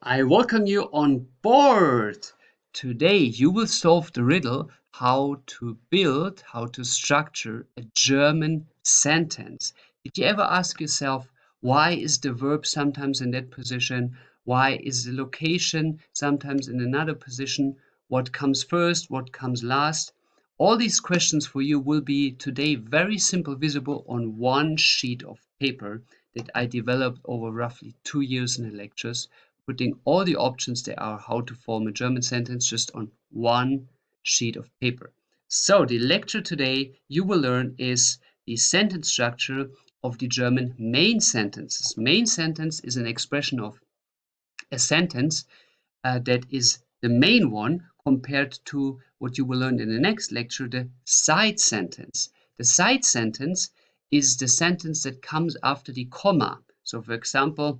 I welcome you on board. Today you will solve the riddle how to structure a German sentence. Did you ever ask yourself, why is the verb sometimes in that position? Why is the location sometimes in another position? What comes first? What comes last? All these questions for you will be today very simple visible on one sheet of paper that I developed over roughly 2 years in the lectures, putting all the options there are how to form a German sentence just on one sheet of paper. So the lecture today you will learn is the sentence structure of the German main sentences. Main sentence is an expression of a sentence that is the main one compared to what you will learn in the next lecture, the side sentence. The side sentence is the sentence that comes after the comma. So for example,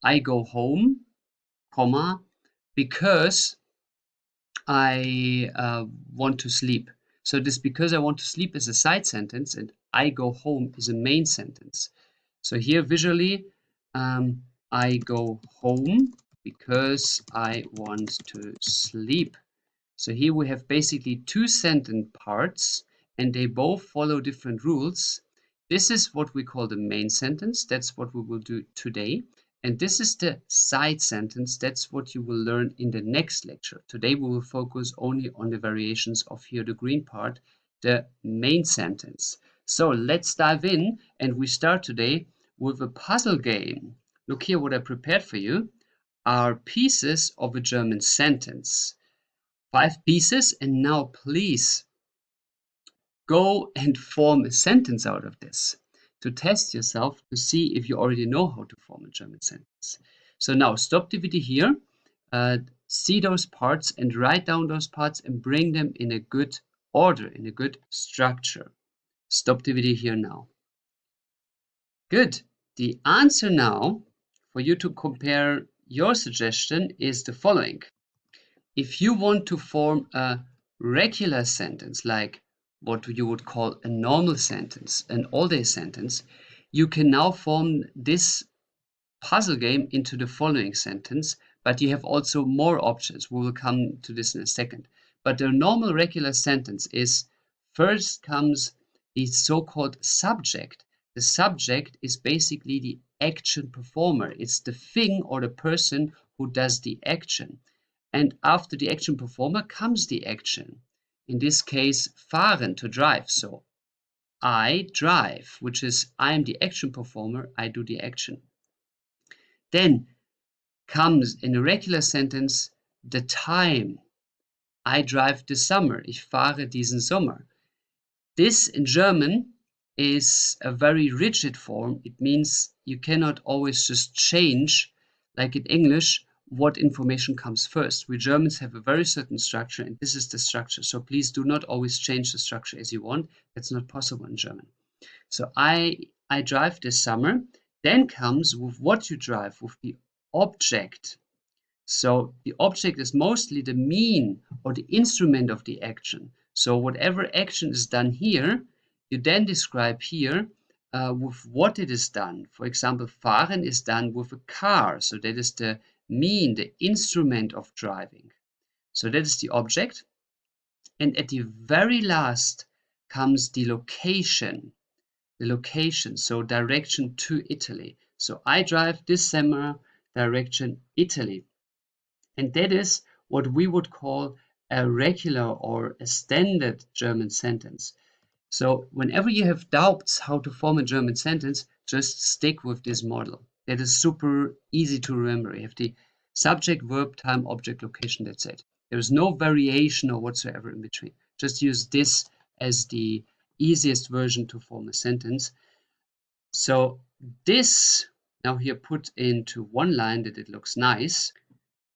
I go home, comma, because I want to sleep. So this because I want to sleep is a side sentence and I go home is a main sentence. So here visually, I go home because I want to sleep. So here we have basically two sentence parts and they both follow different rules. This is what we call the main sentence. That's what we will do today. And this is the side sentence. That's what you will learn in the next lecture. Today we will focus only on the variations of here the green part, the main sentence. So let's dive in and we start today with a puzzle game. Look here what I prepared for you are pieces of a German sentence. 5 pieces, and now please go and form a sentence out of this to test yourself to see if you already know how to form a German sentence. So now stop the video here, see those parts and write down those parts and bring them in a good order, in a good structure. Stop the video here now. Good. The answer now for you to compare your suggestion is the following. If you want to form a regular sentence, like what you would call a normal sentence, an all-day sentence, you can now form this puzzle game into the following sentence, but you have also more options. We will come to this in a second. But the normal regular sentence is first comes the so-called subject. The subject is basically the action performer. It's the thing or the person who does the action. And after the action performer comes the action. In this case, fahren, to drive. So I drive, which is I'm the action performer, I do the action. Then comes in a regular sentence the time. I drive this summer. Ich fahre diesen Sommer. This in German is a very rigid form. It means you cannot always just change, like in English, what information comes first. We Germans have a very certain structure, and this is the structure. So please do not always change the structure as you want. That's not possible in German. So I drive this summer. Then comes with what you drive, with the object. So the object is mostly the mean or the instrument of the action. So whatever action is done here, you then describe here with what it is done. For example, fahren is done with a car. So that is the mean, the instrument of driving. So that is the object. And at the very last comes the location. The location, so direction to Italy. So I drive this summer, direction Italy. And that is what we would call a regular or a standard German sentence. So whenever you have doubts how to form a German sentence, just stick with this model. That is super easy to remember. You have the subject, verb, time, object, location, that's it. There is no variation or whatsoever in between. Just use this as the easiest version to form a sentence. So this, now here put into one line that it looks nice,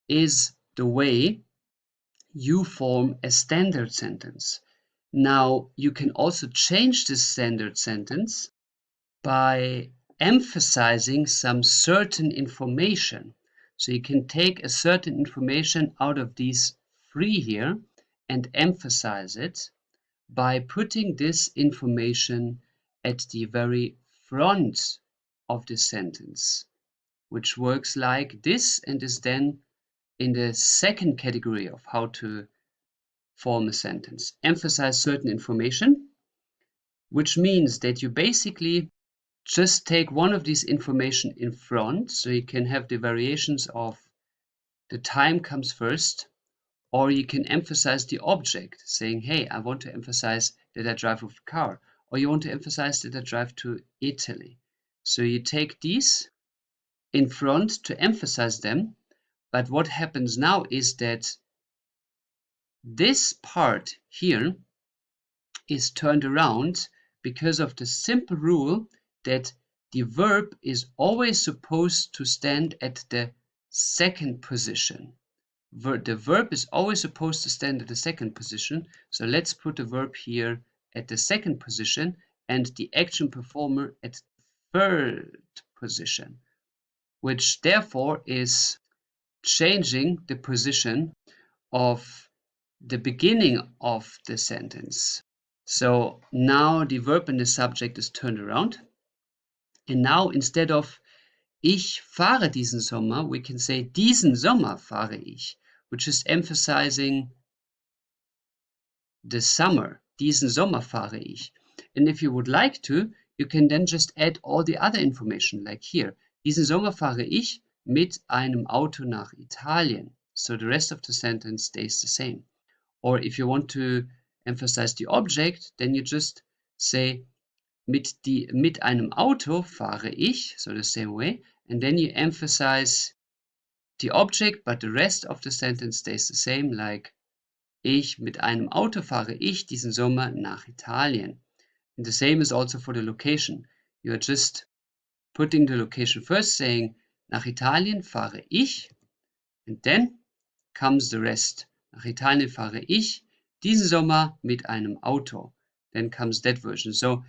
is the way you form a standard sentence. Now, you can also change this standard sentence by emphasizing some certain information. So you can take a certain information out of these 3 here and emphasize it by putting this information at the very front of the sentence. which works like this and is then in the second category of how to form a sentence. Emphasize certain information, which means that you basically just take one of these information in front, so you can have the variations of the time comes first, or you can emphasize the object, saying, hey, I want to emphasize that I drive with a car, or you want to emphasize that I drive to Italy. So you take these in front to emphasize them, but what happens now is that this part here is turned around because of the simple rule that the verb is always supposed to stand at the second position. The verb is always supposed to stand at the second position. So let's put the verb here at the second position and the action performer at the third position, which therefore is changing the position of the beginning of the sentence. So now the verb and the subject is turned around. And now instead of ich fahre diesen Sommer, we can say diesen Sommer fahre ich, which is emphasizing the summer. Diesen Sommer fahre ich. And if you would like to, you can then just add all the other information, like here. Diesen Sommer fahre ich mit einem Auto nach Italien. So the rest of the sentence stays the same. Or if you want to emphasize the object, then you just say mit einem Auto fahre ich, so the same way, and then you emphasize the object, but the rest of the sentence stays the same, like ich mit einem Auto fahre ich diesen Sommer nach Italien. And the same is also for the location. You are just putting the location first, saying nach Italien fahre ich, and then comes the rest. Nach Italien fahre ich diesen Sommer mit einem Auto. Then comes that version. So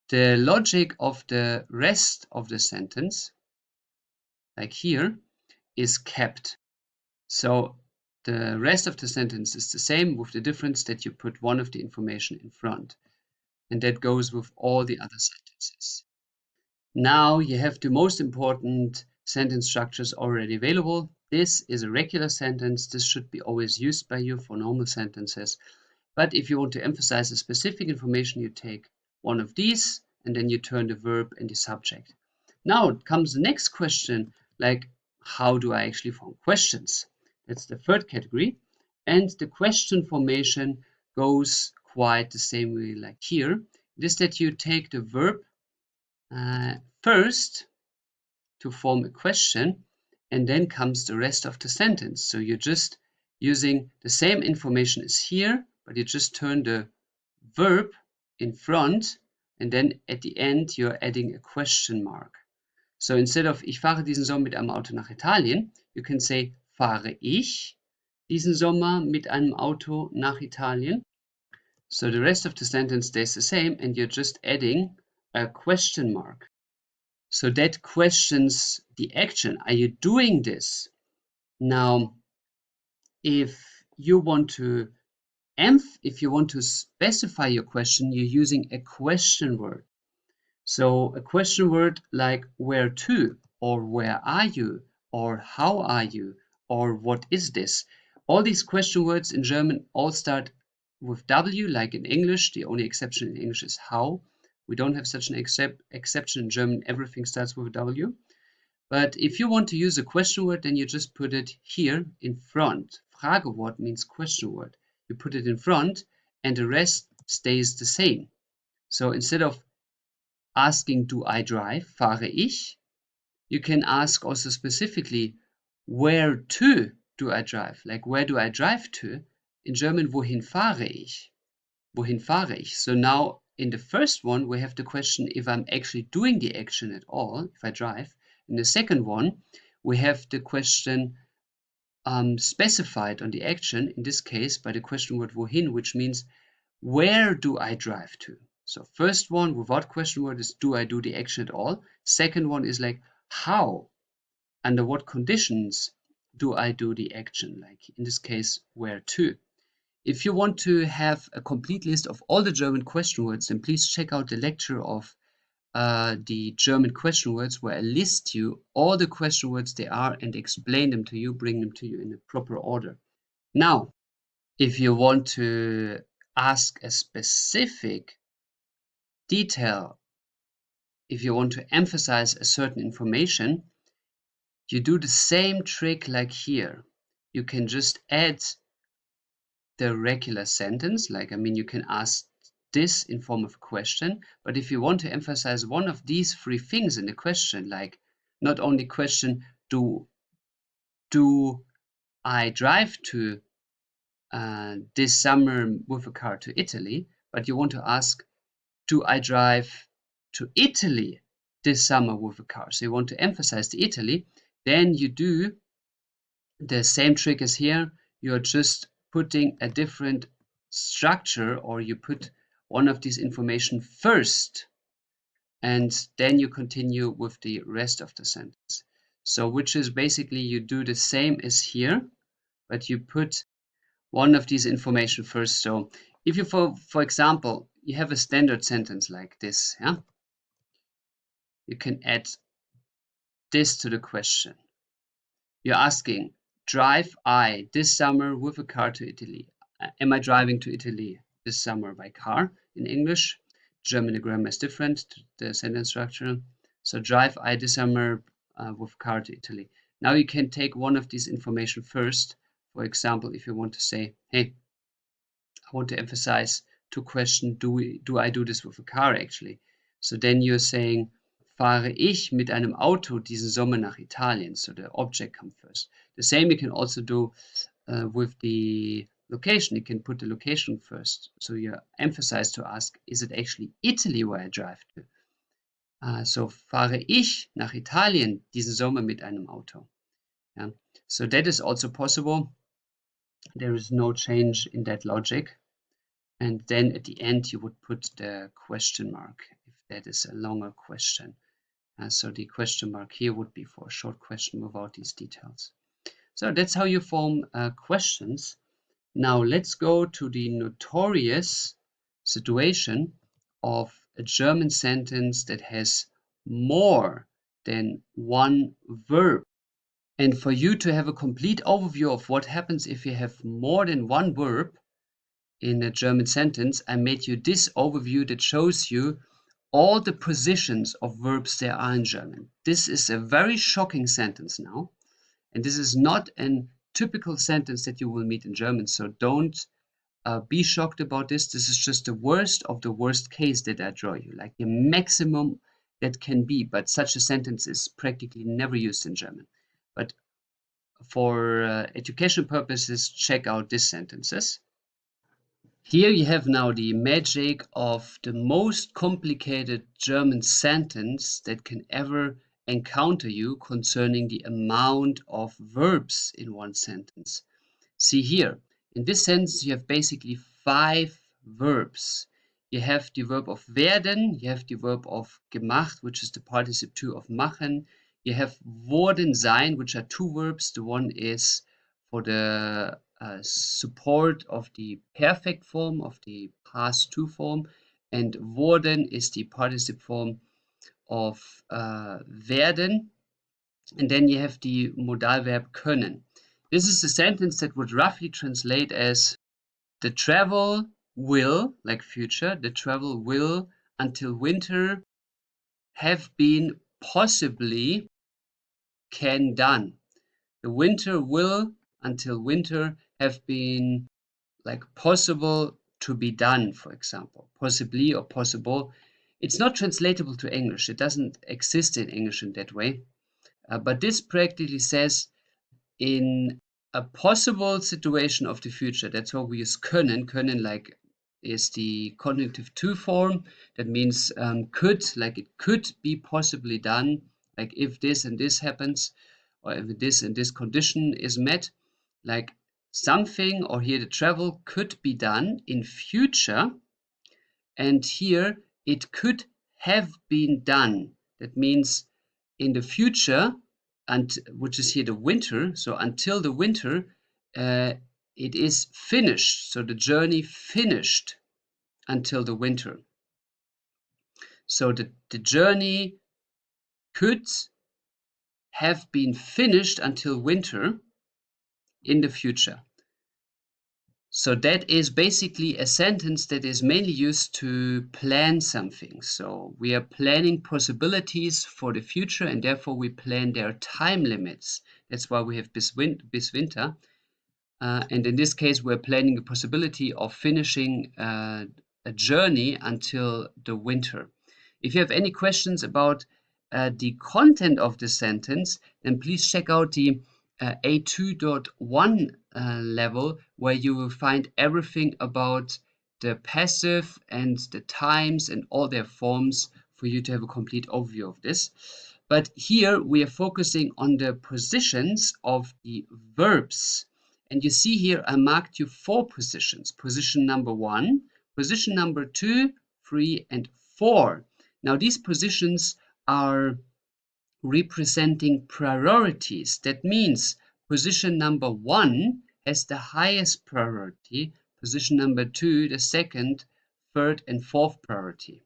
the logic of the rest of the sentence, like here, is kept. So the rest of the sentence is the same, with the difference that you put one of the information in front. And that goes with all the other sentences. Now you have the most important sentence structures already available. This is a regular sentence. This should be always used by you for normal sentences. But if you want to emphasize a specific information, you take one of these and then you turn the verb and the subject. Now comes the next question, like how do I actually form questions? That's the third category. And the question formation goes quite the same way like here. It is that you take the verb first to form a question, and then comes the rest of the sentence. So you're just using the same information as here, but you just turn the verb in front, and then at the end you're adding a question mark. So instead of ich fahre diesen Sommer mit einem Auto nach Italien, you can say fahre ich diesen Sommer mit einem Auto nach Italien. So the rest of the sentence stays the same, and you're just adding a question mark. So that questions the action. Are you doing this? Now, if you want to specify your question, you're using a question word. So a question word like where to, or where are you, or how are you, or what is this? All these question words in German all start with W, like in English. The only exception in English is how. We don't have such an exception in German. Everything starts with a W. But if you want to use a question word, then you just put it here in front. Fragewort means question word. You put it in front and the rest stays the same. So instead of asking, do I drive? Fahre ich? You can ask also specifically, where to do I drive? Like, where do I drive to? In German, wohin fahre ich? Wohin fahre ich? So now in the first one, we have the question if I'm actually doing the action at all, if I drive. In the second one, we have the question specified on the action, in this case by the question word wohin, which means where do I drive to? So first one without question word is do I do the action at all? Second one is like how, under what conditions do I do the action? Like in this case, where to? If you want to have a complete list of all the German question words, then please check out the lecture of the German question words, where I list you all the question words they are and explain them to you, bring them to you in a proper order. Now, if you want to ask a specific detail, if you want to emphasize a certain information, you do the same trick like here. You can just add the regular sentence, like, you can ask this in form of a question, but if you want to emphasize one of these three things in the question, like not only question, do I drive to this summer with a car to Italy, but you want to ask, do I drive to Italy this summer with a car? So you want to emphasize the Italy, then you do the same trick as here. You're just putting a different structure, or you put one of these information first, and then you continue with the rest of the sentence. So which is basically you do the same as here, but you put one of these information first. So if you, for example, you have a standard sentence like this, yeah, you can add this to the question. You're asking, drive I this summer with a car to Italy? Am I driving to Italy this summer by car in English? German, the grammar is different, the sentence structure. So drive I this summer with a car to Italy. Now you can take one of these information first. For example, if you want to say, hey, I want to emphasize to question, do I do this with a car actually? So then you're saying, fahre ich mit einem Auto diesen Sommer nach Italien? So the object comes first. The same you can also do with the location. You can put the location first. So you emphasize to ask, is it actually Italy where I drive to? So fahre ich nach Italien diesen Sommer mit einem Auto? Yeah. So that is also possible. There is no change in that logic. And then at the end, you would put the question mark if that is a longer question. So the question mark here would be for a short question without these details. So that's how you form questions. Now let's go to the notorious situation of a German sentence that has more than one verb. And for you to have a complete overview of what happens if you have more than one verb in a German sentence, I made you this overview that shows you all the positions of verbs there are in German. This is a very shocking sentence now, and this is not a typical sentence that you will meet in German, so don't be shocked about this. This is just the worst of the worst case that I draw you, like the maximum that can be, but such a sentence is practically never used in German. But for education purposes, check out these sentences. Here you have now the magic of the most complicated German sentence that can ever encounter you concerning the amount of verbs in one sentence. See here, in this sentence you have basically 5 verbs. You have the verb of werden, you have the verb of gemacht, which is the participle 2 of machen. You have worden sein, which are 2 verbs. The one is for the support of the perfect form, of the past 2 form, and worden is the participle form of werden. And then you have the modal verb können. This is a sentence that would roughly translate as the travel will, like future, the travel will until winter have been possibly can done. The winter will until winter have been like possible to be done, for example, possibly or possible. It's not translatable to English. It doesn't exist in English in that way. But this practically says in a possible situation of the future. That's why we use können. Können like is the cognitive 2 form. That means could, like it could be possibly done, like if this and this happens, or if this and this condition is met, like something, or here the travel could be done in future, and here it could have been done. That means in the future, and which is here the winter, so until the winter, it is finished. So the journey finished until the winter. So the journey could have been finished until winter in the future. So that is basically a sentence that is mainly used to plan something. So we are planning possibilities for the future, and therefore we plan their time limits. That's why we have bis winter. And in this case, we're planning the possibility of finishing a journey until the winter. If you have any questions about the content of the sentence, then please check out the A2.1 level, where you will find everything about the passive and the times and all their forms for you to have a complete overview of this. But here we are focusing on the positions of the verbs. And you see here I marked you 4 positions. Position number 1, position number 2, 3, and 4. Now these positions are representing priorities. That means position number 1 has the highest priority, position number 2 the second, third, and fourth priority.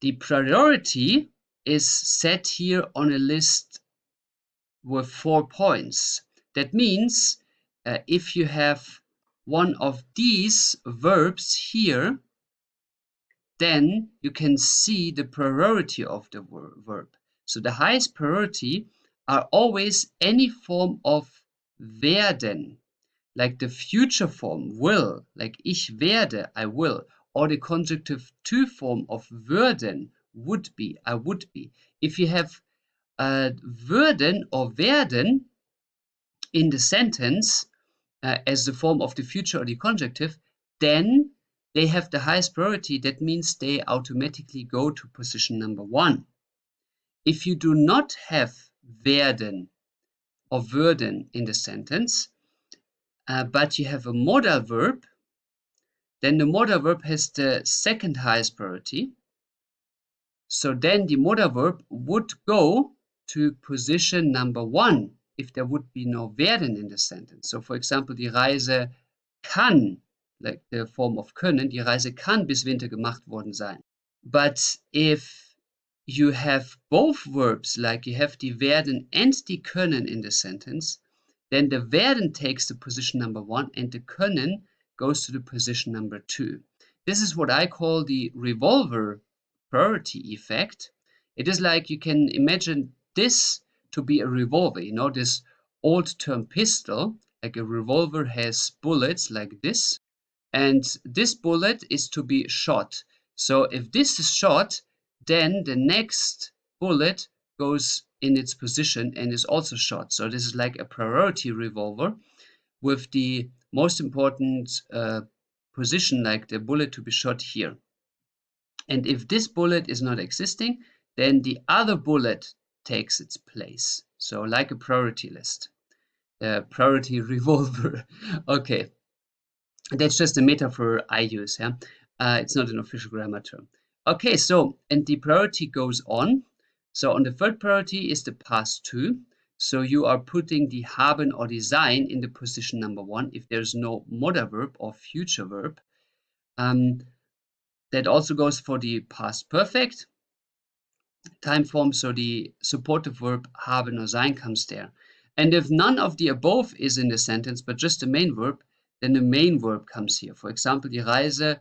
The priority is set here on a list with 4 points. That means if you have one of these verbs here, then you can see the priority of the verb. So the highest priority are always any form of werden, like the future form will, like ich werde, I will, or the conjunctive to form of würden, would be, I would be. If you have würden or werden in the sentence as the form of the future or the conjunctive, then they have the highest priority. That means they automatically go to position number 1. If you do not have werden or würden in the sentence, but you have a modal verb, then the modal verb has the second highest priority. So then the modal verb would go to position number 1 if there would be no werden in the sentence. So for example, die Reise kann, like the form of können, die Reise kann bis Winter gemacht worden sein. But if you have both verbs, like you have die werden and die können in the sentence, then the werden takes the position number 1 and the können goes to the position number 2. This is what I call the revolver priority effect. It is like you can imagine this to be a revolver, you know, this old term pistol, like a revolver has bullets like this, and this bullet is to be shot. So if this is shot, then the next bullet goes in its position and is also shot. So this is like a priority revolver with the most important position, like the bullet to be shot here. And if this bullet is not existing, then the other bullet takes its place. So like a priority list, priority revolver. Okay, that's just a metaphor I use. Yeah, it's not an official grammar term. Okay, so and the priority goes on. So on the third priority is the past 2. So you are putting the haben or the sein in the position number 1 if there's no modal verb or future verb. That also goes for the past perfect time form, so the supportive verb haben or sein comes there. And if none of the above is in the sentence, but just the main verb, then the main verb comes here. For example, die Reise,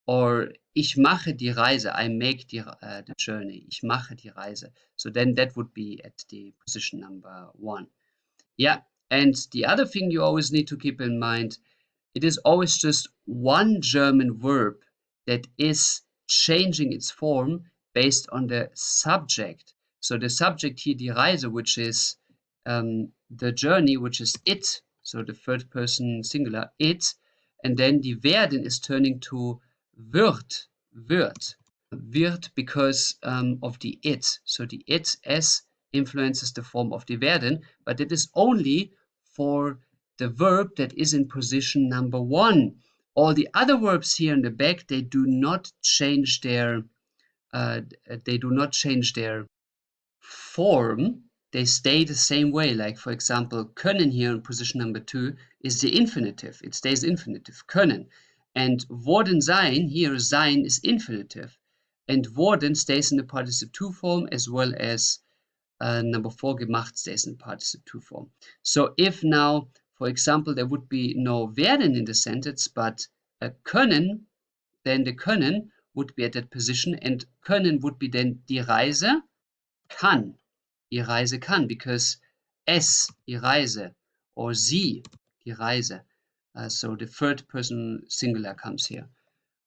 or ich mache die Reise, I make the journey, ich mache die Reise. So then that would be at the position number 1. Yeah, and the other thing you always need to keep in mind, it is always just one German verb that is changing its form based on the subject. So the subject here, die Reise, which is the journey, which is it, so the third person singular, it, and then die werden is turning to wird, because of the it. So the it s influences the form of the werden, but it is only for the verb that is in position number 1. All the other verbs here in the back, they do not change their form. They stay the same way. Like for example, können here in position number 2 is the infinitive. It stays infinitive, können. And worden sein, here sein is infinitive. And worden stays in the participle 2 form, as well as number 4, gemacht, stays in the participle 2 form. So if now, for example, there would be no werden in the sentence, but können, then the können would be at that position, and können would be then die Reise kann. Die Reise kann, because es, die Reise, or sie, die Reise. So the third person singular comes here.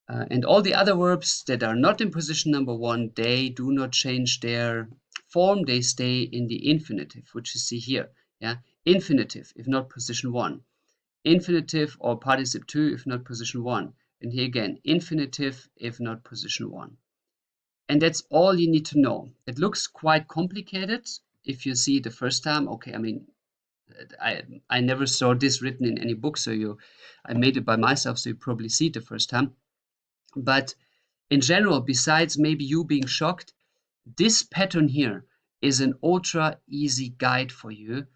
And all the other verbs that are not in position number 1, they do not change their form. They stay in the infinitive, which you see here. Yeah, infinitive if not position 1. Infinitive or participle 2 if not position 1. And here again, infinitive if not position 1. And that's all you need to know. It looks quite complicated if you see it the first time. Okay, I mean, I never saw this written in any book, so I made it by myself, so you probably see it the first time. But in general, besides maybe you being shocked, this pattern here is an ultra easy guide for you,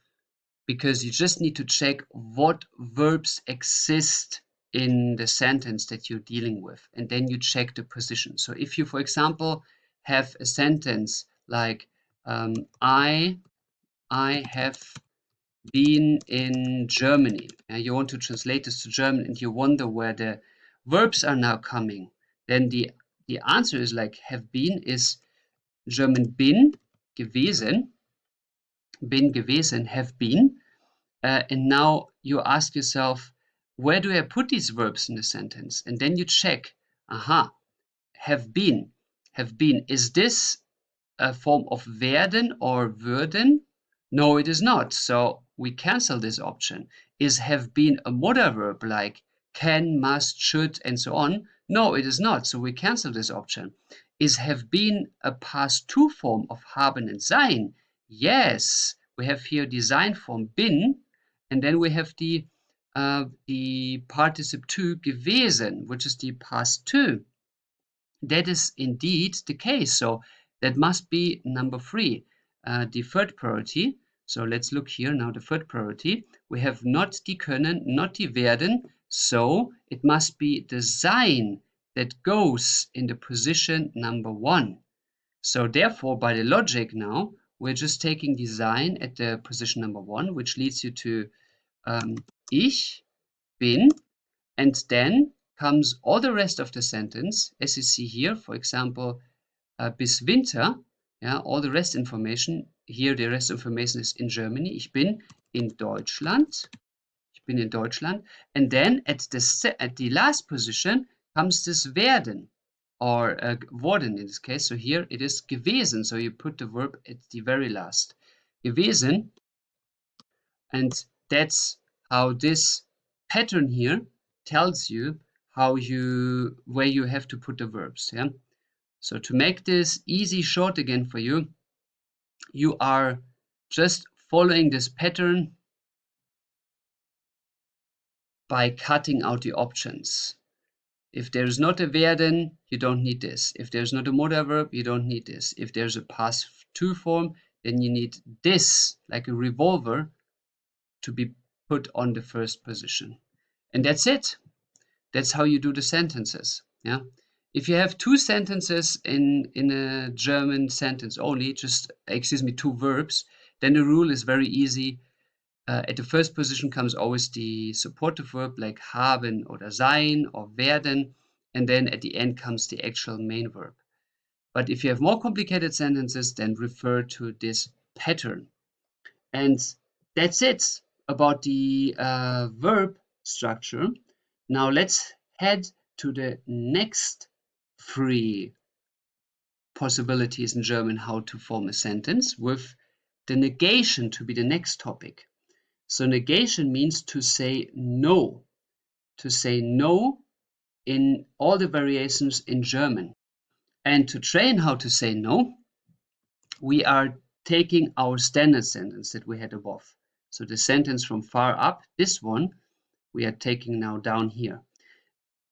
because you just need to check what verbs exist in the sentence that you're dealing with, and then you check the position. So if you, for example, have a sentence like I have been in Germany, and you want to translate this to German, and you wonder where the verbs are now coming, then the answer is like have been is German bin gewesen, have been. And now you ask yourself, where do I put these verbs in the sentence? And then you check, aha, have been. Is this a form of werden or würden? No, it is not. So we cancel this option. Is have been a modal verb like can, must, should, and so on? No, it is not. So we cancel this option. Is have been a past 2 form of haben and sein? Yes, we have here the sein form bin, and then we have the participle 2 gewesen, which is the past 2. That is indeed the case. So that must be number 3, the third priority. So let's look here now, the third priority. We have not die können, not die werden. So it must be the sein that goes in the position number 1. So therefore, by the logic now, we're just taking the sein at the position number 1, which leads you to ich bin, and then comes all the rest of the sentence, as you see here, for example, bis Winter, yeah, all the rest information, here the rest information is in Germany, ich bin in Deutschland, and then at the last position comes this werden, or worden in this case, so here it is gewesen, so you put the verb at the very last, gewesen, and that's how this pattern here tells you where you have to put the verbs. Yeah. So to make this easy short again for you, you are just following this pattern by cutting out the options. If there's not a werden, you don't need this. If there's not a modal verb, you don't need this. If there's a past 2 form, then you need this, like a revolver, to be put on the first position. And that's it. That's how you do the sentences. Yeah. If you have 2 sentences in a German sentence only, two verbs, then the rule is very easy. At the first position comes always the supportive verb like haben oder sein or werden, and then at the end comes the actual main verb. But if you have more complicated sentences, then refer to this pattern. And that's it about the verb structure. Now let's head to the next 3 possibilities in German how to form a sentence, with the negation to be the next topic. So negation means to say no. To say no in all the variations in German. And to train how to say no, we are taking our standard sentence that we had above. So the sentence from far up, this one, we are taking now down here.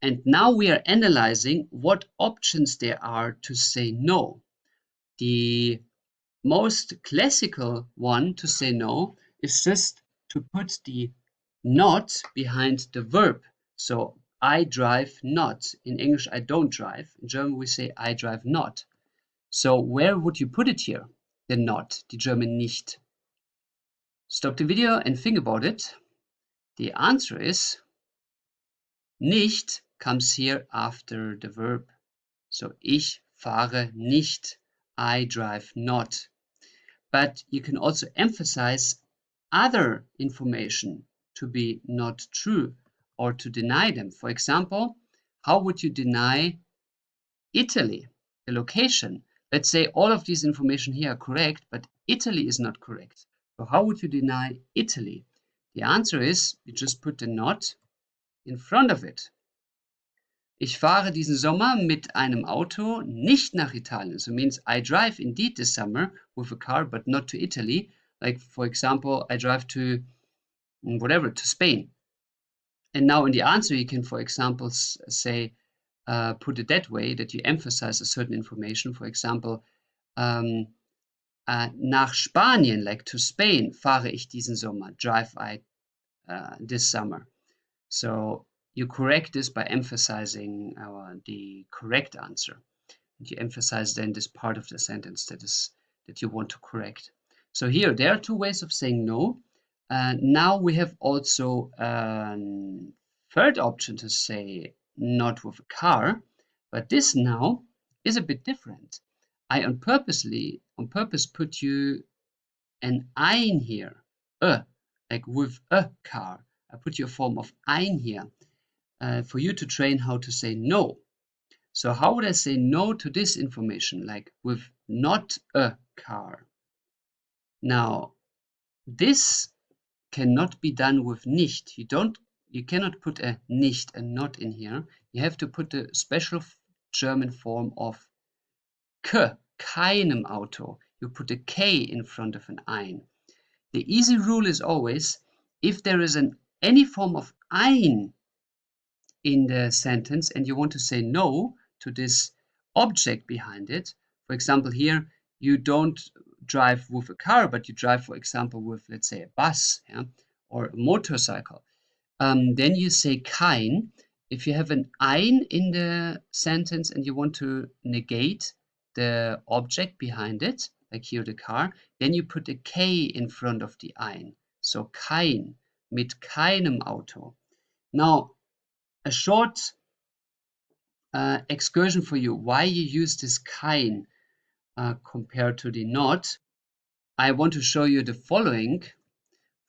And now we are analyzing what options there are to say no. The most classical one to say no is just to put the not behind the verb. So I drive not. In English, I don't drive. In German, we say I drive not. So where would you put it here? The not, the German nicht. Stop the video and think about it. The answer is nicht comes here after the verb. So ich fahre nicht. I drive not. But you can also emphasize other information to be not true or to deny them. For example, how would you deny Italy, the location? Let's say all of these information here are correct, but Italy is not correct. So how would you deny Italy? The answer is, you just put the not in front of it. Ich fahre diesen Sommer mit einem Auto nicht nach Italien. So it means I drive indeed this summer with a car, but not to Italy. Like, for example, I drive to whatever, to Spain. And now in the answer, you can, for example, say, put it that way, that you emphasize a certain information. For example, nach Spanien, like to Spain, fahre ich diesen Sommer, drive I this summer. So you correct this by emphasizing the correct answer. And you emphasize then this part of the sentence that you want to correct. So here, there are two ways of saying no. Now we have also a third option to say not with a car, but this now is a bit different. I on purpose put you an ein here, like with a car. I put you a form of ein here for you to train how to say no. So how would I say no to this information, like with not a car? Now, this cannot be done with nicht. You cannot put a nicht, a not in here. You have to put a special German form of keinem Auto. You put a K in front of an ein. The easy rule is always, if there is any form of ein in the sentence and you want to say no to this object behind it, for example, here you don't drive with a car, but you drive, for example, with, let's say, a bus, yeah, or a motorcycle, then you say kein. If you have an ein in the sentence and you want to negate the object behind it, like here the car, then you put a K in front of the ein. So kein, mit keinem Auto. Now, a short excursion for you, why you use this kein compared to the not. I want to show you the following.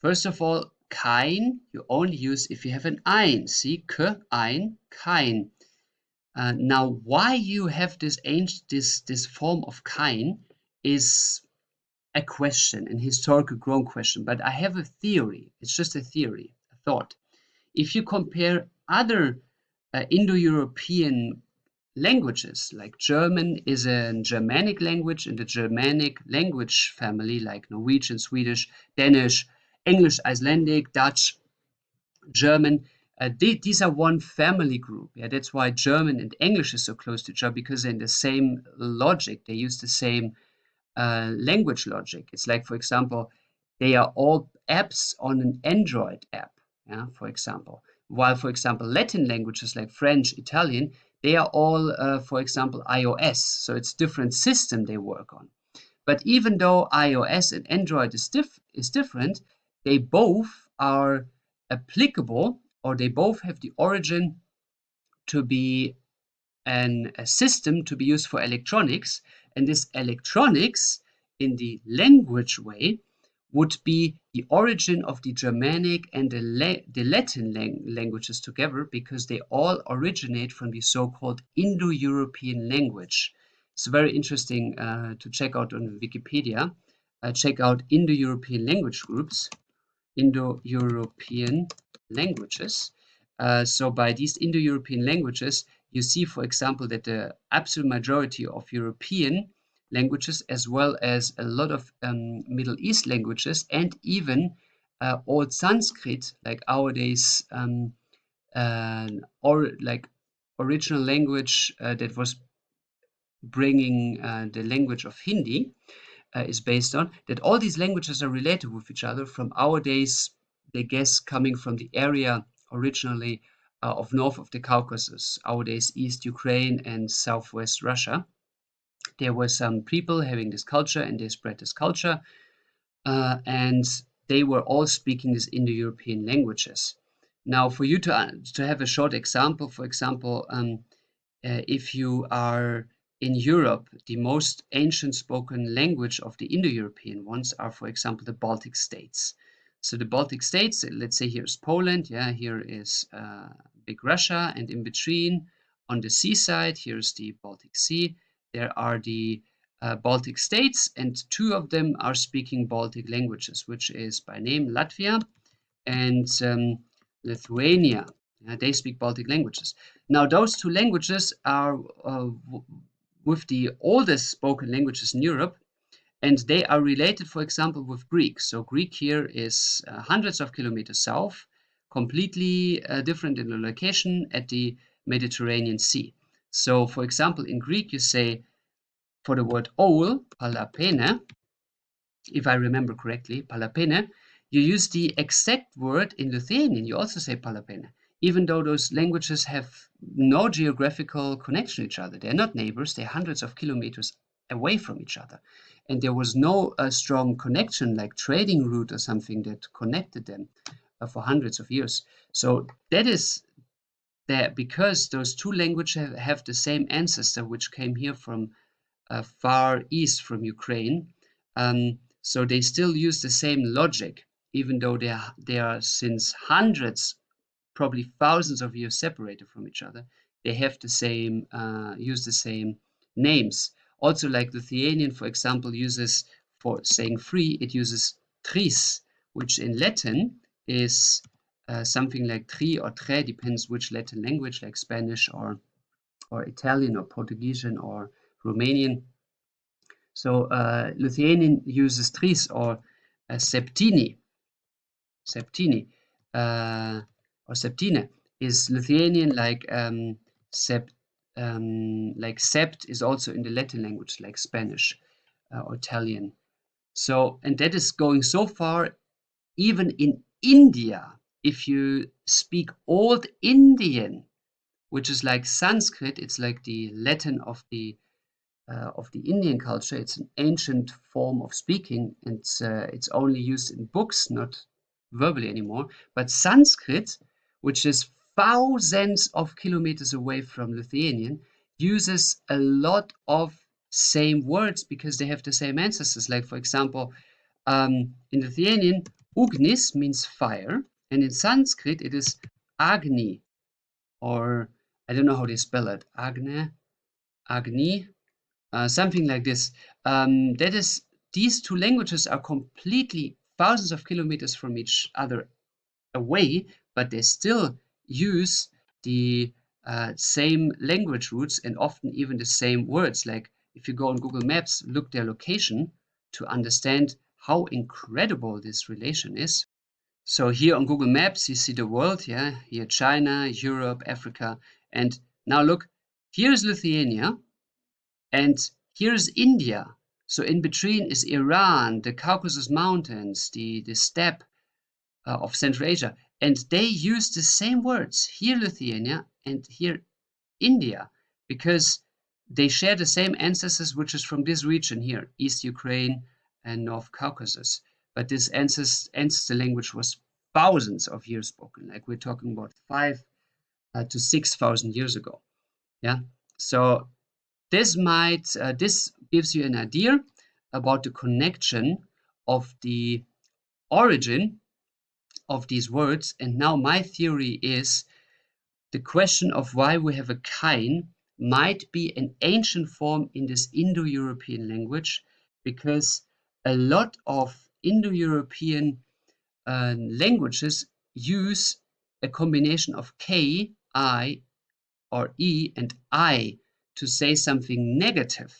First of all, kein you only use if you have an ein. See, ein, kein. Now, why you have this form of kein is a question, an historical grown question. But I have a theory. It's just a theory, a thought. If you compare other Indo-European languages, like German is a Germanic language in the Germanic language family, like Norwegian, Swedish, Danish, English, Icelandic, Dutch, German. These are one family group. Yeah, that's why German and English is so close to each other, because they're in the same logic. They use the same language logic. It's like, for example, they are all apps on an Android app, yeah, for example. While, for example, Latin languages like French, Italian, they are all, for example, iOS. So it's different system they work on. But even though iOS and Android is different, they both are applicable, or they both have the origin to be a system to be used for electronics. And this electronics in the language way would be the origin of the Germanic and the Latin languages together, because they all originate from the so-called Indo-European language. It's very interesting to check out on Wikipedia. Check out Indo-European language groups, Indo-European languages. So by these Indo-European languages, you see, for example, that the absolute majority of European languages, as well as a lot of Middle East languages, and even Old Sanskrit, like nowadays, or like original language that was bringing the language of Hindi, is based on, that all these languages are related with each other from our days, they guess, coming from the area originally of north of the Caucasus, nowadays East Ukraine and Southwest Russia. There were some people having this culture, and they spread this culture, and they were all speaking these Indo-European languages. Now, for you to have a short example, for example, if you are in Europe, the most ancient spoken language of the Indo-European ones are, for example, the Baltic states. So the Baltic states, let's say here's Poland, yeah, here is big Russia, and in between on the seaside, here's the Baltic Sea, there are the Baltic states, and two of them are speaking Baltic languages, which is by name Latvia and Lithuania. They speak Baltic languages. Now, those two languages are with the oldest spoken languages in Europe, and they are related, for example, with Greek. So Greek here is hundreds of kilometers south, completely different in the location at the Mediterranean Sea. So, for example, in Greek, you say for the word owl, palapene, if I remember correctly, palapene, you use the exact word in Lithuanian. You also say palapene, even though those languages have no geographical connection to each other. They're not neighbors. They're hundreds of kilometers away from each other. And there was no strong connection, like trading route or something that connected them for hundreds of years. So that is there because those two languages have the same ancestor, which came here from far east from Ukraine. So they still use the same logic, even though they are since hundreds, probably thousands of years separated from each other. They have the same, use the same names. Also, like Lithuanian, for example, uses for saying free, it uses tris, which in Latin is something like tri or tre, depends which Latin language, like Spanish or Italian or Portuguese or Romanian. So Lithuanian uses tris or septini. Septini or septine is Lithuanian, like sept is also in the Latin language, like Spanish or Italian. So, and that is going so far, even in India, if you speak Old Indian, which is like Sanskrit, it's like the Latin of the Indian culture. It's an ancient form of speaking, and it's only used in books, not verbally anymore. But Sanskrit, which is thousands of kilometers away from Lithuanian, uses a lot of same words because they have the same ancestors. Like, for example, in Lithuanian, ugnis means fire, and in Sanskrit it is agni, or I don't know how they spell it, agne, agni, something like this. That is, these two languages are completely thousands of kilometers from each other away, but they still use the same language roots and often even the same words. Like if you go on Google Maps, look their location to understand how incredible this relation is. So here on Google Maps, you see the world, yeah, here China, Europe, Africa, and now look, here's Lithuania, and here's India. So in between is Iran, the Caucasus Mountains, the steppe of Central Asia. And they use the same words, here Lithuania and here India, because they share the same ancestors, which is from this region here, East Ukraine and North Caucasus. But this ancestor language was thousands of years spoken, like we're talking about 5 to 6,000 years ago. Yeah. So this gives you an idea about the connection of the origin of these words. And now my theory is the question of why we have a kain might be an ancient form in this Indo-European language, because a lot of Indo-European languages use a combination of K, I, or E and I to say something negative.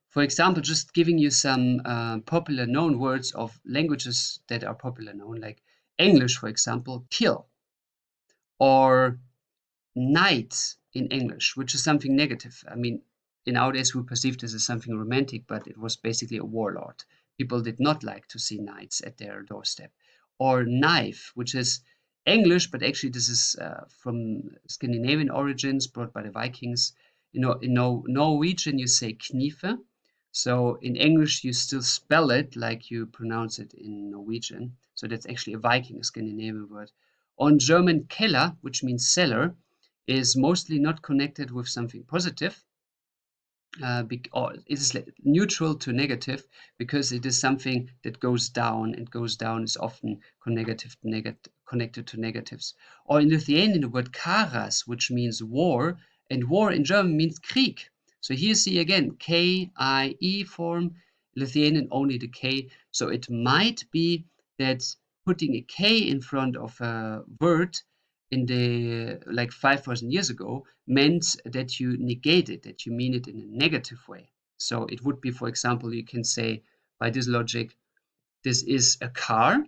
For example, just giving you some popular known words of languages that are popular known, like English, for example, kill, or knight in English, which is something negative. I mean, in nowadays we perceive this as something romantic, but it was basically a warlord. People did not like to see knights at their doorstep. Or knife, which is English, but actually this is from Scandinavian origins, brought by the Vikings. You know, in Norwegian you say knife. So in English you still spell it like you pronounce it in Norwegian. So that's actually a Viking, a Scandinavian word. On German, Keller, which means cellar, is mostly not connected with something positive. Or it is neutral to negative because it is something that goes down, and goes down is often connected to negatives. Or in Lithuanian, the word karas, which means war, and war in German means Krieg. So here you see again K-I-E form, Lithuanian only the K. So it might be that putting a K in front of a word in the like 5,000 years ago meant that you negate it, that you mean it in a negative way. So it would be, for example, you can say by this logic, this is a car,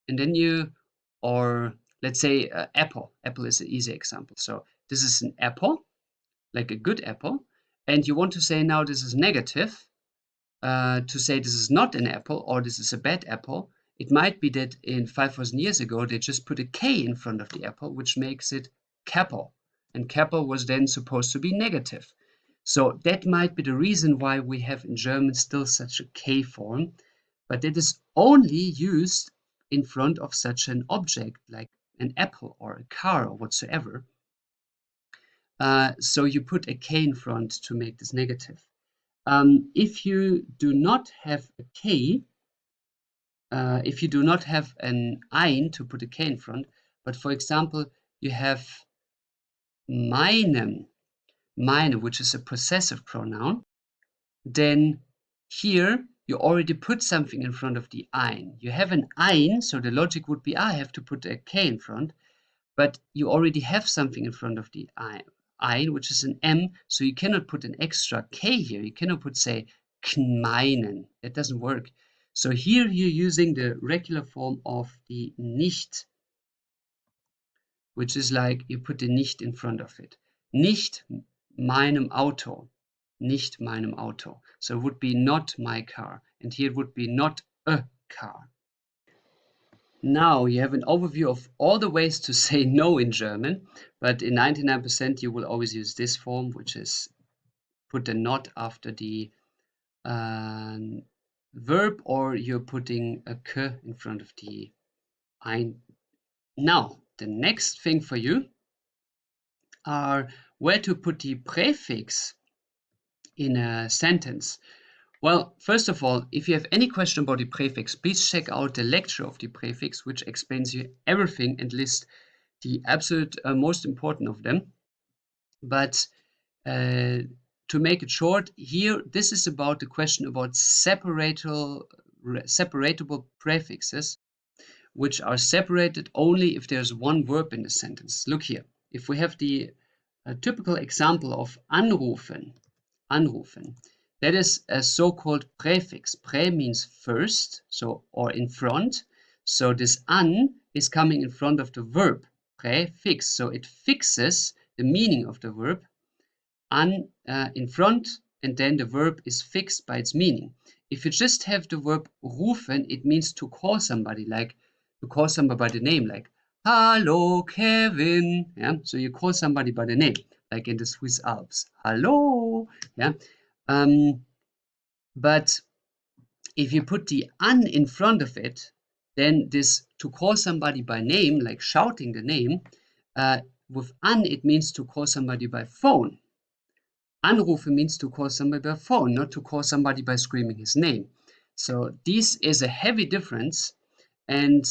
and then you, or let's say apple. Apple is an easy example. So this is an apple, like a good apple, and you want to say now this is negative, to say this is not an apple or this is a bad apple. It might be that in 5,000 years ago they just put a K in front of the apple, which makes it Kapel, and Kapel was then supposed to be negative. So that might be the reason why we have in German still such a K form, but that is only used in front of such an object like an apple or a car or whatsoever. So you put a K in front to make this negative. If you do not have a K, if you do not have an ein to put a K in front, but for example, you have meine, which is a possessive pronoun, then here you already put something in front of the ein. You have an ein, so the logic would be I have to put a K in front, but you already have something in front of the ein, which is an M, so you cannot put an extra K here. You cannot put, say, kmeinen. That doesn't work. So here you're using the regular form of the nicht, which is like you put the nicht in front of it. Nicht meinem Auto. Nicht meinem Auto. So it would be not my car. And here it would be not a car. Now you have an overview of all the ways to say no in German, but in 99% you will always use this form, which is put a not after the verb, or you're putting a k in front of the ein. Now, the next thing for you are where to put the prefix in a sentence. Well, first of all, if you have any question about the prefix, please check out the lecture of the prefix, which explains you everything and lists the absolute most important of them. But to make it short, here, this is about the question about separatable prefixes, which are separated only if there's one verb in the sentence. Look here. If we have the typical example of anrufen, that is a so-called prefix. Pre means first, so or in front. So this an is coming in front of the verb, prefix. So it fixes the meaning of the verb. An in front, and then the verb is fixed by its meaning. If you just have the verb rufen, it means to call somebody, like to call somebody by the name, like Hallo Kevin. Yeah, so you call somebody by the name, like in the Swiss Alps. Hallo. Yeah. But if you put the an in front of it, then this to call somebody by name, like shouting the name, with an it means to call somebody by phone. Anrufen means to call somebody by phone, not to call somebody by screaming his name. So this is a heavy difference, and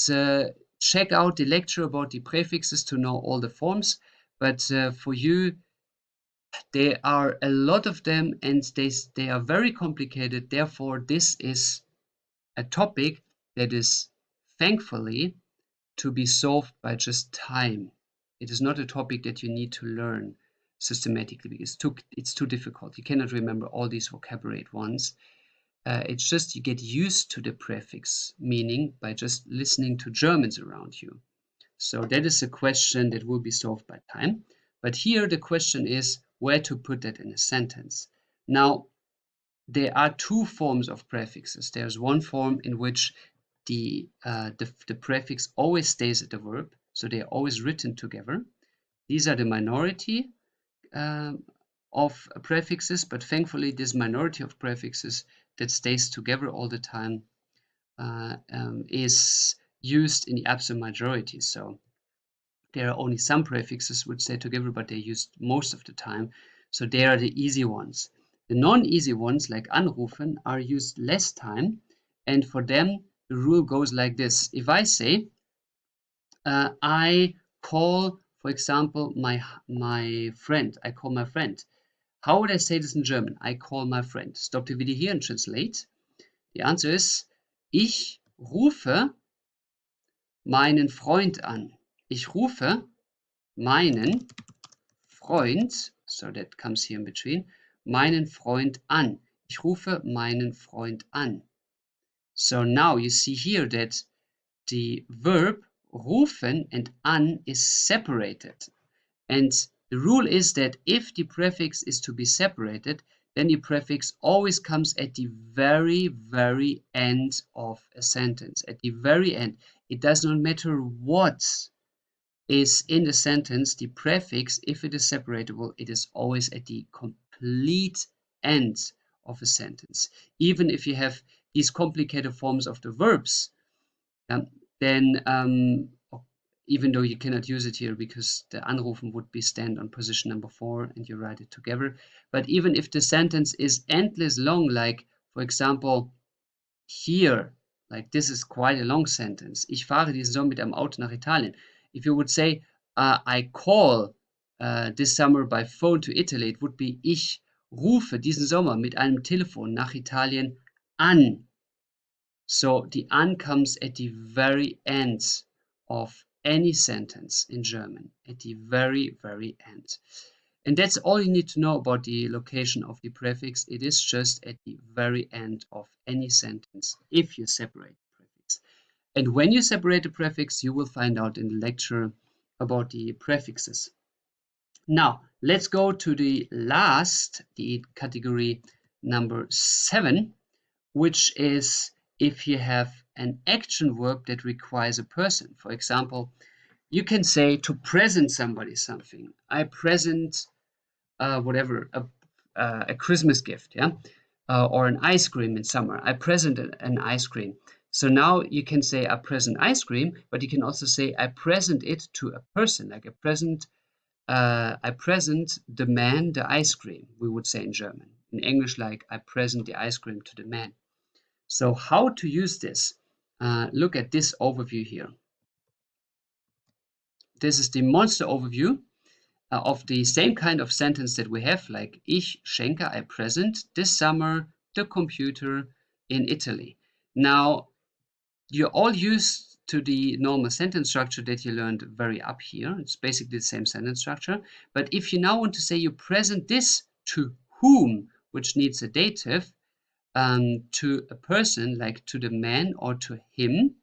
check out the lecture about the prefixes to know all the forms. But for you, there are a lot of them, and they are very complicated. Therefore, this is a topic that is thankfully to be solved by just time. It is not a topic that you need to learn systematically because it's too difficult. You cannot remember all these vocabulary at once. It's just you get used to the prefix meaning by just listening to Germans around you. So that is a question that will be solved by time. But here the question is where to put that in a sentence. Now, there are two forms of prefixes. There's one form in which the prefix always stays at the verb, so they are always written together. These are the minority of prefixes, but thankfully this minority of prefixes that stays together all the time is used in the absolute majority. So there are only some prefixes which stay together, but they're used most of the time. So they are the easy ones. The non-easy ones, like anrufen, are used less time, and for them the rule goes like this. If I say I call, for example, my friend, I call my friend. How would I say this in German? I call my friend. Stop the video here and translate. The answer is ich rufe meinen Freund an. Ich rufe meinen Freund, so that comes here in between, meinen Freund an. Ich rufe meinen Freund an. So now you see here that the verb rufen and an is separated. And the rule is that if the prefix is to be separated, then the prefix always comes at the very, very end of a sentence. At the very end. It does not matter what is in the sentence, the prefix, if it is separatable, it is always at the complete end of a sentence. Even if you have these complicated forms of the verbs, then even though you cannot use it here because the anrufen would be stand on position number 4 and you write it together. But even if the sentence is endless long, like for example here, like this is quite a long sentence. Ich fahre diesen Sommer mit einem Auto nach Italien. If you would say I call this summer by phone to Italy, it would be ich rufe diesen Sommer mit einem Telefon nach Italien an. So the an comes at the very end of any sentence in German, at the very, very end. And that's all you need to know about the location of the prefix. It is just at the very end of any sentence if you separate the prefix. And when you separate the prefix, you will find out in the lecture about the prefixes. Now, let's go to the last, the category number 7, which is if you have an action verb that requires a person. For example, you can say to present somebody something. I present whatever, a Christmas gift, yeah, or an ice cream in summer. I present an ice cream. So now you can say I present ice cream, but you can also say I present it to a person, like I present the man the ice cream, we would say in German. In English, like I present the ice cream to the man. So how to use this? Look at this overview here. This is the monster overview of the same kind of sentence that we have, like ich schenke, I present this summer the computer in Italy. Now, you're all used to the normal sentence structure that you learned very up here. It's basically the same sentence structure. But if you now want to say you present this to whom, which needs a dative, to a person, like to the man or to him,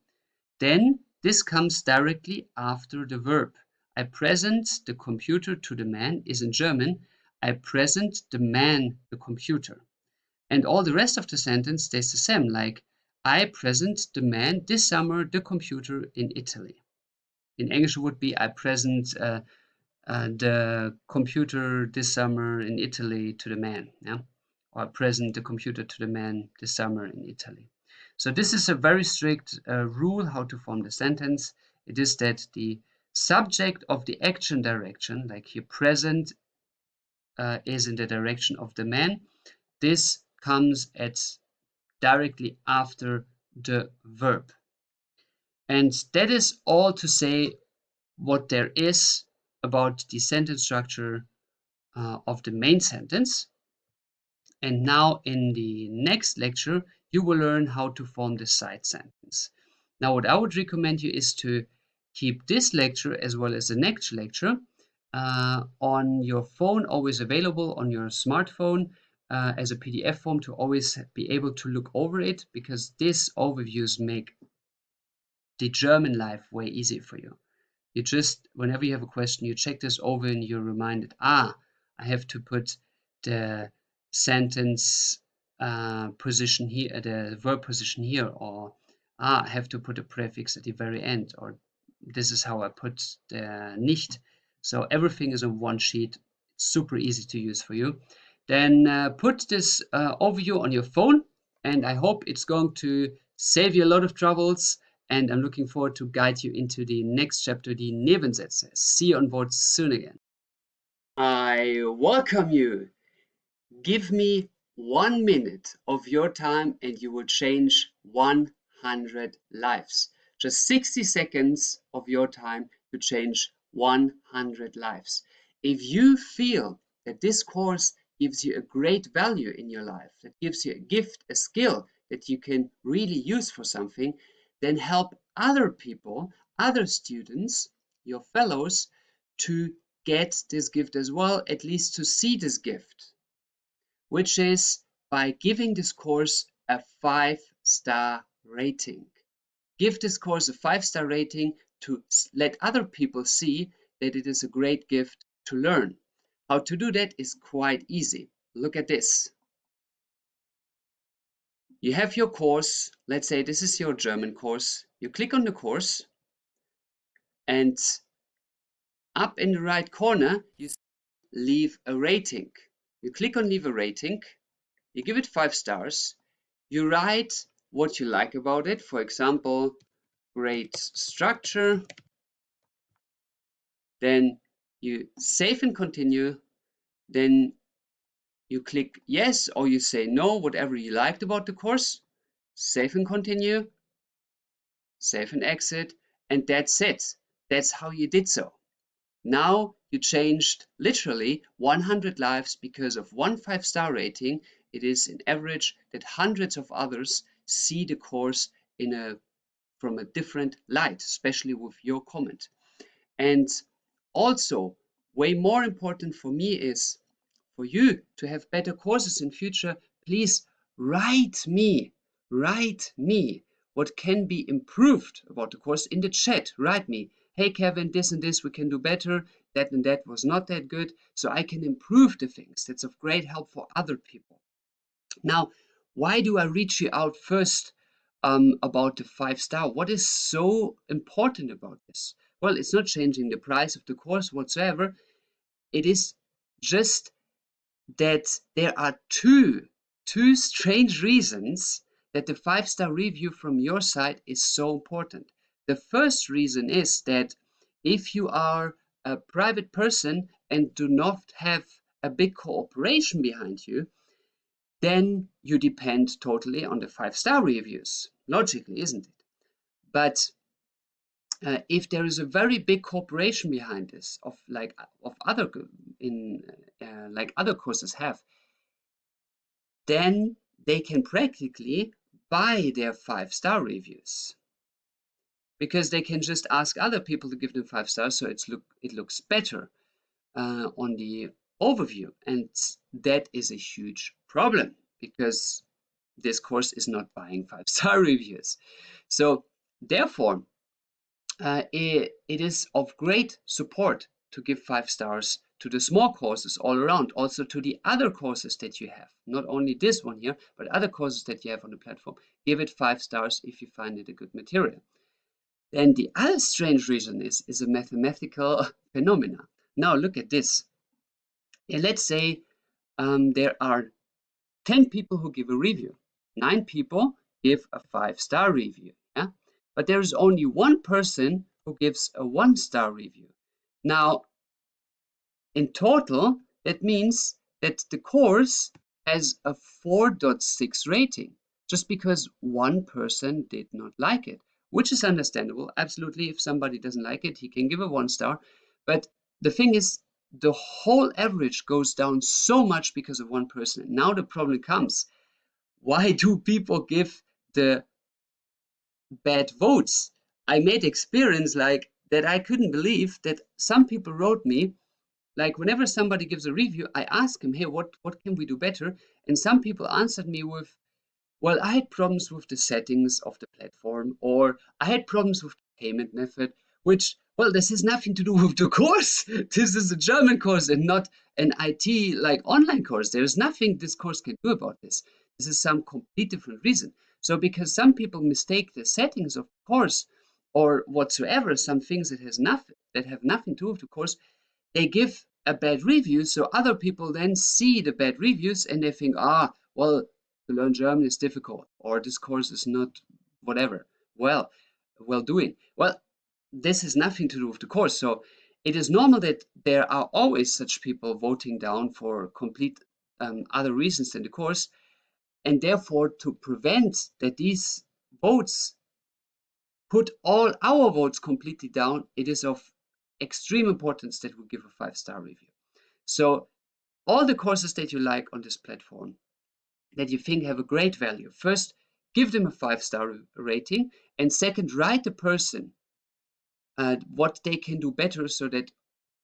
then this comes directly after the verb. I present the computer to the man is in German, I present the man the computer. And all the rest of the sentence stays the same, like I present the man this summer the computer in Italy. In English it would be I present the computer this summer in Italy to the man, yeah? Or I present the computer to the man this summer in Italy. So this is a very strict rule how to form the sentence. It is that the subject of the action direction, like here present, is in the direction of the man. This comes directly after the verb. And that is all to say what there is about the sentence structure of the main sentence. And now in the next lecture, you will learn how to form the side sentence. Now, what I would recommend you is to keep this lecture as well as the next lecture on your phone, always available on your smartphone as a PDF form to always be able to look over it, because these overviews make the German life way easier for you. You just, whenever you have a question, you check this over and you're reminded, I have to put the sentence position here, the verb position here, or I have to put a prefix at the very end, or this is how I put the nicht. So everything is on one sheet. It's super easy to use for you. Then put this overview on your phone, and I hope it's going to save you a lot of troubles. And I'm looking forward to guide you into the next chapter, the Nebensätze. See you on board soon again. I welcome you. Give me 1 minute of your time and you will change 100 lives. Just 60 seconds of your time to change 100 lives. If you feel that this course gives you a great value in your life, that gives you a gift, a skill that you can really use for something, then help other people, other students, your fellows, to get this gift as well, at least to see this gift, which is by giving this course a 5-star rating. Give this course a 5-star rating to let other people see that it is a great gift to learn. How to do that is quite easy. Look at this. You have your course. Let's say this is your German course. You click on the course, and up in the right corner, you leave a rating. You click on leave a rating. You give it 5 stars. You write what you like about it. For example, great structure. Then you save and continue. Then you click yes or you say no, whatever you liked about the course. Save and continue. Save and exit. And that's it. That's how you did so. Now you changed literally 100 lives because of one 5-star rating. It is an average that hundreds of others see the course from a different light, especially with your comment. And also, way more important for me is for you to have better courses in future. Please write me what can be improved about the course in the chat. Write me, hey Kevin, this and this we can do better, that and that was not that good, so I can improve the things. That's of great help for other people. Now, why do I reach you out first about the 5-star? What is so important about this? Well, it's not changing the price of the course whatsoever. It is just that there are two strange reasons that the 5-star review from your side is so important. The first reason is that if you are a private person and do not have a big corporation behind you, then you depend totally on the 5-star reviews. Logically, isn't it? But if there is a very big corporation behind this, like other courses have, then they can practically buy their 5-star reviews, because they can just ask other people to give them 5 stars, so it looks better on the overview, and that is a huge problem because this course is not buying 5-star reviews. So therefore, it is of great support to give 5 stars to the small courses all around, also to the other courses that you have, not only this one here, but other courses that you have on the platform. Give it 5 stars if you find it a good material. Then the other strange reason is a mathematical phenomena. Now look at this. Let's say there are 10 people who give a review. 9 people give a 5-star review. Yeah? But there is only one person who gives a 1-star review. Now, in total, that means that the course has a 4.6 rating, just because one person did not like it, which is understandable. Absolutely, if somebody doesn't like it, he can give a 1-star. But the thing is, the whole average goes down so much because of one person. Now the problem comes, why do people give the bad votes? I made experience like that. I couldn't believe that some people wrote me, like whenever somebody gives a review, I ask him, hey, what can we do better? And some people answered me with, well, I had problems with the settings of the platform, or I had problems with the payment method, which, well, this has nothing to do with the course. This is a German course and not an IT like online course. There is nothing this course can do about this. This is some complete different reason. So because some people mistake the settings of the course or whatsoever, some things that have nothing to do with the course, they give a bad review, so other people then see the bad reviews and they think, well, to learn German is difficult, or this course is not whatever well doing. Well, this has nothing to do with the course. So it is normal that there are always such people voting down for complete other reasons than the course, and therefore to prevent that these votes put all our votes completely down, it is of extreme importance that we give a 5-star review. So all the courses that you like on this platform, that you think have a great value, first, give them a 5-star rating, and second, write the person what they can do better so that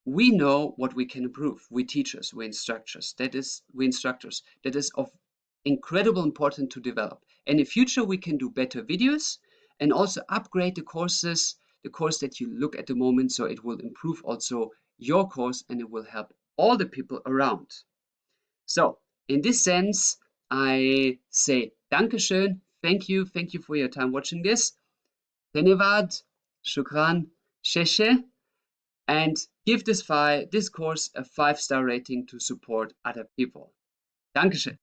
we know what we can improve. We teachers, we instructors, that is of incredible importance to develop. And in future, we can do better videos and also upgrade the courses, the course that you look at the moment, so it will improve also your course and it will help all the people around. So in this sense, I say Dankeschön, thank you for your time watching this. Dhanyavad, shukran, sheshe, and give this course a 5-star rating to support other people. Dankeschön.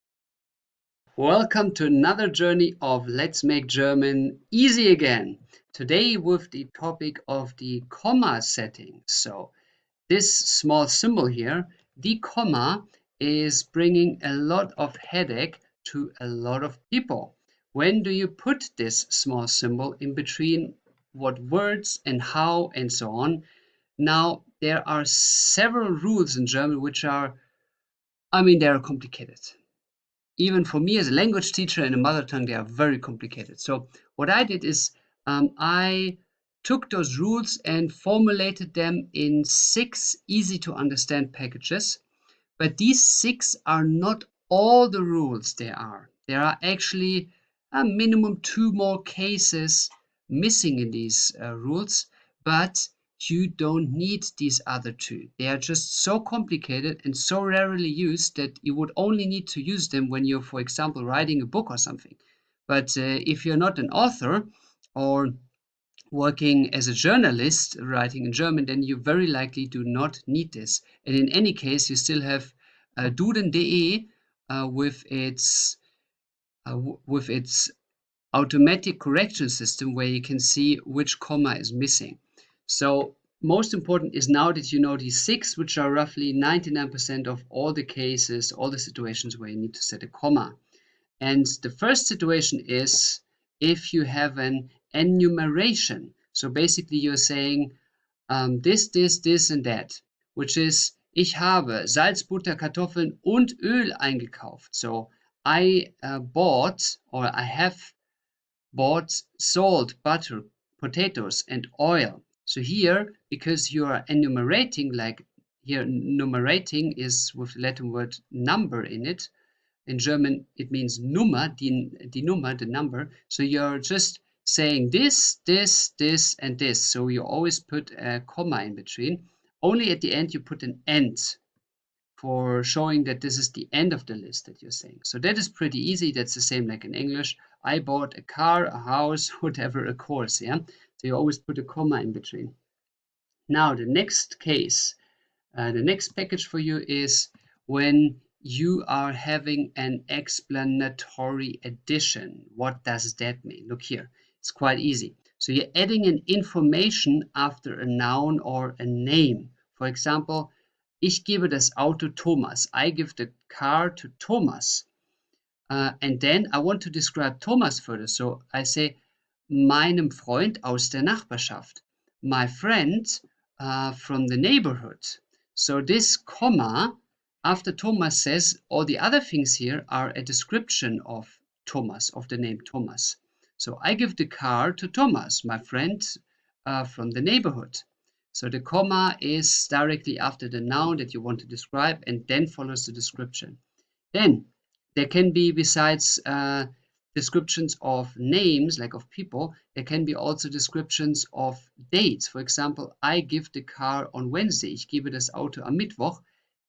Welcome to another journey of Let's Make German Easy Again. Today with the topic of the comma setting. So this small symbol here, the comma, is bringing a lot of headache to a lot of people. When do you put this small symbol in between what words and how and so on? Now, there are several rules in German which are, they are complicated. Even for me as a language teacher in a mother tongue, they are very complicated. So what I did is I took those rules and formulated them in 6 easy to understand packages. But these 6 are not all the rules there are. There are actually a minimum 2 more cases missing in these rules, but you don't need these other 2. They are just so complicated and so rarely used that you would only need to use them when you're, for example, writing a book or something. But if you're not an author or working as a journalist writing in German, then you very likely do not need this. And in any case, you still have Duden.de with its automatic correction system where you can see which comma is missing. So most important is now that you know these 6, which are roughly 99% of all the cases, all the situations where you need to set a comma. And the first situation is if you have an enumeration. So basically you're saying this, and that, which is ich habe Salz, Butter, Kartoffeln und Öl eingekauft. So I bought, or I have bought salt, butter, potatoes, and oil. So here, because you are enumerating, like here, numerating is with the Latin word number in it. In German, it means Nummer, die Nummer, the number. So you're just saying this, and this. So you always put a comma in between. Only at the end you put an end for showing that this is the end of the list that you're saying. So that is pretty easy. That's the same like in English. I bought a car, a house, whatever, a course. Yeah. So you always put a comma in between. Now the next case, the next package for you is when you are having an explanatory addition. What does that mean? Look here, it's quite easy. So you're adding an information after a noun or a name. For example, ich gebe das Auto Thomas. I give the car to Thomas. And then I want to describe Thomas further. So I say, meinem Freund aus der Nachbarschaft. My friend from the neighborhood. So this comma after Thomas says all the other things here are a description of Thomas, of the name Thomas. So I give the car to Thomas, my friend from the neighborhood. So the comma is directly after the noun that you want to describe and then follows the description. Then there can be, besides descriptions of names, like of people, there can be also descriptions of dates. For example, I give the car on Wednesday. Ich gebe das Auto am Mittwoch,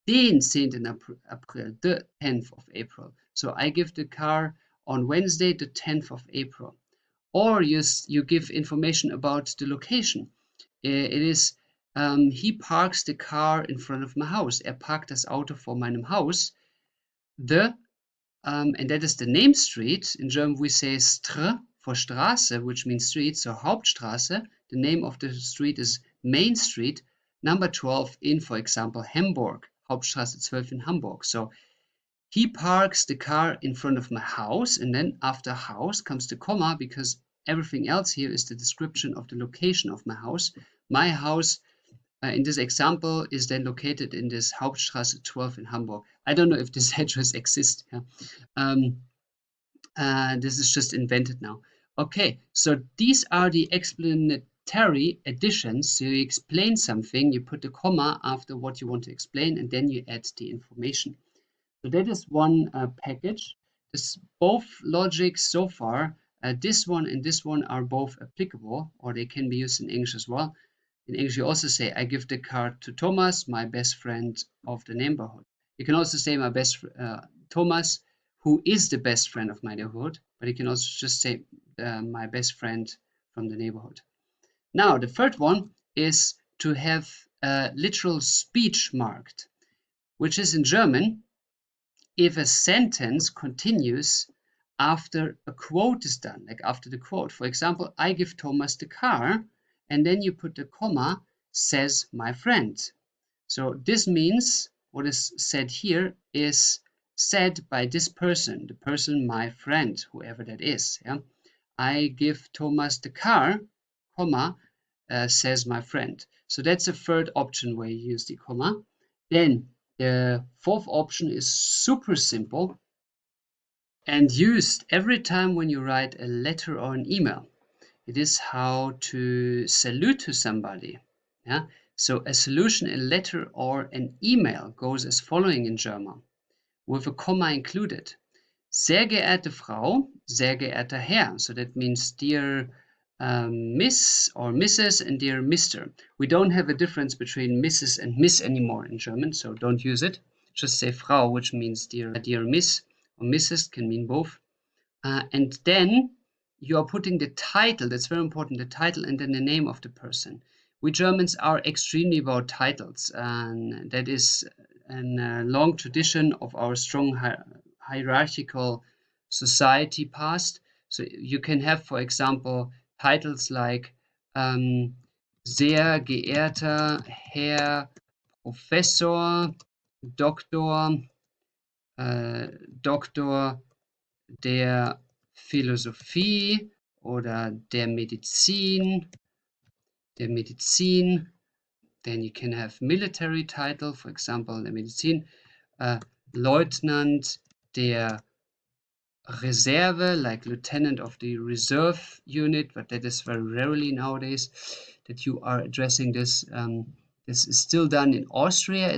den 10. April, the 10th of April. So I give the car on Wednesday, the 10th of April. Or you give information about the location. It is he parks the car in front of my house. Er parkt das Auto vor meinem Haus. And that is the name street. In German we say Str for Straße, which means street. So Hauptstraße, the name of the street is Main Street, number 12 in, for example, Hamburg. Hauptstraße 12 in Hamburg. So he parks the car in front of my house, and then after house comes the comma, because everything else here is the description of the location of my house. My house in this example is then located in this Hauptstraße 12 in Hamburg. I don't know if this address exists. Yeah? This is just invented now. Okay, so these are the explanatory additions. So you explain something, you put a comma after what you want to explain, and then you add the information. So that is one package. This both logics so far, this one and this one are both applicable, or they can be used in English as well. In English, you also say, I give the card to Thomas, my best friend of the neighborhood. You can also say, Thomas, who is the best friend of my neighborhood, but you can also just say, my best friend from the neighborhood. Now, the third one is to have literal speech marked, which is in German, if a sentence continues after a quote is done, like after the quote. For example, I give Thomas the car, and then you put the comma, says my friend. So this means what is said here is said by this person, the person, my friend, whoever that is. Yeah? I give Thomas the car, comma, says my friend. So that's the third option where you use the comma. Then the fourth option is super simple and used every time when you write a letter or an email. It is how to salute to somebody. Yeah? So a solution, a letter or an email goes as following in German, with a comma included. Sehr geehrte Frau, sehr geehrter Herr. So that means dear Miss or Mrs. and dear Mr. We don't have a difference between Mrs. and Miss anymore in German, so don't use it. Just say Frau, which means dear Miss, or Mrs. can mean both. And then you are putting the title, that's very important, the title and then the name of the person. We Germans are extremely about titles, and that is a long tradition of our strong hierarchical society past. So you can have, for example, titles like sehr geehrter Herr Professor, Doktor, Doktor der Philosophie oder der Medizin. Then you can have military title, for example, der Medizin, Leutnant der Reserve, like lieutenant of the reserve unit, but that is very rarely nowadays that you are addressing this. This is still done in Austria,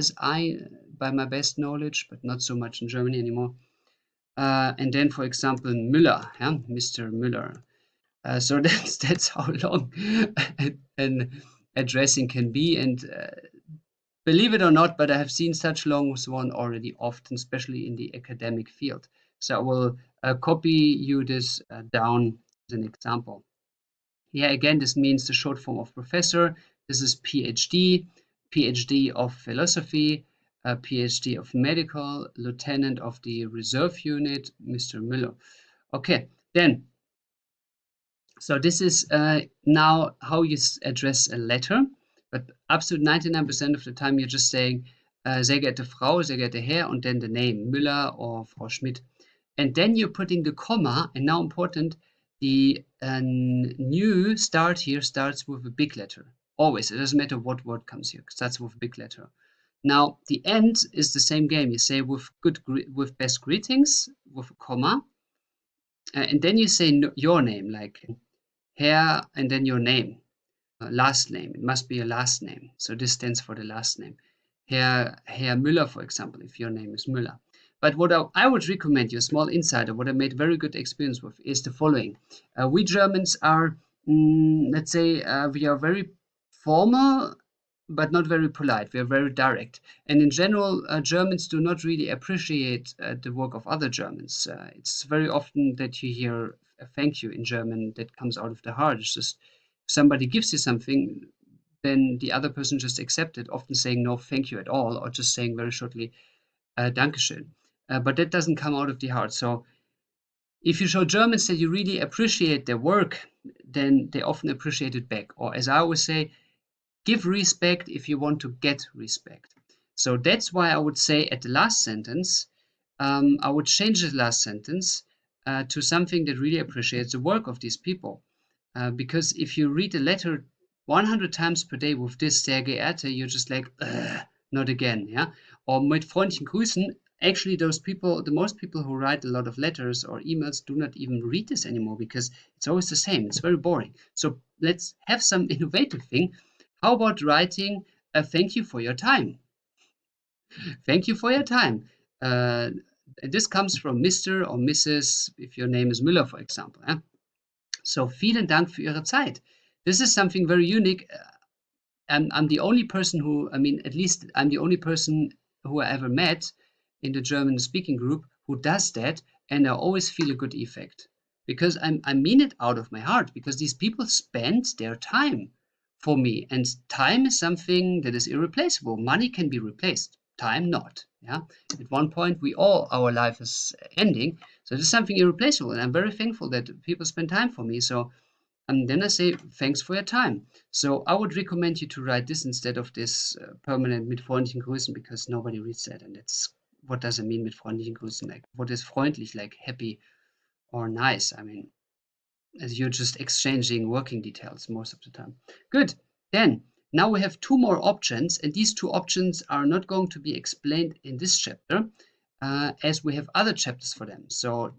by my best knowledge, but not so much in Germany anymore. And then, for example, Müller, yeah? Mr. Müller. So that's how long an addressing can be. And believe it or not, but I have seen such long one already often, especially in the academic field. So I will copy you this down as an example. Here again, this means the short form of professor. This is PhD, PhD of philosophy, PhD of medical, lieutenant of the reserve unit, Mr. Müller. Okay, then, so this is now how you address a letter, but up to 99% of the time you're just saying, sehr geehrte Frau, sehr geehrter Herr, and then the name, Müller or Frau Schmidt. And then you're putting the comma, and now important, the new start here starts with a big letter. Always, it doesn't matter what word comes here, it starts with a big letter. Now, the end is the same game. You say with best greetings, with a comma, and then you say your name, like Herr, and then your name, last name. It must be a last name. So this stands for the last name. Herr Müller, for example, if your name is Müller. But what I would recommend you, a small insider, what I made very good experience with, is the following. We Germans are, let's say, we are very formal, but not very polite. We are very direct. And in general, Germans do not really appreciate the work of other Germans. It's very often that you hear a thank you in German that comes out of the heart. It's just if somebody gives you something, then the other person just accepts it, often saying no thank you at all, or just saying very shortly, Dankeschön. But that doesn't come out of the heart. So if you show Germans that you really appreciate their work, then they often appreciate it back. Or as I always say, give respect if you want to get respect. So that's why I would say at the last sentence, I would change the last sentence to something that really appreciates the work of these people. Because if you read a letter 100 times per day with this sehr geehrte, you're just like, not again, yeah? Or mit freundlichen Grüßen, actually those people, the most people who write a lot of letters or emails do not even read this anymore because it's always the same. It's very boring. So let's have some innovative thing. How about writing a thank you for your time? Thank you for your time. This comes from Mr. or Mrs., if your name is Müller, for example. Eh? So, vielen Dank für Ihre Zeit. This is something very unique. I'm the only person who, I mean, at least I'm the only person who I ever met in the German speaking group who does that, and I always feel a good effect because I mean it out of my heart because these people spend their time for me, and time is something that is irreplaceable. Money can be replaced, time not. Yeah, at one point our life is ending, so this is something irreplaceable, and I'm very thankful that people spend time for me. So and then I say, thanks for your time. So I would recommend you to write this instead of this permanent mit freundlichen Grüßen because nobody reads that. And that's what does it mean mit freundlichen Grüßen? Like, what is freundlich? Like happy or nice? I mean, as you're just exchanging working details most of the time. Good. Then, now we have two more options. And these two options are not going to be explained in this chapter as we have other chapters for them. So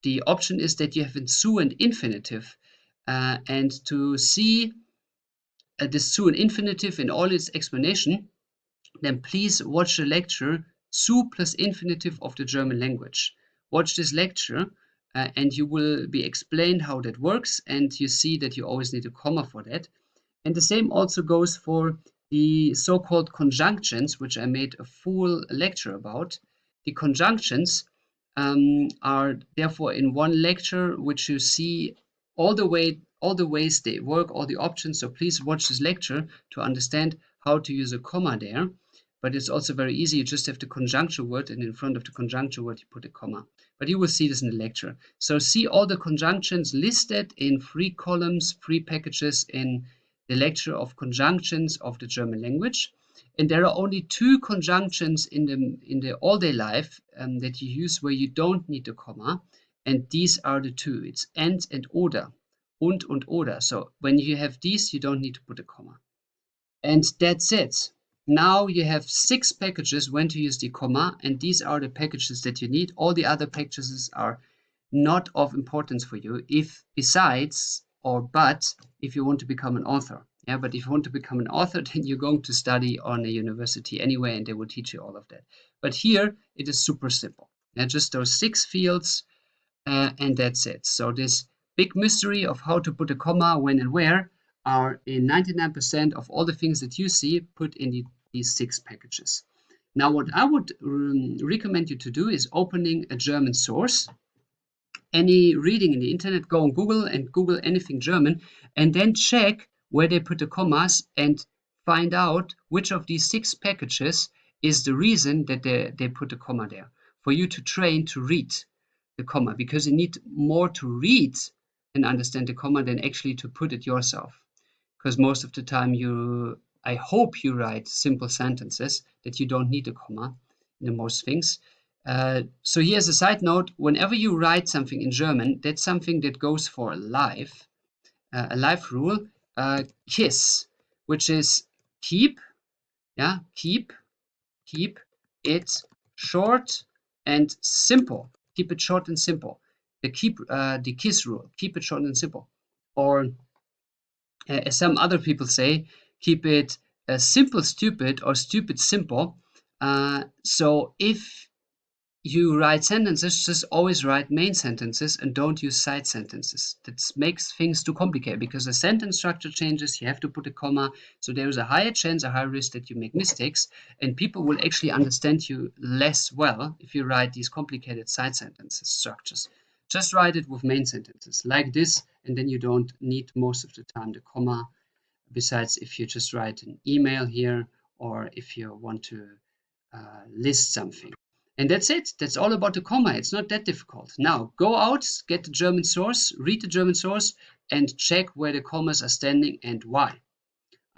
the option is that you have in zu and infinitive. And to see this zu and infinitive in all its explanation, then please watch the lecture zu plus infinitive of the German language. Watch this lecture and you will be explained how that works, and you see that you always need a comma for that. And the same also goes for the so-called conjunctions, which I made a full lecture about. The conjunctions are therefore in one lecture, which you see all the ways they work, all the options. So please watch this lecture to understand how to use a comma there. But it's also very easy. You just have the conjunction word, and in front of the conjunction word you put a comma. But you will see this in the lecture. So see all the conjunctions listed in 3 columns, 3 packages in the lecture of conjunctions of the German language. And there are only 2 conjunctions in the all-day life that you use where you don't need a comma. And these are the 2. It's and oder. Und oder. So when you have these, you don't need to put a comma. And that's it. Now you have 6 packages when to use the comma, and these are the packages that you need. All the other packages are not of importance for you if besides or but if you want to become an author. Yeah, but if you want to become an author, then you're going to study on a university anyway, and they will teach you all of that. But here it is super simple. Yeah, just those 6 fields, and that's it. So this big mystery of how to put a comma when and where are in 99% of all the things that you see put in these 6 packages. Now, what I would recommend you to do is opening a German source. Any reading in the internet, go on Google and Google anything German, and then check where they put the commas and find out which of these 6 packages is the reason that they put a comma there. For you to train to read the comma, because you need more to read and understand the comma than actually to put it yourself. Because most of the time I hope you write simple sentences that you don't need a comma in most things. So here's a side note. Whenever you write something in German, that's something that goes for a life rule, KISS, which is keep it short and simple. Keep it short and simple. The KISS rule, keep it short and simple. Or as some other people say, keep it simple stupid or stupid simple. So if you write sentences, just always write main sentences and don't use side sentences. That makes things too complicated because the sentence structure changes, you have to put a comma, so there is a higher chance, a higher risk that you make mistakes, and people will actually understand you less well if you write these complicated side sentences structures. Just write it with main sentences like this, and then you don't need most of the time the comma, besides if you just write an email here or if you want to list something. And that's it. That's all about the comma. It's not that difficult. Now go out, get the German source, read the German source, and check where the commas are standing and why.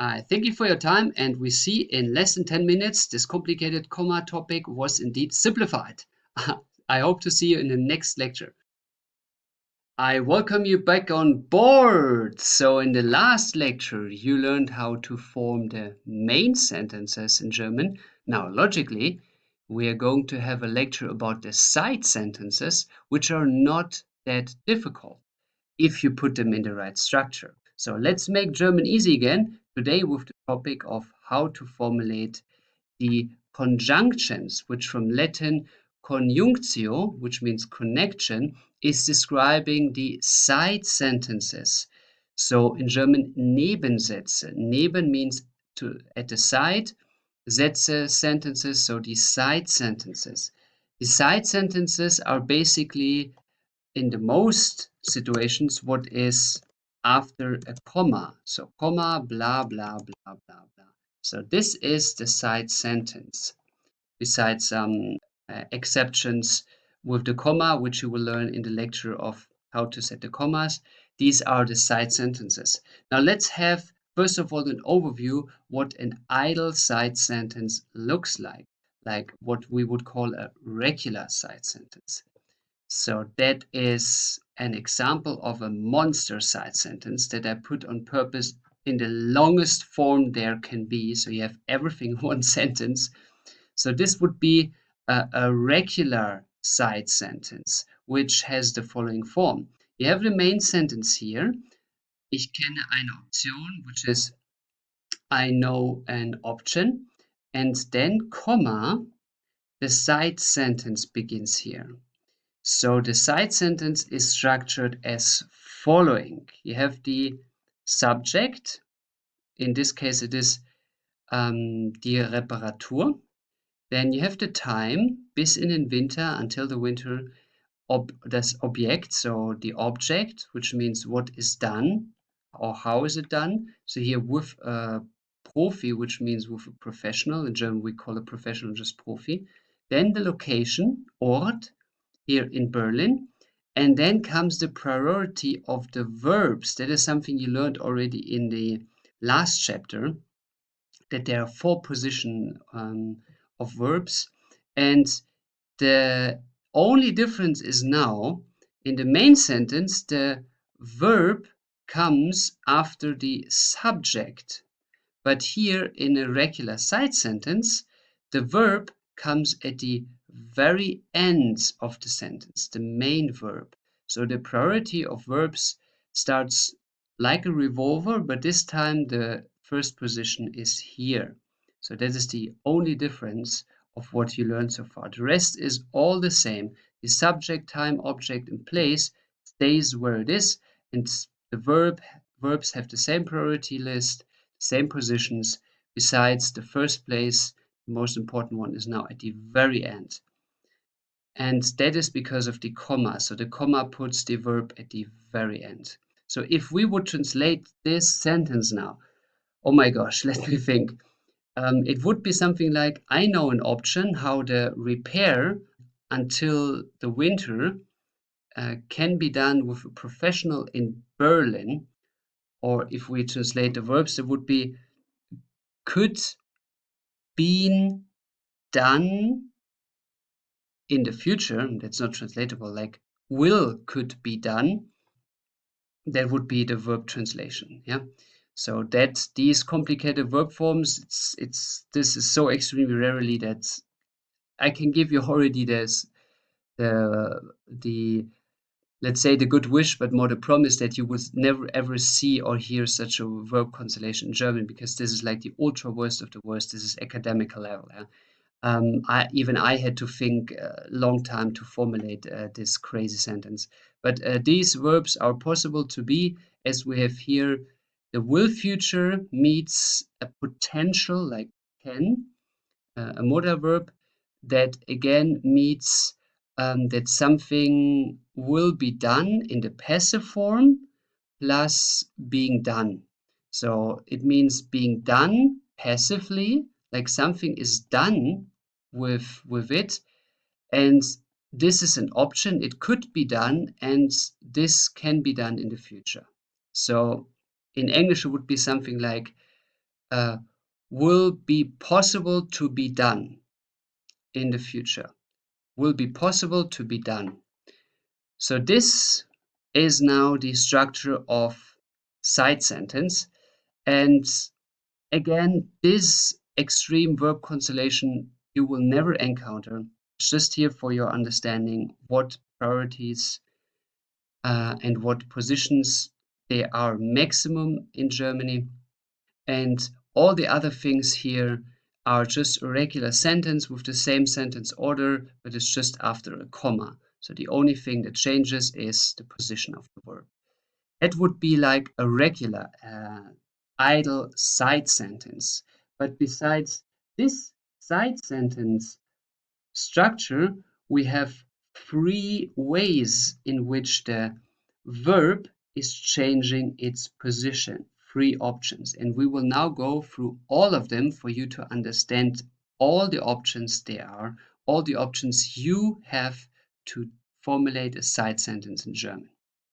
I thank you for your time, and we see in less than 10 minutes this complicated comma topic was indeed simplified. I hope to see you in the next lecture. I welcome you back on board. So in the last lecture, you learned how to form the main sentences in German. Now, logically, we are going to have a lecture about the side sentences, which are not that difficult if you put them in the right structure. So let's make German easy again today with the topic of how to formulate the conjunctions, which from Latin conjunctio, which means connection, is describing the side sentences. So in German Nebensätze. Neben means to at the side. Sätze, sentences, so the side sentences. The side sentences are basically, in the most situations, what is after a comma. So comma, blah, blah, blah, blah, blah. So this is the side sentence, besides some exceptions with the comma, which you will learn in the lecture of how to set the commas. These are the side sentences. Now let's have, first of all, an overview what an idle side sentence looks like what we would call a regular side sentence. So that is an example of a monster side sentence that I put on purpose in the longest form there can be. So you have everything in one sentence. So this would be a regular side sentence, which has the following form. You have the main sentence here. Ich kenne eine Option, which is I know an option. And then comma, the side sentence begins here. So the side sentence is structured as following. You have the subject. In this case, it is die Reparatur. Then you have the time, bis in den Winter, until the winter, das Objekt, so the object, which means what is done or how is it done. So here with a Profi, which means with a professional. In German, we call a professional just Profi. Then the location, Ort, here in Berlin. And then comes the priority of the verbs. That is something you learned already in the last chapter, that there are 4 positions of verbs. And the only difference is now, in the main sentence, the verb comes after the subject. But here in a regular side sentence, the verb comes at the very end of the sentence, the main verb. So the priority of verbs starts like a revolver, but this time the first position is here. So that is the only difference of what you learned so far. The rest is all the same. The subject, time, object, and place stays where it is, and the verbs have the same priority list, same positions. Besides the first place, the most important one is now at the very end. And that is because of the comma. So the comma puts the verb at the very end. So if we would translate this sentence now, oh my gosh, let me think. It would be something like, I know an option how the repair until the winter can be done with a professional in Berlin. Or if we translate the verbs, it would be could been done in the future. That's not translatable, like will could be done. That would be the verb translation. Yeah. So that these complicated verb forms, this is so extremely rarely that I can give you already the let's say the good wish, but more the promise that you would never ever see or hear such a verb constellation in German, because this is like the ultra worst of the worst. This is academical level. Yeah? I had to think a long time to formulate this crazy sentence. But these verbs are possible to be, as we have here, the will future meets a potential like can, a modal verb that again meets that something will be done in the passive form plus being done. So it means being done passively, like something is done with it, and this is an option. It could be done, and this can be done in the future. So in English, it would be something like will be possible to be done in the future. Will be possible to be done. So this is now the structure of side sentence. And again, this extreme verb constellation you will never encounter. It's just here for your understanding what priorities and what positions they are maximum in Germany. And all the other things here are just a regular sentence with the same sentence order, but it's just after a comma. So the only thing that changes is the position of the verb. It would be like a regular idle side sentence. But besides this side sentence structure, we have three ways in which the verb is changing its position. Three options. And we will now go through all of them for you to understand all the options there are, all the options you have to formulate a side sentence in German.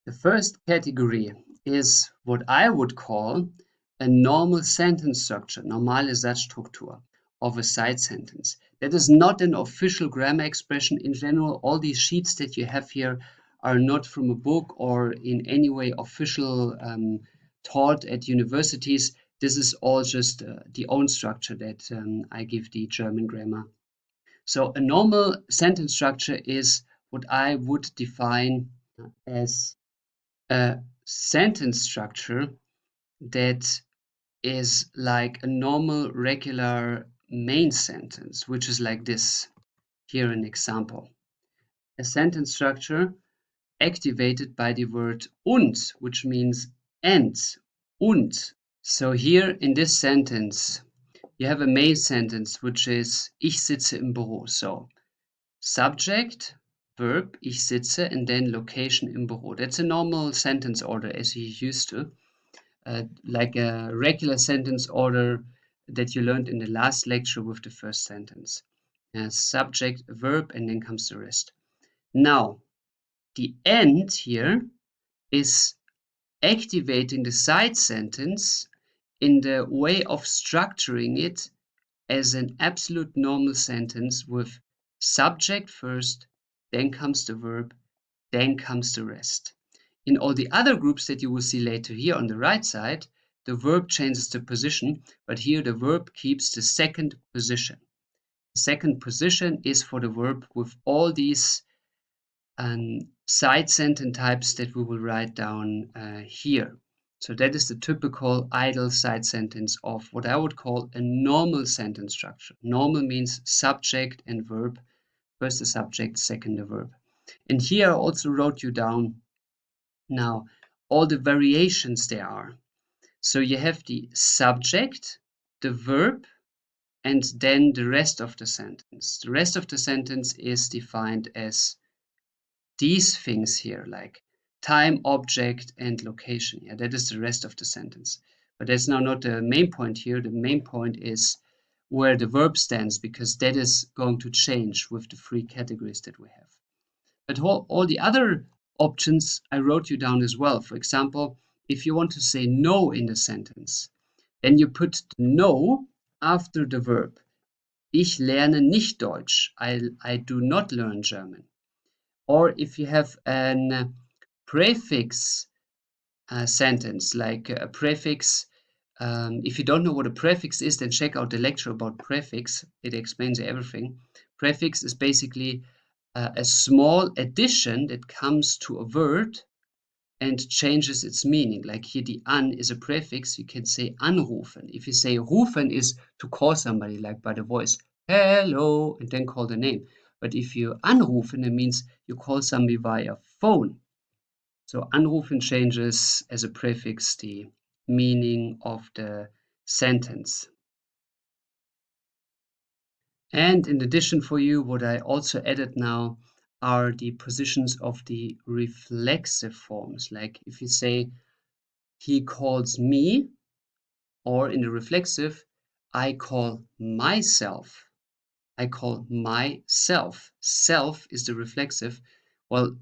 The first category is what I would call a normal sentence structure, normale Satzstruktur of a side sentence. That is not an official grammar expression. In general, all these sheets that you have here are not from a book or in any way official taught at universities. This is all just the own structure that I give the German grammar. So a normal sentence structure is what I would define as a sentence structure that is like a normal regular main sentence, which is like this. Here an example. A sentence structure activated by the word und, which means and, und. So here in this sentence, you have a main sentence, which is ich sitze im Büro. So subject, verb, ich sitze, and then location im Büro. That's a normal sentence order as you're used to. Like a regular sentence order that you learned in the last lecture with the first sentence. Subject, verb, and then comes the rest. Now, the end here is activating the side sentence in the way of structuring it as an absolute normal sentence with subject first, then comes the verb, then comes the rest. In all the other groups that you will see later here on the right side, the verb changes the position, but here the verb keeps the second position. The second position is for the verb with all these side sentence types that we will write down here. So that is the typical idle side sentence of what I would call a normal sentence structure. Normal means subject and verb. First the subject, second the verb. And here I also wrote you down now all the variations there are. So you have the subject, the verb, and then the rest of the sentence. The rest of the sentence is defined as these things here, like time, object, and location. Yeah, that is the rest of the sentence. But that's now not the main point here. The main point is where the verb stands, because that is going to change with the three categories that we have. But all the other options I wrote you down as well. For example, if you want to say no in the sentence, then you put the no after the verb. Ich lerne nicht Deutsch. I do not learn German. Or if you have a prefix sentence, like a prefix, if you don't know what a prefix is, then check out the lecture about prefix. It explains everything. Prefix is basically a small addition that comes to a word and changes its meaning. Like here, the an is a prefix. You can say anrufen. If you say rufen is to call somebody, like by the voice, hello, and then call the name. But if you anrufen, it means you call somebody via phone. So anrufen changes as a prefix the meaning of the sentence. And in addition for you, what I also added now are the positions of the reflexive forms. Like if you say, he calls me, or in the reflexive, I call myself. I call myself. Self is the reflexive. Well,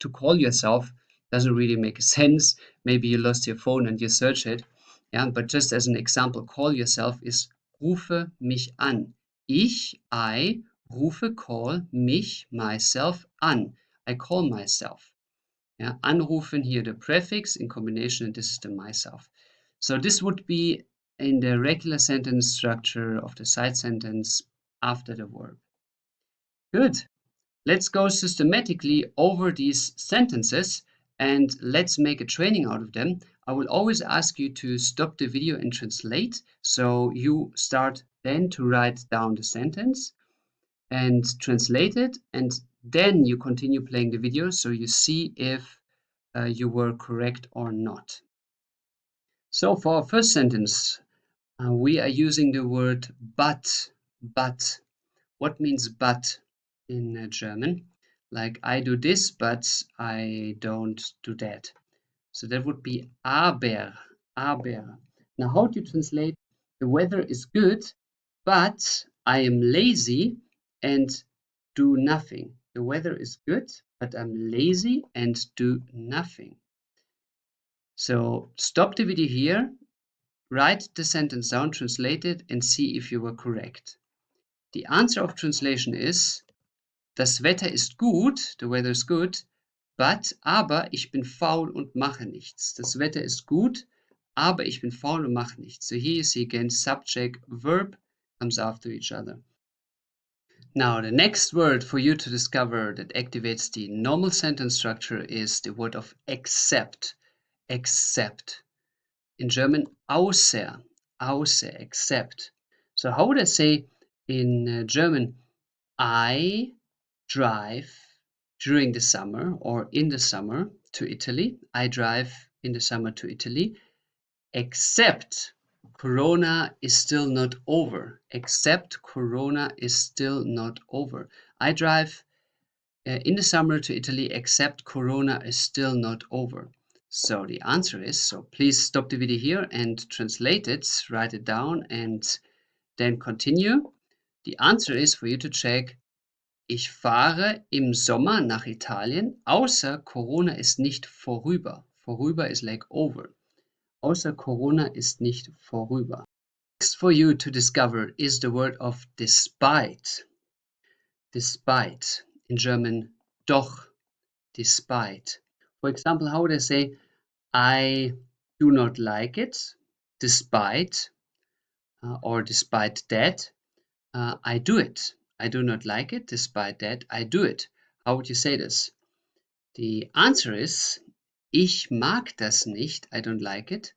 to call yourself doesn't really make sense. Maybe you lost your phone and you search it. Yeah, but just as an example, call yourself is rufe mich an. I rufe, call mich, myself an. I call myself. Yeah, anrufen here the prefix in combination, and this is the myself. So this would be in the regular sentence structure of the side sentence after the verb. Good. Let's go systematically over these sentences and let's make a training out of them. I will always ask you to stop the video and translate. So you start then to write down the sentence and translate it, and then you continue playing the video so you see if you were correct or not. So for our first sentence, we are using the word but. But. What means but in German? Like I do this, but I don't do that. So that would be aber. Aber. Now how do you translate the weather is good, but I am lazy and do nothing? The weather is good, but I'm lazy and do nothing. So stop the video here, write the sentence down, translate it, and see if you were correct. The answer of translation is, das Wetter ist gut, the weather is good, aber ich bin faul und mache nichts. Das Wetter ist gut, aber ich bin faul und mache nichts. So here you see again, subject, verb comes after each other. Now, the next word for you to discover that activates the normal sentence structure is the word of except. Except. In German, außer, except. So how would I say in German, I drive during the summer or in the summer to Italy. I drive in the summer to Italy, except Corona is still not over. Except Corona is still not over. I drive in the summer to Italy, except Corona is still not over. So the answer is, so please stop the video here and translate it, write it down and then continue. The answer is for you to check, ich fahre im Sommer nach Italien, außer Corona ist nicht vorüber. Vorüber is like over. Außer Corona ist nicht vorüber. Next for you to discover is the word of despite. Despite. In German, doch. Despite. For example, how would I say, I do not like it, despite, or despite that, I do it. I do not like it, despite that, I do it. How would you say this? The answer is, ich mag das nicht, I don't like it.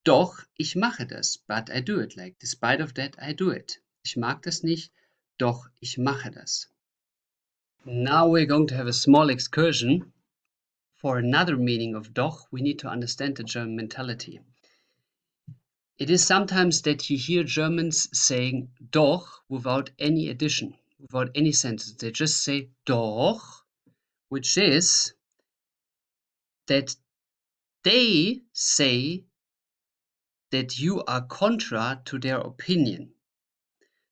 Doch, ich mache das, but I do it. Like, despite of that, I do it. Ich mag das nicht, doch ich mache das. Now we're going to have a small excursion. For another meaning of doch, we need to understand the German mentality. It is sometimes that you hear Germans saying doch without any addition, without any sentence. They just say doch, which is that they say that you are contra to their opinion.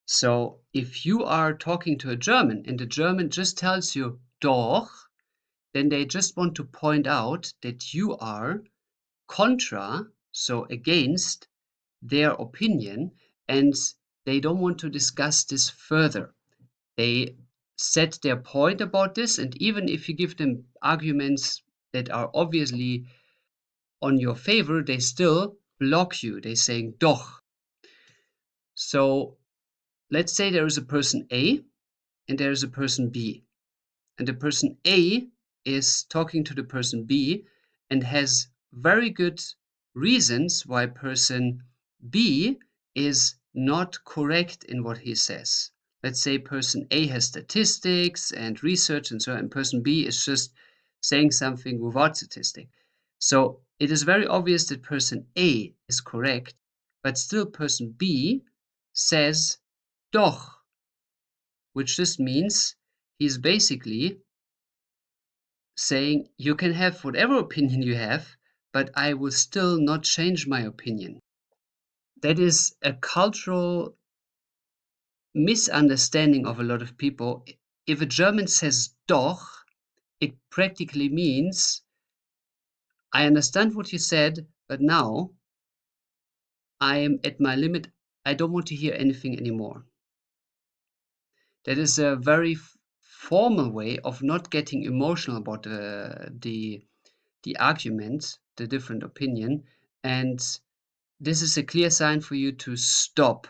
So if you are talking to a German and the German just tells you doch, then they just want to point out that you are contra, so against their opinion, and they don't want to discuss this further. They set their point about this, and even if you give them arguments that are obviously on your favor, they still block you. They're saying doch. So let's say there is a person A and there is a person B. And the person A is talking to the person B and has very good reasons why person B is not correct in what he says. Let's say person A has statistics and research and so on, and person B is just saying something without statistic. So it is very obvious that person A is correct, but still person B says doch, which just means he's basically saying you can have whatever opinion you have, but I will still not change my opinion. That is a cultural misunderstanding of a lot of people. If a German says doch, it practically means I understand what you said, but now I am at my limit. I don't want to hear anything anymore. That is a very formal way of not getting emotional about the argument, the different opinion, and this is a clear sign for you to stop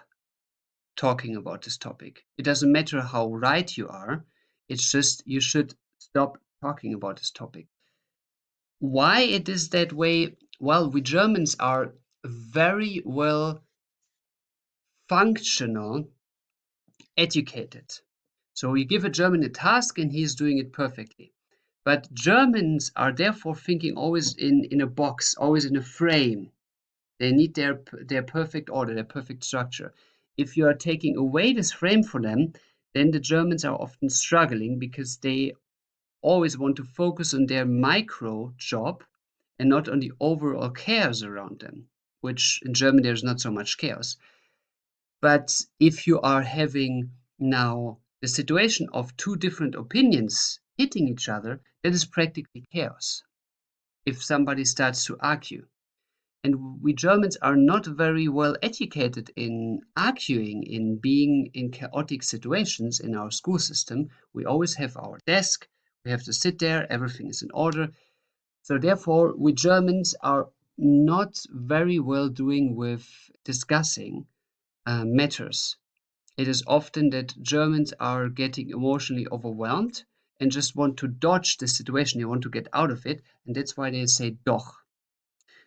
talking about this topic. It doesn't matter how right you are, it's just you should stop talking about this topic. Why it is that way? Well, we Germans are very well functional, educated. So you give a German a task and he's doing it perfectly. But Germans are therefore thinking always in a box, always in a frame. They need their perfect order, their perfect structure. If you are taking away this frame for them, then the Germans are often struggling because they always want to focus on their micro job and not on the overall chaos around them, which in German there's not so much chaos. But if you are having now the situation of two different opinions hitting each other, that is practically chaos if somebody starts to argue. And we Germans are not very well educated in arguing, in being in chaotic situations in our school system. We always have our desk, we have to sit there, everything is in order. So therefore, we Germans are not very well doing with discussing matters. It is often that Germans are getting emotionally overwhelmed and just want to dodge the situation, they want to get out of it, and that's why they say doch.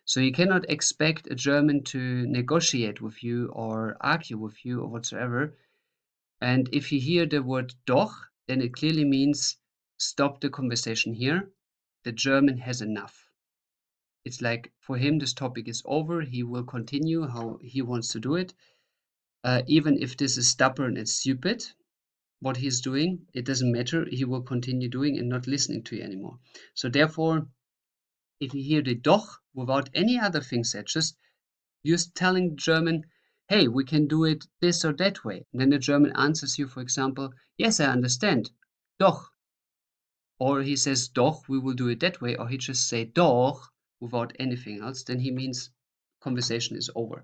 So you cannot expect a German to negotiate with you or argue with you or whatsoever. And if you hear the word doch, then it clearly means stop the conversation here. The German has enough. It's like for him, this topic is over. He will continue how he wants to do it. Even if this is stubborn and stupid, what he's doing, it doesn't matter. He will continue doing and not listening to you anymore. So therefore, if you hear the doch without any other thing said, just telling German, hey, we can do it this or that way. And then the German answers you, for example, yes, I understand. Doch. Or he says, doch, we will do it that way. Or he just say doch without anything else. Then he means conversation is over.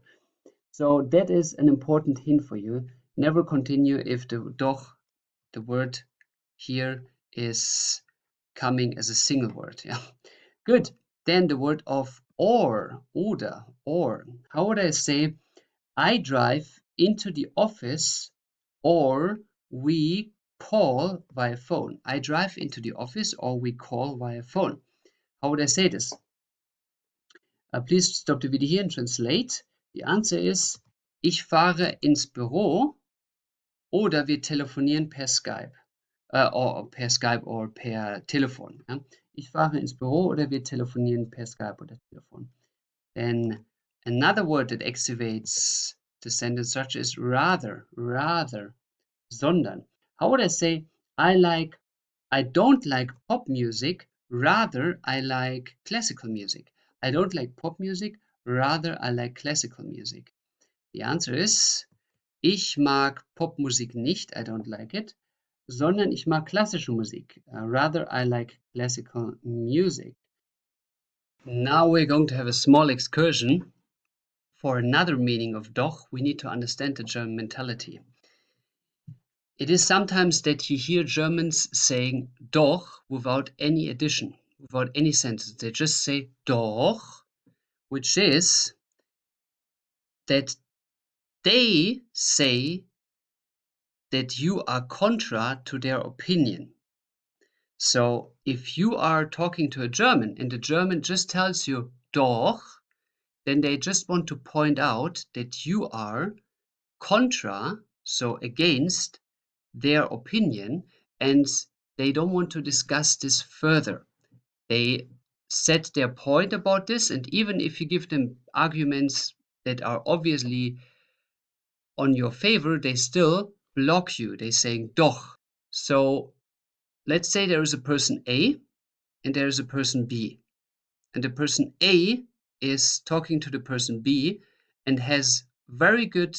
So that is an important hint for you. Never continue if the doch, the word here, is coming as a single word. Yeah. Good. Then the word of oder, or. How would I say, I drive into the office or we call via phone. I drive into the office or we call via phone. How would I say this? Please stop the video here and translate. The answer is, ich fahre ins Büro oder wir telefonieren per Skype. Or per Skype or per Telefon. Ja? Ich fahre ins Büro oder wir telefonieren per Skype oder Telefon. Then another word that activates the sentence structure is rather, sondern. How would I say, I don't like pop music, rather I like classical music. I don't like pop music, rather I like classical music. The answer is, ich mag Popmusik nicht, I don't like it, sondern ich mag klassische Musik. Rather I like classical music. Now we're going to have a small excursion. For another meaning of doch, we need to understand the German mentality. It is sometimes that you hear Germans saying doch without any addition, without any sentence. They just say doch, which is that they say that you are contra to their opinion. So if you are talking to a German and the German just tells you doch, then they just want to point out that you are contra, so against their opinion, and they don't want to discuss this further. They set their point about this, and even if you give them arguments that are obviously on your favor, they still block you. They're saying doch. So let's say there is a person A and there is a person B. And the person A is talking to the person B and has very good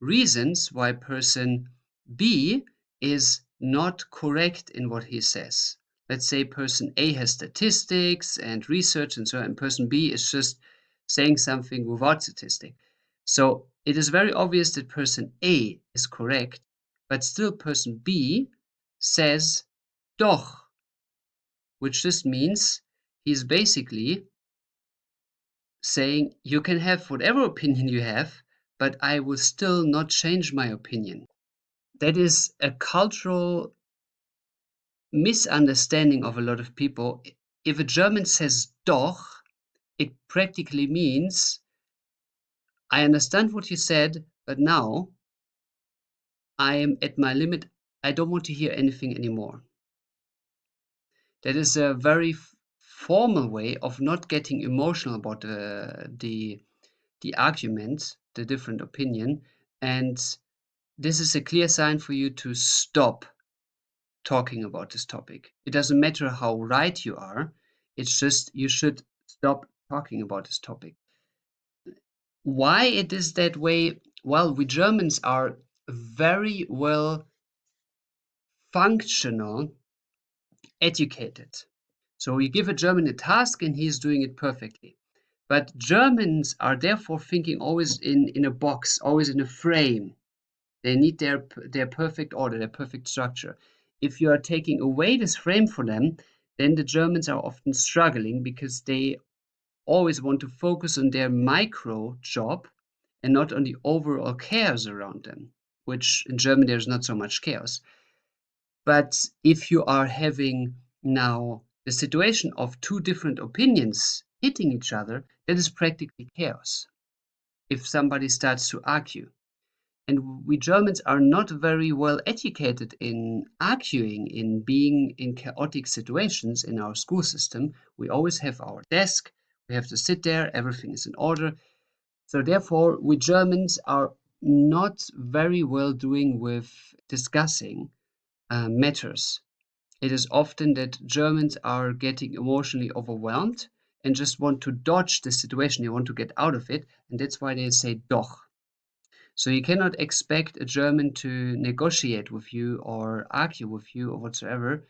reasons why person B is not correct in what he says. Let's say person A has statistics and research and so on, and person B is just saying something without statistic. So it is very obvious that person A is correct, but still person B says doch, which just means he's basically saying you can have whatever opinion you have, but I will still not change my opinion. That is a cultural misunderstanding of a lot of people. If a German says doch, it practically means I understand what you said, but now I am at my limit. I don't want to hear anything anymore. That is a very formal way of not getting emotional about the argument, the different opinion, and this is a clear sign for you to stop talking about this topic. It doesn't matter how right you are, it's just you should stop talking about this topic. Why it is that way? Well, we Germans are very well functional, educated. So you give a German a task and he's doing it perfectly. But Germans are therefore thinking always in a box, always in a frame. They need their perfect order, their perfect structure. If you are taking away this frame for them, then the Germans are often struggling because they always want to focus on their micro job and not on the overall chaos around them, which in German there's not so much chaos. But if you are having now the situation of two different opinions hitting each other, that is practically chaos. If somebody starts to argue. And we Germans are not very well educated in arguing, in being in chaotic situations in our school system. We always have our desk, we have to sit there, everything is in order. So therefore, we Germans are not very well doing with discussing matters. It is often that Germans are getting emotionally overwhelmed and just want to dodge the situation, they want to get out of it, and that's why they say doch. So you cannot expect a German to negotiate with you or argue with you or whatsoever.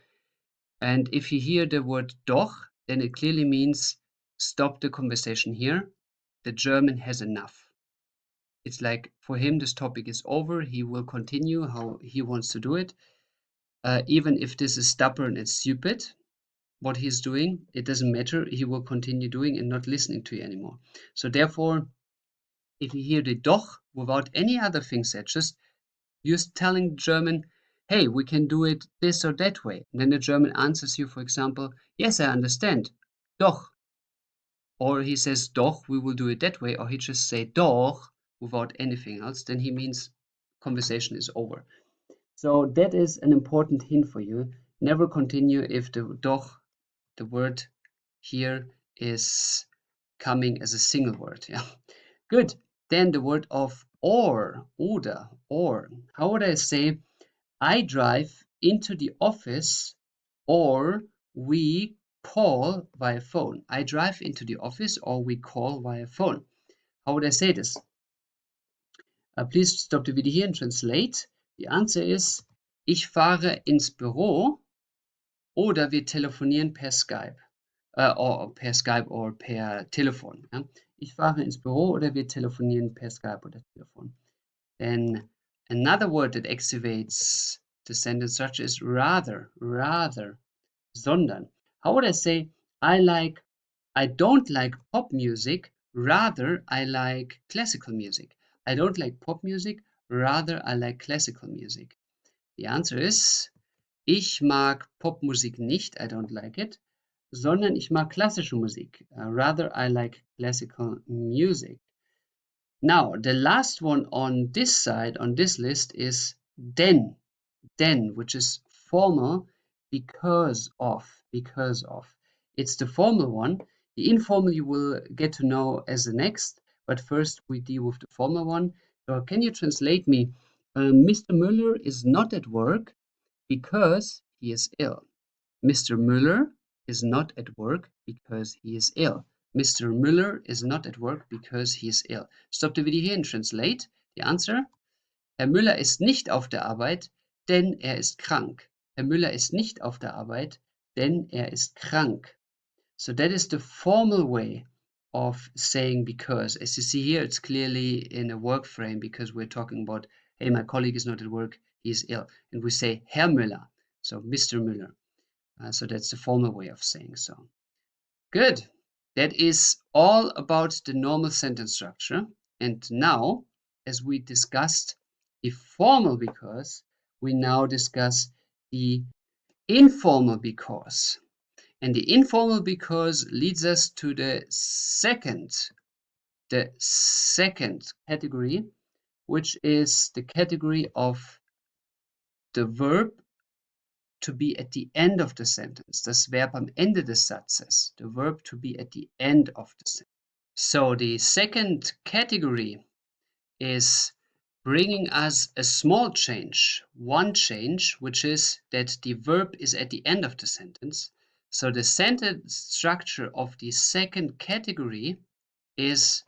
And if you hear the word doch, then it clearly means stop the conversation here. The German has enough. It's like for him, this topic is over. He will continue how he wants to do it. Even if this is stubborn and stupid, what he's doing, it doesn't matter. He will continue doing and not listening to you anymore. So therefore, if you hear the doch without any other thing said, just you're telling German, hey, we can do it this or that way. And then the German answers you, for example, yes, I understand. Doch. Or he says, doch, we will do it that way. Or he just say doch without anything else. Then he means conversation is over. So that is an important hint for you. Never continue if the doch, the word here, is coming as a single word. Yeah. Good. Then the word of or. How would I say, I drive into the office or we call via phone. I drive into the office or we call via phone. How would I say this? Please stop the video here and translate. The answer is, ich fahre ins Büro oder wir telefonieren per Skype. Or per Skype or per Telefon. Ja? Ich fahre ins Büro oder wir telefonieren per Skype oder Telefon. Then another word that activates the sentence structure is rather, sondern. How would I say, I don't like pop music, rather I like classical music. I don't like pop music, rather I like classical music. The answer is, ich mag Popmusik nicht, I don't like it, sondern ich mag klassische Musik. Rather I like classical music. Now, the last one on this side, on this list, is denn, which is formal because of. It's the formal one. The informal you will get to know as the next, but first we deal with the formal one. So can you translate me? Mr. Müller is not at work because he is ill. Mr. Müller is not at work because he is ill. Mr. Müller is not at work because he is ill. Stop the video here and translate the answer. Herr Müller ist nicht auf der Arbeit, denn er ist krank. Herr Müller ist nicht auf der Arbeit, denn er ist krank. So that is the formal way of saying because. As you see here, it's clearly in a work frame because we're talking about, hey, my colleague is not at work, he is ill. And we say Herr Müller, so Mr. Müller. So that's the formal way of saying so. Good. That is all about the normal sentence structure. And now, as we discussed the formal because, we now discuss the informal because. And the informal because leads us to the second category, which is the category of the verb to be at the end of the sentence. Das Verb am Ende des Satzes. The verb to be at the end of the sentence. So the second category is bringing us a small change, one change, which is that the verb is at the end of the sentence. So the sentence structure of the second category is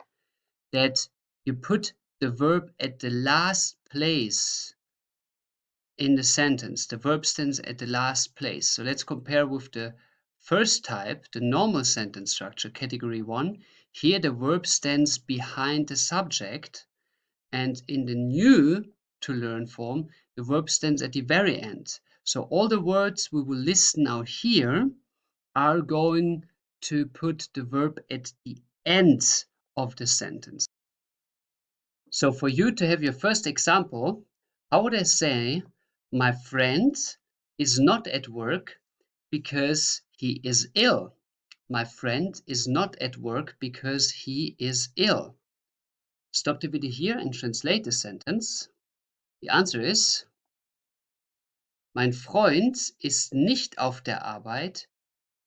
that you put the verb at the last place in the sentence. The verb stands at the last place. So let's compare with the first type, the normal sentence structure, category 1. Here the verb stands behind the subject, and in the new to learn form, the verb stands at the very end. So all the words we will list now here are going to put the verb at the end of the sentence. So for you to have your first example, how would I say, my friend is not at work because he is ill. My friend is not at work because he is ill. Stop the video here and translate the sentence. The answer is, mein Freund ist nicht auf der Arbeit,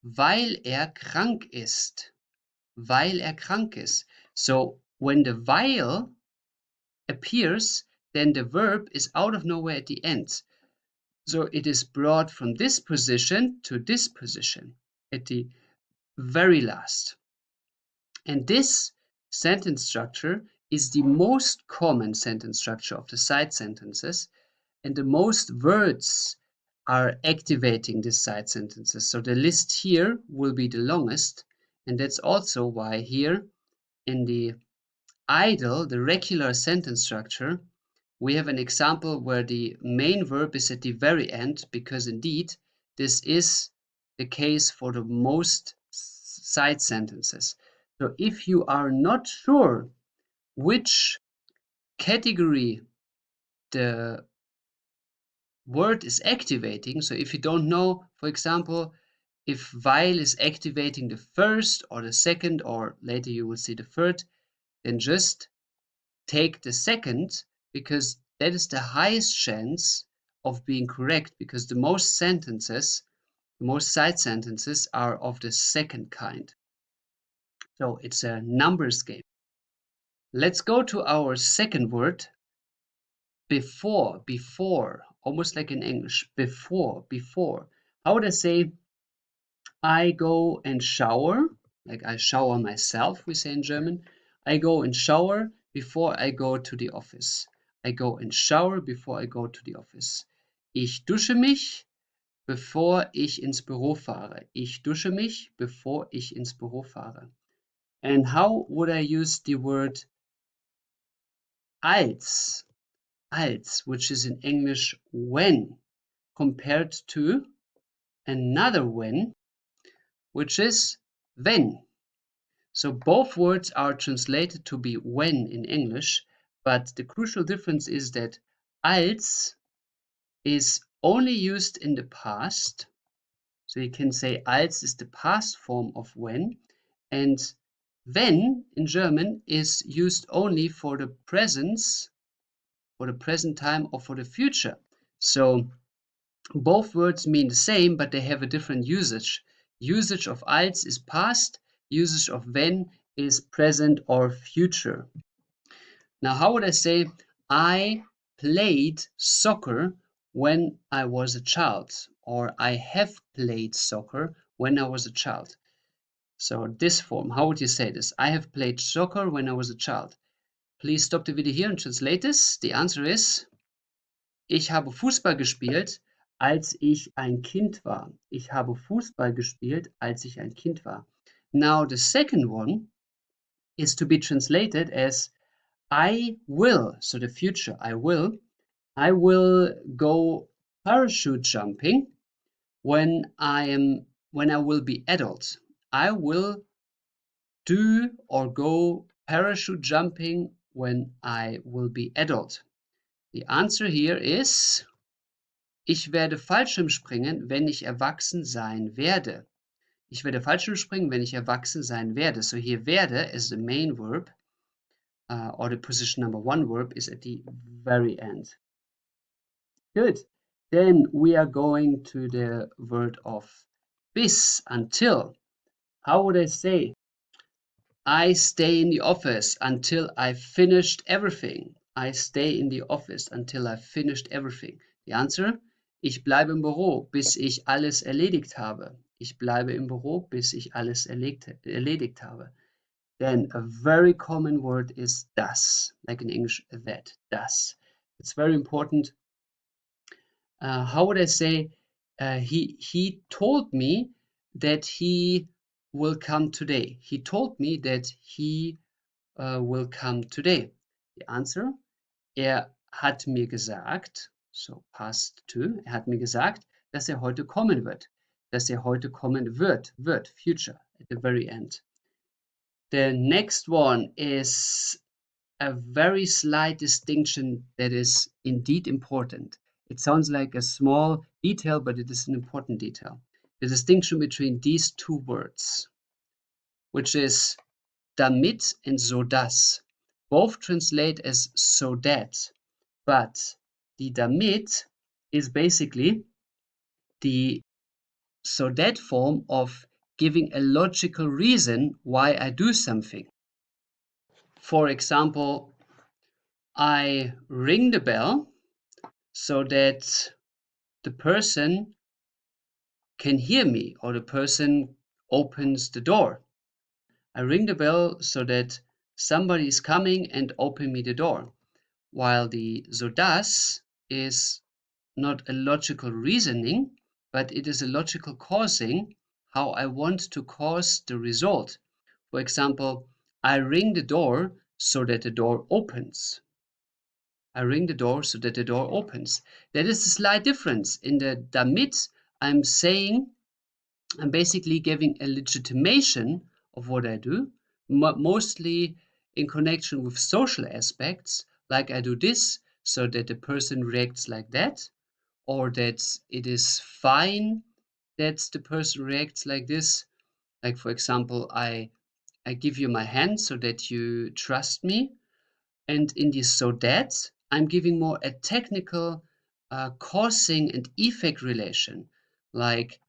weil er krank ist. Weil er krank ist. So when the weil appears, then the verb is out of nowhere at the end. So it is brought from this position to this position at the very last. And this sentence structure is the most common sentence structure of the side sentences, and the most words are activating these side sentences. So the list here will be the longest, and that's also why here in the idle, the regular sentence structure, we have an example where the main verb is at the very end, because indeed this is the case for the most side sentences. So if you are not sure which category the word is activating, so if you don't know, for example, if weil is activating the first or the second, or later you will see the third, then just take the second, because that is the highest chance of being correct, because the most sentences, the most side sentences are of the second kind. So it's a numbers game. Let's go to our second word, before, almost like in English, before. How would I say, I go and shower, like I shower myself, we say in German. I go and shower before I go to the office. I go and shower before I go to the office. Ich dusche mich, bevor ich ins Büro fahre. Ich dusche mich, bevor ich ins Büro fahre. And how would I use the word als, which is in English when, compared to another when, which is wenn. So both words are translated to be when in English, but the crucial difference is that als is only used in the past. So you can say als is the past form of when, and wenn in German is used only for the presence, for the present time, or for the future. So both words mean the same, but they have a different usage. Usage of als is past, usage of wenn is present or future. Now, how would I say, I played soccer when I was a child, or I have played soccer when I was a child. So this form, how would you say this? I have played soccer when I was a child. Please stop the video here and translate this. The answer is, ich habe Fußball gespielt, als ich ein Kind war. Ich habe Fußball gespielt, als ich ein Kind war. Now the second one is to be translated as I will, so the future, I will go parachute jumping when I will be adult. I will do or go parachute jumping when I will be adult. The answer here is, ich werde Fallschirm springen, wenn ich erwachsen sein werde. Ich werde Fallschirm springen, wenn ich erwachsen sein werde. So here werde is the main verb, or the position number 1 verb is at the very end. Good. Then we are going to the word of bis, until. How would I say? I stay in the office until I've finished everything. I stay in the office until I've finished everything. The answer? Ich bleibe im Büro, bis ich alles erledigt habe. Ich bleibe im Büro, bis ich alles erledigt habe. Then a very common word is das, like in English, that, das. It's very important. How would I say? He told me that he will come today. He told me that he will come today. The answer? Hat mir gesagt, so past to, hat mir gesagt, dass heute kommen wird. Dass heute kommen wird, future, at the very end. The next one is a very slight distinction that is indeed important. It sounds like a small detail, but it is an important detail. The distinction between these two words, which is damit and so dass. Both translate as so that, but the damit is basically the so that form of giving a logical reason why I do something. For example, I ring the bell so that the person can hear me, or the person opens the door. I ring the bell so that somebody is coming and open me the door. While the so das is not a logical reasoning, but it is a logical causing how I want to cause the result. For example, I ring the door so that the door opens. I ring the door so that the door opens. There is a slight difference. In the damit, I'm basically giving a legitimation of what I do, mostly in connection with social aspects, like I do this so that the person reacts like that, or that it is fine that the person reacts like this. Like, for example, I give you my hand so that you trust me. And in this so that, I'm giving more a technical causing and effect relation. Like,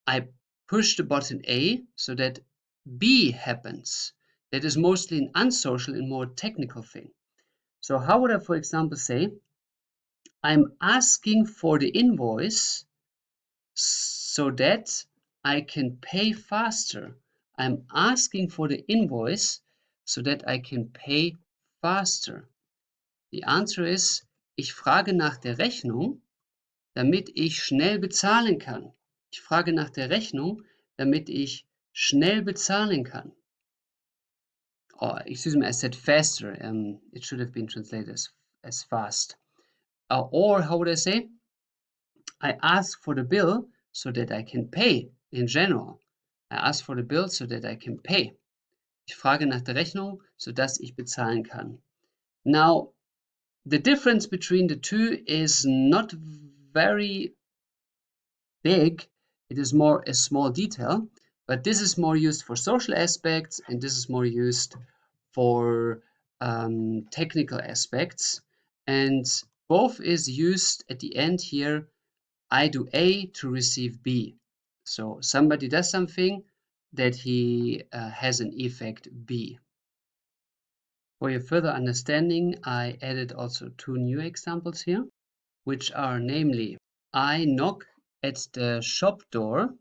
I push the button A so that B happens. That is mostly an unsocial and more technical thing. So how would I, for example, say, I'm asking for the invoice so that I can pay faster. I'm asking for the invoice so that I can pay faster. The answer is, ich frage nach der Rechnung, damit ich schnell bezahlen kann. Ich frage nach der Rechnung, damit ich schnell bezahlen kann. Oh, excuse me, I said faster. It should have been translated as fast. Or how would I say? I ask for the bill so that I can pay in general. I ask for the bill so that I can pay. Ich frage nach der Rechnung, sodass ich bezahlen kann. Now, the difference between the two is not very big. It is more a small detail, but this is more used for social aspects and this is more used for technical aspects. And both is used at the end here. I do A to receive B. So somebody does something that he has an effect B. For your further understanding, I added also two new examples here, which are namely, I knock at the shop door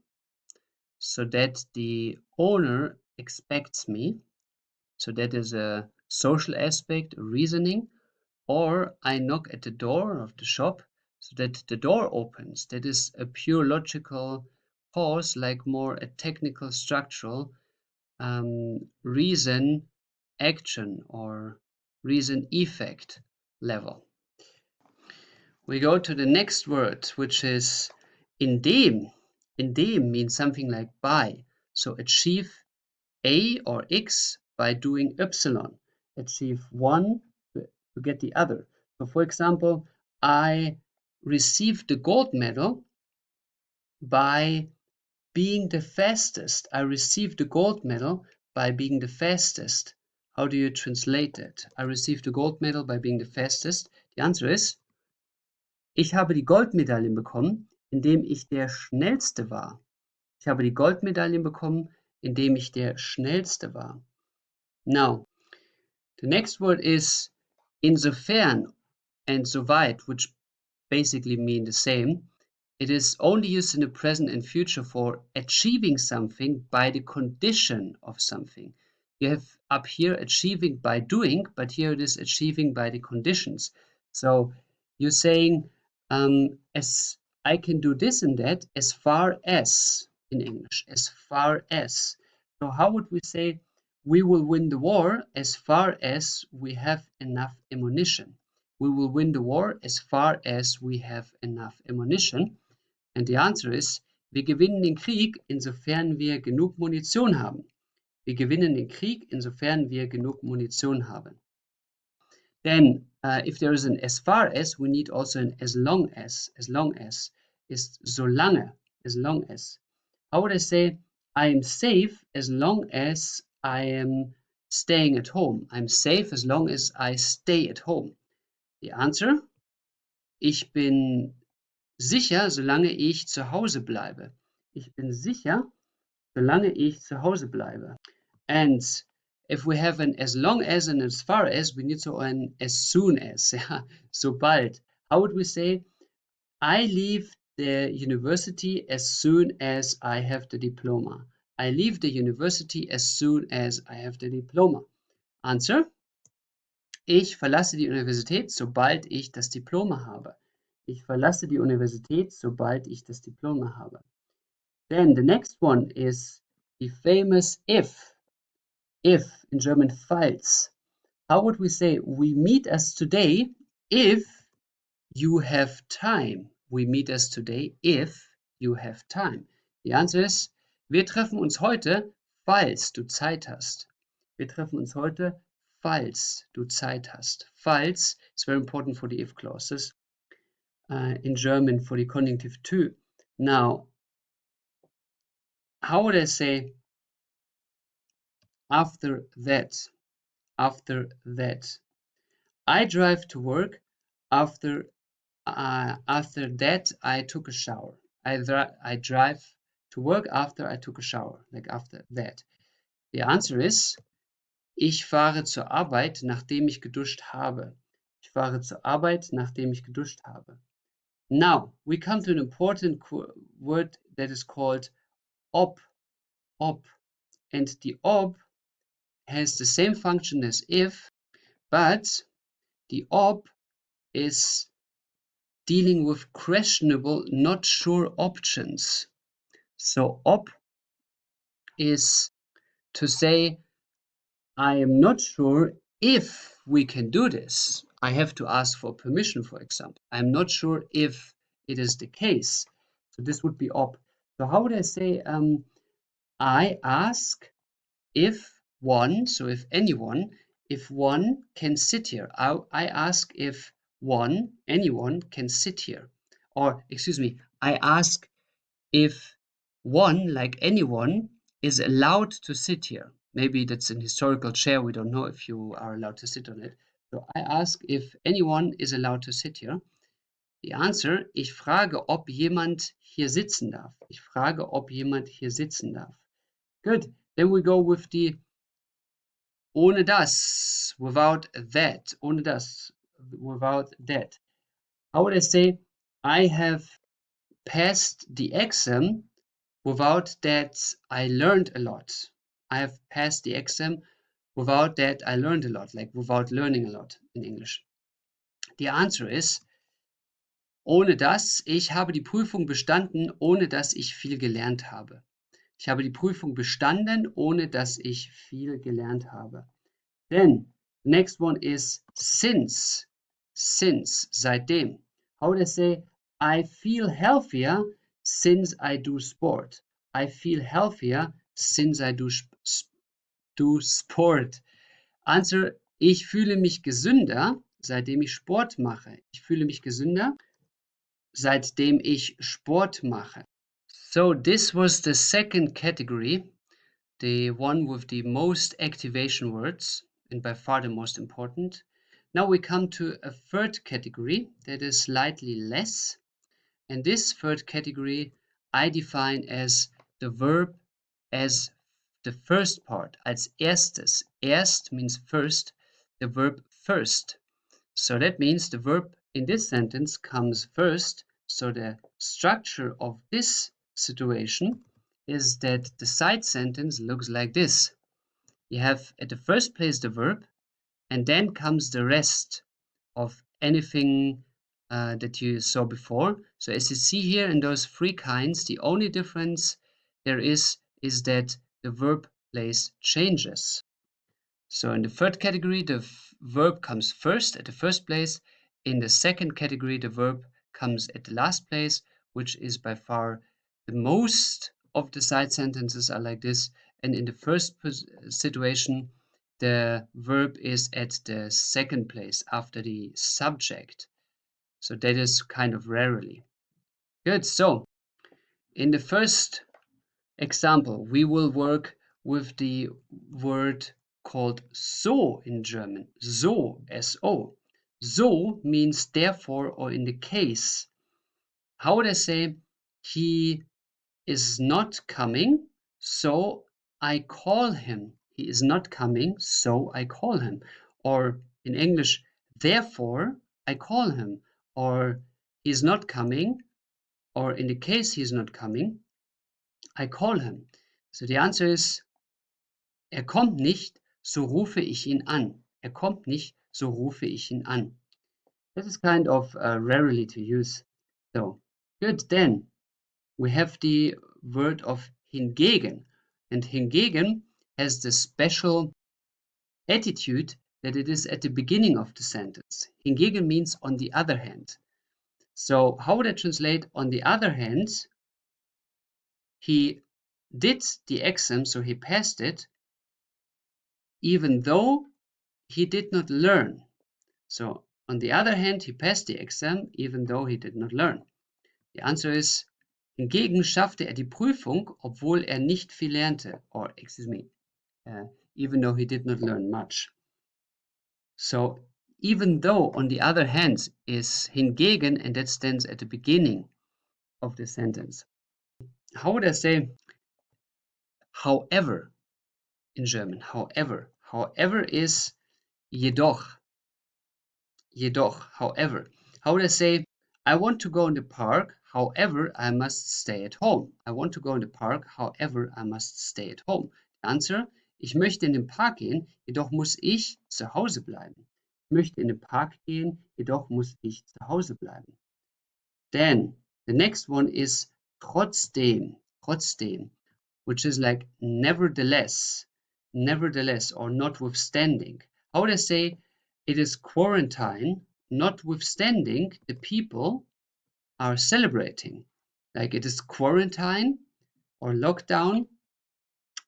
so that the owner expects me. So that is a social aspect, a reasoning. Or I knock at the door of the shop so that the door opens. That is a pure logical cause, like more a technical structural reason action or reason effect level. We go to the next word, which is indem. Indem means something like by. So achieve A or X by doing epsilon. Achieve one to get the other. So for example, I received the gold medal by being the fastest. I received the gold medal by being the fastest. How do you translate it? I received the gold medal by being the fastest. The answer is, ich habe die Goldmedaillen bekommen, indem ich der Schnellste war. Ich habe die Goldmedaillen bekommen, indem ich der Schnellste war. Now, the next word is insofern and soweit, which basically mean the same. It is only used in the present and future for achieving something by the condition of something. You have up here achieving by doing, but here it is achieving by the conditions. So you're saying, as I can do this and that as far as, in English, as far as. So how would we say, we will win the war as far as we have enough ammunition? We will win the war as far as we have enough ammunition. And the answer is, wir gewinnen den Krieg, insofern wir genug Munition haben. Wir gewinnen den Krieg, insofern wir genug Munition haben. Then, if there is an as far as, we need also an as long as. As long as is solange, as long as. How would I say, I am safe as long as I am staying at home. I'm safe as long as I stay at home. The answer, ich bin sicher, solange ich zu Hause bleibe. Ich bin sicher, solange ich zu Hause bleibe. And if we have an as long as and as far as, we need so an as soon as, ja, sobald. How would we say, I leave the university as soon as I have the diploma. I leave the university as soon as I have the diploma. Answer, ich verlasse die Universität, sobald ich das Diploma habe. Ich verlasse die Universität, sobald ich das Diploma habe. Then the next one is the famous if. If, in German, falls. How would we say, we meet us today if you have time? We meet us today if you have time. The answer is, wir treffen uns heute, falls du Zeit hast. Wir treffen uns heute, falls du Zeit hast. Falls is very important for the if clauses. In German for the conjunctive too. Now, how would I say after that? After that, I drive to work. After that, I took a shower. I drive to work after I took a shower. Like after that. The answer is, ich fahre zur Arbeit, nachdem ich geduscht habe. Ich fahre zur Arbeit, nachdem ich geduscht habe. Now, we come to an important word that is called ob. Ob. And the ob has the same function as if, but the ob is dealing with questionable, not sure options. So ob is to say, I am not sure if we can do this. I have to ask for permission, for example. I'm not sure if it is the case. So this would be ob. So how would I say, I ask if one, so if anyone, if one can sit here. I ask if anyone can sit here. Or, excuse me, I ask if one, like anyone, is allowed to sit here. Maybe that's an historical chair, we don't know if you are allowed to sit on it. So I ask if anyone is allowed to sit here. The answer, ich frage, ob jemand hier sitzen darf. Ich frage, ob jemand hier sitzen darf. Good. Then we go with the ohne das, without that, ohne das, without that. How would I say, I have passed the exam Without that, I learned a lot. I have passed the exam. Without that, I learned a lot, like without learning a lot in English. The answer is, ohne das, ich habe die Prüfung bestanden, ohne dass ich viel gelernt habe. Ich habe die Prüfung bestanden, ohne dass ich viel gelernt habe. Then, next one is since. Since, seitdem. How would I say, I feel healthier since I do sport. I feel healthier since I do sport. Answer, ich fühle mich gesünder, seitdem ich Sport mache. Ich fühle mich gesünder, seitdem ich Sport mache. So this was the second category, the one with the most activation words, and by far the most important. Now we come to a third category that is slightly less. And this third category I define as the verb as the first part, als erstes. Erst means first, the verb first. So that means the verb in this sentence comes first. So the structure of this situation is that the side sentence looks like this. You have at the first place the verb, and then comes the rest of anything that you saw before. So as you see here in those three kinds, the only difference there is that the verb place changes. So in the third category, the verb comes first at the first place. In the second category, the verb comes at the last place, which is by far the most of the side sentences are like this. And in the first situation, the verb is at the second place after the subject. So that is kind of rarely. Good. So in the first example, we will work with the word called so in German. So, S-O. So means therefore or in the case. How would I say he is not coming, so I call him. He is not coming, so I call him. Or in English, therefore I call him. Or he's not coming, or in the case he's not coming, I call him. So the answer is, kommt nicht, so rufe ich ihn an. Kommt nicht, so rufe ich ihn an. This is kind of rarely to use. So, good. Then we have the word of hingegen. And hingegen has the special attitude that it is at the beginning of the sentence. Hingegen means on the other hand. So how would I translate on the other hand? He did the exam, so he passed it, even though he did not learn. So on the other hand, he passed the exam, even though he did not learn. The answer is, hingegen schaffte die Prüfung, obwohl nicht viel lernte. Or, excuse me, even though he did not learn much. So even though, on the other hand, is hingegen, and that stands at the beginning of the sentence. How would I say however in German? However. However is jedoch. Jedoch, however. How would I say, I want to go in the park, however, I must stay at home. I want to go in the park, however, I must stay at home. Answer, ich möchte in den Park gehen, jedoch muss ich zu Hause bleiben. Ich möchte in den Park gehen, jedoch muss ich zu Hause bleiben. Then, the next one is trotzdem, trotzdem, which is like nevertheless, nevertheless, or notwithstanding. How would I say, it is quarantine, notwithstanding the people are celebrating. Like it is quarantine or lockdown,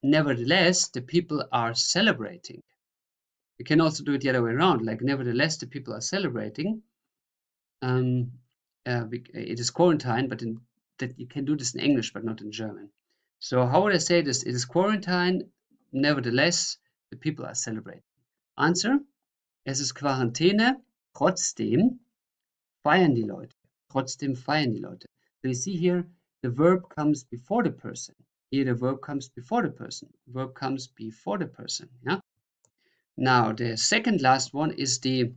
nevertheless, the people are celebrating. You can also do it the other way around, like nevertheless, the people are celebrating. It is quarantine, but that you can do this in English, but not in German. So how would I say this? It is quarantine, nevertheless, the people are celebrating. Answer, es ist Quarantäne, trotzdem feiern die Leute. Trotzdem feiern die Leute. So you see here, the verb comes before the person. Here the verb comes before the person. Verb comes before the person. Yeah. Now the second last one is the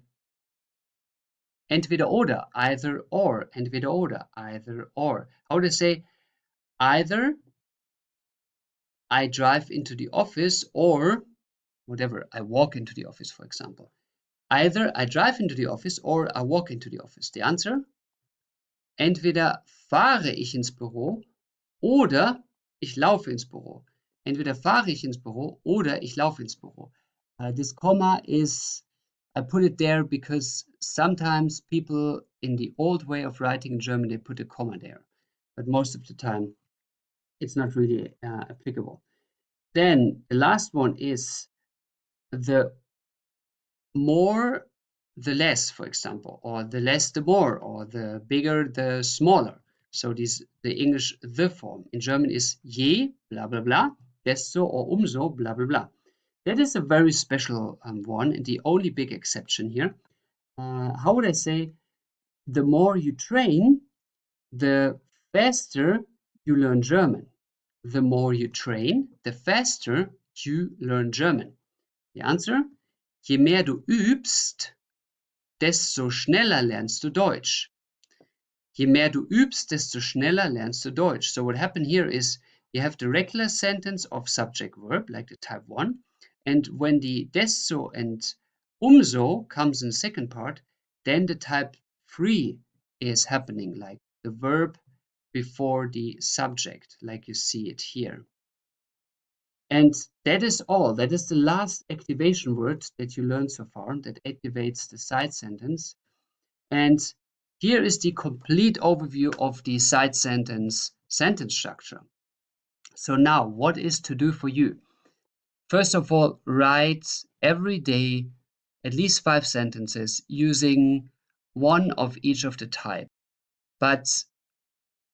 entweder oder, either or, entweder oder, either or. How do I say either I drive into the office, or whatever, I walk into the office, for example. Either I drive into the office or I walk into the office. The answer? Entweder fahre ich ins Büro oder ich laufe ins Büro. Entweder fahre ich ins Büro oder ich laufe ins Büro. This comma is, I put it there because sometimes people in the old way of writing in German, they put a comma there. But most of the time, it's not really applicable. Then the last one is the more, the less, for example, or the less, the more, or the bigger, the smaller. So this, the English the form. In German is je, blah, blah, blah, desto or umso, blah, blah, blah. That is a very special one, and the only big exception here. How would I say? The more you train, the faster you learn German. The more you train, the faster you learn German. The answer? Je mehr du übst, desto schneller lernst du Deutsch. Je mehr du übst, desto schneller lernst du Deutsch. So what happened here is you have the regular sentence of subject-verb, like the type 1, and when the desto and umso comes in the second part, then the type 3 is happening, like the verb before the subject, like you see it here. And that is all. That is the last activation word that you learned so far that activates the side sentence. And here is the complete overview of the side sentence sentence structure. So now, what is to do for you? First of all, write every day at least 5 sentences using one of each of the type. But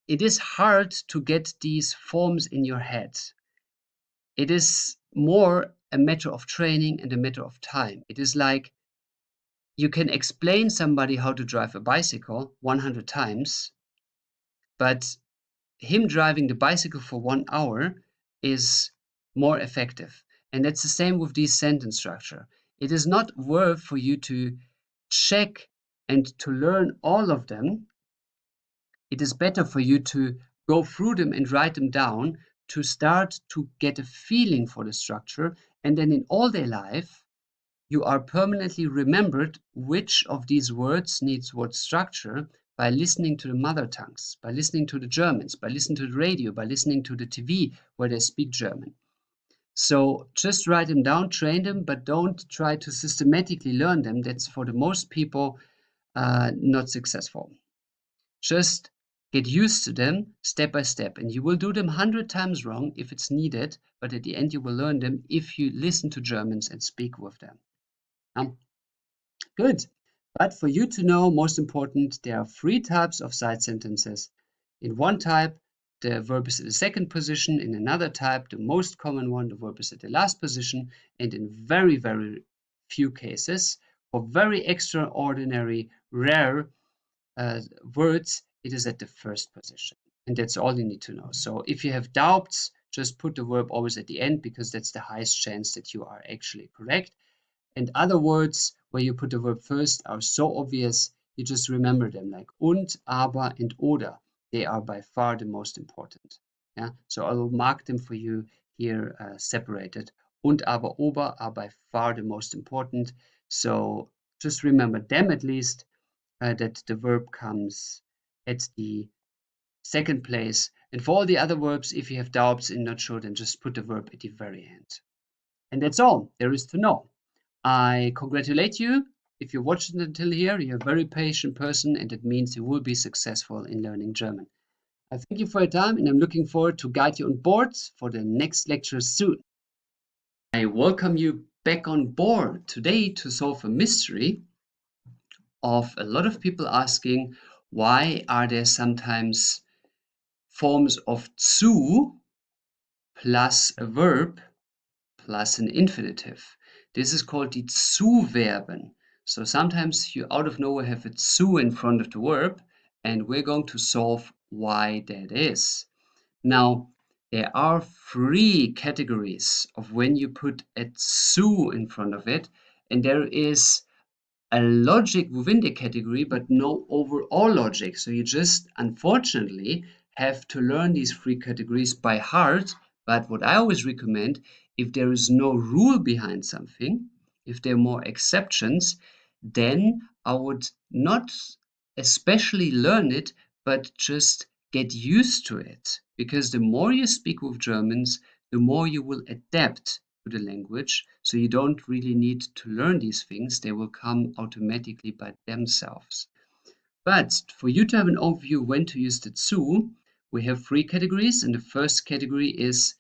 it is hard to get these forms in your head. It is more a matter of training and a matter of time. It is like you can explain somebody how to drive a bicycle 100 times, but him driving the bicycle for 1 hour is more effective. And that's the same with this sentence structure. It is not worth for you to check and to learn all of them. It is better for you to go through them and write them down to start to get a feeling for the structure. And then in all day life, you are permanently remembered which of these words needs what structure by listening to the mother tongues, by listening to the Germans, by listening to the radio, by listening to the TV where they speak German. So just write them down, train them, but don't try to systematically learn them. That's for the most people not successful. Just get used to them step by step, and you will do them 100 times wrong if it's needed, but at the end you will learn them if you listen to Germans and speak with them. Good. But for you to know, most important, there are 3 types of side sentences. In one type, the verb is at the second position. In another type, the most common one, the verb is at the last position. And in very, very few cases, for very extraordinary, rare words, it is at the first position. And that's all you need to know. So if you have doubts, just put the verb always at the end, because that's the highest chance that you are actually correct. And other words where you put the verb first are so obvious, you just remember them, like und, aber, and oder. They are by far the most important. Yeah, so I will mark them for you here separated. Und, aber, ober are by far the most important. So just remember them at least, that the verb comes at the second place. And for all the other verbs, if you have doubts and not sure, then just put the verb at the very end. And that's all there is to know. I congratulate you. If you watched it until here, you're a very patient person, and it means you will be successful in learning German. I thank you for your time, and I'm looking forward to guide you on board for the next lecture soon. I welcome you back on board today to solve a mystery of a lot of people asking, why are there sometimes forms of zu plus a verb plus an infinitive? This is called the zu-Verben. So sometimes you out of nowhere have a zu in front of the verb, and we're going to solve why that is. Now, there are 3 categories of when you put a zu in front of it, and there is a logic within the category, but no overall logic. So you just, unfortunately, have to learn these 3 categories by heart But what I always recommend, if there is no rule behind something, if there are more exceptions, then I would not especially learn it, but just get used to it. Because the more you speak with Germans, the more you will adapt to the language. So you don't really need to learn these things, they will come automatically by themselves. But for you to have an overview when to use the zu, we have three categories, and the first category is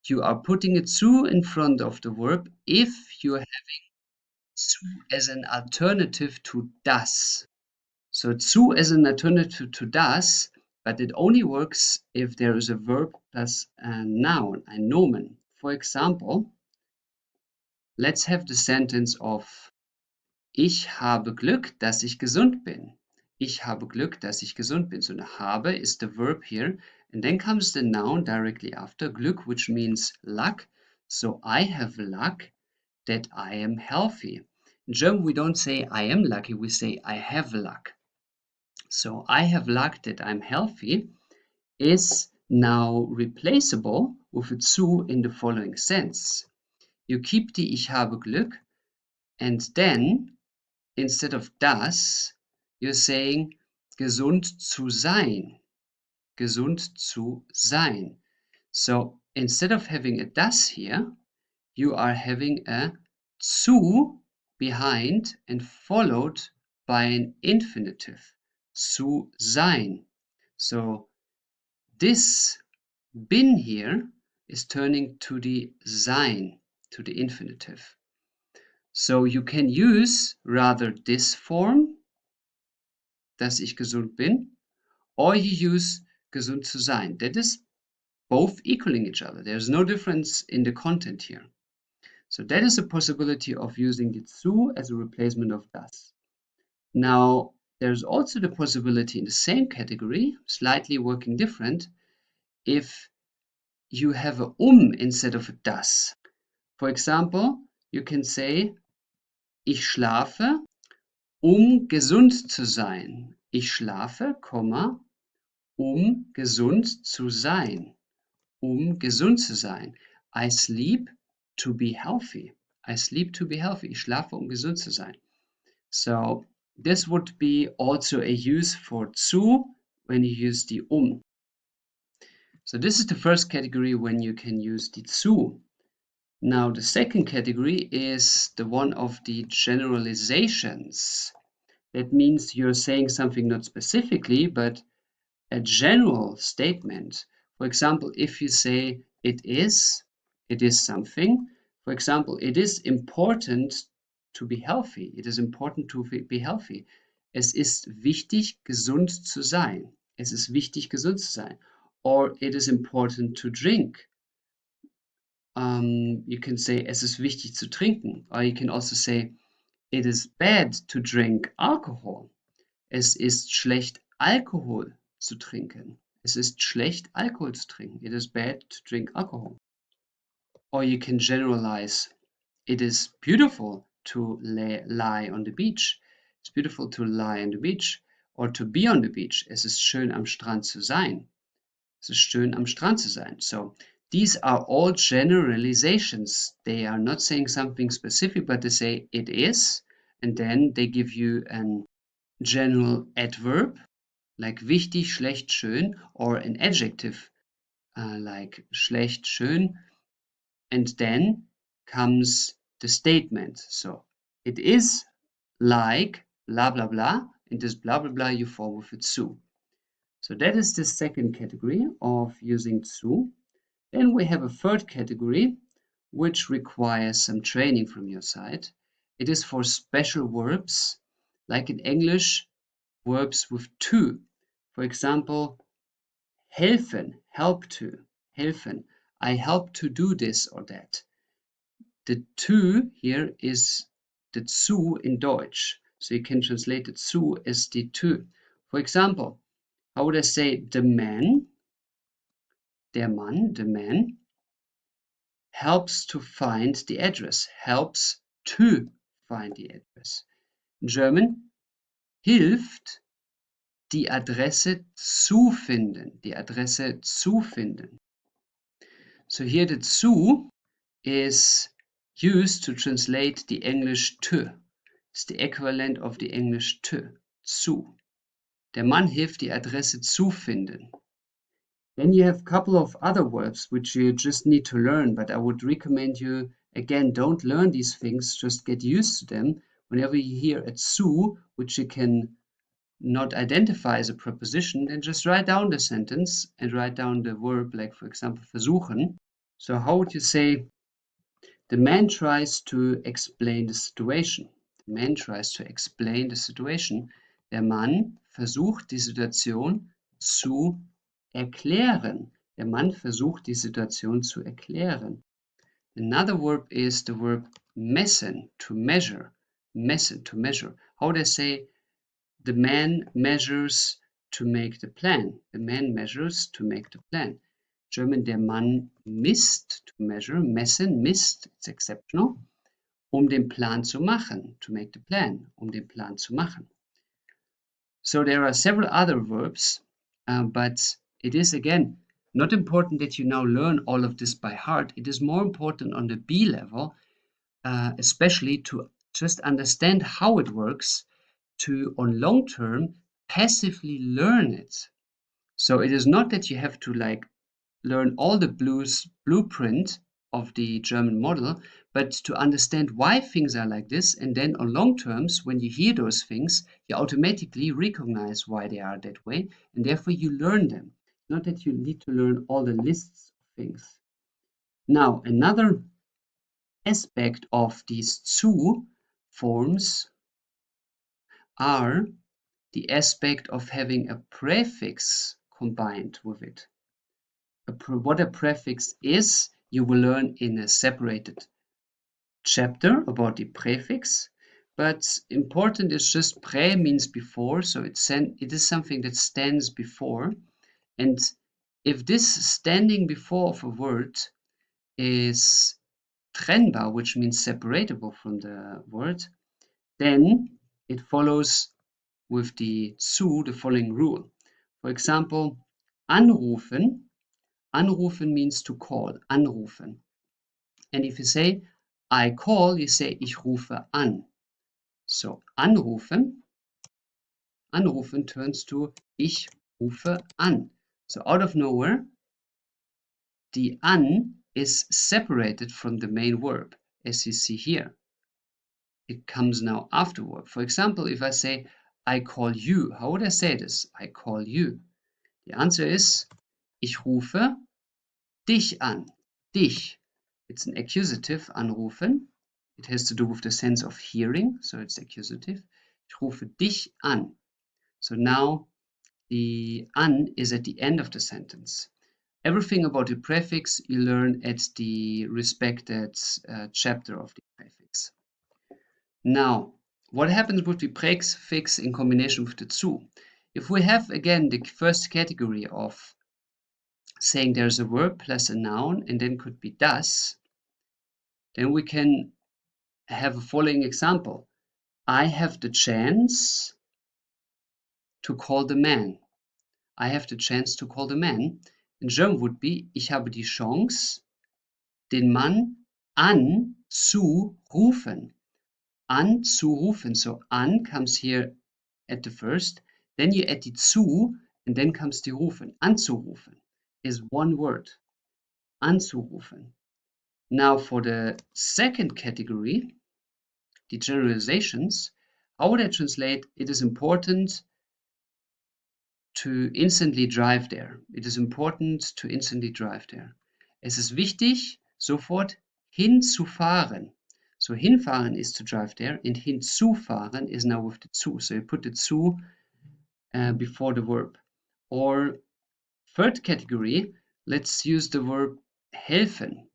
you are putting a zu in front of the verb if you have zu as an alternative to das. So zu as an alternative to das, but it only works if there is a verb plus a noun, ein Nomen. For example, let's have the sentence of Ich habe Glück, dass ich gesund bin. Ich habe Glück, dass ich gesund bin. So the habe is the verb here, and then comes the noun directly after, Glück, which means luck. So I have luck that I am healthy. In German, we don't say I am lucky, we say I have luck. So I have luck that I'm healthy is now replaceable with a zu in the following sense. You keep the Ich habe Glück, and then instead of das, you're saying gesund zu sein. Gesund zu sein. So instead of having a das here, you are having a zu behind and followed by an infinitive. Zu sein. So this bin here is turning to the sein, to the infinitive. So you can use rather this form, dass ich gesund bin, or you use gesund zu sein. That is both equaling each other. There's no difference in the content here. So that is a possibility of using the zu as a replacement of das. Now, there's also the possibility in the same category, slightly working different, if you have a instead of a das. For example, you can say, ich schlafe, gesund zu sein. Ich schlafe, gesund zu sein. Gesund zu sein. I sleep to be healthy. I sleep to be healthy. Ich schlafe, gesund zu sein. So this would be also a use for zu when you use the So this is the first category when you can use the zu. Now the second category is the one of the generalizations. That means you're saying something not specifically, but a general statement. For example, if you say it is something. For example, it is important to be healthy. It is important to be healthy. Es ist wichtig, gesund zu sein. Es ist wichtig, gesund zu sein. Or it is important to drink. You can say, es ist wichtig zu trinken. Or you can also say, it is bad to drink alcohol. Es ist schlecht, Alkohol zu trinken. Es ist schlecht, Alkohol zu trinken. It is bad to drink alcohol. Or you can generalize. It is beautiful to lie on the beach. It's beautiful to lie on the beach. Or to be on the beach. Es ist schön, am Strand zu sein. Es ist schön, am Strand zu sein. So these are all generalizations. They are not saying something specific, but they say it is. And then they give you an general adverb, like wichtig, schlecht, schön, or an adjective, like schlecht, schön, and then comes the statement. So it is like blah blah blah, and this blah blah blah you form with a zu. So that is the second category of using zu. Then we have a third category which requires some training from your side. It is for special verbs, like in English, verbs with to. For example, helfen, help to, helfen. I help to do this or that. The to here is the zu in Deutsch. So you can translate the zu as the to. For example, how would I say the man, der Mann, the man, helps to find the address, helps to find the address. In German, hilft, die Adresse zu finden, die Adresse zu finden. So here the zu is used to translate the English to. It's the equivalent of the English to, zu. Der Mann hilft, die Adresse zu finden. Then you have a couple of other verbs which you just need to learn, but I would recommend you, again, don't learn these things, just get used to them. Whenever you hear a zu, which you can not identify as a preposition, then just write down the sentence and write down the verb, like for example, versuchen. So how would you say, the man tries to explain the situation? The man tries to explain the situation. Der Mann versucht die Situation zu erklären. Der Mann versucht die Situation zu erklären. Another verb is the verb messen, to measure. Messen, to measure. How would I say, the man measures to make the plan. The man measures to make the plan. German, der Mann misst, to measure. Messen, misst, it's exceptional. Den Plan zu machen, to make the plan. Den Plan zu machen. So there are several other verbs, but it is, again, not important that you now learn all of this by heart. It is more important on the B level, especially to just understand how it works, to, on long term, passively learn it. So it is not that you have to like learn all the blueprint of the German model, but to understand why things are like this, and then on long terms, when you hear those things, you automatically recognize why they are that way, and therefore you learn them. Not that you need to learn all the lists of things. Now, another aspect of these zu forms are the aspect of having a prefix combined with it. What a prefix is, you will learn in a separated chapter about the prefix, but important is just pre means before, so it is something that stands before, and if this standing before of a word is trennbar, which means separatable from the word, then it follows with the zu the following rule. For example, anrufen. Anrufen means to call, anrufen. And if you say I call, you say ich rufe an. So anrufen, anrufen turns to ich rufe an. So out of nowhere, the an is separated from the main verb, as you see here. It comes now afterward. For example, if I say I call you, how would I say this? I call you. The answer is ich rufe dich an. Dich. It's an accusative, anrufen. It has to do with the sense of hearing, so it's accusative. Ich rufe dich an. So now the an is at the end of the sentence. Everything about the prefix you learn at the respected chapter of the prefix. Now, what happens with the prefix in combination with the zu? If we have, again, the first category of saying there's a verb plus a noun and then could be das, then we can have a following example. I have the chance to call the man. I have the chance to call the man. In German would be, ich habe die Chance, den Mann anzurufen. Anzurufen. So an comes here at the first, then you add the zu, and then comes the rufen. Anzurufen is one word. Anzurufen. Now for the second category, the generalizations, how would I translate? It is important to instantly drive there. It is important to instantly drive there. Es ist wichtig, sofort hinzufahren. So hinfahren is to drive there, and hinzufahren is now with the zu. So you put the zu before the verb. Or third category, let's use the verb helfen.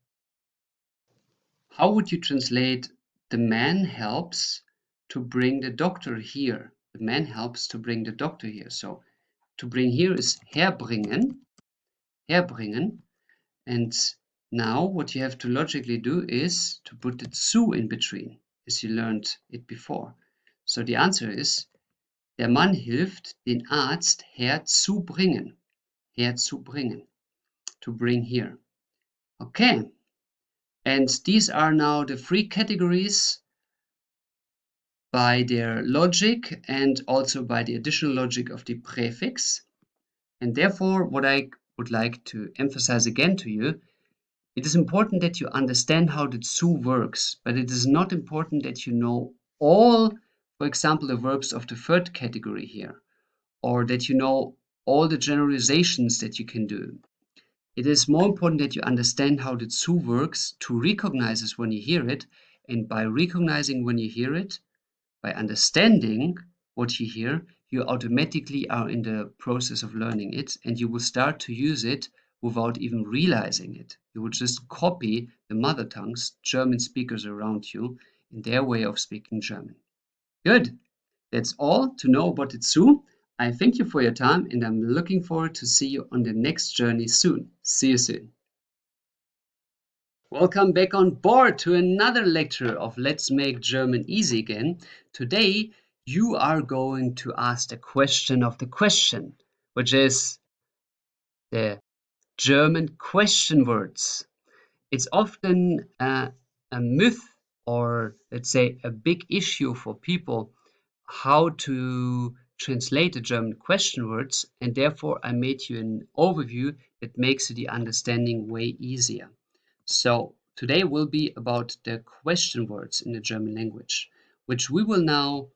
How would you translate the man helps to bring the doctor here? The man helps to bring the doctor here. So to bring here is herbringen, herbringen. And now what you have to logically do is to put the zu in between, as you learned it before. So the answer is, der Mann hilft, den Arzt herzubringen. Herzubringen. To bring here. Okay, and these are now the three categories by their logic and also by the additional logic of the prefix. And therefore, what I would like to emphasize again to you, it is important that you understand how the zu works, but it is not important that you know all, for example, the verbs of the third category here, or that you know all the generalizations that you can do. It is more important that you understand how the zu works to recognize it when you hear it, and by recognizing when you hear it, by understanding what you hear, you automatically are in the process of learning it, and you will start to use it without even realizing it. You will just copy the mother tongues, German speakers around you, in their way of speaking German. Good. That's all to know about the Zu. I thank you for your time, and I'm looking forward to see you on the next journey soon. See you soon. Welcome back on board to another lecture of Let's Make German Easy Again. Today, you are going to ask the question of the question, which is the German question words. It's often a myth, or let's say a big issue for people, how to translate the German question words, and therefore I made you an overview that makes the understanding way easier. So today will be about the question words in the German language, which we will now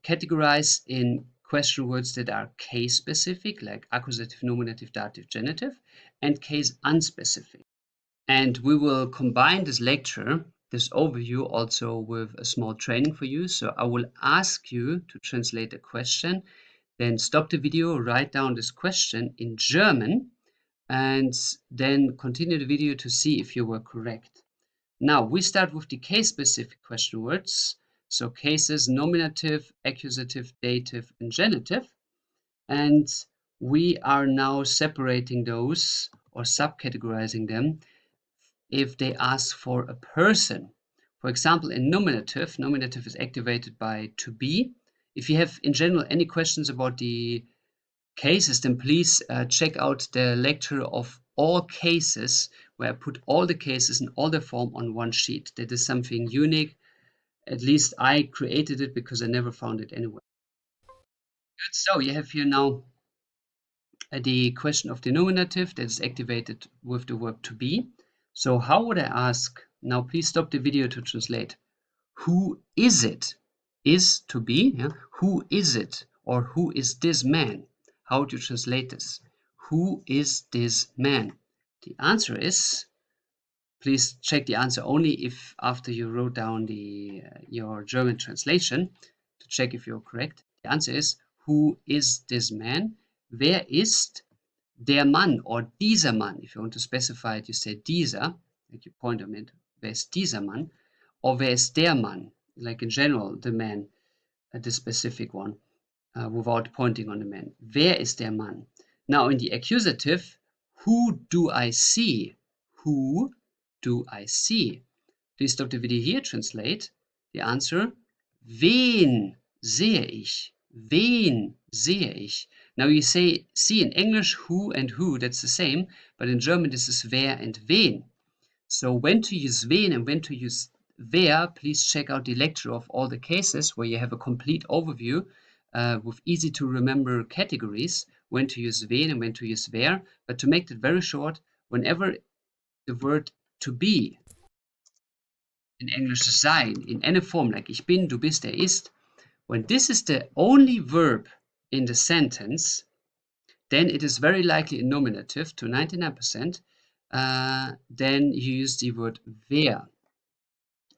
categorize in question words that are case specific, like accusative, nominative, dative, genitive, and case unspecific. And we will combine this lecture, this overview, also with a small training for you. So I will ask you to translate a question, then stop the video, write down this question in German, and then continue the video to see if you were correct. Now, we start with the case-specific question words. So cases, nominative, accusative, dative, and genitive. And we are now separating those or subcategorizing them if they ask for a person. For example, in nominative, nominative is activated by to be. If you have in general any questions about the cases, then please check out the lecture of all cases, where I put all the cases in all the form on one sheet. That is something unique. At least I created it because I never found it anywhere. Good. So you have here now the question of the nominative that is activated with the verb to be. So how would I ask? Now please stop the video to translate. Who is it? Is to be. Yeah? Who is it? Or who is this man? How do you translate this? Who is this man? The answer is, please check the answer only if after you wrote down your German translation to check if you're correct. The answer is, who is this man? Wer ist der Mann or dieser Mann? If you want to specify it, you say dieser, like you point on it. Wer ist dieser Mann? Or wer ist der Mann? Like in general, the man, the specific one, without pointing on the man. Wer ist der Mann? Now in the accusative, who do I see? Who do I see? Please stop the video here, translate. The answer, wen sehe ich? Wen sehe ich? Now you say see in English who and who, that's the same, but in German this is wer and wen. So when to use wen and when to use wer, please check out the lecture of all the cases where you have a complete overview with easy to remember categories, when to use wen and when to use wer. But to make it very short, whenever the word to be in English sein, in any form like ich bin, du bist, ist, when this is the only verb in the sentence, then it is very likely a nominative to 99%. Then you use the word wer.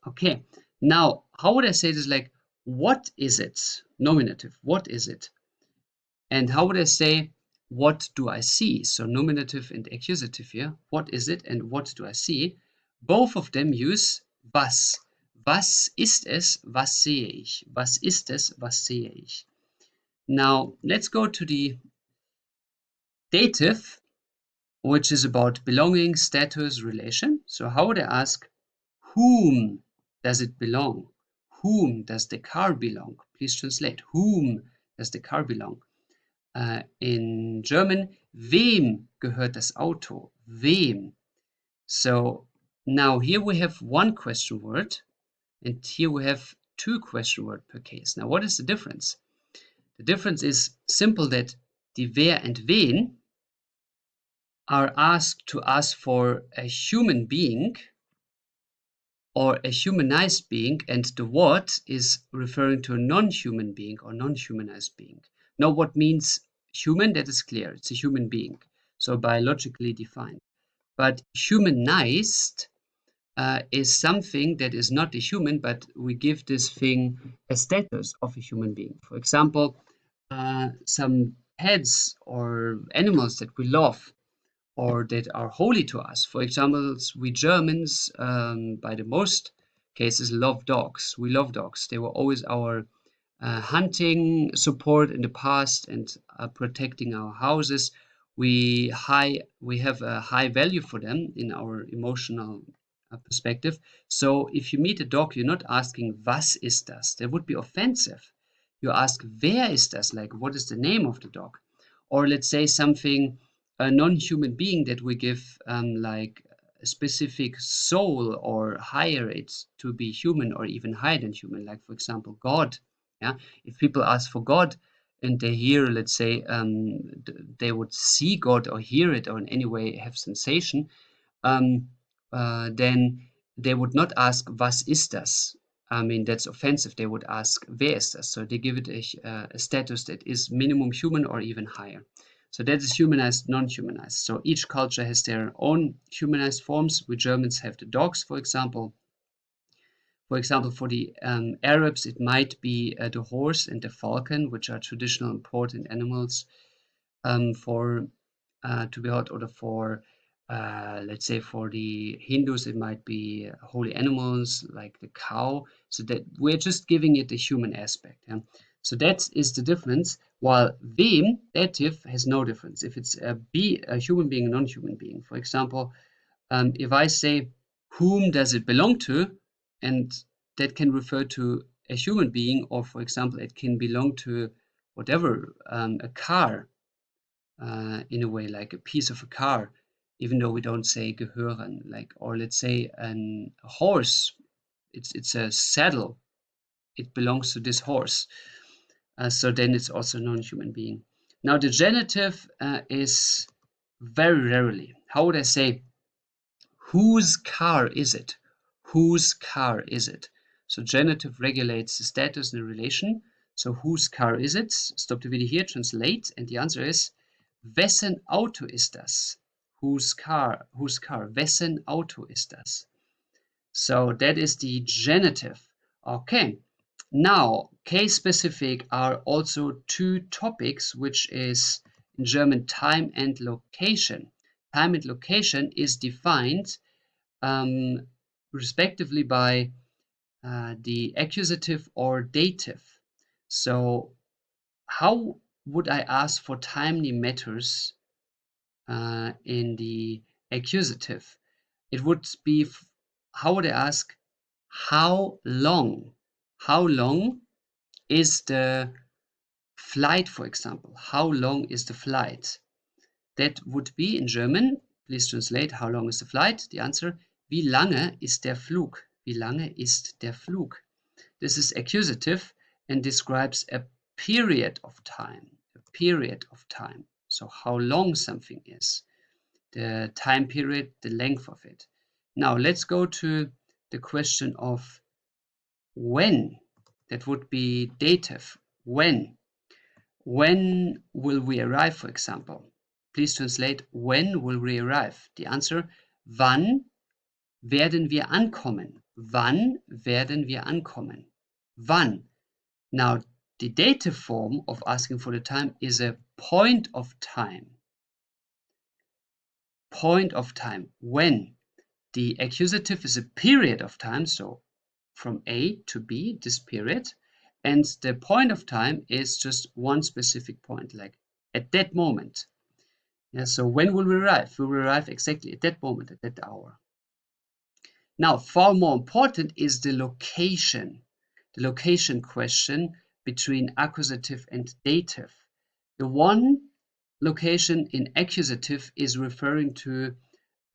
Okay, now how would I say this? Like, what is it? Nominative, what is it? And how would I say, what do I see? So nominative and accusative here. What is it and what do I see? Both of them use was. Was ist es? Was sehe ich? Was ist es? Was sehe ich? Now let's go to the dative, which is about belonging, status, relation. So how would I ask, whom does it belong? Whom does the car belong? Please translate. Whom does the car belong? In German, wem gehört das Auto? Wem? So now here we have one question word, and here we have two question word per case. Now what is the difference? The difference is simple, that die wer and wen are asked to ask for a human being or a humanized being, and the what is referring to a non-human being or non-humanized being. Now what means human, that is clear, it's a human being, so biologically defined. But humanized is something that is not a human, but we give this thing a status of a human being. For example, some pets or animals that we love or that are holy to us. For example, we Germans, by the most cases, love dogs. We love dogs. They were always our hunting support in the past and protecting our houses. We have a high value for them in our emotional perspective. So if you meet a dog, you're not asking was ist das? That would be offensive. You ask wer ist das? Like what is the name of the dog? Or let's say something, a non-human being that we give like a specific soul or higher it to be human or even higher than human, like for example God. Yeah, if people ask for God and they hear, let's say, they would see God or hear it or in any way have sensation, um, then they would not ask was ist das? I mean, that's offensive. They would ask wer ist das? So they give it a status that is minimum human or even higher. So that is humanized, non-humanized. So each culture has their own humanized forms. We Germans have the dogs, for example. For example, for the Arabs, it might be the horse and the falcon, which are traditional important animals for to be held, or for let's say for the Hindus, it might be holy animals like the cow. So that we're just giving it a human aspect. Yeah? So that is the difference. While wem, dative, has no difference. If it's a human being, a non-human being. For example, if I say whom does it belong to, and that can refer to a human being, or for example, it can belong to whatever, a car, in a way, like a piece of a car, even though we don't say gehören, like, or let's say a horse, it's a saddle, it belongs to this horse. So then it's also a non-human being. Now the genitive is very rarely. How would I say, whose car is it? Whose car is it? So genitive regulates the status in a relation. So whose car is it? Stop the video here, translate, and the answer is wessen Auto ist das? Whose car? Wessen Auto ist das? So that is the genitive. Okay. Now, case specific are also two topics, which is in German time and location. Time and location is defined respectively by the accusative or dative. So how would I ask for timely matters in the accusative? It would be, how would I ask, how long? How long is the flight, for example? How long is the flight? That would be in German, please translate, how long is the flight? The answer, wie lange ist der Flug? Wie lange ist der Flug? This is accusative and describes a period of time. A period of time. So how long something is. The time period, the length of it. Now let's go to the question of when. That would be dative. When. When will we arrive, for example? Please translate, when will we arrive? The answer, wann werden wir ankommen? Wann werden wir ankommen? Wann. Now, the dative form of asking for the time is a point of time. Point of time. When. The accusative is a period of time, so from A to B, this period. And the point of time is just one specific point, like at that moment. Yeah, so when will we arrive? We will arrive exactly at that moment, at that hour. Now, far more important is the location question between accusative and dative. The one location in accusative is referring to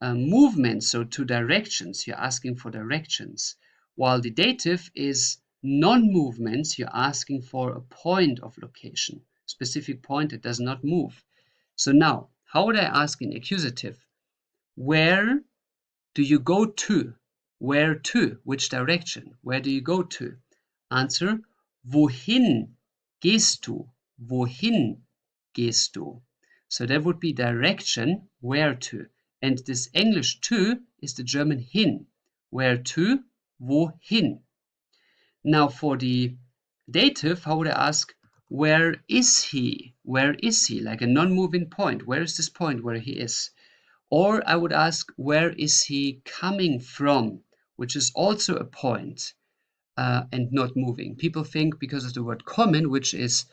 movement, so to directions. You're asking for directions. While the dative is non-movements, you're asking for a point of location, specific point that does not move. So now, how would I ask in accusative? Where do you go to? Where to? Which direction? Where do you go to? Answer: Wohin gehst du? Wohin gehst du? So that would be direction, where to. And this English to is the German hin. Where to? Wohin? Now for the dative, how would I ask? Where is he? Where is he? Like a non-moving point. Where is this point where he is? Or I would ask, where is he coming from? Which is also a point and not moving. People think because of the word kommen, which is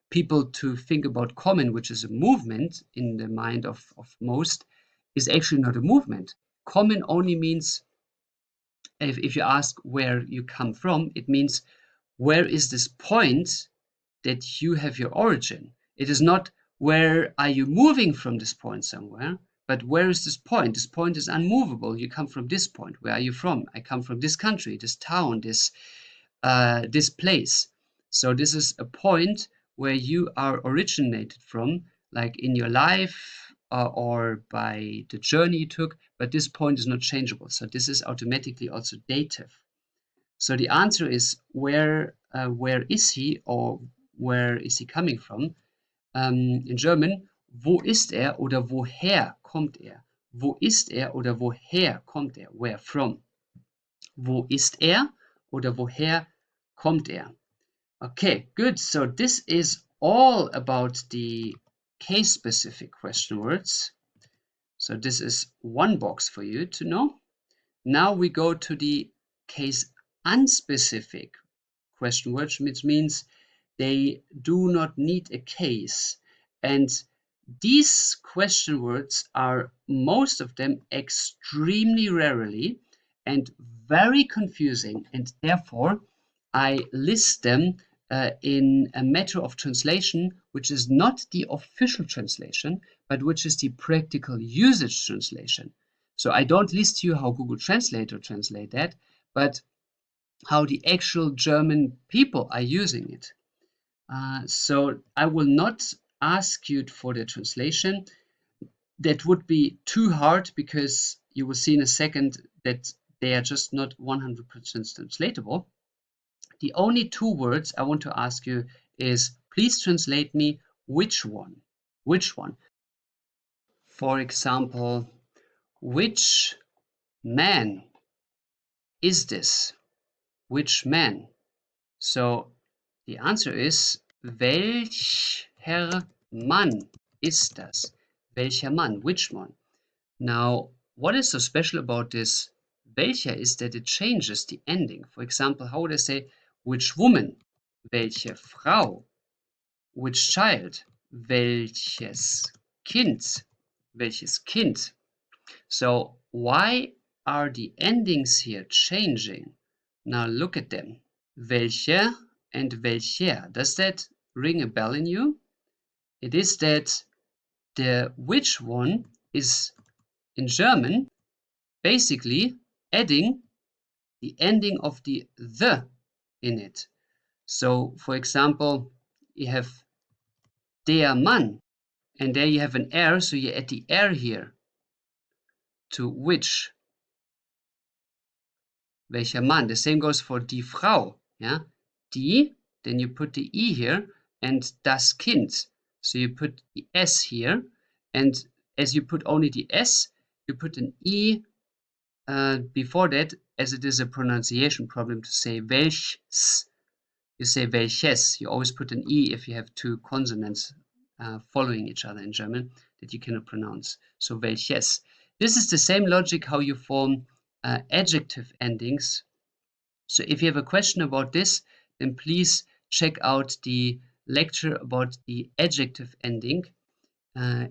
people to think about kommen, which is a movement in the mind of most, is actually not a movement. Kommen only means, if you ask where you come from, it means where is this point that you have your origin. It is not where are you moving from this point somewhere, but where is this point? This point is unmovable. You come from this point. Where are you from? I come from this country, this town, this place. So this is a point where you are originated from, like in your life or by the journey you took, but this point is not changeable. So this is automatically also dative. So the answer is where is he, or where is he coming from? In German, wo ist er oder woher kommt er? Wo ist er oder woher kommt er? Where from? Wo ist er oder woher kommt er? Okay, good. So this is all about the case-specific question words. So this is one box for you to know. Now we go to the case-unspecific question words, which means they do not need a case. And these question words are, most of them, extremely rarely and very confusing, and therefore I list them in a matter of translation, which is not the official translation, but which is the practical usage translation. So I don't list you how Google Translator translate that, but how the actual German people are using it. So I will not ask you for the translation. That would be too hard, because you will see in a second that they are just not 100% translatable. The only two words I want to ask you is, please translate me which one. Which one? For example, which man is this? Which man? So the answer is, welcher Mann ist das? Welcher Mann? Which one? Now, what is so special about this welcher is that it changes the ending. For example, how would I say which woman? Welche Frau? Which child? Welches Kind? Welches Kind? So why are the endings here changing? Now look at them. Welche and welcher. Does that ring a bell in you? It is that the which one is in German basically adding the ending of the in it. So for example, you have der Mann, and there you have an R, so you add the R here to which. Welcher Mann. The same goes for die Frau. Yeah? Die, then you put the E here, and das Kind. So you put the S here, and as you put only the S, you put an E before that, as it is a pronunciation problem to say welches. You say welches. You always put an E if you have two consonants following each other in German that you cannot pronounce. So welches. This is the same logic how you form adjective endings. So if you have a question about this, then please check out the lecture about the adjective ending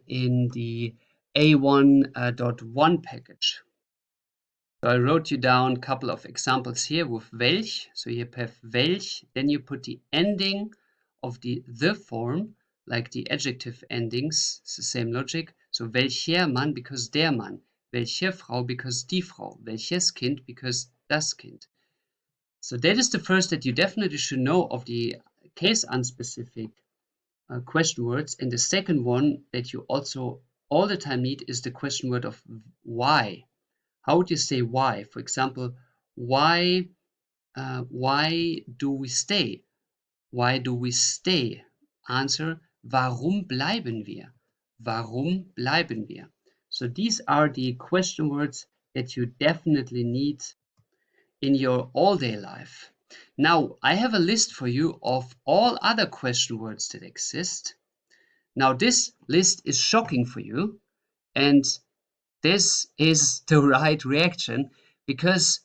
in the A1.1 package. So I wrote you down a couple of examples here with welch. So you have welch, then you put the ending of the form, like the adjective endings. It's the same logic. So welcher Mann, because der Mann. Welche Frau because die Frau. Welches Kind because das Kind. So that is the first that you definitely should know of the case unspecific question words. And the second one that you also all the time need is the question word of why. How would you say why? For example, why do we stay? Why do we stay? Answer, warum bleiben wir? Warum bleiben wir? So these are the question words that you definitely need in your all-day life. Now, I have a list for you of all other question words that exist. Now, this list is shocking for you, and this is the right reaction, because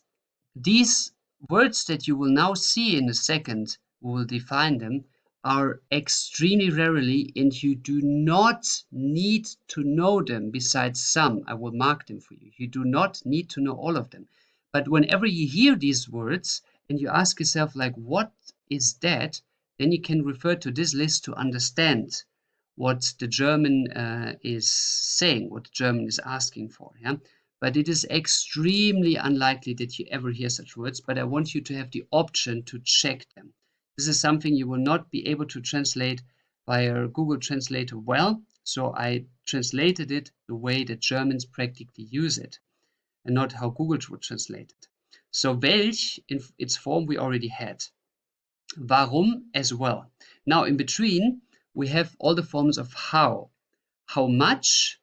these words that you will now see in a second, we will define them, are extremely rarely, and you do not need to know them besides some. I will mark them for you. You do not need to know all of them. But whenever you hear these words and you ask yourself, like, what is that? Then you can refer to this list to understand what the German is saying, what the German is asking for. Yeah? But it is extremely unlikely that you ever hear such words, but I want you to have the option to check them. This is something you will not be able to translate via Google Translator well, so I translated it the way that Germans practically use it, and not how Google would translate it. So welch, in its form, we already had. Warum as well. Now, in between, we have all the forms of how. How much,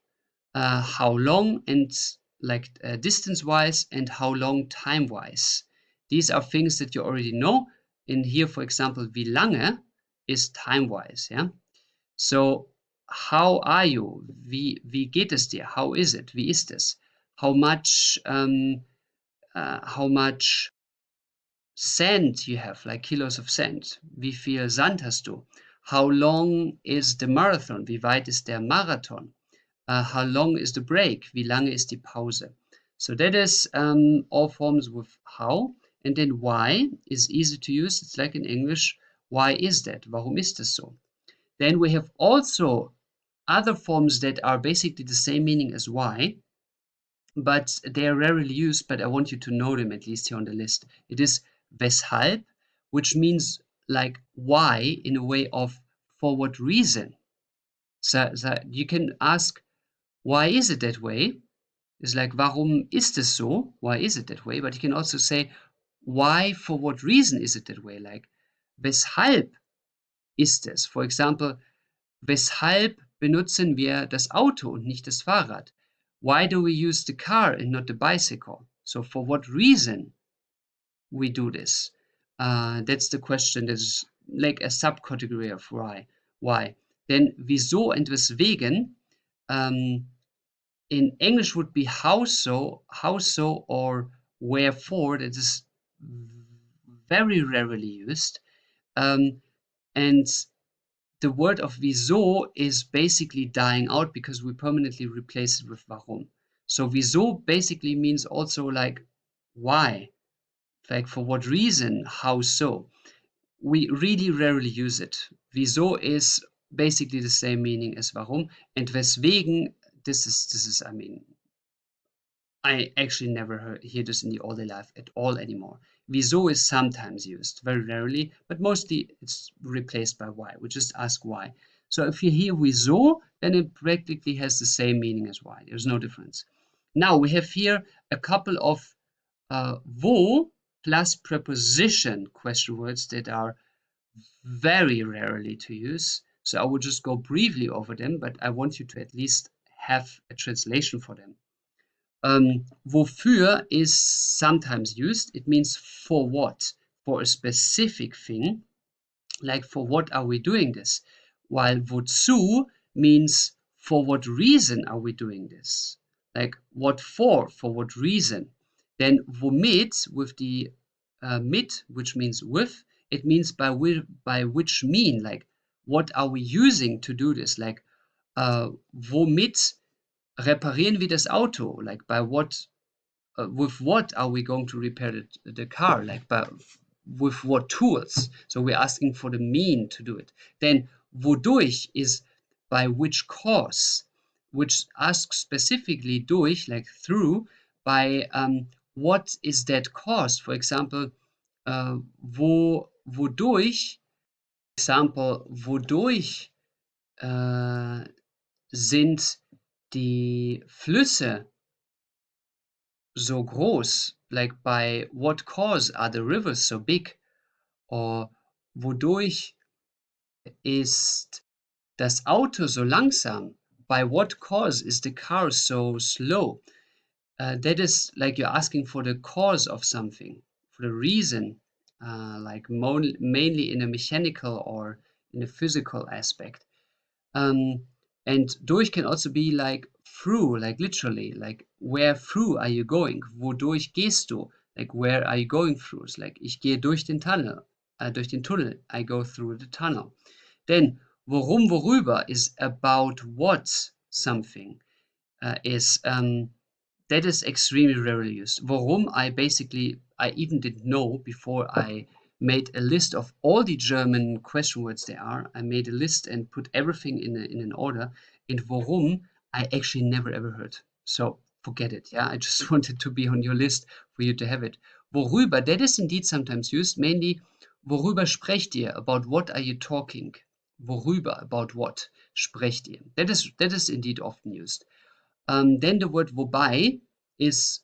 how long, and like distance-wise, and how long time-wise. These are things that you already know. In here, for example, wie lange is time-wise. Yeah. So how are you? Wie geht es dir? How is it? Wie ist es? How much sand you have, like kilos of sand. Wie viel Sand hast du? How long is the marathon? Wie weit ist der Marathon? How long is the break? Wie lange ist die Pause? So that is all forms with how. And then why is easy to use. It's like in English. Why is that? Warum ist es so? Then we have also other forms that are basically the same meaning as why, but they are rarely used, but I want you to know them at least here on the list. It is weshalb, which means like why in a way of for what reason. So you can ask, why is it that way? It's like, warum ist es so? Why is it that way? But you can also say, why, for what reason is it that way? Like, weshalb ist es? For example, weshalb benutzen wir das Auto und nicht das Fahrrad? Why do we use the car and not the bicycle? So for what reason we do this? That's the question. That's like a subcategory of why. Why? Then wieso and weswegen in English would be how so, or wherefore. That is very rarely used. And the word of wieso is basically dying out because we permanently replace it with warum. So wieso basically means also like why, like for what reason, how so. We really rarely use it. Wieso is basically the same meaning as warum, and weswegen, this is I mean, I actually never hear this in the all-day life at all anymore. Wieso is sometimes used, very rarely, but mostly it's replaced by why. We just ask why. So if you hear wieso, then it practically has the same meaning as why. There's no difference. Now we have here a couple of wo plus preposition question words that are very rarely to use. So I will just go briefly over them, but I want you to at least have a translation for them. Wofür is sometimes used. It means for what, for a specific thing, like for what are we doing this, while wozu means for what reason are we doing this, like what for what reason. Then womit, with the mit, which means with, it means by which mean, like what are we using to do this, like womit reparieren wir das Auto? Like by what, with what are we going to repair the car? Like with what tools? So we're asking for the mean to do it. Then wodurch is by which cause. which asks specifically durch, like through, by what is that caused? For example, wodurch, example, wodurch sind die Flüsse so groß? Like by what cause are the rivers so big? Or wodurch ist das Auto so langsam? By what cause is the car so slow? That is like you're asking for the cause of something, for the reason, like mainly in a mechanical or in a physical aspect. And durch can also be like through, like literally, like where through are you going? Wodurch gehst du? Like where are you going through? It's like ich gehe durch den Tunnel, durch den Tunnel. I go through the tunnel. Then worum, worüber is about what something is that is extremely rarely used. Worum I even didn't know before I made a list of all the German question words there are. I made a list and put everything in an order. And worum I actually never ever heard. So forget it. Yeah, I just wanted to be on your list for you to have it. Worüber, that is indeed sometimes used, mainly worüber sprecht ihr? About what are you talking? Worüber, about what sprecht ihr? That is indeed often used. Then the word wobei is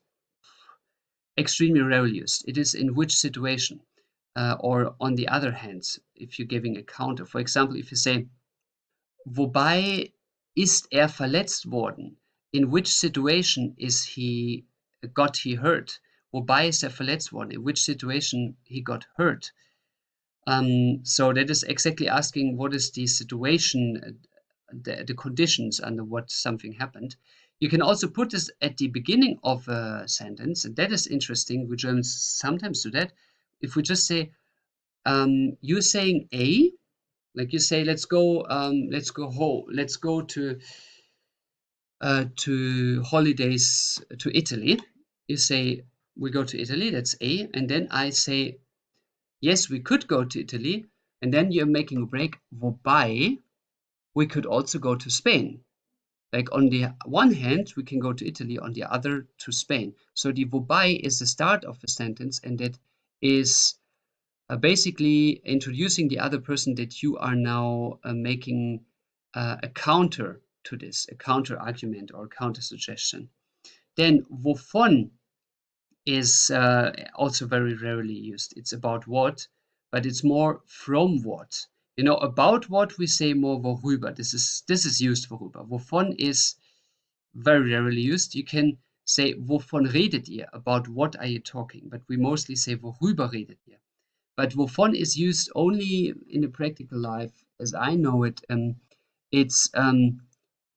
extremely rarely used. It is in which situation? Or on the other hand, if you're giving a counter. For example, if you say, wobei ist verletzt worden? In which situation got he hurt? Wobei ist verletzt worden? In which situation he got hurt? So that is exactly asking what is the situation, the conditions under what something happened. You can also put this at the beginning of a sentence, and that is interesting. We Germans sometimes do that. If we just say, you're saying A, like you say, let's go to holidays to Italy. You say, we go to Italy, that's A, and then I say, yes, we could go to Italy, and then you're making a break. Wobei, we could also go to Spain. Like on the one hand, we can go to Italy, on the other to Spain. So the wobei is the start of the sentence, and that is basically introducing the other person that you are now making a counter to this, a counter argument or counter suggestion. Then wovon is also very rarely used. It's about what, but it's more from what. You know, about what we say more worüber. This is used worüber. Wovon is very rarely used. You can say wovon redet ihr? About what are you talking? But we mostly say worüber redet ihr? But wovon is used only in the practical life, as I know it. It's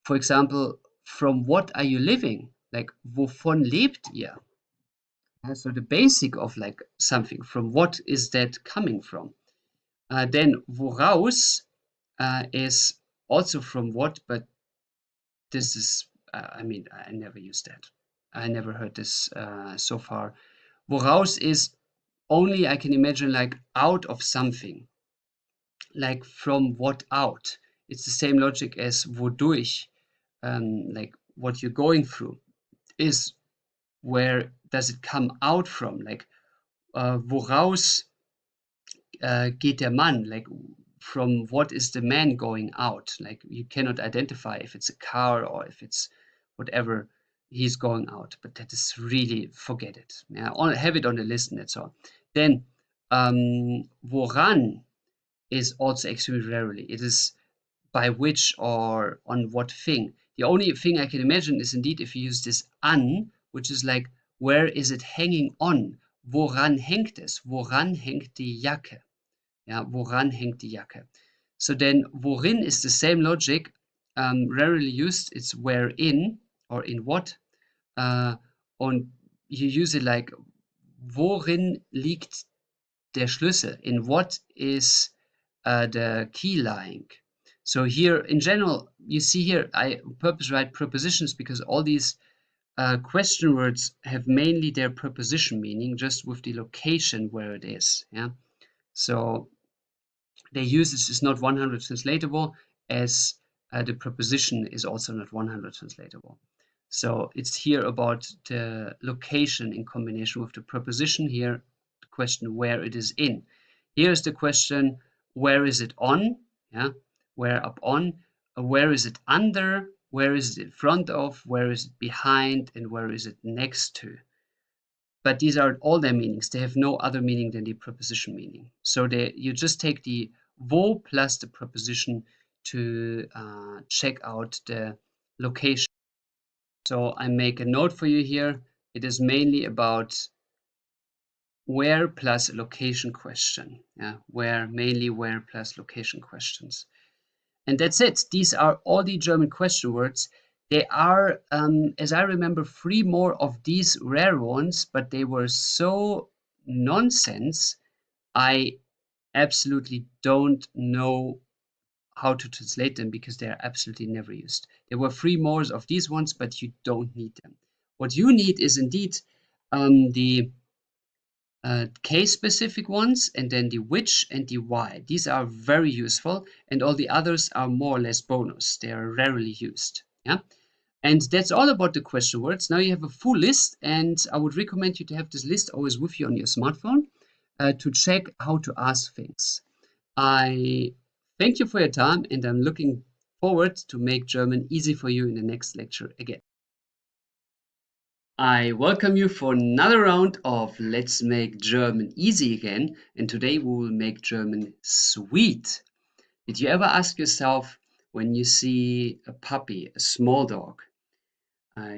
for example, from what are you living? Like wovon lebt ihr? So the basic of like something, from what is that coming from? Then woraus is also from what, but this is, I mean, I never used that. I never heard this so far. Woraus is only, I can imagine, like out of something, like from what out. It's the same logic as wodurch, like what you're going through is where does it come out from? Like woraus geht der Mann? Like from what is the man going out? Like you cannot identify if it's a car or if it's whatever he's going out. But that is really, forget it. Yeah, have it on the list and that's all. Then woran is also extremely rarely. It is by which or on what thing. The only thing I can imagine is indeed if you use this an, which is like where is it hanging on? Woran hängt es? Woran hängt die Jacke? Ja, woran hängt die Jacke? So then worin is the same logic, rarely used. It's wherein or in what. Und you use it like worin liegt der Schlüssel? In what is the key lying? So here, in general, you see here, I purpose write prepositions because all these question words have mainly their preposition meaning, just with the location where it is. Yeah. So their usage is not 100 translatable as the preposition is also not 100 translatable. So it's here about the location in combination with the preposition. Here, the question where it is in. Here's the question, where is it on? Yeah, where up on? Where is it under? Where is it in front of? Where is it behind? And where is it next to? But these are all their meanings. They have no other meaning than the preposition meaning. So you just take the wo plus the preposition to check out the location. So I make a note for you here. It is mainly about where plus a location question. Yeah, mainly where plus location questions. And that's it. These are all the German question words. They are, as I remember, 3 more of these rare ones, but they were so nonsense. I absolutely don't know how to translate them because they are absolutely never used. There were 3 more of these ones, but you don't need them. What you need is indeed the case-specific ones, and then the which and the why. These are very useful, and all the others are more or less bonus. They are rarely used. Yeah, and that's all about the question words. Now you have a full list, and I would recommend you to have this list always with you on your smartphone to check how to ask things. I thank you for your time, and I'm looking forward to make German easy for you in the next lecture again. I welcome you for another round of Let's Make German Easy again, and today we will make German sweet. Did you ever ask yourself when you see a puppy, a small dog,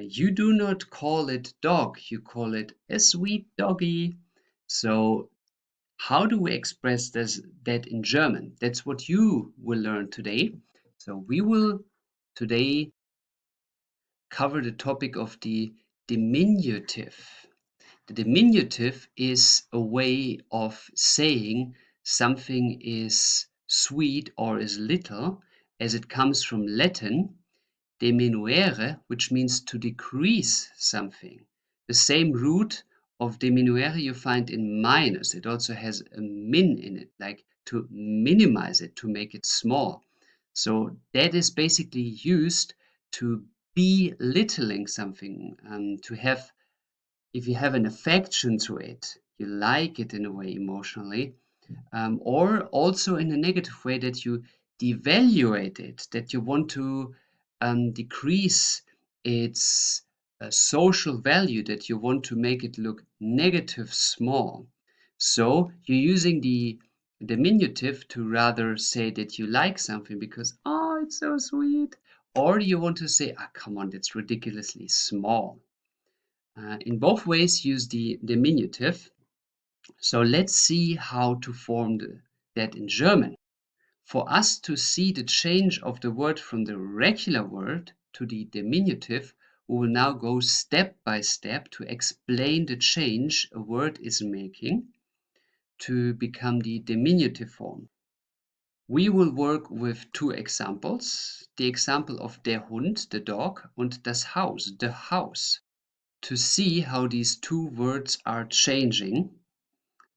you do not call it dog, you call it a sweet doggy. So how do we express that in German? That's what you will learn today. So we will today cover the topic of the diminutive. The diminutive is a way of saying something is sweet or is little, as it comes from Latin, diminuere, which means to decrease something. The same root of diminuere you find in minus. It also has a min in it, like to minimize it, to make it small. So that is basically used to belittling something, to have, if you have an affection to it, you like it in a way emotionally, or also in a negative way that you devaluate it, that you want to decrease its social value, that you want to make it look negative small. So you're using the diminutive to rather say that you like something because, oh, it's so sweet, or you want to say, ah, come on, that's ridiculously small. In both ways, use the diminutive. So let's see how to form that in German. For us to see the change of the word from the regular word to the diminutive, we will now go step by step to explain the change a word is making to become the diminutive form. We will work with 2 examples. The example of der Hund, the dog, und das Haus, the house, to see how these 2 words are changing.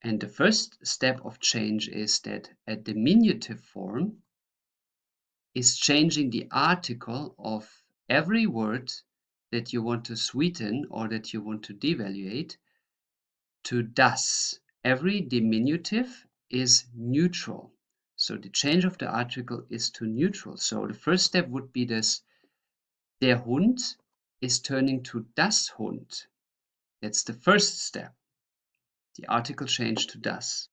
And the first step of change is that a diminutive form is changing the article of every word that you want to sweeten or that you want to devaluate to das. Every diminutive is neutral. So the change of the article is to neutral. So the first step would be this, der Hund is turning to das Hund. That's the first step. The article change to das.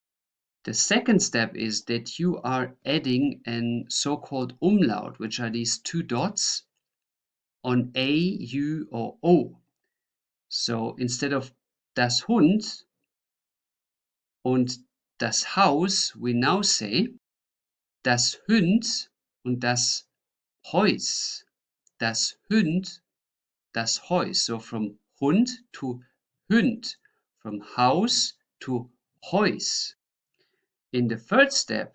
The second step is that you are adding a so-called umlaut, which are these 2 dots on A, U, or O. So instead of das Hund und das Haus, we now say das Hund und das Haus. Das Hund, das Haus. So from Hund to Hund, from house to Haus. In the third step,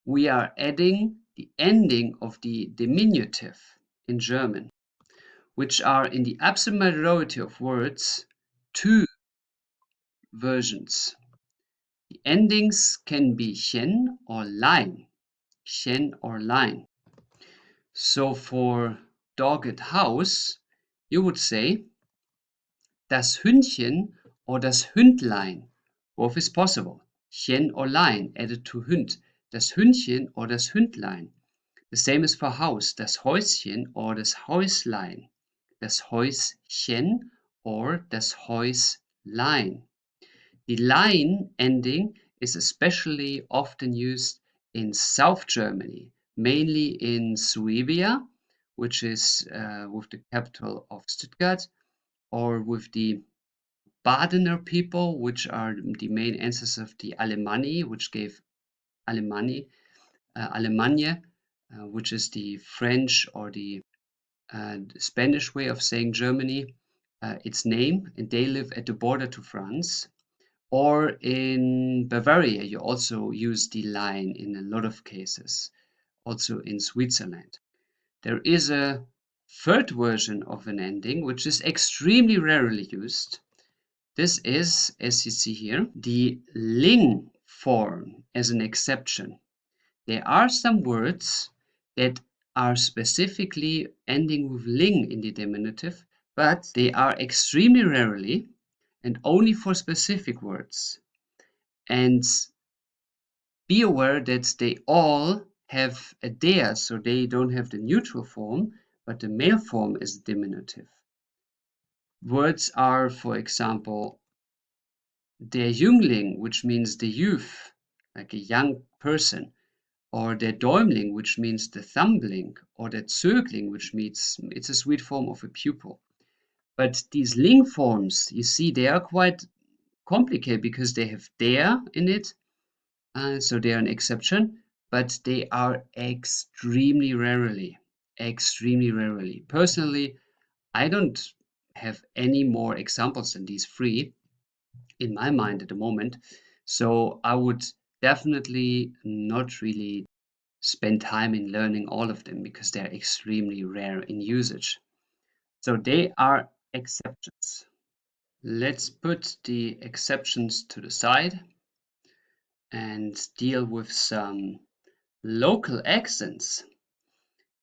we are adding the ending of the diminutive in German, which are in the absolute majority of words 2 versions. The endings can be chen or line, chen or line. So for dog and house, you would say das Hündchen or das Hündlein. Both is possible. Chen or lein added to Hund. Das Hündchen or das Hündlein. The same is for house. Das Häuschen or das Häuslein. Das Häuschen or das Häuslein. The line ending is especially often used in South Germany, mainly in Suabia, which is with the capital of Stuttgart, or with the Badener people, which are the main ancestors of the Alemanni, which gave Alemanni, Allemagne, which is the French or the Spanish way of saying Germany, its name, and they live at the border to France. Or in Bavaria, you also use the line in a lot of cases, also in Switzerland. There is a third version of an ending, which is extremely rarely used. This is, as you see here, the ling form as an exception. There are some words that are specifically ending with ling in the diminutive, but they are extremely rarely and only for specific words. And be aware that they all have a der, so they don't have the neutral form, but the male form is diminutive. Words are, for example, der Jüngling, which means the youth, like a young person, or der Däumling, which means the thumbling, or der Zögling, which means it's a sweet form of a pupil. But these ling forms, you see, they are quite complicated because they have der in it, so they are an exception, but they are extremely rarely. Personally, I don't have any more examples than these three in my mind at the moment, so I would definitely not really spend time in learning all of them because they're extremely rare in usage. So they are exceptions. Let's put the exceptions to the side and deal with some local accents.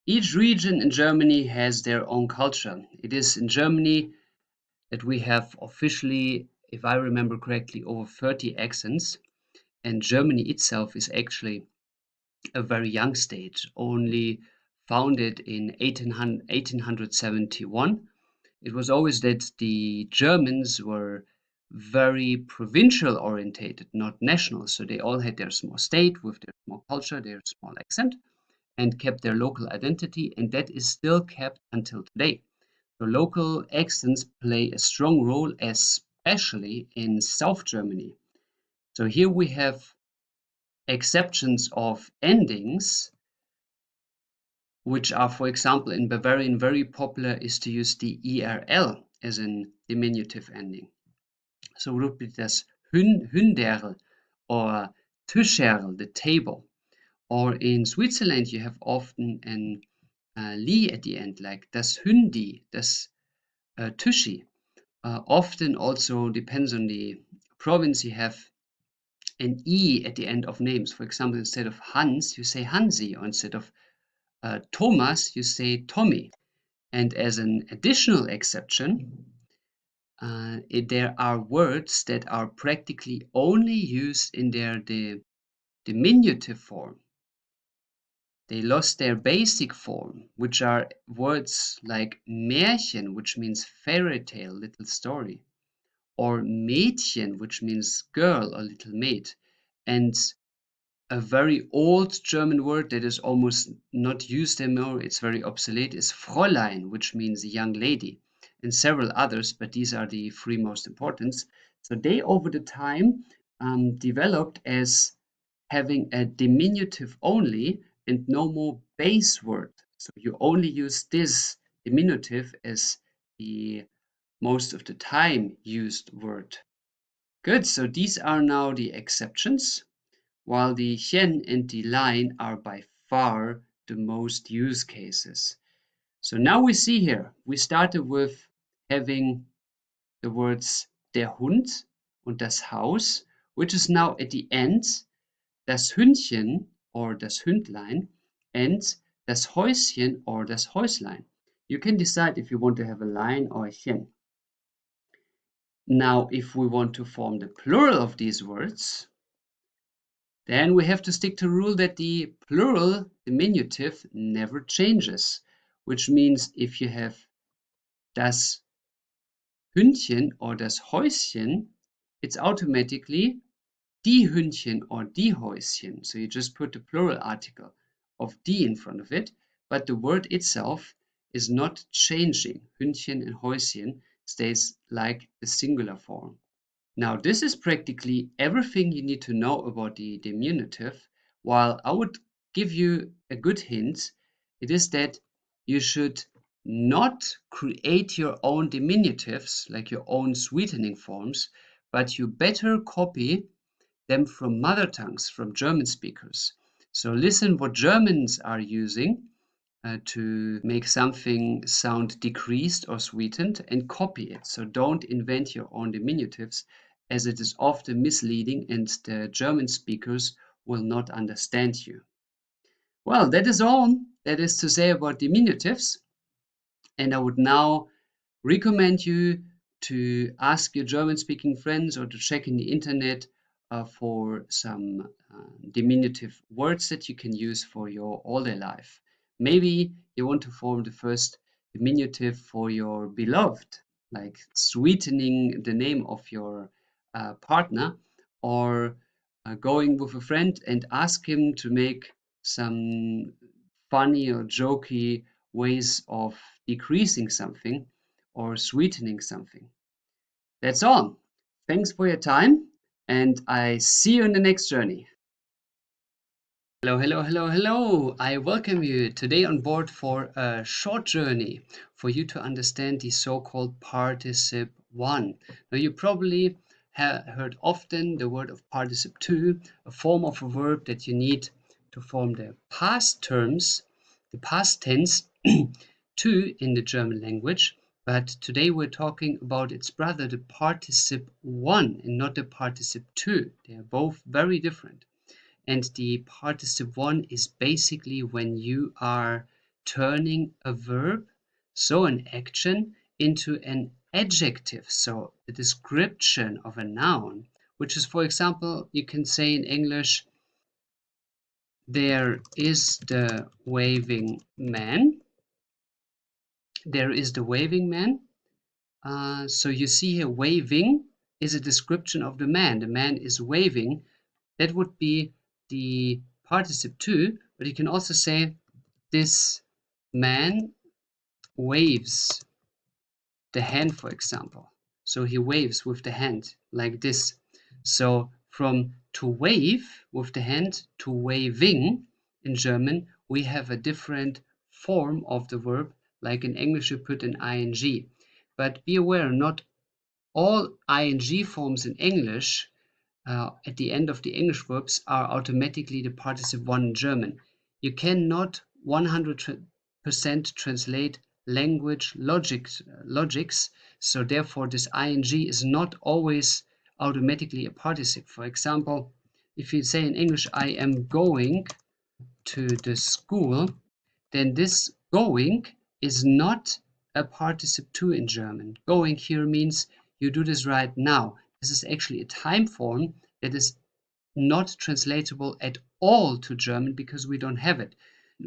Each region in Germany has their own culture. It is in Germany that we have officially, if I remember correctly, over 30 accents. And Germany itself is actually a very young state, only founded in 1871. It was always that the Germans were very provincial orientated, not national. So they all had their small state with their small culture, their small accent, and kept their local identity, and that is still kept until today. So local accents play a strong role, especially in South Germany. So here we have exceptions of endings, which are, for example, in Bavarian very popular is to use the ERL as an diminutive ending. So it would be das Hünderl or Tischerl, the table. Or in Switzerland, you have often an li at the end, like das Hündi, das Tischi. Often also depends on the province, you have an E at the end of names. For example, instead of Hans, you say Hansi, or instead of Thomas, you say Tommy. And as an additional exception, there are words that are practically only used in their diminutive form. They lost their basic form, which are words like Märchen, which means fairy tale, little story, or Mädchen, which means girl or little maid. And a very old German word that is almost not used anymore, it's very obsolete, is Fräulein, which means young lady, and several others, but these are the three most important. So they, over the time, developed as having a diminutive only and no more base word. So you only use this diminutive as the most of the time used word. Good, so these are now the exceptions, while the chen and the line are by far the most used cases. So now we see here, we started with having the words der Hund und das Haus, which is now at the end das Hündchen or das Hündlein and das Häuschen or das Häuslein. You can decide if you want to have a line or a chen. Now, if we want to form the plural of these words, then we have to stick to the rule that the plural diminutive never changes, which means if you have das Hündchen or das Häuschen, it's automatically die Hündchen or die Häuschen. So you just put the plural article of die in front of it, but the word itself is not changing. Hündchen and Häuschen stays like the singular form. Now, this is practically everything you need to know about the diminutive. While I would give you a good hint, it is that you should not create your own diminutives, like your own sweetening forms, but you better copy them from mother tongues, from German speakers. So listen what Germans are using to make something sound decreased or sweetened and copy it. So don't invent your own diminutives, as it is often misleading and the German speakers will not understand you. Well, that is all that is to say about diminutives. And I would now recommend you to ask your German-speaking friends or to check in the internet for some diminutive words that you can use for your all-day life. Maybe you want to form the first diminutive for your beloved, like sweetening the name of your partner, or going with a friend and ask him to make some funny or jokey ways of decreasing something or sweetening something. That's all. Thanks for your time, and I see you in the next journey. Hello, hello, hello, hello. I welcome you today on board for a short journey for you to understand the so-called Partizip I. Now, you probably have heard often the word of Partizip II, a form of a verb that you need to form the past terms, the past tense, to in the German language. But today we're talking about its brother, the Partizip I, and not the Partizip II. They are both very different. And the participle one is basically when you are turning a verb, so an action, into an adjective, so a description of a noun, which is, for example, you can say in English, there is the waving man. There is the waving man. So you see here, waving is a description of the man. The man is waving. That would be the participle two, but you can also say this man waves the hand, for example. So he waves with the hand like this. So from to wave with the hand to waving in German, we have a different form of the verb, like in English you put an ing. But be aware, not all ing forms in English at the end of the English verbs are automatically the participle one in German. You cannot 100% translate language logics, so therefore this ing is not always automatically a participle. For example, if you say in English, I am going to the school, then this going is not a participle two in German. Going here means you do this right now. This is actually a time form that is not translatable at all to German because we don't have it.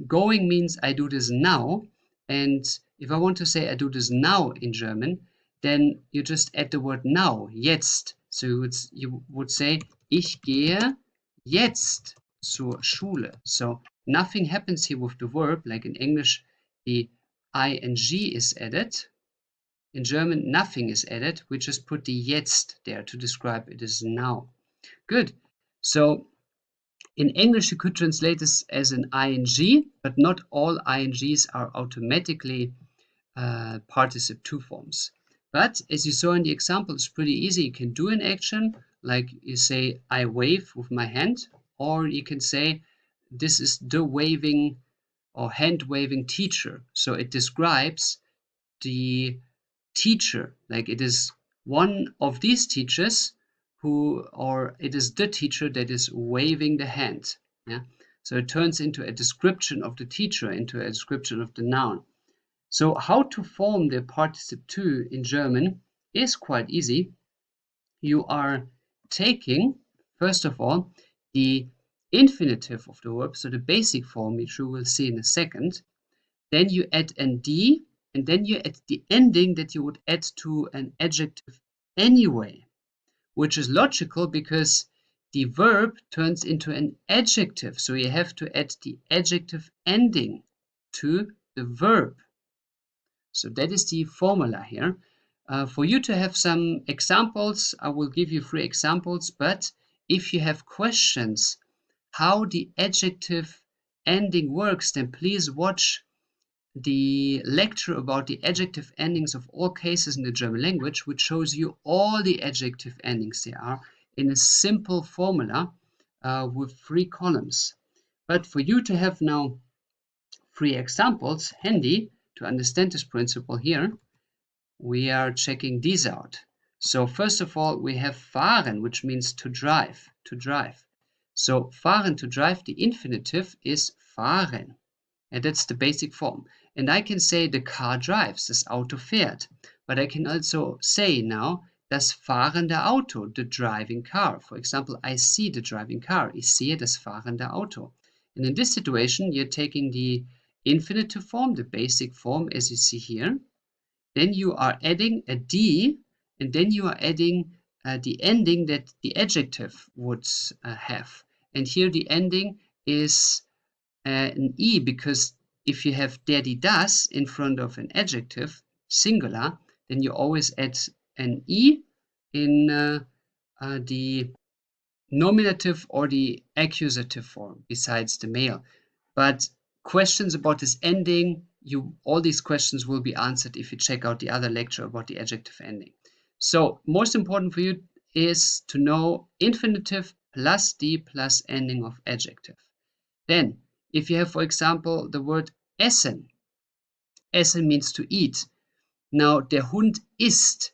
Going means I do this now, and if I want to say I do this now in German, then you just add the word now, jetzt. So you would say, ich gehe jetzt zur Schule. So nothing happens here with the verb, like in English, the ing is added. In German, nothing is added. We just put the jetzt there to describe it is now. Good. So in English, you could translate this as an ing, but not all ings are automatically participle two forms. But as you saw in the example, it's pretty easy. You can do an action, like you say, I wave with my hand, or you can say, this is the waving or hand waving teacher. So it describes the teacher, like it is one of these teachers who, or it is the teacher that is waving the hand. Yeah. So it turns into a description of the teacher, into a description of the noun. So how to form the participle to in German is quite easy. You are taking, first of all, the infinitive of the verb, so the basic form, which you will see in a second. Then you add an D, and then you add the ending that you would add to an adjective anyway, which is logical because the verb turns into an adjective. So you have to add the adjective ending to the verb. So that is the formula here. For you to have some examples, I will give you 3 examples, but if you have questions how the adjective ending works, then please watch the lecture about the adjective endings of all cases in the German language, which shows you all the adjective endings there are in a simple formula with 3 columns. But for you to have now 3 examples handy to understand this principle here, we are checking these out. So first of all, we have fahren, which means to drive, to drive. So fahren, to drive, the infinitive is fahren. And that's the basic form. And I can say the car drives, das Auto fährt. But I can also say now, das fahrende Auto, the driving car. For example, I see the driving car. Ich sehe das fahrende Auto. And in this situation, you're taking the infinitive form, the basic form, as you see here. Then you are adding a D, and then you are adding the ending that the adjective would have. And here the ending is an E, because if you have der, die, das in front of an adjective, singular, then you always add an E in the nominative or the accusative form besides the male. But questions about this ending, all these questions will be answered if you check out the other lecture about the adjective ending. So most important for you is to know infinitive plus D plus ending of adjective. Then if you have, for example, the word essen, essen means to eat. Now der Hund isst,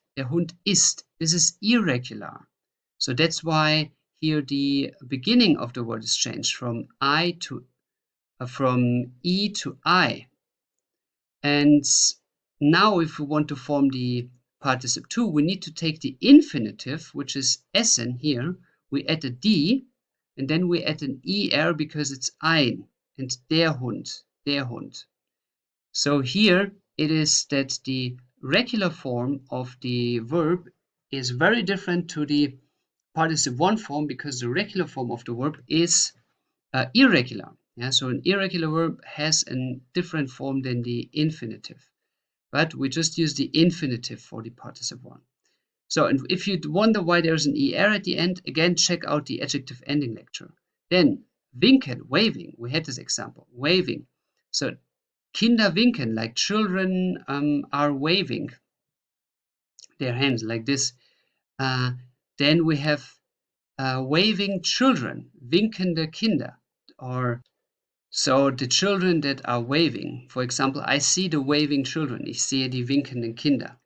this is irregular. So that's why here the beginning of the word is changed from E to I. And now if we want to form the participle to, we need to take the infinitive, which is essen here, we add a D, and then we add an ER because it's ein, and der Hund, der Hund. So here it is that the regular form of the verb is very different to the participle one form, because the regular form of the verb is irregular. Yeah, so an irregular verb has a different form than the infinitive. But we just use the infinitive for the participle one. So and if you wonder why there's an ER at the end, again, check out the adjective ending lecture. Then winken, waving. We had this example, waving. So Kinder winken, like children are waving their hands like this. Then we have waving children, winkende Kinder, or so the children that are waving. For example, I see the waving children. Ich sehe die winkenden Kinder.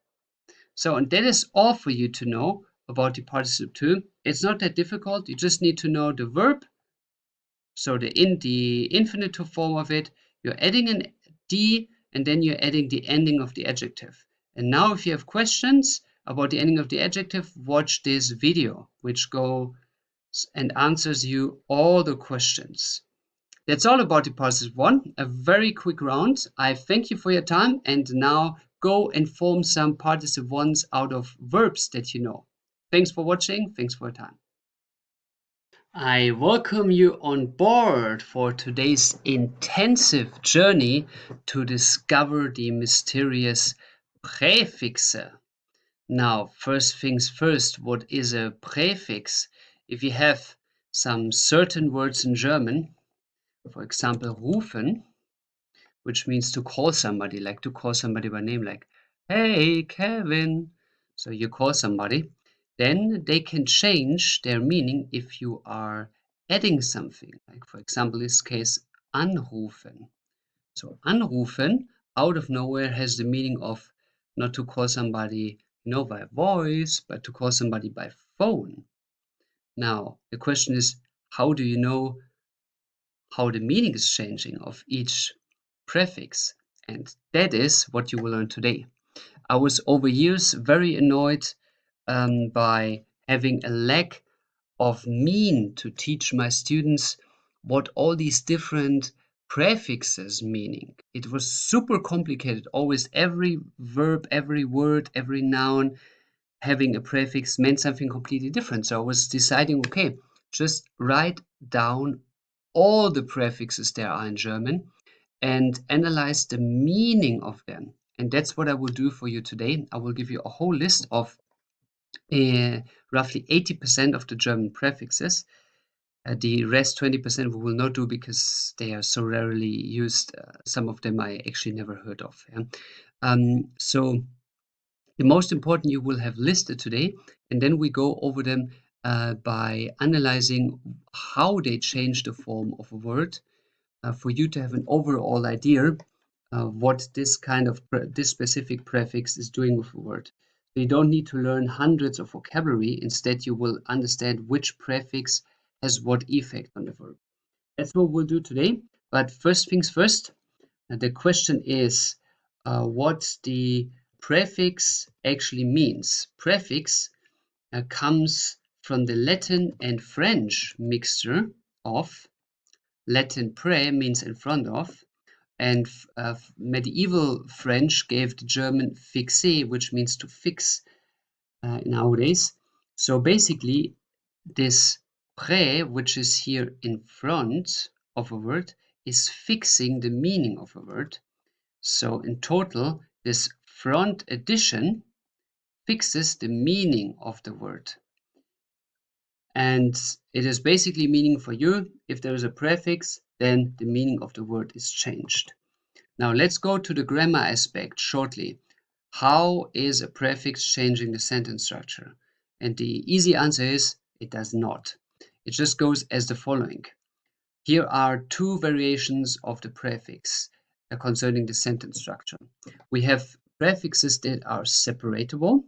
So, and that is all for you to know about the participle to. It's not that difficult. You just need to know the verb. So the infinitive form of it. You're adding an D, and then you're adding the ending of the adjective. And now if you have questions about the ending of the adjective, watch this video, which goes and answers you all the questions. That's all about the participle one, a very quick round. I thank you for your time, and now go and form some participle ones out of verbs that you know. Thanks for watching, thanks for your time. I welcome you on board for today's intensive journey to discover the mysterious prefixes. Now, first things first, what is a prefix? If you have some certain words in German, for example, rufen, which means to call somebody, like to call somebody by name, like, hey, Kevin. So you call somebody. Then they can change their meaning if you are adding something, like for example, this case, anrufen. So anrufen, out of nowhere, has the meaning of not to call somebody, by voice, but to call somebody by phone. Now, the question is, how do you know how the meaning is changing of each prefix. And that is what you will learn today. I was over years very annoyed by having a lack of mean to teach my students what all these different prefixes meaning. It was super complicated. Always every verb, every word, every noun having a prefix meant something completely different. So I was deciding, okay, just write down all the prefixes there are in German and analyze the meaning of them. And that's what I will do for you today. I will give you a whole list of roughly 80% of the German prefixes. The rest 20% we will not do because they are so rarely used. Some of them I actually never heard of. Yeah? So the most important you will have listed today, and then we go over them by analyzing how they change the form of a word for you to have an overall idea what this kind of this specific prefix is doing with a word. So you don't need to learn hundreds of vocabulary. Instead, you will understand which prefix has what effect on the verb. That's what we'll do today. But first things first, the question is what the prefix actually means. Prefix comes from the Latin and French mixture of Latin pre means in front of, and medieval French gave the German fixer, which means to fix nowadays. So basically, this pré, which is here in front of a word, is fixing the meaning of a word. So in total, this front addition fixes the meaning of the word. And it is basically meaning for you, if there is a prefix, then the meaning of the word is changed. Now let's go to the grammar aspect shortly. How is a prefix changing the sentence structure? And the easy answer is it does not. It just goes as the following. Here are two variations of the prefix concerning the sentence structure. We have prefixes that are separatable.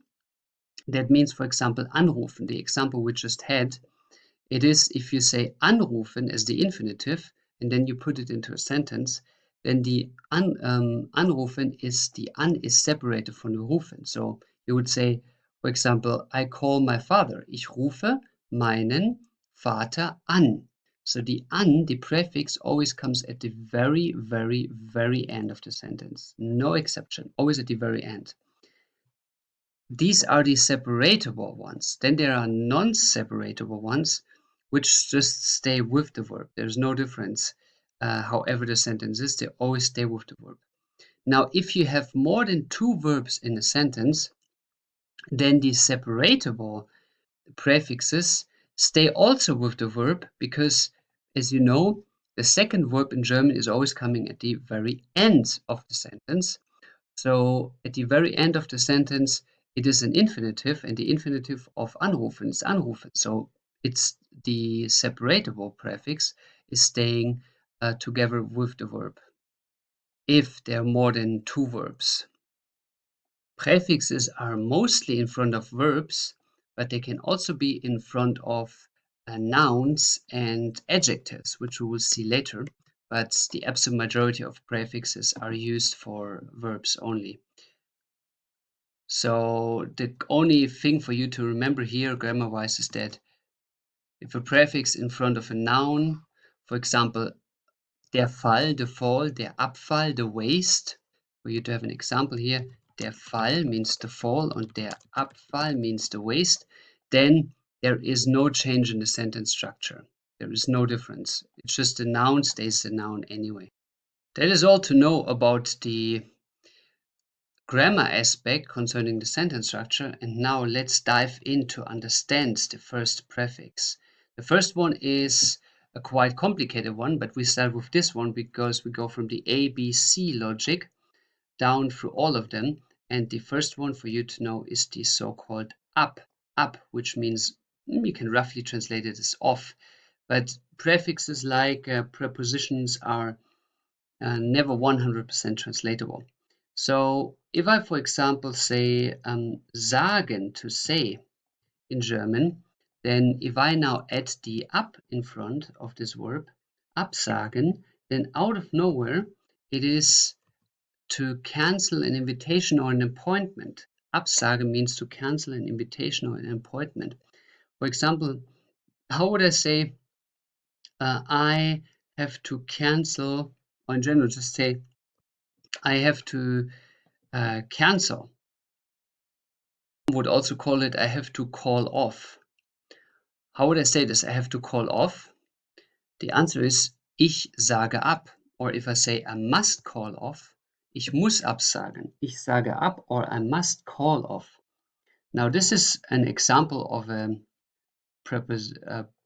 That means, for example, anrufen, the example we just had. It is if you say anrufen as the infinitive and then you put it into a sentence, then the anrufen is the an is separated from the rufen. So you would say, for example, I call my father. Ich rufe meinen Vater an. So the an, the prefix, always comes at the very, very, very end of the sentence. No exception, always at the very end. These are the separatable ones. Then there are non-separatable ones, which just stay with the verb. There's no difference. However the sentence is, they always stay with the verb. Now, if you have more than two verbs in a sentence, then the separatable prefixes stay also with the verb because, as you know, the second verb in German is always coming at the very end of the sentence. So at the very end of the sentence, it is an infinitive, and the infinitive of anrufen is anrufen. So it's the separatable prefix is staying together with the verb if there are more than two verbs. Prefixes are mostly in front of verbs, but they can also be in front of nouns and adjectives, which we will see later. But the absolute majority of prefixes are used for verbs only. So the only thing for you to remember here grammar-wise is that if a prefix in front of a noun, for example, der Fall, the fall, der Abfall, the waste, for you to have an example here, der Fall means the fall and der Abfall means the waste, then there is no change in the sentence structure. There is no difference. It's just the noun stays the noun anyway. That is all to know about the grammar aspect concerning the sentence structure, and now let's dive in to understand the first prefix. The first one is a quite complicated one, but we start with this one because we go from the A, B, C logic down through all of them, and the first one for you to know is the so-called up, which means you can roughly translate it as off, but prefixes like prepositions are never 100% translatable. So if I, for example, say sagen, to say in German, then if I now add the up in front of this verb, absagen, then out of nowhere it is to cancel an invitation or an appointment. Absagen means to cancel an invitation or an appointment. For example, how would I say I have to cancel, or in general, just say I have to cancel. Would also call it I have to call off. How would I say this? I have to call off. The answer is ich sage ab. Or if I say I must call off, ich muss absagen. Ich sage ab, or I must call off. Now this is an example of a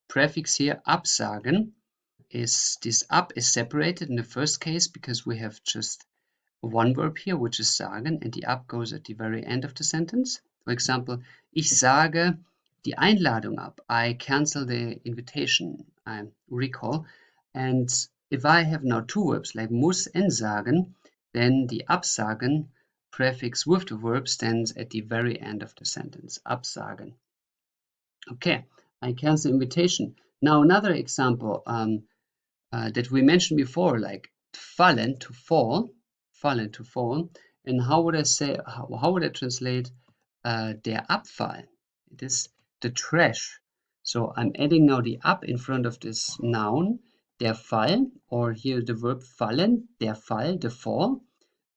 prefix here, absagen. This ab is separated in the first case because we have just one verb here, which is sagen, and the ab goes at the very end of the sentence. For example, ich sage die Einladung ab. I cancel the invitation. I recall. And if I have now two verbs like muss and sagen, then the absagen prefix with the verb stands at the very end of the sentence. Absagen. Okay, I cancel invitation. Now another example that we mentioned before, like fallen, to fall, fallen, to fall. And how would I say, how would I translate der Abfall? It is the trash. So I'm adding now the ab in front of this noun, der Fall, or here the verb fallen, der Fall, the fall,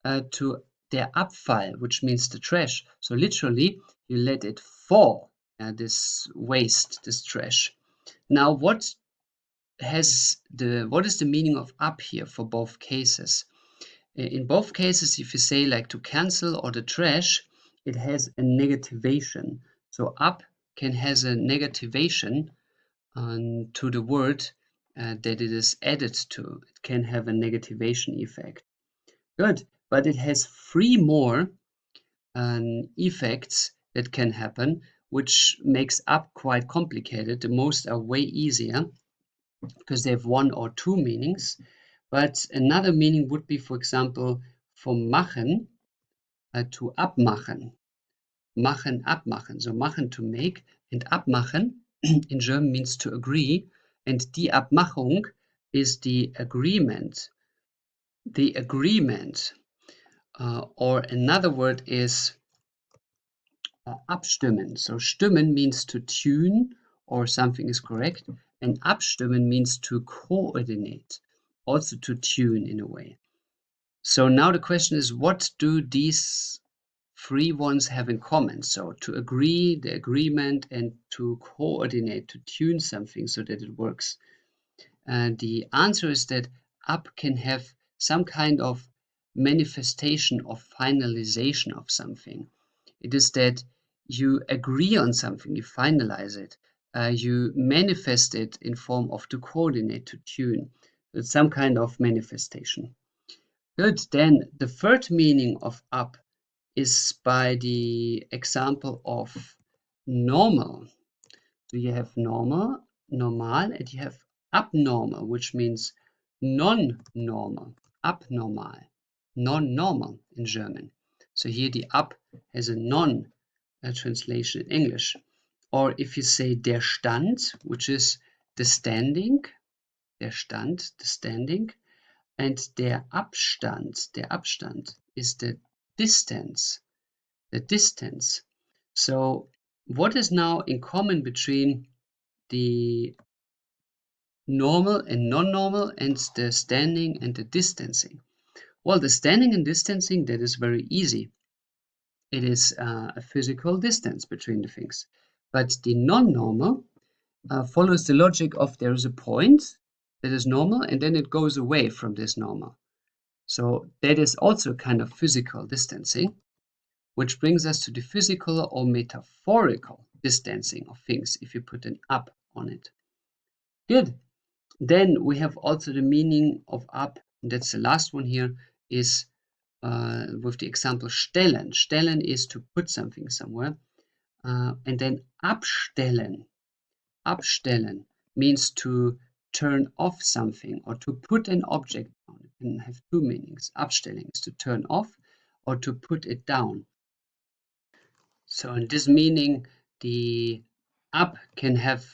to der Abfall, which means the trash. So literally, you let it fall, this waste, this trash. Now, what is the meaning of ab here for both cases? In both cases, if you say like to cancel or the trash, it has a negativation. So ab can has a negativation to the word that it is added to. It can have a negativation effect. Good, but it has three more effects that can happen, which makes ab quite complicated. The most are way easier because they have one or two meanings. But another meaning would be, for example, from machen to abmachen. Machen, abmachen. So machen to make, and abmachen in German means to agree. And die Abmachung is the agreement. The agreement. Or another word is abstimmen. So stimmen means to tune or something is correct. And abstimmen means to coordinate, also to tune in a way. So now the question is, what do these three ones have in common? So to agree, the agreement, and to coordinate, to tune something so that it works. The answer is that ab can have some kind of manifestation of finalization of something. It is that you agree on something, you finalize it, you manifest it in form of to coordinate, to tune. It's some kind of manifestation. Good, then the third meaning of ab is by the example of normal. So you have normal, and you have abnormal, which means non-normal, abnormal, non-normal in German. So here the ab has a non translation in English. Or if you say der Stand, which is the standing, der Stand, the standing, and der Abstand is the distance, the distance. So what is now in common between the normal and non-normal and the standing and the distancing? Well, the standing and distancing, that is very easy. It is a physical distance between the things. But the non-normal follows the logic of there is a point that is normal and then it goes away from this normal. So that is also kind of physical distancing, which brings us to the physical or metaphorical distancing of things if you put an ab on it. Good. Then we have also the meaning of ab, and that's the last one here, is with the example stellen. Stellen is to put something somewhere. And then abstellen. Abstellen means to turn off something or to put an object down. It can have two meanings. Abstellen is to turn off or to put it down. So in this meaning, the ab can have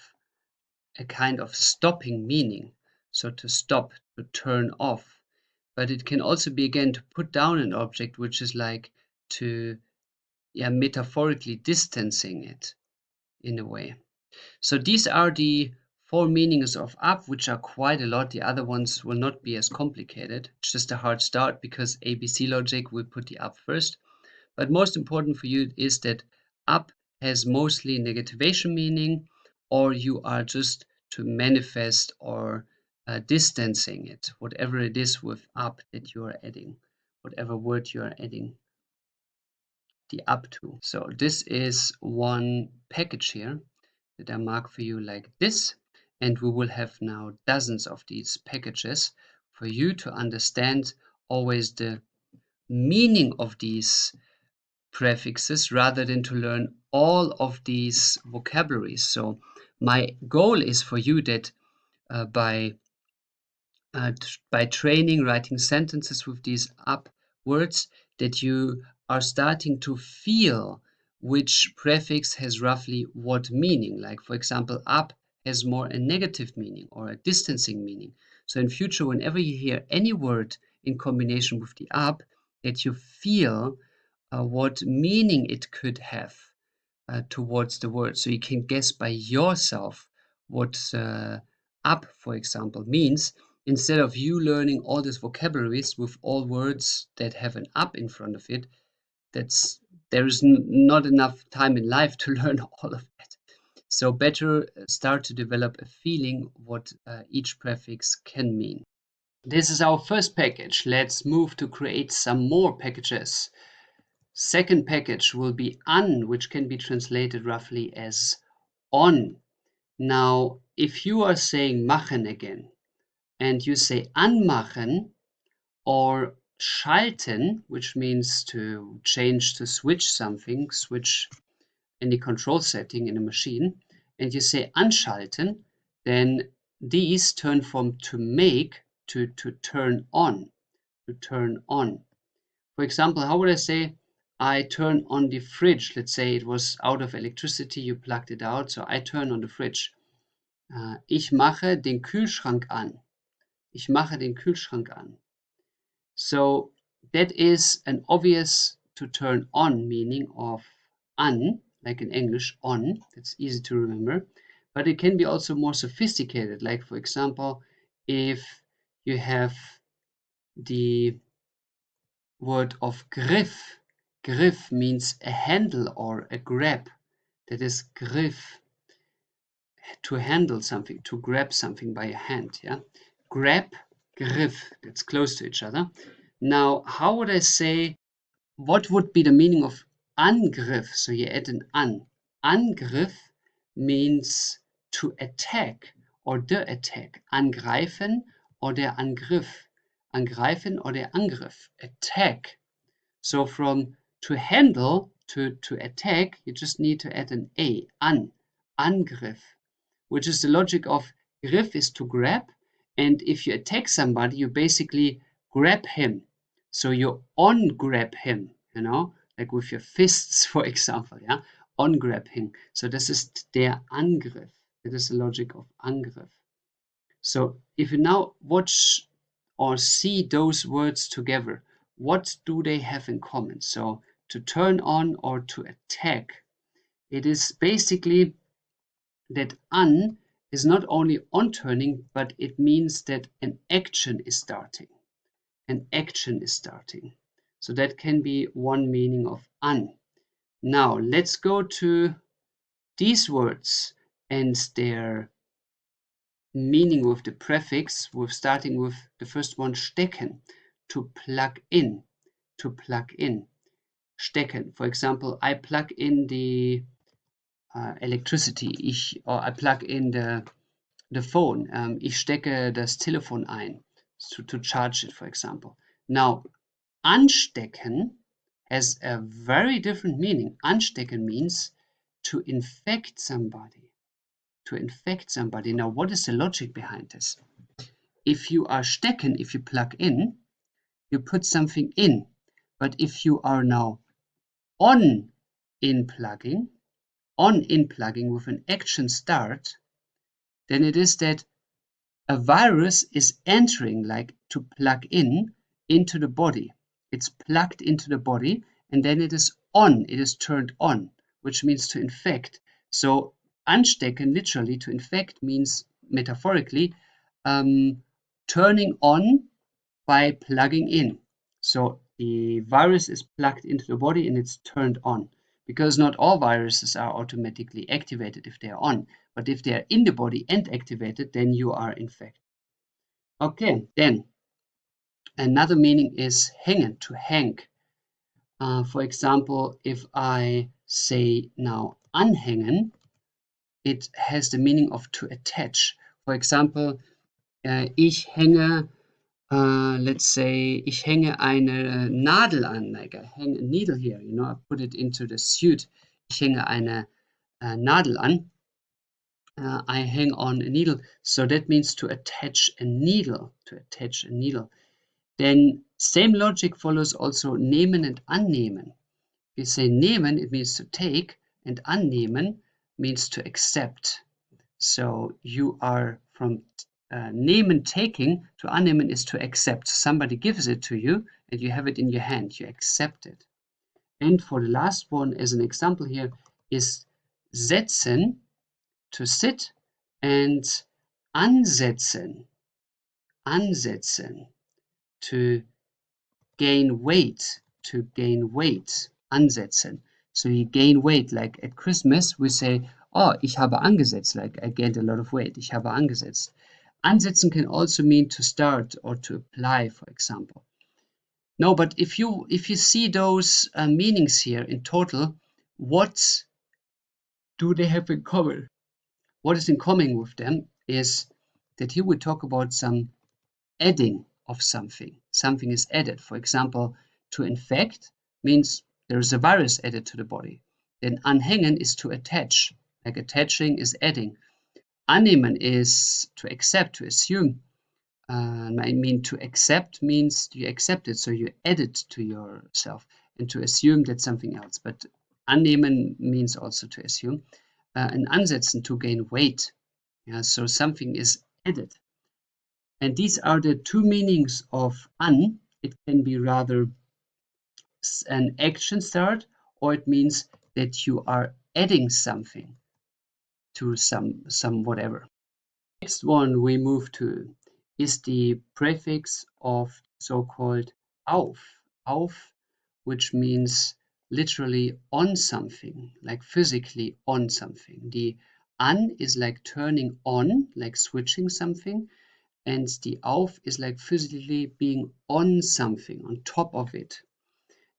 a kind of stopping meaning. so to stop, to turn off. But it can also be, again, to put down an object, which is like to, metaphorically distancing it in a way. So these are the 4 meanings of up, which are quite a lot. The other ones will not be as complicated. It's just a hard start because ABC logic will put the up first. But most important for you is that up has mostly negativation meaning, or you are just to manifest or distancing it, whatever it is with up that you are adding, whatever word you are adding the up to. So this is one package here that I mark for you like this, and we will have now dozens of these packages for you to understand always the meaning of these prefixes rather than to learn all of these vocabularies. So my goal is for you that by training, writing sentences with these up words, that you are starting to feel which prefix has roughly what meaning. Like, for example, up has more a negative meaning or a distancing meaning. So in future, whenever you hear any word in combination with the up, that you feel what meaning it could have towards the word. So you can guess by yourself what up, for example, means, instead of you learning all these vocabularies with all words that have an up in front of it. There is not enough time in life to learn all of that. So better start to develop a feeling what each prefix can mean. This is our first package. Let's move to create some more packages. Second package will be an, which can be translated roughly as on. Now, if you are saying machen again, and you say anmachen or schalten, which means to change, to switch something, switch any control setting in a machine, and you say anschalten, then these turn from to make to turn on, to turn on. For example, how would I say, I turn on the fridge? Let's say it was out of electricity, you plugged it out, so I turn on the fridge. Ich mache den Kühlschrank an. Ich mache den Kühlschrank an. So that is an obvious to turn on meaning of an, like in English, on. That's easy to remember. But it can be also more sophisticated. Like, for example, if you have the word of griff. Griff means a handle or a grab. That is griff. To handle something, to grab something by a hand. Yeah, grab, griff. That's close to each other. Now, how would I say? What would be the meaning of Angriff? So you add an an. Angriff means to attack or the attack. Angreifen or der Angriff. Angreifen or der Angriff. Attack. So from to handle to attack, you just need to add an a, an, Angriff, which is the logic of griff is to grab, and if you attack somebody, you basically grab him. So you on-grab him, like with your fists, for example, yeah, on-grab him. So this is der Angriff. That is the logic of Angriff. So if you now watch or see those words together, what do they have in common? So to turn on or to attack, it is basically that an is not only on turning, but it means that an action is starting. An action is starting. So that can be one meaning of an. Now let's go to these words and their meaning with the prefix, with starting with the first one, stecken, to plug in, to plug in. Stecken. For example, I plug in the electricity. Or I plug in the phone. Ich stecke das Telefon ein. To charge it, for example. Now, anstecken has a very different meaning. Anstecken means to infect somebody. To infect somebody. Now, what is the logic behind this? If you are stecken, if you plug in, you put something in. But if you are now on in plugging with an action start, then it is that A virus is entering, like to plug in, into the body. It's plugged into the body and then it is on, it is turned on, which means to infect. So anstecken, literally to infect, means metaphorically turning on by plugging in. So the virus is plugged into the body and it's turned on, because not all viruses are automatically activated if they are on, but if they are in the body and activated, then you are infected. Okay, then another meaning is hängen, to hang. For example, if I say now anhängen, it has the meaning of to attach. For example, ich hänge, let's say, ich hänge eine Nadel an, like I hang a needle here, you know, I put it into the suit. Ich hänge eine Nadel an. I hang on a needle. So that means to attach a needle, to attach a needle. Then same logic follows also nehmen and annehmen. If you say nehmen, it means to take, and annehmen means to accept. So you are from nehmen, taking, to annehmen is to accept. Somebody gives it to you and you have it in your hand, you accept it. And for the last one, as an example here, is setzen, to sit, and ansetzen, ansetzen, to gain weight, to gain weight, ansetzen. So you gain weight, like at Christmas we say, oh, ich habe angesetzt, like I gained a lot of weight, ich habe angesetzt. Ansetzen can also mean to start or to apply, for example. No, but if you see those meanings here in total, what do they have in common? What is in common with them is that here we talk about some adding of something. Something is added. For example, to infect means there is a virus added to the body. Then anhängen is to attach, like attaching is adding. Annehmen is to accept, to assume. I mean, to accept means you accept it, so you add it to yourself, and to assume that's something else. But annehmen means also to assume. And ansetzen, to gain weight. Yeah, so something is added. And these are the two meanings of an. It can be rather an action start, or it means that you are adding something to some whatever. Next one we move to is the prefix of so-called auf. Auf, which means literally on something, like physically on something. The an is like turning on, like switching something, and the auf is like physically being on something, on top of it.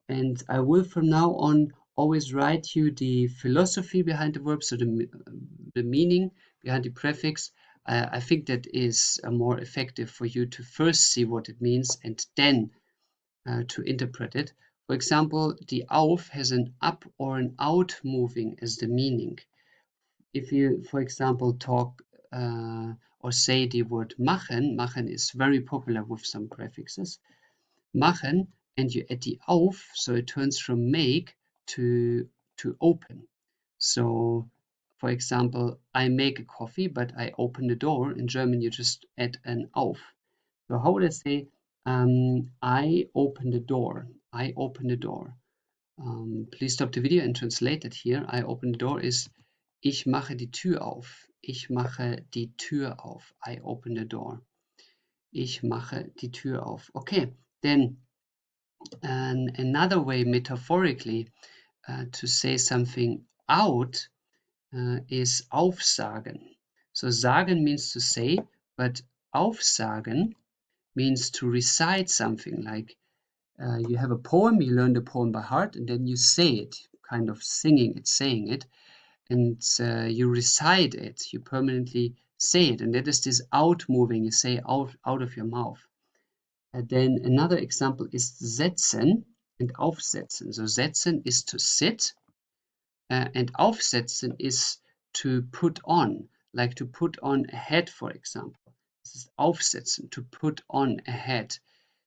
And I will from now on always write you the philosophy behind the verb, so the meaning behind the prefix. I think that is more effective for you to first see what it means and then to interpret it. For example, the auf has an up or an out moving as the meaning. If you, for example, talk or say the word machen, machen is very popular with some prefixes, machen, and you add the auf, so it turns from make to open. So, for example, I make a coffee, but I open the door. In German, you just add an auf. So how would I say, I open the door, I open the door. Please stop the video and translate it here. I open the door is ich mache die Tür auf. Ich mache die Tür auf. I open the door. Ich mache die Tür auf. Okay, then another way metaphorically to say something out is aufsagen. So sagen means to say, but aufsagen means to recite something, like you have a poem, you learn the poem by heart, and then you say it, kind of singing it, saying it, and you recite it, you permanently say it, and that is this out moving, you say out of your mouth. And then another example is setzen and aufsetzen. So setzen is to sit, and aufsetzen is to put on, like to put on a hat, for example. This is aufsetzen, to put on a hat.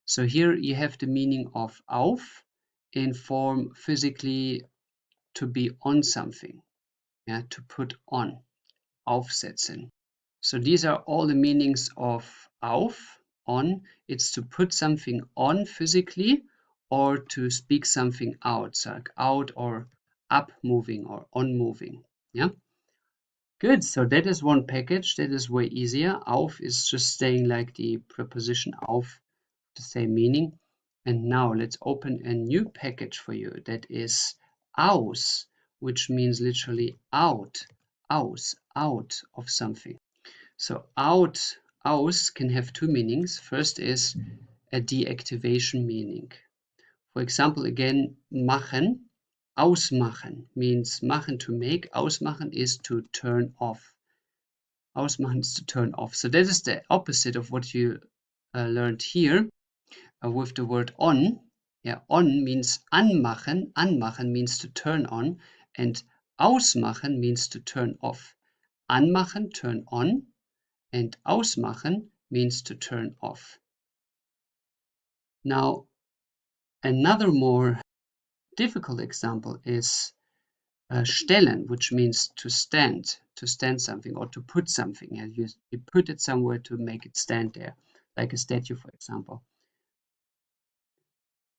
So here you have the meaning of auf in form physically to be on something, yeah, to put on, aufsetzen. So these are all the meanings of auf, on. It's to put something on physically or to speak something out, so like out or up moving or on moving. Yeah. Good. So that is one package. That is way easier. Auf is just saying like the preposition auf, the same meaning. And now let's open a new package for you. That is aus, which means literally out, aus, out of something. So out, aus can have two meanings. First is a deactivation meaning. For example, again, machen, ausmachen means machen to make, ausmachen is to turn off. Ausmachen is to turn off. So that is the opposite of what you learned here with the word on. Yeah, on means anmachen. Anmachen means to turn on, and ausmachen means to turn off. Anmachen, turn on, and ausmachen means to turn off. Now, another more difficult example is stellen, which means to stand something or to put something. Yeah, you put it somewhere to make it stand there, like a statue, for example.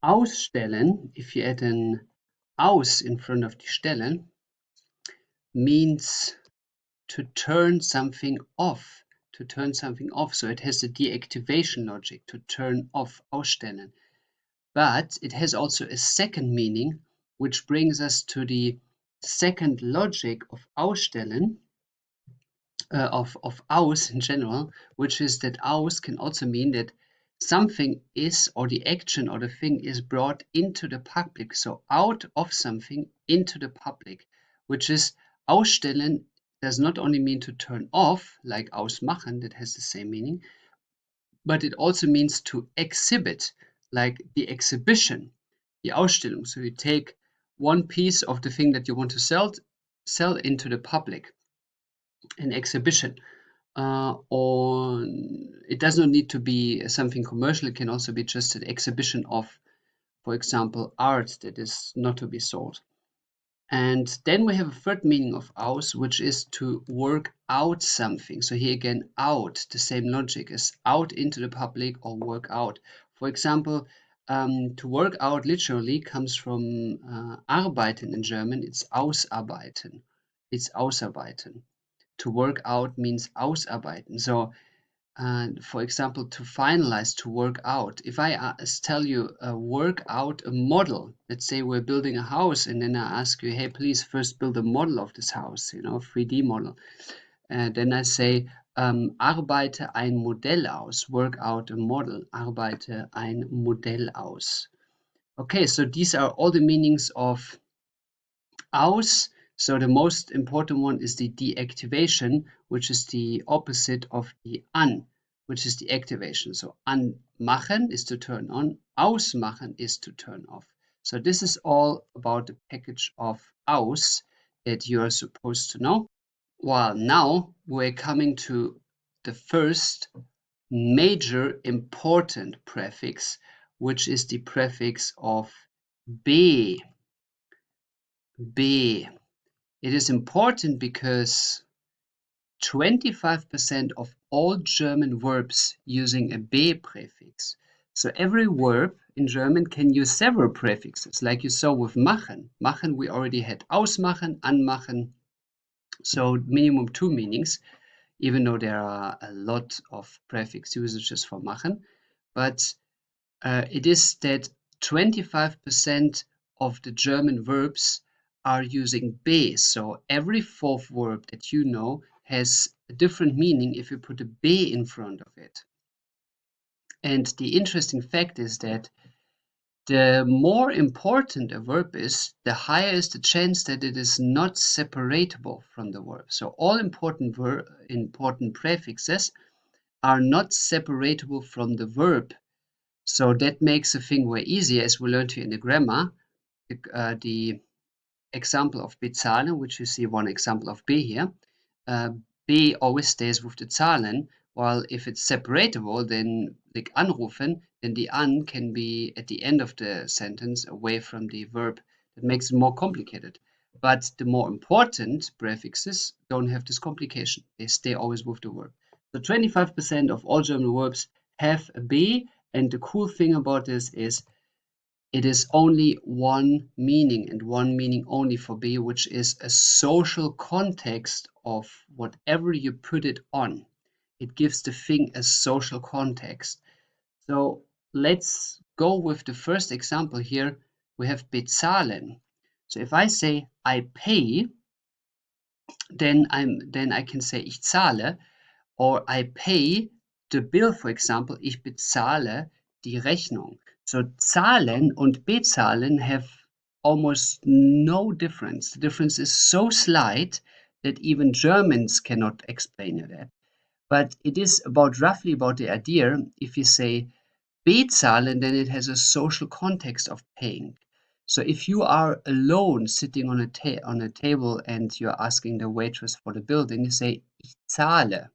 Ausstellen, if you add an aus in front of the stellen, means to turn something off, So it has the deactivation logic, to turn off, ausstellen. But it has also a second meaning, which brings us to the second logic of ausstellen, of aus in general, which is that aus can also mean that something is, or the action or the thing is brought into the public, so out of something into the public, which is ausstellen does not only mean to turn off, like ausmachen, that has the same meaning, but it also means to exhibit, like the exhibition, die Ausstellung. So you take one piece of the thing that you want to sell into the public, an exhibition. Or it does not need to be something commercial. It can also be just an exhibition of, for example, art that is not to be sold. And then we have a third meaning of aus, which is to work out something. So here again, out, the same logic as out into the public or work out. For example, to work out literally comes from arbeiten in German. It's ausarbeiten. It's ausarbeiten. To work out means ausarbeiten. So for example, to finalize, to work out. If I tell you work out a model, let's say we're building a house, and then I ask you, hey, please first build a model of this house, you know, a 3D model. Then I say, arbeite ein Modell aus, work out a model, arbeite ein Modell aus. Okay, so these are all the meanings of aus. So the most important one is the deactivation, which is the opposite of the an, which is the activation. So anmachen is to turn on, ausmachen is to turn off. So this is all about the package of aus that you are supposed to know. Well, now we're coming to the first major important prefix, which is the prefix of be. Be. It is important because 25% of all German verbs using a be prefix. So every verb in German can use several prefixes, like you saw with machen. Machen, we already had ausmachen, anmachen. So minimum two meanings, even though there are a lot of prefix usages for machen. But it is that 25% of the German verbs are using be. So every fourth verb that you know has a different meaning if you put a be in front of it. And the interesting fact is that the more important a verb is, the higher is the chance that it is not separatable from the verb. So all important prefixes are not separatable from the verb. So that makes the thing way easier, as we learned here in the grammar. The example of bezahlen, which you see one example of be here, be always stays with the Zahlen, while if it's separatable, then like anrufen, then the an can be at the end of the sentence away from the verb. That makes it more complicated. But the more important prefixes don't have this complication. They stay always with the verb. So 25% of all German verbs have a B, and the cool thing about this is it is only one meaning and one meaning only for B, which is a social context of whatever you put it on. It gives the thing a social context. So let's go with the first example here. We have bezahlen. So if I say I pay, then I can say ich zahle, or I pay the bill, for example, ich bezahle die Rechnung. So zahlen und bezahlen have almost no difference. The difference is so slight that even Germans cannot explain it. But it is roughly about the idea. If you say bezahlen, then it has a social context of paying. So if you are alone sitting on a table and you're asking the waitress for the bill, then you say ich zahle.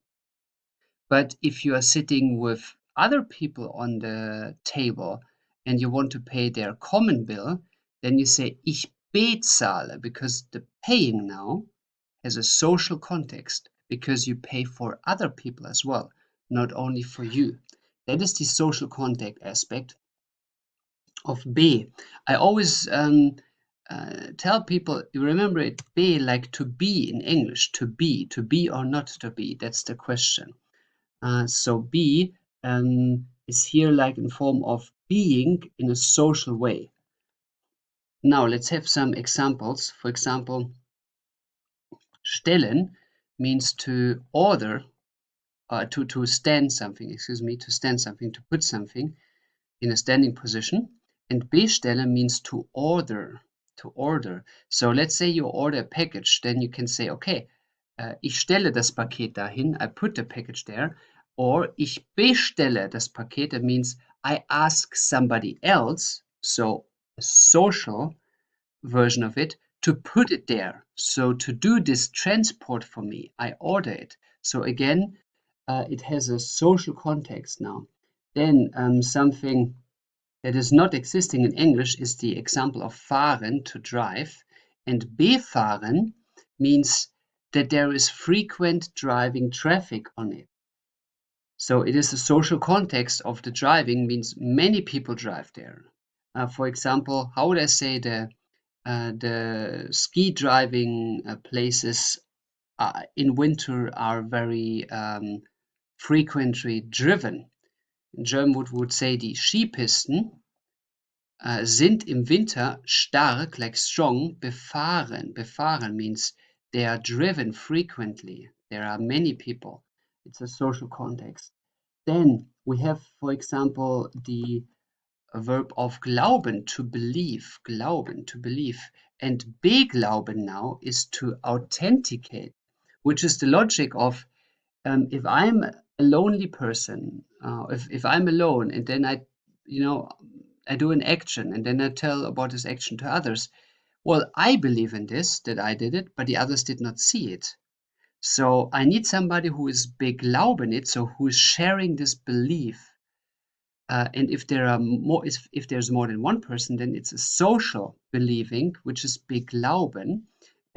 But if you are sitting with other people on the table and you want to pay their common bill, then you say ich bezahle, because the paying now has a social context, because you pay for other people as well, not only for you. That is the social context aspect of be. I always tell people, you remember it, be, like to be in English, to be or not to be. That's the question. So be is here like in form of being in a social way. Now let's have some examples. For example, stellen means to order, to stand something, to stand something, to put something in a standing position. And bestellen means to order, So let's say you order a package, then you can say, okay, ich stelle das Paket dahin, I put the package there, or ich bestelle das Paket, that means I ask somebody else, so a social version of it, to put it there. So to do this transport for me, I order it. So again, it has a social context now. Then something that is not existing in English is the example of fahren, to drive, and befahren means that there is frequent driving traffic on it. So it is the social context of the driving, means many people drive there. For example, how would I say the ski driving places in winter are very frequently driven. In German would say die Skipisten sind im Winter stark, like strong, befahren. Befahren means they are driven frequently. There are many people. It's a social context. Then we have, for example, the verb of glauben, to believe. Glauben, to believe. And beglauben now is to authenticate, which is the logic of if I'm a lonely person, if I'm alone and then I do an action and then I tell about this action to others. Well, I believe in this, that I did it, but the others did not see it. So I need somebody who is beglauben it, so who is sharing this belief. And if if there's more than one person, then it's a social believing, which is beglauben.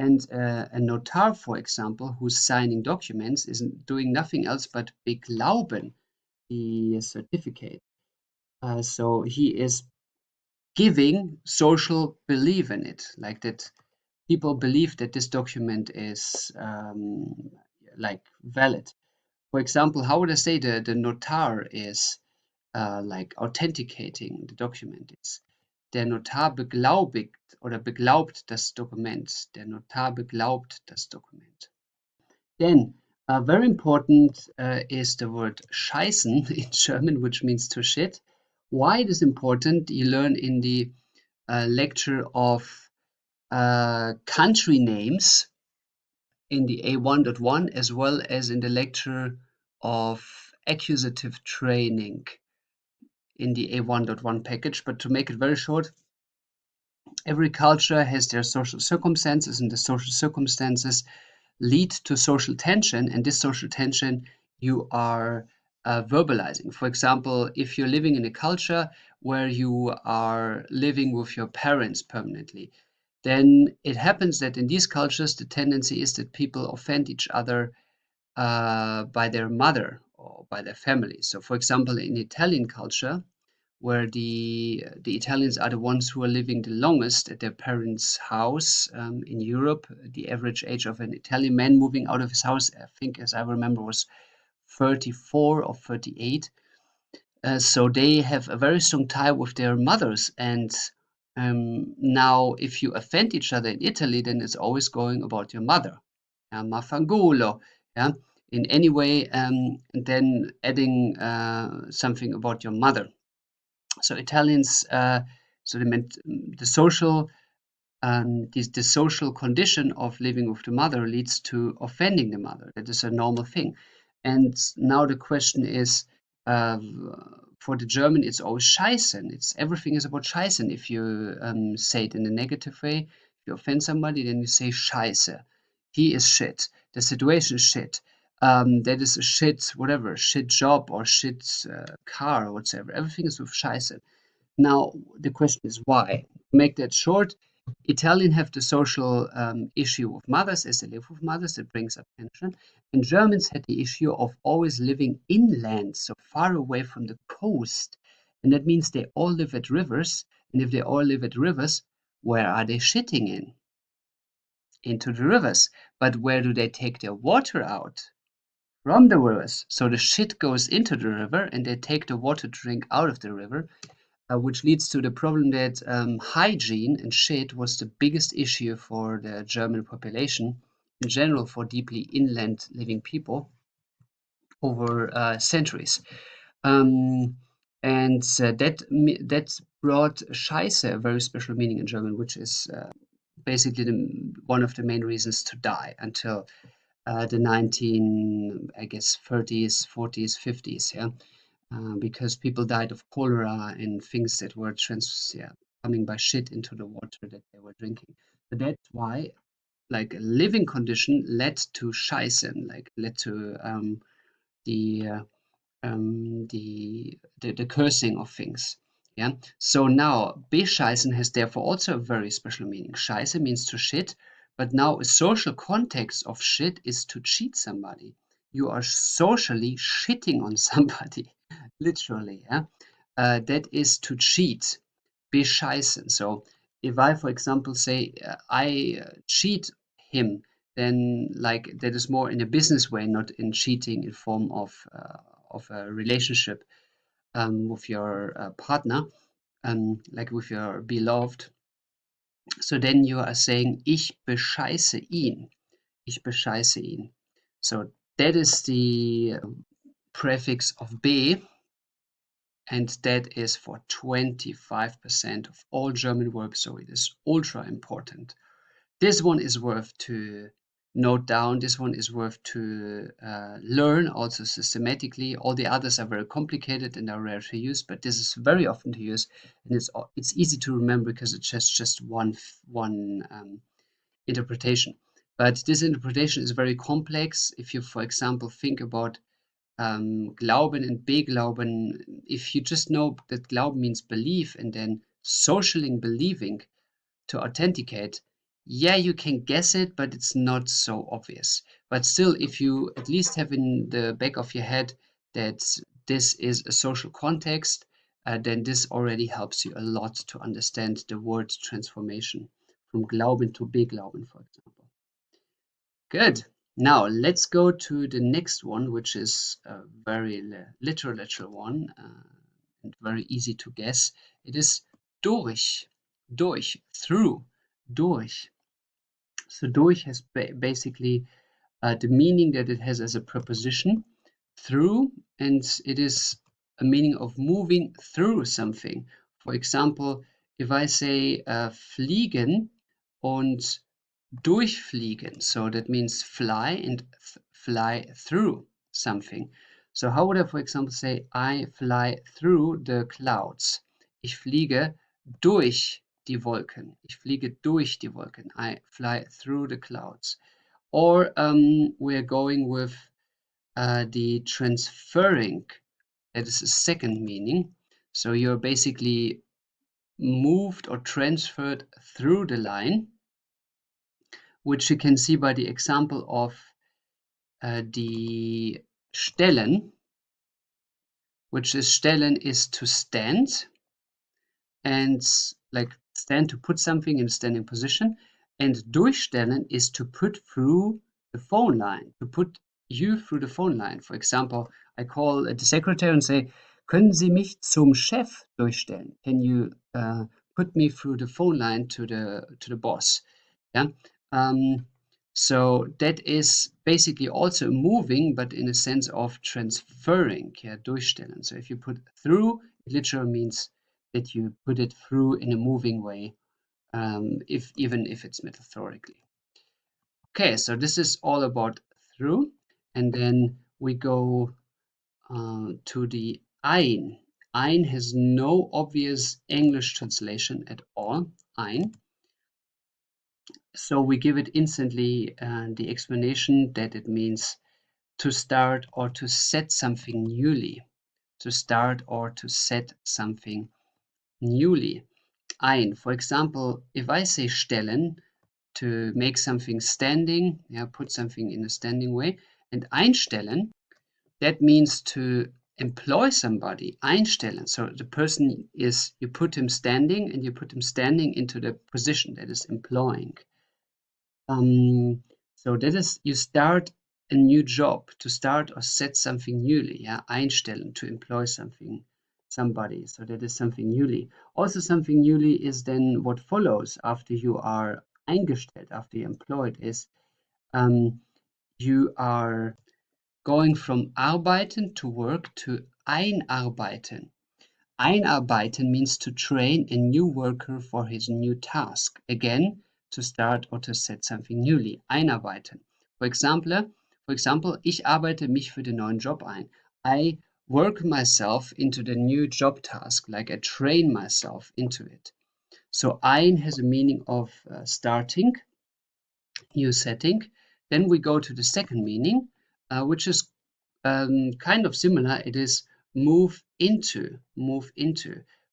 And a notar, for example, who's signing documents, isn't doing nothing else but beglauben the certificate. So he is giving social belief in it, like that people believe that this document is like valid. For example, how would I say the notar is like authenticating the document is? Der Notar beglaubigt oder beglaubt das Dokument. Der Notar beglaubt das Dokument. Then, very important is the word scheißen in German, which means to shit. Why it is important, you learn in the lecture of country names in the A1.1, as well as in the lecture of accusative training in the A1.1 package. But to make it very short, every culture has their social circumstances, and the social circumstances lead to social tension, and this social tension you are verbalizing. For example, if you're living in a culture where you are living with your parents permanently, then it happens that in these cultures, the tendency is that people offend each other by their mother or by their family. So, for example, in Italian culture, where the Italians are the ones who are living the longest at their parents' house in Europe, the average age of an Italian man moving out of his house, I think, as I remember, was 34 or 38. So they have a very strong tie with their mothers. And now, if you offend each other in Italy, then it's always going about your mother. Maffangulo. Yeah, in any way, and then adding something about your mother. So Italians, so they meant the social the social condition of living with the mother leads to offending the mother. That is a normal thing. And now the question is, uh, for the German, it's always scheißen. It's everything is about scheißen. If you say it in a negative way, if you offend somebody, then you say scheiße. He is shit. The situation is shit. That is a shit, whatever, shit job or shit car or whatever. Everything is with scheiße. Now the question is why. To make that short, Italian have the social issue of mothers as they live with mothers that brings up tension, and Germans had the issue of always living inland, so far away from the coast, and that means they all live at rivers. And if they all live at rivers, where are they shitting in? Into the rivers. But where do they take their water out? From the rivers. So the shit goes into the river, and they take the water to drink out of the river. Which leads to the problem that hygiene and shit was the biggest issue for the German population in general, for deeply inland living people over centuries. Um, and that brought Scheiße a very special meaning in German, which is basically one of the main reasons to die until the 19, I guess, 30s, 40s, 50s. Yeah. Because people died of cholera and things that were coming by shit into the water that they were drinking. But that's why, like, a living condition led to Scheißen, like led to the, the cursing of things. Yeah. So now bescheißen has therefore also a very special meaning. Scheiße means to shit, but now a social context of shit is to cheat somebody. You are socially shitting on somebody, literally. Yeah. That is to cheat. Bescheißen. So if I, for example, say I cheat him, then like that is more in a business way, not in cheating in form of a relationship with your partner, like with your beloved. So then you are saying, ich bescheiße ihn. Ich bescheiße ihn. So that is the prefix of be, and that is for 25% of all German verbs, so it is ultra important. This one is worth to note down. This one is worth to learn also systematically. All the others are very complicated and are rare to use, but this is very often to use, and it's easy to remember because it's just one interpretation. But this interpretation is very complex. If you, for example, think about Glauben and Beglauben, if you just know that Glauben means belief and then socialing believing to authenticate, yeah, you can guess it, but it's not so obvious. But still, if you at least have in the back of your head that this is a social context, then this already helps you a lot to understand the word transformation from Glauben to Beglauben, for example. Good. Now let's go to the next one, which is a very literal one and very easy to guess. It is durch, through, durch. So durch has basically the meaning that it has as a preposition, through, and it is a meaning of moving through something. For example, if I say fliegen und durchfliegen, so that means fly and fly through something. So how would I, for example, say I fly through the clouds? Ich fliege durch die Wolken. Ich fliege durch die Wolken. I fly through the clouds. Or we're going with the transferring. That is a second meaning. So you're basically moved or transferred through the line, which you can see by the example of the stellen, which is stellen is to stand, and like stand to put something in a standing position, and durchstellen is to put through the phone line, to put you through the phone line. For example, I call the secretary and say, können Sie mich zum Chef durchstellen? Can you put me through the phone line to the boss? Yeah. So that is basically also moving, but in a sense of transferring, yeah, durchstellen. So if you put through, it literally means that you put it through in a moving way, even if it's metaphorically. Okay, so this is all about through, and then we go to the ein. Ein has no obvious English translation at all. Ein. So we give it instantly the explanation that it means to start or to set something newly. To start or to set something newly. Ein. For example, if I say stellen, to make something standing, yeah, put something in a standing way, and einstellen, that means to employ somebody, einstellen. So the person is, you put him standing and you put him standing into the position that is employing. So that is, you start a new job, to start or set something newly, yeah, einstellen, to employ somebody. So that is something newly. Also something newly is then what follows after you are eingestellt, after you're employed, is you are going from arbeiten, to work, to einarbeiten. Einarbeiten means to train a new worker for his new task. Again, to start or to set something newly. Einarbeiten. For example, ich arbeite mich für den neuen Job ein. I work myself into the new job task, like I train myself into it. So ein has a meaning of starting, new setting. Then we go to the second meaning, which is kind of similar. It is move into.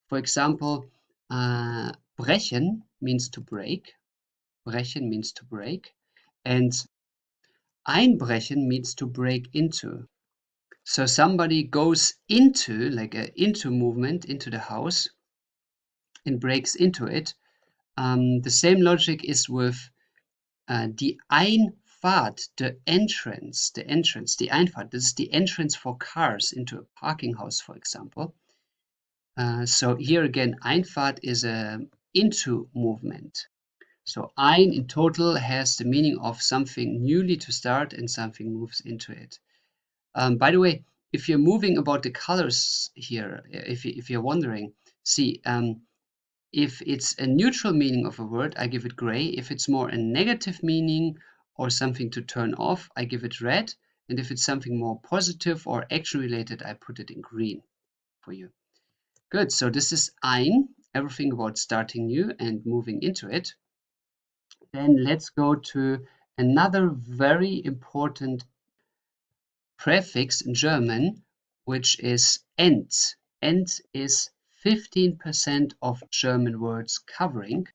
For example, brechen means to break. Brechen means to break. And einbrechen means to break into. So somebody goes into, like a into movement, into the house and breaks into it. The same logic is with die Einfahrt, the entrance, die Einfahrt. This is the entrance for cars into a parking house, for example. So here again, Einfahrt is a into movement. So ein in total has the meaning of something newly to start and something moves into it. By the way, if you're moving about the colors here, if you're wondering, see, if it's a neutral meaning of a word, I give it gray. If it's more a negative meaning or something to turn off, I give it red. And if it's something more positive or action related, I put it in green for you. Good, so this is ein, everything about starting new and moving into it. Then let's go to another very important prefix in German, which is end. End is 15% of German words covering.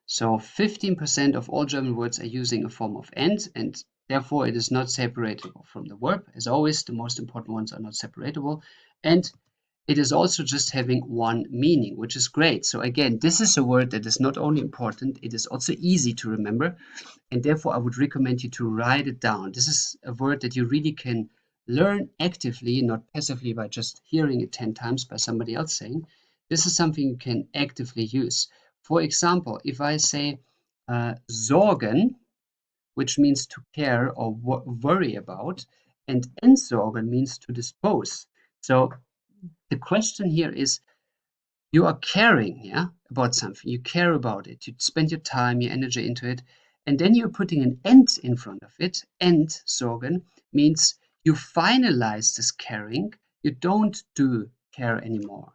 So 15% of all German words are using a form of end, and therefore it is not separatable from the verb. As always, the most important ones are not separatable. And it is also just having one meaning, which is great. So again, this is a word that is not only important, it is also easy to remember. And therefore, I would recommend you to write it down. This is a word that you really can learn actively, not passively by just hearing it 10 times by somebody else saying. This is something you can actively use. For example, if I say sorgen, which means to care or worry about, and entsorgen means to dispose. So the question here is, you are caring, yeah, about something. You care about it. You spend your time, your energy into it, and then you're putting an end in front of it. Entsorgen means you finalize this caring. You don't do care anymore,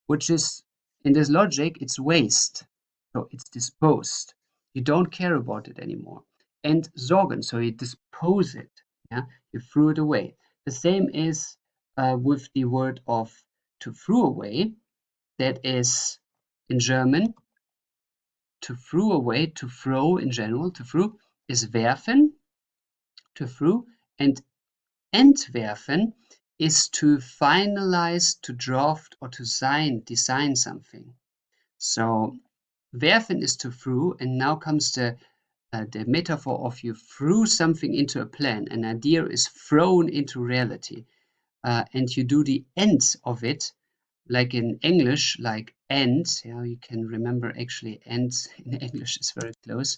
which is, in this logic, it's waste. So it's disposed. You don't care about it anymore. Entsorgen, so you dispose it. Yeah, you threw it away. The same is with the word of to throw away. That is in German. To throw away, to throw in general, to throw is werfen, to throw, and entwerfen is to finalize, to draft, or to design something. So werfen is to throw, and now comes the metaphor of you threw something into a plan. An idea is thrown into reality, and you do the end of it, like in English, like end. Yeah, you can remember actually end in English is very close.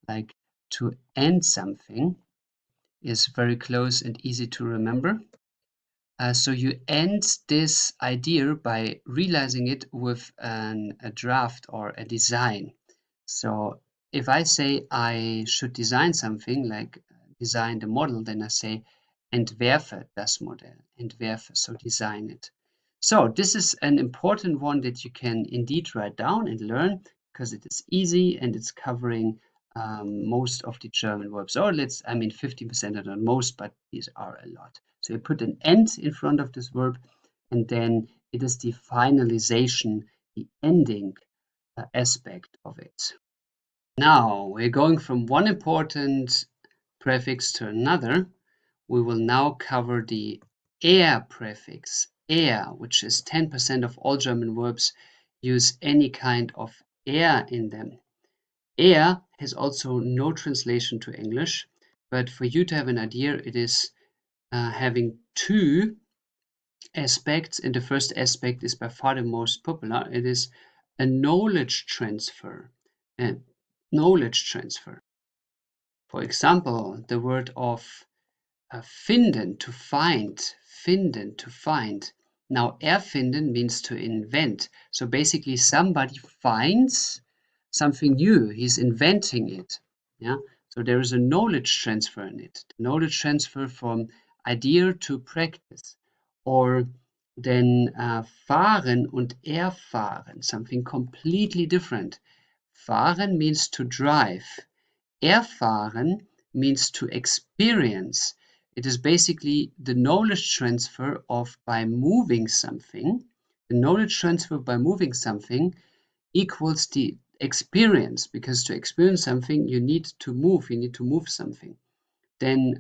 Like to end something is very close and easy to remember. So you end this idea by realizing it with a draft or a design. So if I say I should design something, like design the model, then I say entwerfe das Modell, entwerfe, so design it. So this is an important one that you can indeed write down and learn, because it is easy and it's covering most of the German verbs. Or 50% are not most, but these are a lot. So you put an end in front of this verb, and then it is the finalization, the ending aspect of it. Now we're going from one important prefix to another. We will now cover the er prefix, er, which is 10% of all German verbs use any kind of er in them. Er has also no translation to English, but for you to have an idea, it is having two aspects, and the first aspect is by far the most popular. It is a knowledge transfer. Knowledge transfer. For example, the word of finden, to find, finden, to find. Now, erfinden means to invent. So basically, somebody finds something new. He's inventing it. Yeah. So there is a knowledge transfer in it. Knowledge transfer from idea to practice. Or then fahren und erfahren, something completely different. Fahren means to drive. Erfahren means to experience. It is basically the knowledge transfer of by moving something. The knowledge transfer by moving something equals the experience, because to experience something you need to move something. Then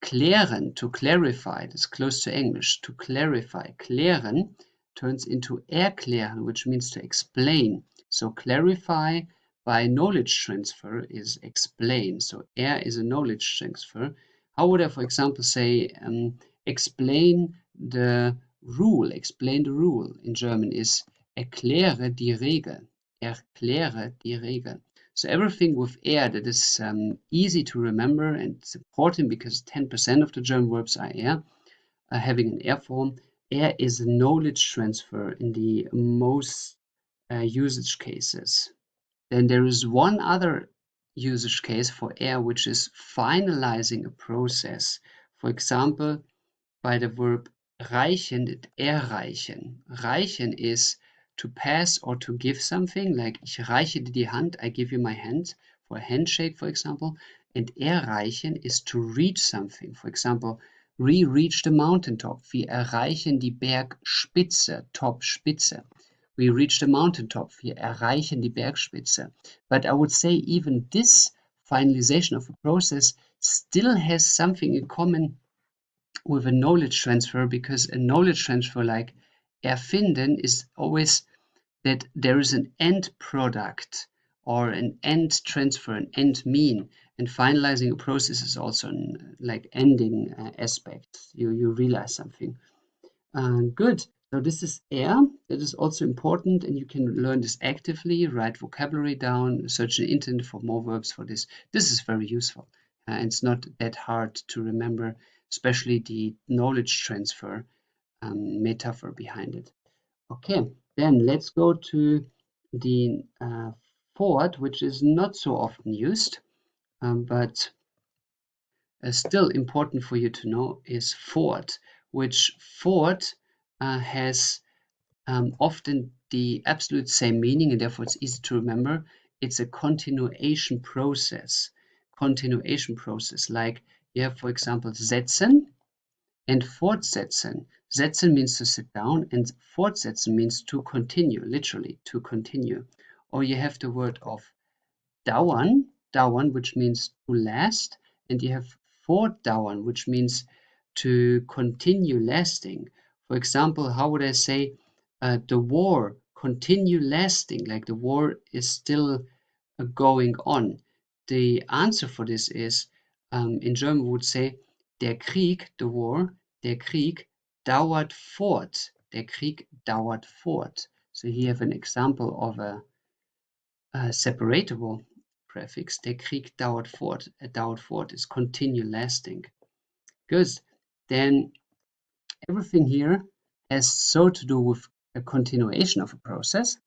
klären, to clarify, that's close to English, to clarify. Klären turns into erklären, which means to explain. So clarify by knowledge transfer is explain. So is a knowledge transfer. How would I, for example, say explain the rule? Explain the rule in German is erkläre die Regel. Erkläre die Regel. So everything with that is easy to remember, and it's important because 10% of the German verbs are having an form. Is a knowledge transfer in the most usage cases. Then there is one other usage case for which is finalizing a process. For example, by the verb reichen and erreichen. Reichen is to pass or to give something, like ich reiche dir die Hand, I give you my hand, for a handshake, for example. And erreichen is to reach something. For example, we reach the mountaintop. Wir erreichen die Bergspitze, Topspitze. We reach the mountaintop. Wir erreichen die Bergspitze. But I would say even this finalization of a process still has something in common with a knowledge transfer, because a knowledge transfer like erfinden is always that there is an end product or an end transfer, an end mean, and finalizing a process is also like ending aspect. You realize something. Good. So this is that is also important, and you can learn this actively, write vocabulary down, search the internet for more verbs for this. This is very useful. It's not that hard to remember, especially the knowledge transfer metaphor behind it. Okay, then let's go to the fourth, which is not so often used, but still important for you to know, is fort, which fort has often the absolute same meaning, and therefore it's easy to remember. It's a continuation process. Continuation process, like you have, for example, setzen and fortsetzen. Setzen means to sit down, and fortsetzen means to continue, literally, to continue. Or you have the word of dauern, which means to last, and you have fortdauern, which means to continue lasting. For example, how would I say the war continue lasting, like the war is still going on? The answer for this is, in German we would say, der Krieg, the war, der Krieg dauert fort. Der Krieg dauert fort. So here you have an example of a separatable prefix. Der Krieg dauert fort. Dauert fort is continue lasting. Good. Then everything here has so to do with a continuation of a process.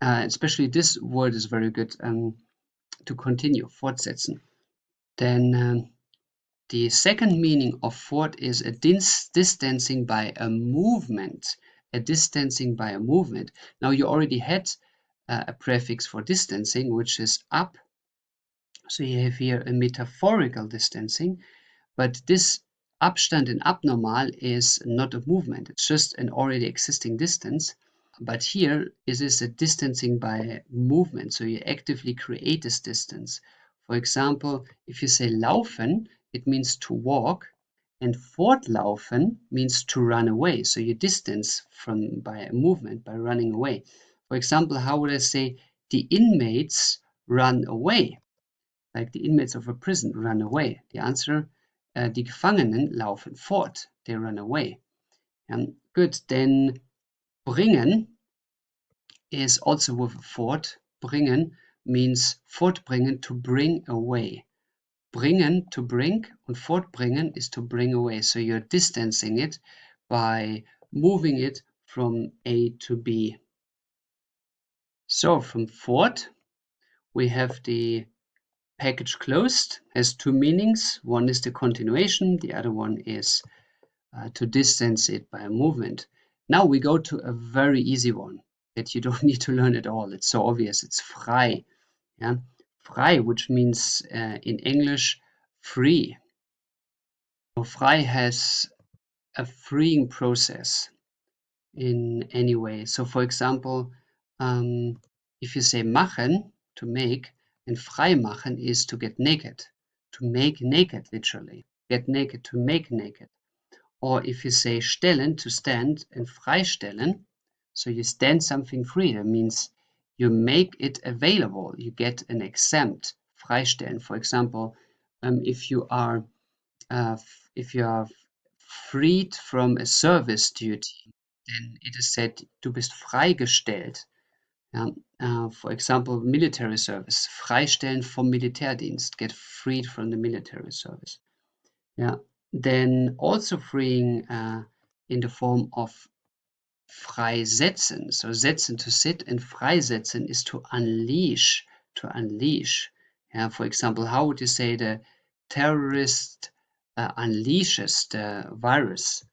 Especially this word is very good to continue, fortsetzen. Then the second meaning of fort is a distancing by a movement. A distancing by a movement. Now you already had a prefix for distancing, which is up. So you have here a metaphorical distancing, but this Abstand in abnormal is not a movement. It's just an already existing distance. But here it is a distancing by movement. So you actively create this distance. For example, if you say laufen, it means to walk, and fortlaufen means to run away. So you distance from by a movement, by running away. For example, how would I say the inmates run away? Like the inmates of a prison run away. The answer, die Gefangenen laufen fort. They run away. Good. Then bringen is also with fort. Bringen means fortbringen, to bring away. Bringen, to bring, and fortbringen is to bring away. So you're distancing it by moving it from A to B. So from fort, we have the package closed, has two meanings. One is the continuation, the other one is to distance it by a movement. Now we go to a very easy one that you don't need to learn at all. It's so obvious. It's frei. Yeah? Frei, which means in English free. So frei has a freeing process in any way. So for example, if you say machen, to make, and frei machen is to get naked. To make naked, literally. Get naked, to make naked. Or if you say stellen, to stand, and freistellen, so you stand something free, that means you make it available, you get an exempt, freistellen. For example, if you are freed from a service duty, then it is said, du bist freigestellt. For example, military service, freistellen vom Militärdienst, get freed from the military service. Yeah. Then also freeing in the form of freisetzen. So setzen, to sit, and freisetzen is to unleash, to unleash. Yeah, for example, how would you say the terrorist unleashes the virus?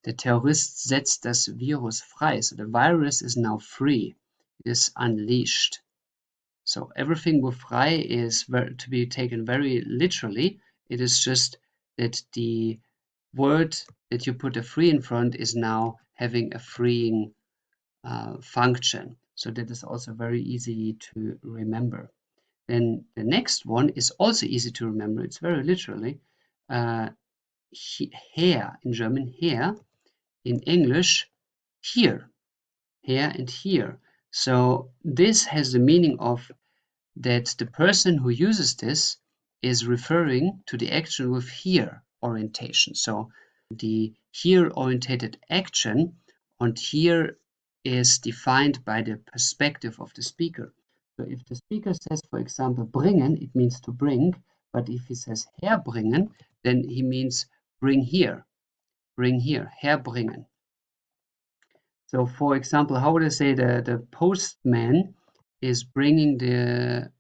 The terrorist setzt das Virus frei. So the virus is now free. It is unleashed. So everything with frei is to be taken very literally. It is just that the word that you put a free in front is now having a freeing function. So that is also very easy to remember. Then the next one is also easy to remember. It's very literally her in German, her. In English, here. Here and here. So this has the meaning of that the person who uses this is referring to the action with here orientation. So the here orientated action, and here is defined by the perspective of the speaker. So if the speaker says, for example, bringen, it means to bring, but if he says herbringen, then he means bring here, herbringen. So for example, how would I say the postman is bringing the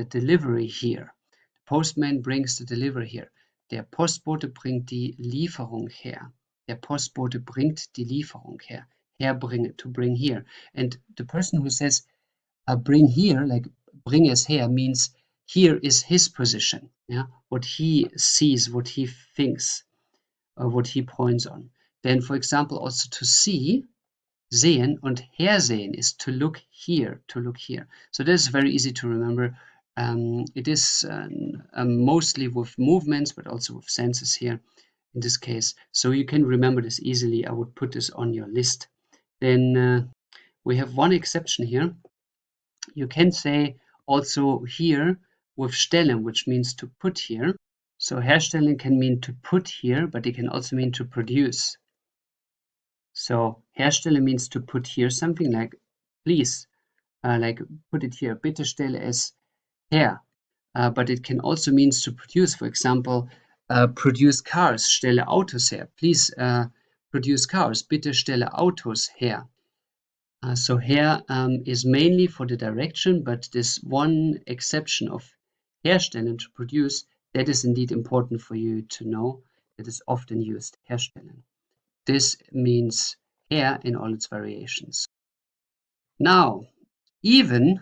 delivery here. The postman brings the delivery here. Der Postbote bringt die Lieferung her. Der Postbote bringt die Lieferung her. Herbringen, to bring here. And the person who says bring here, like bring es her, means here is his position. Yeah, what he sees, what he thinks. what he points on. Then, for example, also to see, sehen, und hersehen is to look here, to look here. So this is very easy to remember. It is mostly with movements, but also with senses here in this case. So you can remember this easily. I would put this on your list. Then we have one exception here. You can say also here with stellen, which means to put here. So herstellen can mean to put here, but it can also mean to produce. So herstellen means to put here something, like please, like put it here. Bitte stelle es her. But it can also mean to produce. For example, produce cars. Stelle Autos her. Please produce cars. Bitte stelle Autos her. So here is mainly for the direction, but this one exception of herstellen, to produce, that is indeed important for you to know. That is often used, herstellen. This means her in all its variations. Now, even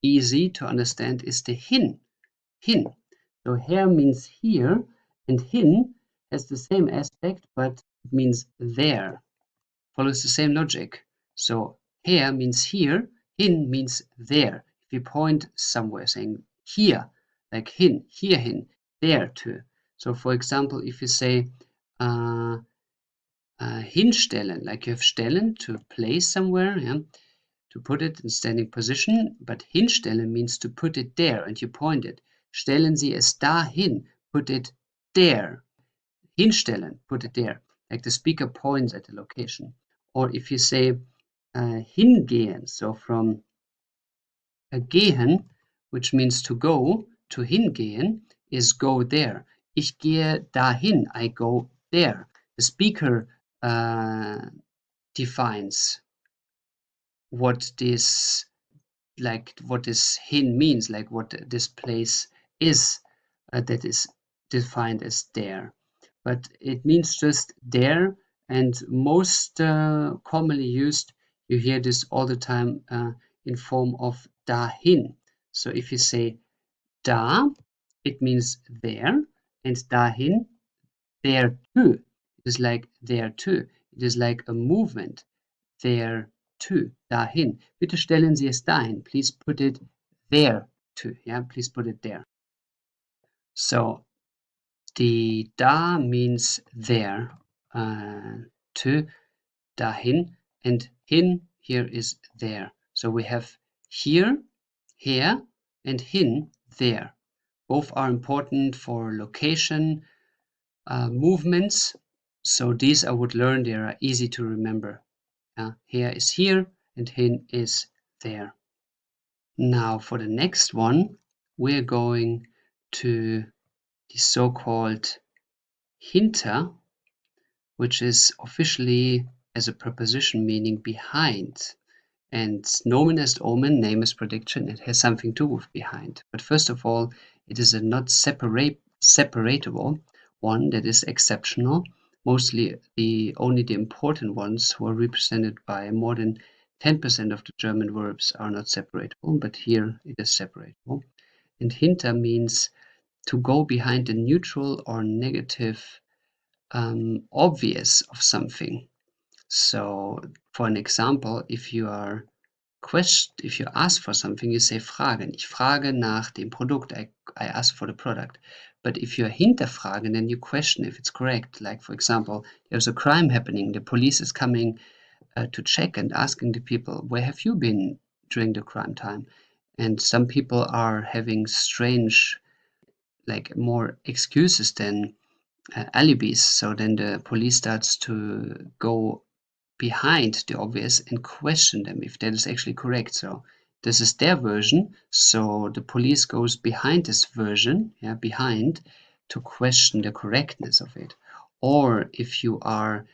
easy to understand is the hin. Hin. So her means here, and hin has the same aspect, but it means there. Follows the same logic. So her means here, hin means there. If you point somewhere saying here, like hin, here hin, there too. So for example, if you say hinstellen, like you have stellen to place somewhere, yeah, to put it in standing position, but hinstellen means to put it there, and you point it. Stellen Sie es dahin, put it there. Hinstellen, put it there, like the speaker points at the location. Or if you say hingehen, so from gehen, which means to go, to hingehen is go there. Ich gehe dahin, I go there. The speaker defines what this hin means, like what this place is that is defined as there. But it means just there, and most commonly used, you hear this all the time in form of dahin. So if you say da, it means there, and dahin, there too. It is like there too. It is like a movement. There too, dahin. Bitte stellen Sie es dahin. Please put it there too. Yeah, please put it there. So the da means there, to, dahin, and hin here is there. So we have here, here, and hin, there. Both are important for location, movements. So these I would learn, they are easy to remember. Here is here, and hin is there. Now for the next one, we're going to the so-called hinter, which is officially as a preposition meaning behind. And nomen est omen, name is prediction, it has something to do with behind. But first of all, it is a not separatable one that is exceptional. Mostly only the important ones who are represented by more than 10% of the German verbs are not separatable, but here it is separatable. And hinter means to go behind the neutral or negative obvious of something. So for an example, if you ask for something, you say fragen. Ich frage nach dem Produkt. I ask for the product. But if you're hinterfragen, then you question if it's correct. Like, for example, there's a crime happening. The police is coming to check and asking the people, where have you been during the crime time? And some people are having strange, like more excuses than alibis. So then the police starts to go behind the obvious and question them if that is actually correct. So this is their version. So the police goes behind this version, behind, to question the correctness of it. Or if you are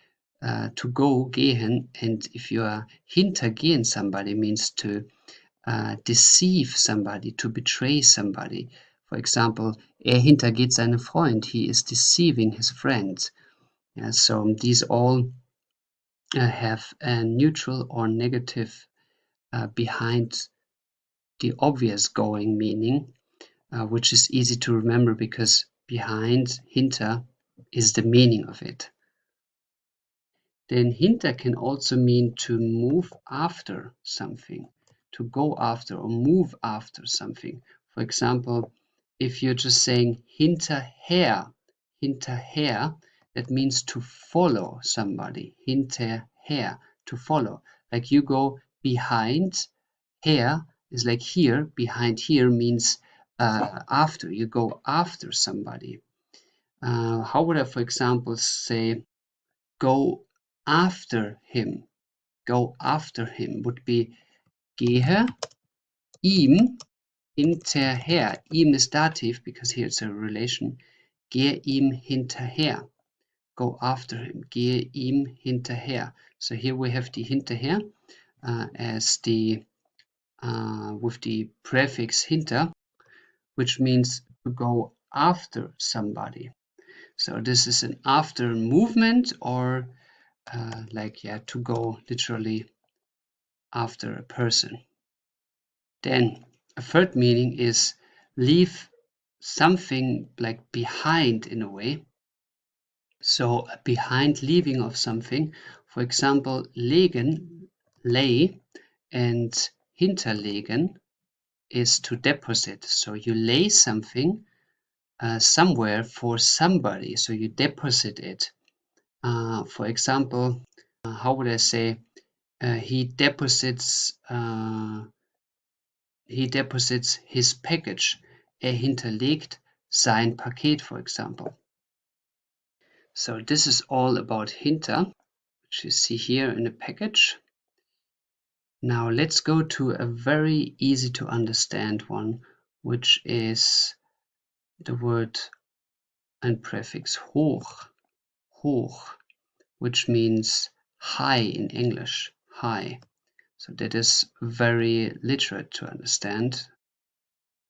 to go, gehen, and if you are hintergehen somebody, means to deceive somebody, to betray somebody. For example, hintergeht seinen Freund. He is deceiving his friend. So these all have a neutral or negative behind the obvious going meaning, which is easy to remember because behind, hinter, is the meaning of it. Then hinter can also mean to move after something, to go after or move after something. For example, if you're just saying hinterher, that means to follow somebody. Hinterher, to follow. Like you go behind, her is like here, behind here means after, you go after somebody. How would I, for example, say go after him? Go after him would be gehe ihm hinterher. Ihm is dative because here it's a relation. Gehe ihm hinterher. Go after him. Gehe ihm hinterher. So here we have the hinterher as the with the prefix hinter, which means to go after somebody. So this is an after movement, or to go literally after a person. Then a third meaning is leave something like behind in a way. So behind, leaving of something. For example, legen, lay, and hinterlegen is to deposit. So you lay something somewhere for somebody. So you deposit it. For example, how would I say? He deposits his package. Hinterlegt sein Paket, for example. So this is all about hinter, which you see here in the package. Now let's go to a very easy to understand one, which is the word and prefix hoch, which means high in English, high. So that is very literate to understand.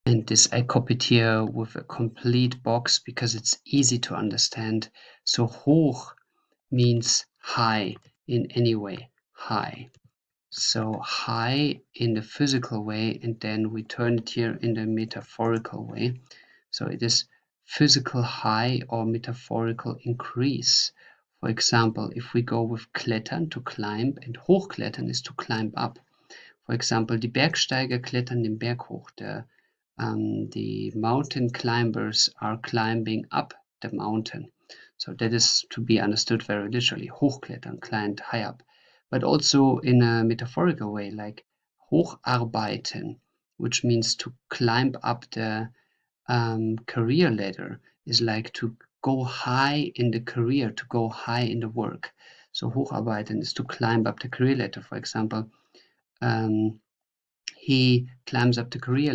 And this I copied here with a complete box because it's easy to understand. So hoch means high in any way, high. So high in the physical way, and then we turn it here in the metaphorical way. So it is physical high or metaphorical increase. For example, if we go with klettern, to climb, and hochklettern is to climb up. For example, die Bergsteiger klettern den Berg hoch. The mountain climbers are climbing up the mountain. So that is to be understood very literally. Hochklettern, climb high up. But also in a metaphorical way, like hocharbeiten, which means to climb up the career ladder, is like to go high in the career, to go high in the work. So hocharbeiten is to climb up the career ladder. For example, he climbs up the career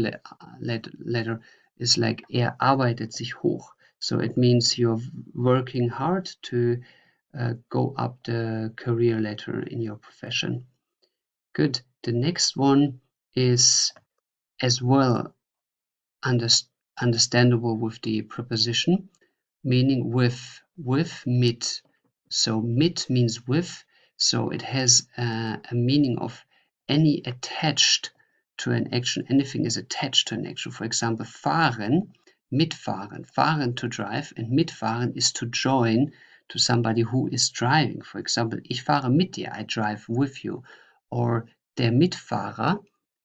ladder is like arbeitet sich hoch. So it means you're working hard to go up the career ladder in your profession. Good. The next one is as well understandable with the preposition, meaning with, mit. So mit means with, so it has a meaning of any attached to an action. Anything is attached to an action. For example, fahren, mitfahren, fahren to drive, and mitfahren is to join to somebody who is driving. For example, ich fahre mit dir, I drive with you. Or der Mitfahrer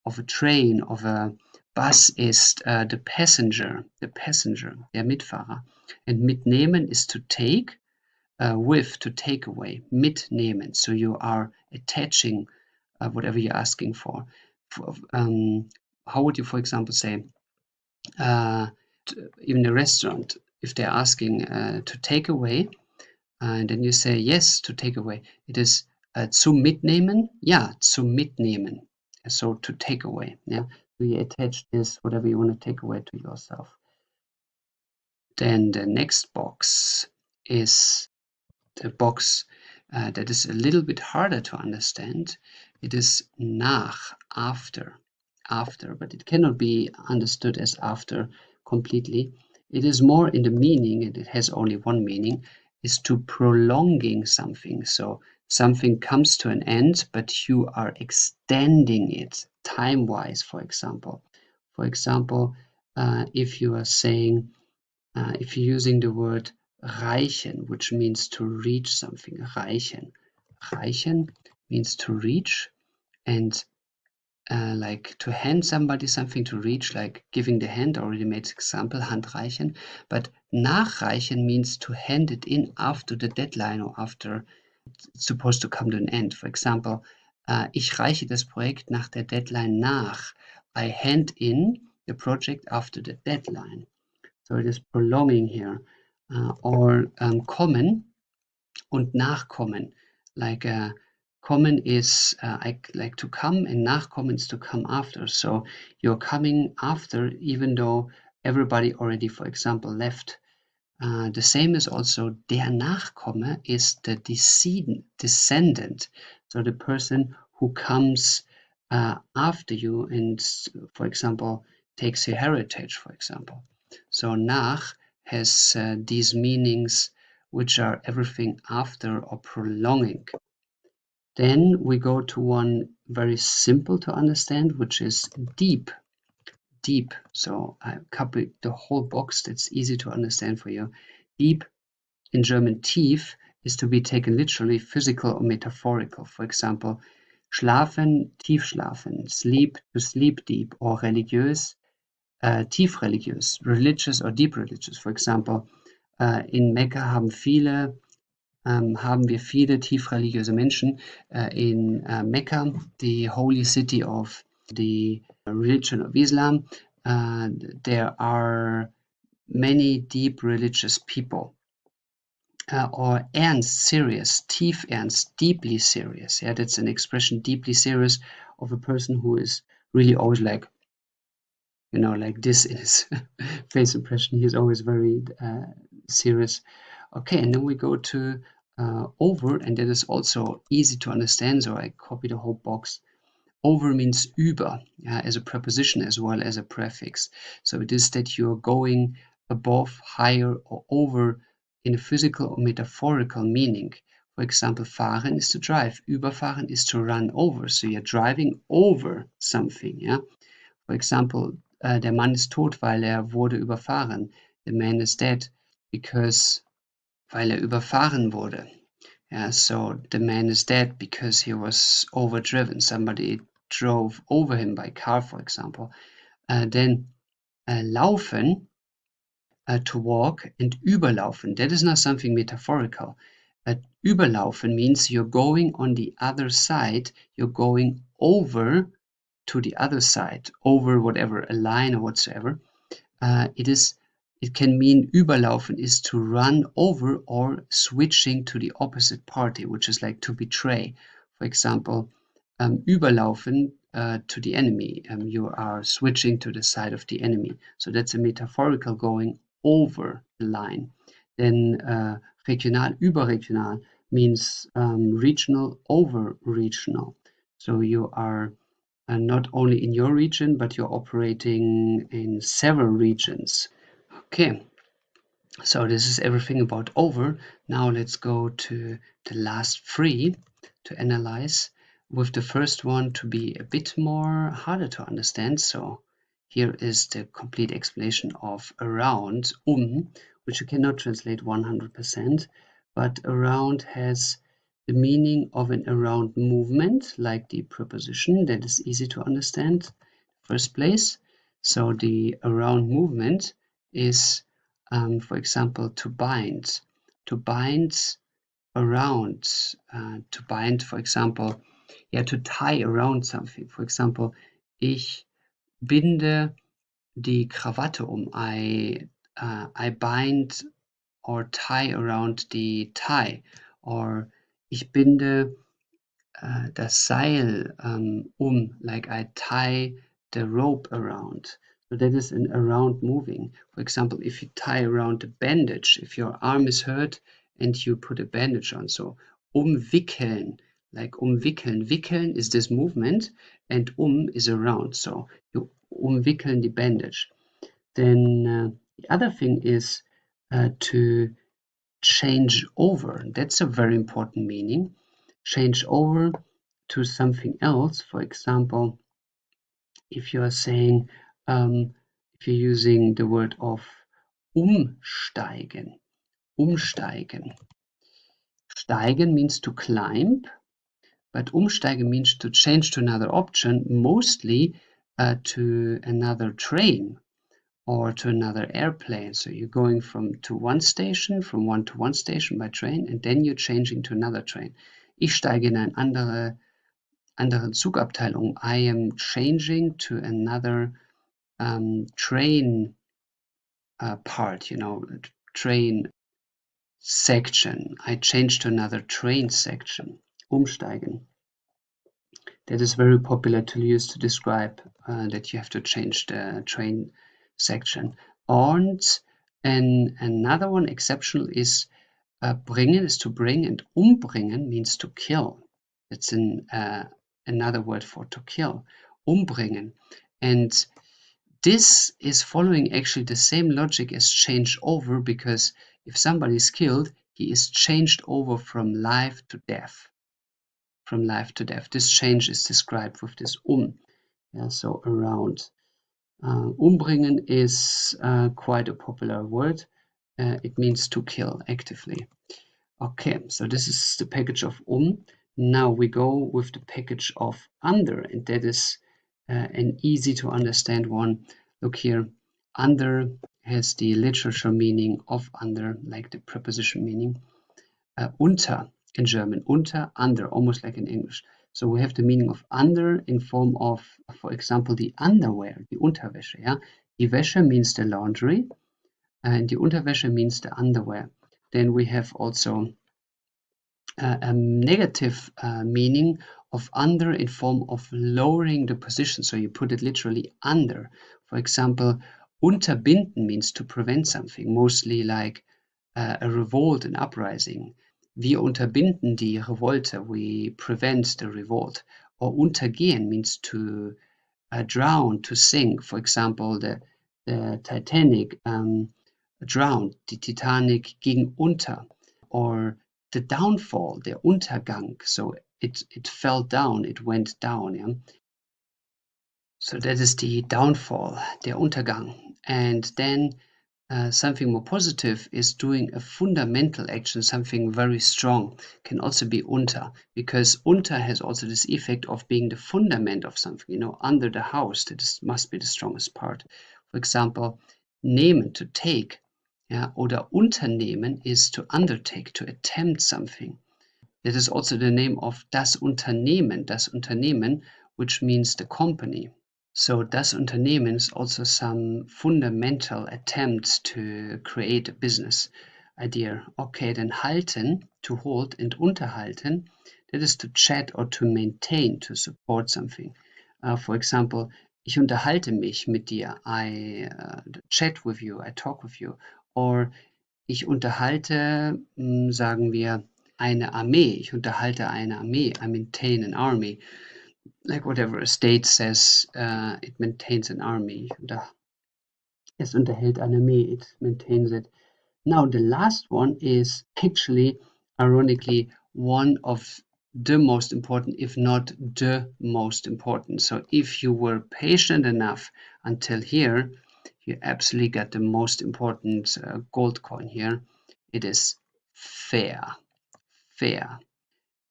of a train, of a bus ist the passenger, der Mitfahrer. And mitnehmen is to take, with, to take away, mitnehmen. So you are attaching whatever you're asking for. How would you, for example, say, in a restaurant, if they're asking to take away, and then you say yes, to take away, it is zum Mitnehmen? Ja, zum Mitnehmen. So to take away. Yeah, so you attach this, whatever you want to take away, to yourself. Then the next box is the box that is a little bit harder to understand. It is nach, after, but it cannot be understood as after completely. It is more in the meaning, and it has only one meaning, is to prolonging something. So something comes to an end, but you are extending it time-wise, for example. For example, if you are saying, if you're using the word reichen, which means to reach something. Reichen. Reichen means to reach, and like to hand somebody something to reach, like giving the hand. Already made example, handreichen. But nachreichen means to hand it in after the deadline or after it's supposed to come to an end. For example, ich reiche das Projekt nach der Deadline nach. I hand in the project after the deadline. So it is prolonging here. Or kommen und nachkommen. Like kommen is like to come, and nachkommen is to come after. So you're coming after, even though everybody already, for example, left. The same is also der Nachkomme is the descendant. So the person who comes after you and, for example, takes your heritage, for example. So nach has these meanings which are everything after or prolonging. Then we go to one very simple to understand, which is deep. Deep. So I copy the whole box. That's easy to understand for you. Deep, in German tief, is to be taken literally, physical or metaphorical. For example, schlafen, tief schlafen, sleep, to sleep deep, or religiös, tief religiös, religious or deep religious. For example, in Mekka haben wir viele tief religiöse Menschen. In Mecca, the holy city of the religion of Islam, there are many deep religious people. Or ernst, serious, tief ernst, deeply serious. Yeah, that's an expression, deeply serious, of a person who is really always like, you know, like this in his face impression. He's always very serious. Okay, and then we go to over, and that is also easy to understand, so I copy the whole box. Over means über, as a preposition as well as a prefix. So it is that you're going above, higher, or over in a physical or metaphorical meaning. For example, fahren is to drive, überfahren is to run over. So you're driving over something. Yeah. For example, der Mann ist tot, weil wurde überfahren. The man is dead because weil überfahren wurde. Yeah, so the man is dead because he was overdriven. Somebody drove over him by car, for example. Then laufen, to walk, and überlaufen. That is not something metaphorical. Überlaufen means you're going on the other side. You're going over to the other side, over whatever, a line or whatsoever. It can mean überlaufen is to run over or switching to the opposite party, which is like to betray. For example, überlaufen to the enemy. You are switching to the side of the enemy. So that's a metaphorical going over the line. Then regional, überregional means regional over regional. So you are not only in your region, but you're operating in several regions. Okay, so this is everything about over. Now let's go to the last three to analyze, with the first one to be a bit more harder to understand. So here is the complete explanation of around, which you cannot translate 100%, but around has the meaning of an around movement, like the preposition. That is easy to understand first place. So the around movement is, for example, to bind around, to bind, for example, to tie around something. For example, ich binde die Krawatte I bind or tie around the tie. Or ich binde das Seil like I tie the rope around. So that is an around moving. For example, if you tie around a bandage, if your arm is hurt and you put a bandage on. So umwickeln, like umwickeln. Wickeln is this movement and is around. So you umwickeln the bandage. Then the other thing is to change over. That's a very important meaning. Change over to something else. For example, if you are saying, if you're using the word of umsteigen. umsteigen. Steigen means to climb, but umsteigen means to change to another option, mostly to another train or to another airplane. So you're going from one to one station by train, and then you're changing to another train. Ich steige in eine andere Zugabteil um. I am changing to another train part, train section. I change to another train section. Umsteigen. That is very popular to use to describe that you have to change the train section. And another one exceptional is bringen is to bring, and umbringen means to kill. It's another word for to kill. Umbringen. And this is following actually the same logic as change over, because if somebody is killed, he is changed over from life to death. From life to death. This change is described with this Yeah, so around. Umbringen is quite a popular word. It means to kill actively. Okay, so this is the package of Now we go with the package of under, and that is an easy to understand one. Look here, under has the literature meaning of under, like the preposition meaning. Unter in German, unter, under, almost like in English. So we have the meaning of under in form of, for example, the underwear, die Unterwäsche. Yeah? Die Wäsche means the laundry, and die Unterwäsche means the underwear. Then we have also a negative meaning of under in form of lowering the position. So you put it literally under. For example, unterbinden means to prevent something, mostly like a revolt, an uprising. Wir unterbinden die Revolte, we prevent the revolt. Or untergehen means to drown, to sink. For example, the Titanic drowned, die Titanic ging unter. Or the downfall, der Untergang. So it fell down, it went down. Yeah? So that is the downfall, der Untergang. And then something more positive is doing a fundamental action, something very strong. Can also be unter, because unter has also this effect of being the fundament of something, under the house. That must be the strongest part. For example, nehmen, to take. Yeah, oder unternehmen is to undertake, to attempt something. That is also the name of das Unternehmen, which means the company. So das Unternehmen is also some fundamental attempts to create a business idea. Okay, then halten, to hold, and unterhalten, that is to chat or to maintain, to support something. For example, ich unterhalte mich mit dir. I chat with you, I talk with you. Or ich unterhalte, sagen wir, eine Armee. Ich unterhalte eine Armee. I maintain an army. Like whatever a state says, it maintains an army. Es unterhält eine Armee, it maintains it. Now the last one is actually, ironically, one of the most important, if not the most important. So if you were patient enough until here, you absolutely got the most important gold coin here. It is fair. Fair.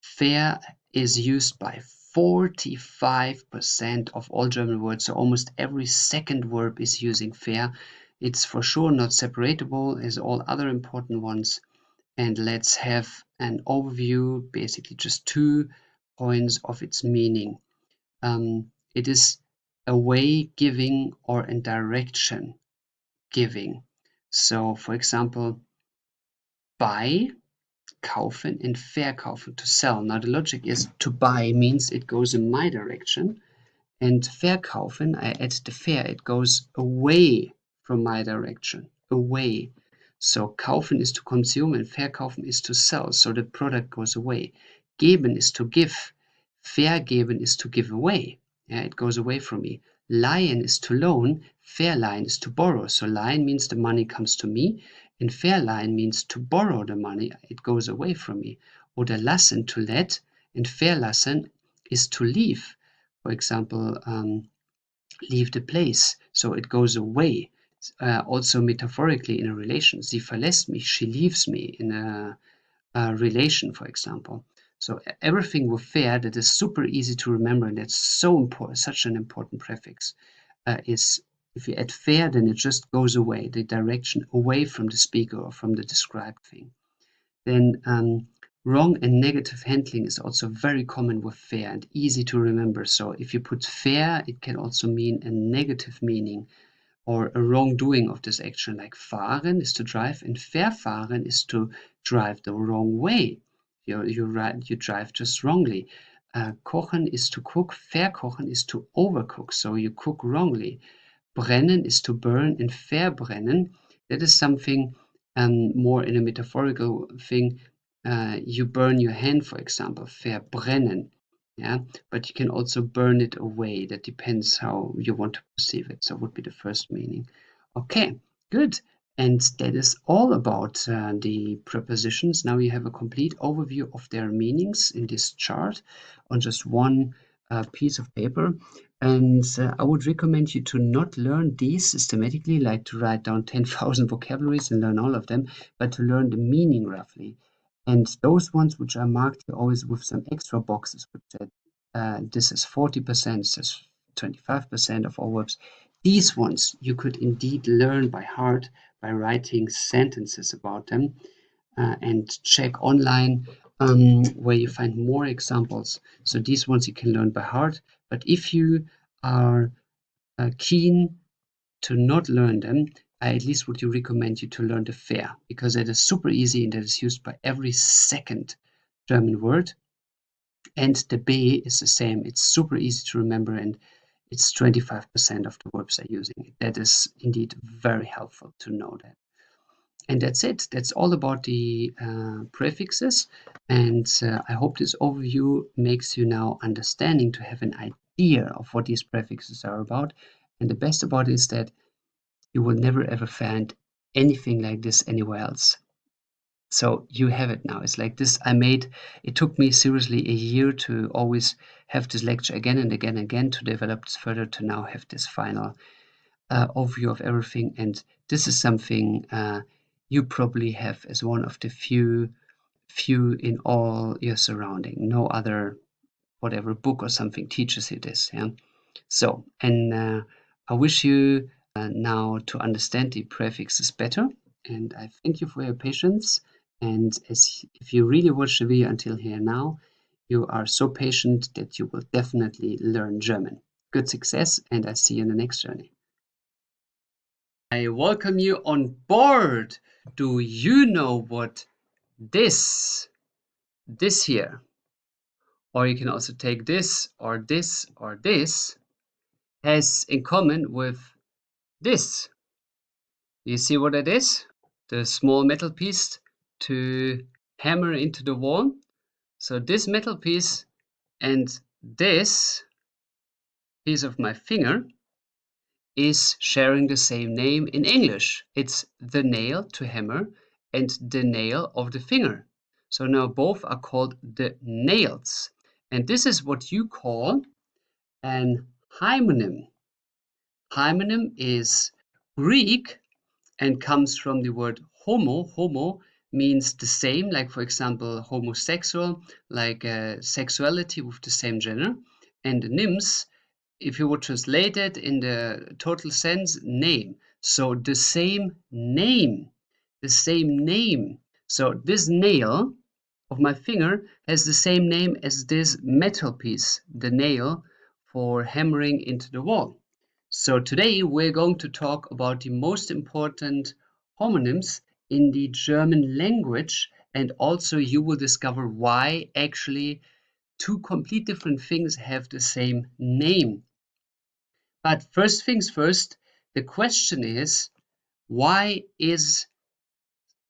Fair is used by 45% of all German words, so almost every second verb is using fair. It's for sure not separatable as all other important ones. And let's have an overview, basically just 2 points of its meaning. It is a way giving or a direction giving. So, for example, buy, kaufen, and verkaufen, to sell. Now the logic is to buy means it goes in my direction, and verkaufen, I add the ver, it goes away from my direction, away. So kaufen is to consume and verkaufen is to sell, so the product goes away. Geben is to give, vergeben is to give away, yeah, it goes away from me. Leihen is to loan, verleihen is to borrow, so leihen means the money comes to me, and verleihen means to borrow the money, it goes away from me. Oder lassen, to let, and verlassen is to leave. For example, leave the place, so it goes away. also metaphorically in a relation. Sie verlässt mich, she leaves me in a relation, for example. So everything with fair that is super easy to remember and that's so important, such an important prefix, is if you add fair, then it just goes away, the direction away from the speaker or from the described thing. Then wrong and negative handling is also very common with fair and easy to remember. So if you put fair, it can also mean a negative meaning or a wrongdoing of this action, like fahren is to drive and verfahren is to drive the wrong way. You drive just wrongly. Kochen is to cook, verkochen is to overcook, so you cook wrongly. Brennen is to burn and verbrennen, that is something more in a metaphorical thing. You burn your hand, for example, verbrennen. Yeah, but you can also burn it away. That depends how you want to perceive it. So would be the first meaning. Okay, good. And that is all about the prepositions. Now you have a complete overview of their meanings in this chart on just one piece of paper. And I would recommend you to not learn these systematically, like to write down 10,000 vocabularies and learn all of them, but to learn the meaning roughly. And those ones which are marked here always with some extra boxes, which said this is 40%, this is 25% of all verbs. These ones you could indeed learn by heart by writing sentences about them and check online where you find more examples. So these ones you can learn by heart. But if you are keen to not learn them, I at least would recommend you to learn the fair, because it is super easy and it is used by every second German word. And the B is the same. It's super easy to remember and it's 25% of the verbs are using it. That is indeed very helpful to know that. And that's it. That's all about the prefixes. And I hope this overview makes you now understanding to have an idea of what these prefixes are about. And the best about it is that you will never ever find anything like this anywhere else. So you have it now. It's like this. It took me seriously a year to always have this lecture again and again and again to develop this further to now have this final overview of everything. And this is something you probably have as one of the few in all your surrounding. No other whatever book or something teaches you this. Yeah. So, and I wish you now to understand the prefixes better. And I thank you for your patience. And if you really watch the video until here now, you are so patient that you will definitely learn German. Good success, and I see you in the next journey. I welcome you on board. Do you know what this here, or you can also take this, or this, or this, has in common with this? You see what it is? The small metal piece to hammer into the wall. So this metal piece and this piece of my finger is sharing the same name in English. It's the nail to hammer and the nail of the finger. So now both are called the nails. And this is what you call an homonym. Homonym is Greek and comes from the word homo. Homo means the same, like for example, homosexual, like sexuality with the same gender. And nyms, if you would translate it in the total sense, name. So the same name, the same name. So this nail of my finger has the same name as this metal piece, the nail for hammering into the wall. So today we're going to talk about the most important homonyms in the German language, and also you will discover why actually two complete different things have the same name. But first things first, the question is, why is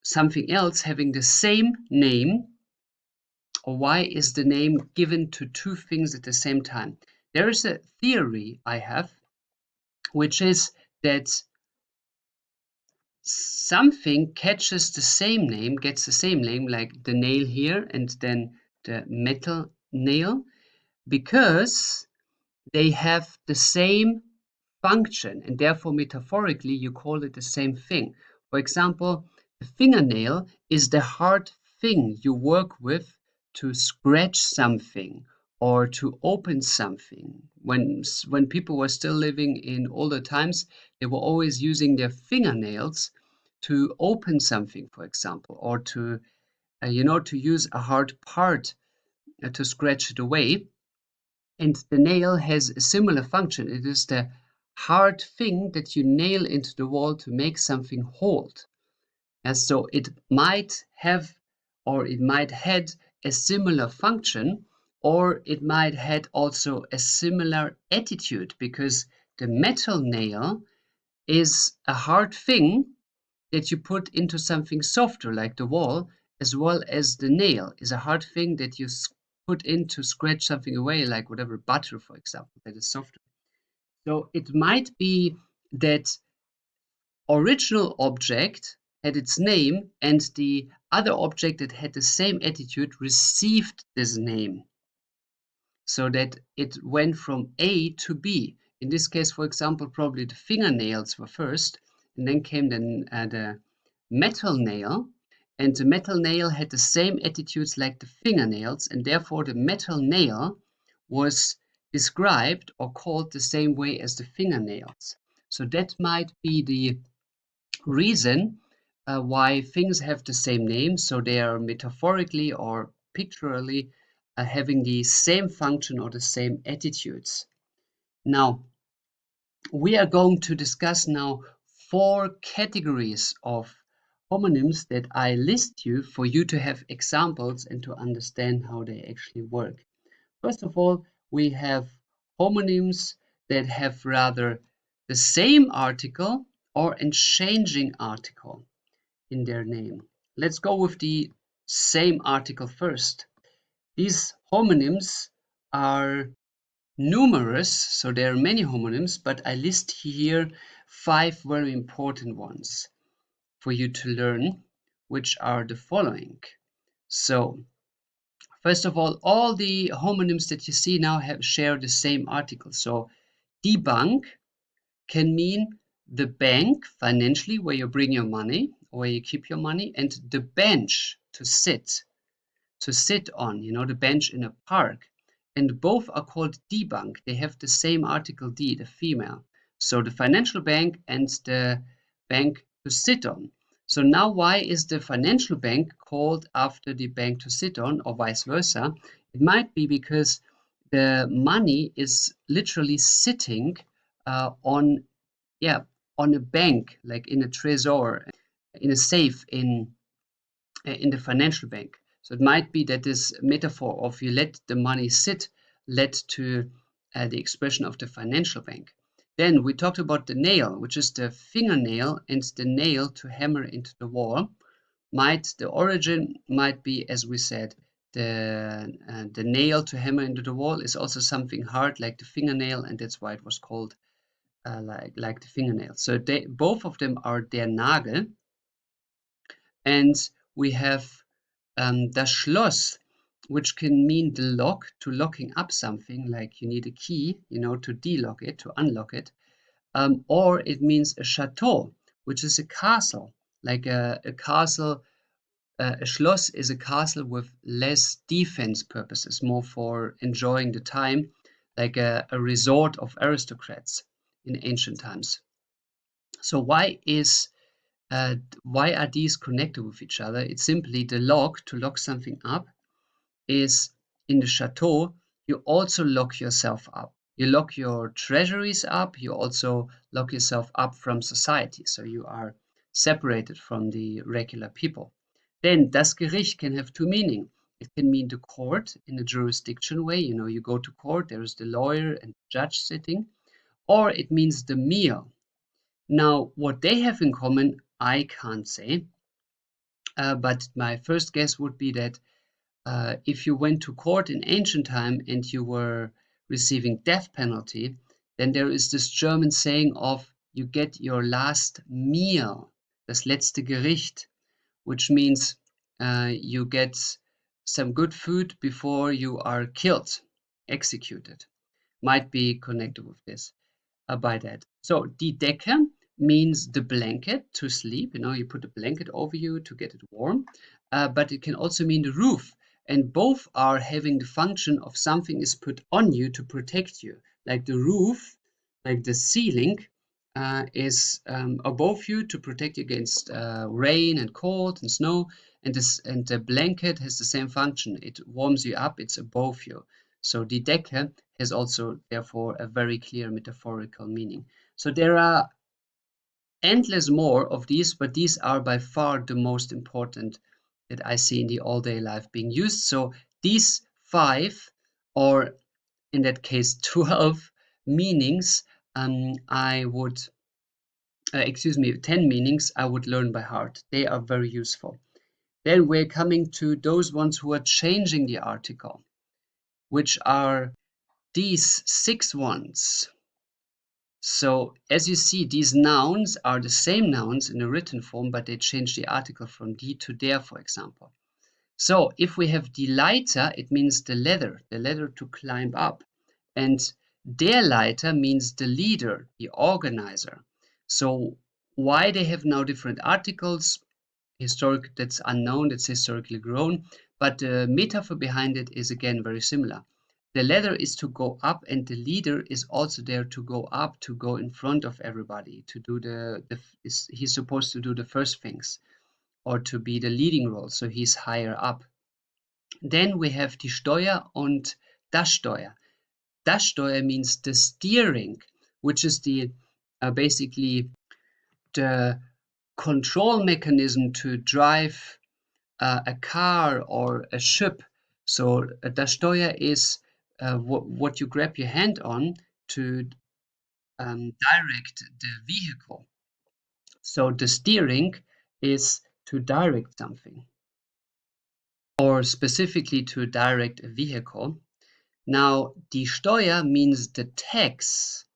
something else having the same name, or why is the name given to two things at the same time? There is a theory I have, which is that something catches the same name, gets the same name, like the nail here and then the metal nail, because they have the same function, and therefore metaphorically you call it the same thing. For example, the fingernail is the hard thing you work with to scratch something or to open something. When people were still living in older times, they were always using their fingernails to open something, for example, or to to use a hard part to scratch it away. And the nail has a similar function. It is the hard thing that you nail into the wall to make something hold. And so it might have, or it might had a similar function, or it might had also a similar attitude, because the metal nail is a hard thing that you put into something softer like the wall, as well as the nail is a hard thing that you put in to scratch something away, like whatever, butter, for example, that is softer. So it might be that original object had its name and the other object that had the same attitude received this name, so that it went from A to B. In this case, for example, probably the fingernails were first, and then came the metal nail, and the metal nail had the same attitudes like the fingernails, and therefore the metal nail was described or called the same way as the fingernails. So that might be the reason why things have the same name, so they are metaphorically or pictorially having the same function or the same attitudes. Now, we are going to discuss now 4 categories of homonyms that I list you for you to have examples and to understand how they actually work. First of all, we have homonyms that have rather the same article or a changing article in their name. Let's go with the same article first. These homonyms are numerous, so there are many homonyms, but I list here 5 very important ones for you to learn, which are the following. So, first of all the homonyms that you see now share the same article. So, die Bank can mean the bank financially, where you bring your money, where you keep your money, and the bench to sit on, the bench in a park. And both are called die Bank. They have the same article die, the female. So the financial bank and the bank to sit on. So now why is the financial bank called after the bank to sit on, or vice versa? It might be because the money is literally sitting on a bank, like in a trésor, in a safe in the financial bank. So it might be that this metaphor of you let the money sit led to the expression of the financial bank. Then we talked about the nail, which is the fingernail and the nail to hammer into the wall. The origin might be, as we said, the nail to hammer into the wall is also something hard like the fingernail, and that's why it was called like the fingernail. So both of them are der Nagel. And we have das Schloss, which can mean the lock, to locking up something, like you need a key, to de-lock it, to unlock it. Or it means a chateau, which is a castle, like a castle. A Schloss is a castle with less defense purposes, more for enjoying the time, like a resort of aristocrats in ancient times. So why are these connected with each other? It's simply the lock, to lock something up, is in the chateau, you also lock yourself up. You lock your treasuries up, you also lock yourself up from society, so you are separated from the regular people. Then das Gericht can have 2 meanings. It can mean the court in a jurisdiction way, you go to court, there is the lawyer and the judge sitting, or it means the meal. Now, what they have in common, I can't say, but my first guess would be that if you went to court in ancient time and you were receiving death penalty, then there is this German saying of you get your last meal, das letzte Gericht, which means you get some good food before you are killed, executed. Might be connected with this. by that. So die Decke means the blanket to sleep. You know, you put a blanket over you to get it warm, but it can also mean the roof. And both are having the function of something is put on you to protect you. Like the roof, like the ceiling, is above you to protect you against rain and cold and snow. And the blanket has the same function. It warms you up. It's above you. So die Decke has also, therefore, a very clear metaphorical meaning. So there are endless more of these, but these are by far the most important that I see in the all-day life being used. So these 5, or in that case 12 meanings, I would, 10 meanings I would learn by heart. They are very useful. Then we're coming to those ones who are changing the article, which are these 6 ones. So as you see, these nouns are the same nouns in a written form, but they change the article from die to der, for example. So if we have die Leiter, it means the ladder to climb up. And der Leiter means the leader, the organizer. So why they have now different articles, that's unknown, that's historically grown, but the metaphor behind it is again very similar. The ladder is to go up, and the leader is also there to go up, to go in front of everybody, to do he's supposed to do the first things, or to be the leading role, so he's higher up. Then we have die Steuer und das Steuer. Das Steuer means the steering, which is the basically the control mechanism to drive a car or a ship. So das Steuer is what you grab your hand on to direct the vehicle. So the steering is to direct something, or specifically to direct a vehicle. Now, die Steuer means the tax,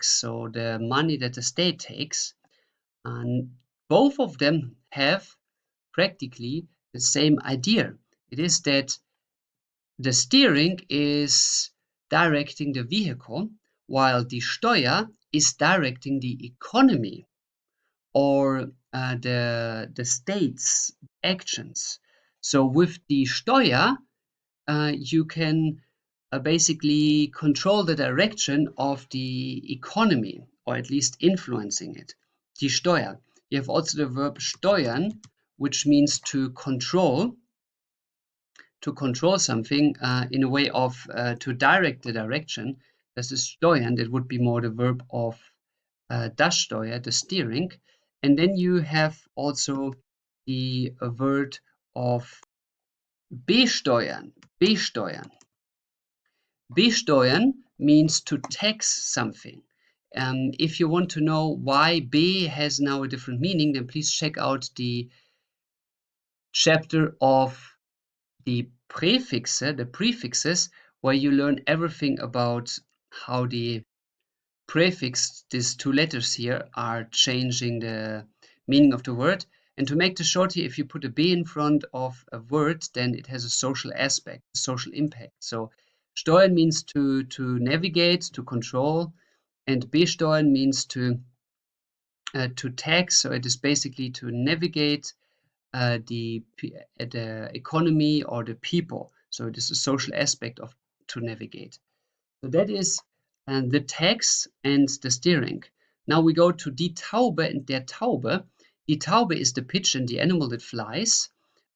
so the money that the state takes, and both of them have practically the same idea. It is that the steering is directing the vehicle, while the Steuer is directing the economy, or the state's actions. So with the Steuer, you can basically control the direction of the economy, or at least influencing it. Die Steuer. You have also the verb steuern, which means to control something in a way of to direct the direction. Das ist steuern. That would be more the verb of das Steuer, the steering. And then you have also the word of besteuern. Besteuern means to tax something. If you want to know why B has now a different meaning, then please check out the chapter of the prefixes, where you learn everything about how the prefix, these 2 letters here, are changing the meaning of the word. And to make this short here, if you put a B in front of a word, then it has a social aspect, a social impact. So steuern means to navigate, to control, and besteuern means to tax. So it is basically to navigate the economy or the people. So it is a social aspect of to navigate. So that is the tax and the steering. Now we go to die Taube and der Taube. Die Taube is the pigeon, the animal that flies,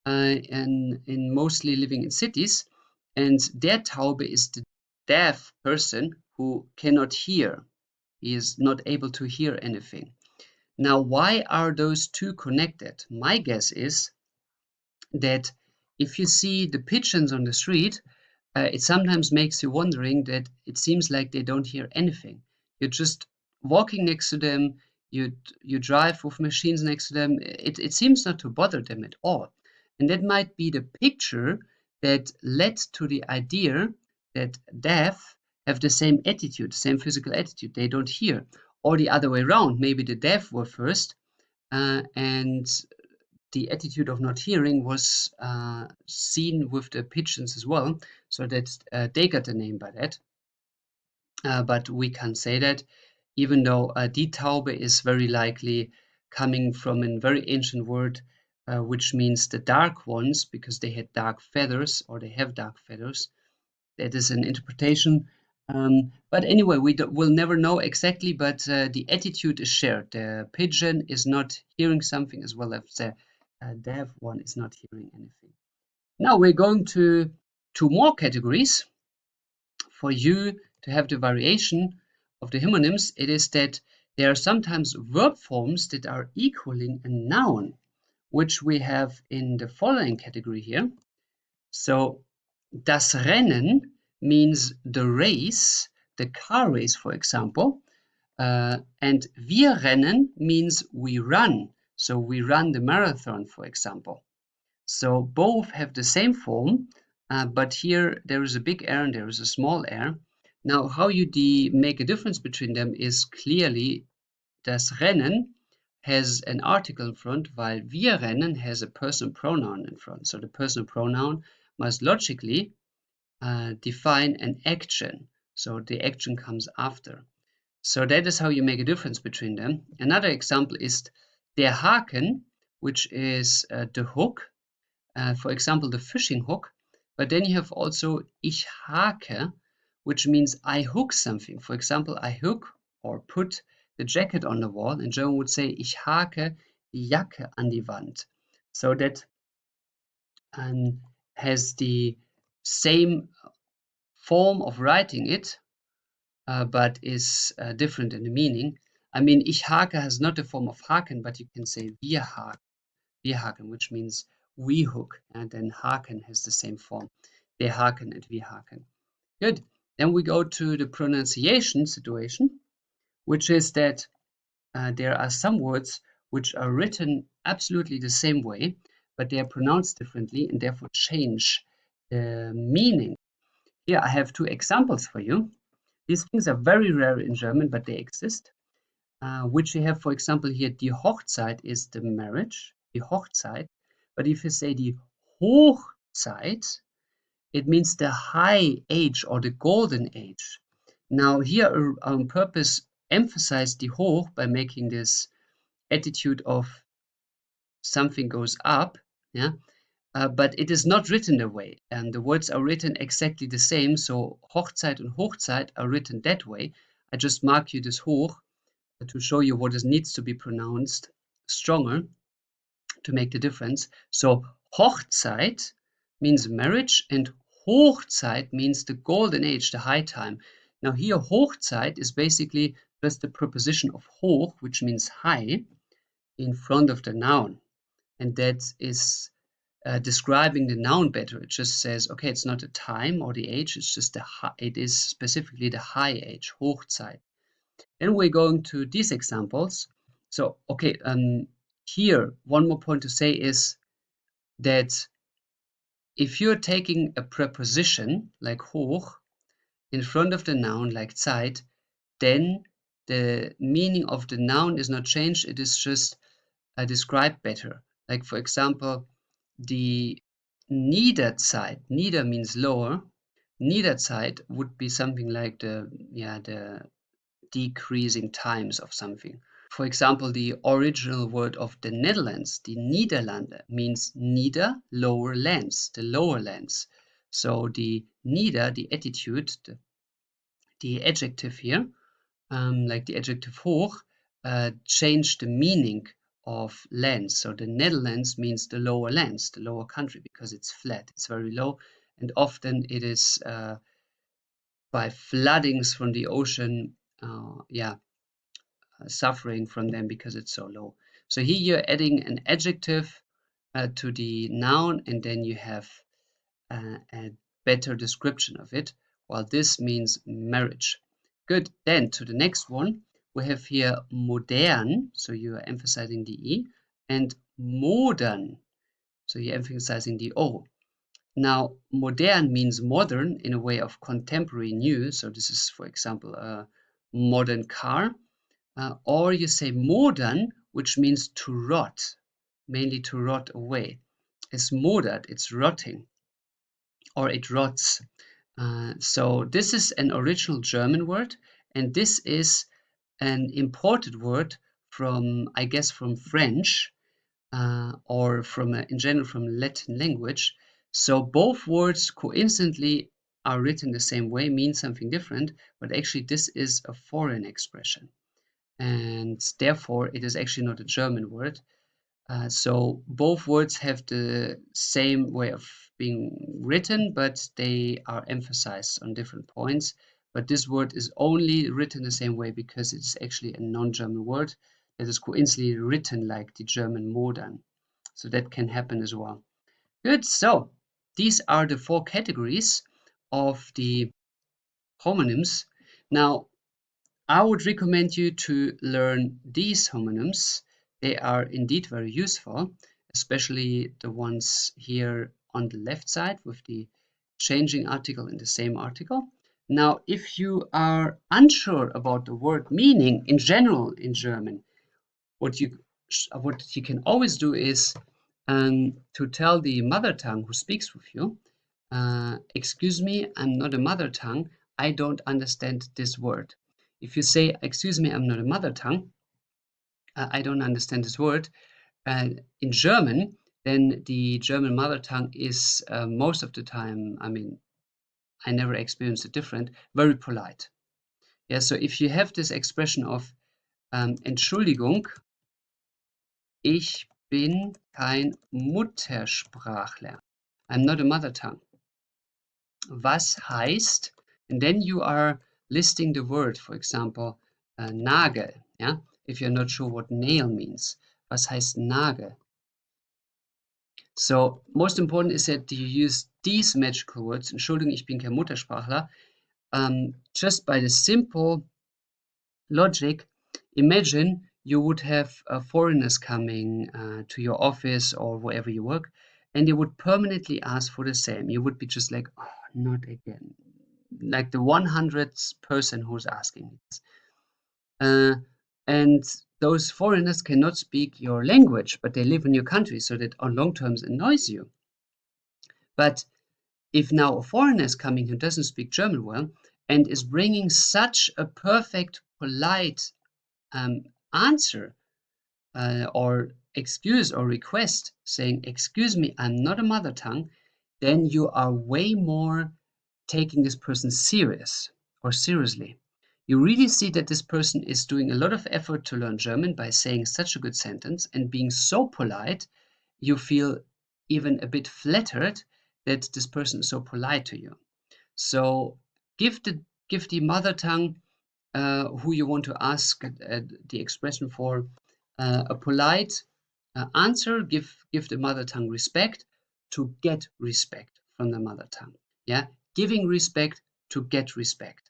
and in mostly living in cities. And der Taube is the deaf person who cannot hear. He is not able to hear anything. Now, why are those 2 connected? My guess is that if you see the pigeons on the street, it sometimes makes you wondering that it seems like they don't hear anything. You're just walking next to them, you drive with machines next to them. It seems not to bother them at all. And that might be the picture that led to the idea that deaf have the same attitude, same physical attitude. They don't hear. Or the other way around. Maybe the deaf were first, and the attitude of not hearing was seen with the pigeons as well, so that they got the name by that. but we can't say that, even though die Taube is very likely coming from a very ancient word, which means the dark ones, because they had dark feathers, or they have dark feathers. That is an interpretation. But anyway, we'll never know exactly, but the attitude is shared. The pigeon is not hearing something, as well as the deaf one is not hearing anything. Now we're going to two more categories. For you to have the variation of the homonyms, it is that there are sometimes verb forms that are equaling a noun, which we have in the following category here. So das Rennen means the race, the car race, for example. And wir rennen means we run. So we run the marathon, for example. So both have the same form, but here there is a big R and there is a small r. Now, how you make a difference between them is clearly das Rennen has an article in front, while wir rennen has a personal pronoun in front. So the personal pronoun must logically define an action. So the action comes after. So that is how you make a difference between them. Another example is der Haken, which is the hook. For example, the fishing hook. But then you have also ich hake, which means I hook something. For example, I hook or put the jacket on the wall. In German would say ich hake die Jacke an die Wand. So that has the same form of writing it, but is different in the meaning. I mean, ich hake has not the form of haken, but you can say wir haken, which means we hook, and then haken has the same form. Wir haken and wir haken. Good. Then we go to the pronunciation situation, which is that there are some words which are written absolutely the same way, but they are pronounced differently and therefore change the meaning. Here I have two examples for you. These things are very rare in German, but they exist. Which you have, for example, here, die Hochzeit is the marriage, die Hochzeit. But if you say die Hochzeit, it means the high age or the golden age. Now here on purpose emphasize die Hoch by making this attitude of something goes up, yeah. But it is not written that way, and the words are written exactly the same. So Hochzeit and Hochzeit are written that way. I just mark you this Hoch to show you what it needs to be pronounced stronger to make the difference. So Hochzeit means marriage and Hochzeit means the golden age, the high time. Now here Hochzeit is basically just the preposition of hoch, which means high, in front of the noun. And that is describing the noun better. It just says, okay, it's not the time or the age, it's just it is specifically the high age, Hochzeit. Then we're going to these examples. So, okay, here, one more point to say is that if you're taking a preposition like hoch in front of the noun like Zeit, then the meaning of the noun is not changed. It is just described better. Like, for example, the Niederzeit, Nieder means lower. Niederzeit would be something like the decreasing times of something. For example, the original word of the Netherlands, die Niederlande, means nieder, lower lands, the lower lands. So the nieder, the attitude, the adjective here, like the adjective hoch, changed the meaning of lands. So the Netherlands means the lower lands, the lower country, because it's flat, it's very low, and often it is by floodings from the ocean, suffering from them because it's so low. So here you're adding an adjective to the noun, and then you have a better description of it, while this means marriage. Good. Then to the next one, we have here modern, so you are emphasizing the E, and modern, so you're emphasizing the O. Now, modern means modern in a way of contemporary, new. So this is, for example, a modern car. Or you say modern, which means to rot, mainly to rot away. It's modert, it's rotting, or it rots. So this is an original German word, and this is an imported word from, I guess, from French, or from in general from Latin language. So both words coincidentally are written the same way, mean something different, but actually this is a foreign expression, and therefore it is actually not a German word. So both words have the same way of being written, but they are emphasized on different points. But this word is only written the same way because it's actually a non-German word that is coincidentally written like the German modern. So that can happen as well. Good. So these are the 4 categories of the homonyms. Now, I would recommend you to learn these homonyms. They are indeed very useful, especially the ones here on the left side with the changing article in the same article. Now, if you are unsure about the word meaning in general in German, what you can always do is to tell the mother tongue who speaks with you, excuse me, I'm not a mother tongue, I don't understand this word. If you say, excuse me, I'm not a mother tongue, I don't understand this word, in German, then the German mother tongue is most of the time, I mean, I never experienced it different, very polite. Yeah, so if you have this expression of Entschuldigung, ich bin kein Muttersprachler. I'm not a mother tongue. Was heißt, and then you are listing the word, for example, Nagel. Yeah, if you're not sure what nail means. Was heißt Nagel? So most important is that you use these magical words, Entschuldigung, ich bin kein Muttersprachler, just by the simple logic. Imagine you would have foreigners coming to your office or wherever you work, and they would permanently ask for the same. You would be just like, oh, not again. Like the 100th person who's asking this. And those foreigners cannot speak your language, but they live in your country, so that on long terms annoys you. But if now a foreigner is coming who doesn't speak German well and is bringing such a perfect, polite answer or excuse or request saying, excuse me, I'm not a mother tongue, then you are way more taking this person serious or seriously. You really see that this person is doing a lot of effort to learn German by saying such a good sentence and being so polite, you feel even a bit flattered that this person is so polite to you. So give the mother tongue who you want to ask the expression for a polite answer. Give the mother tongue respect to get respect from the mother tongue. Yeah, giving respect to get respect.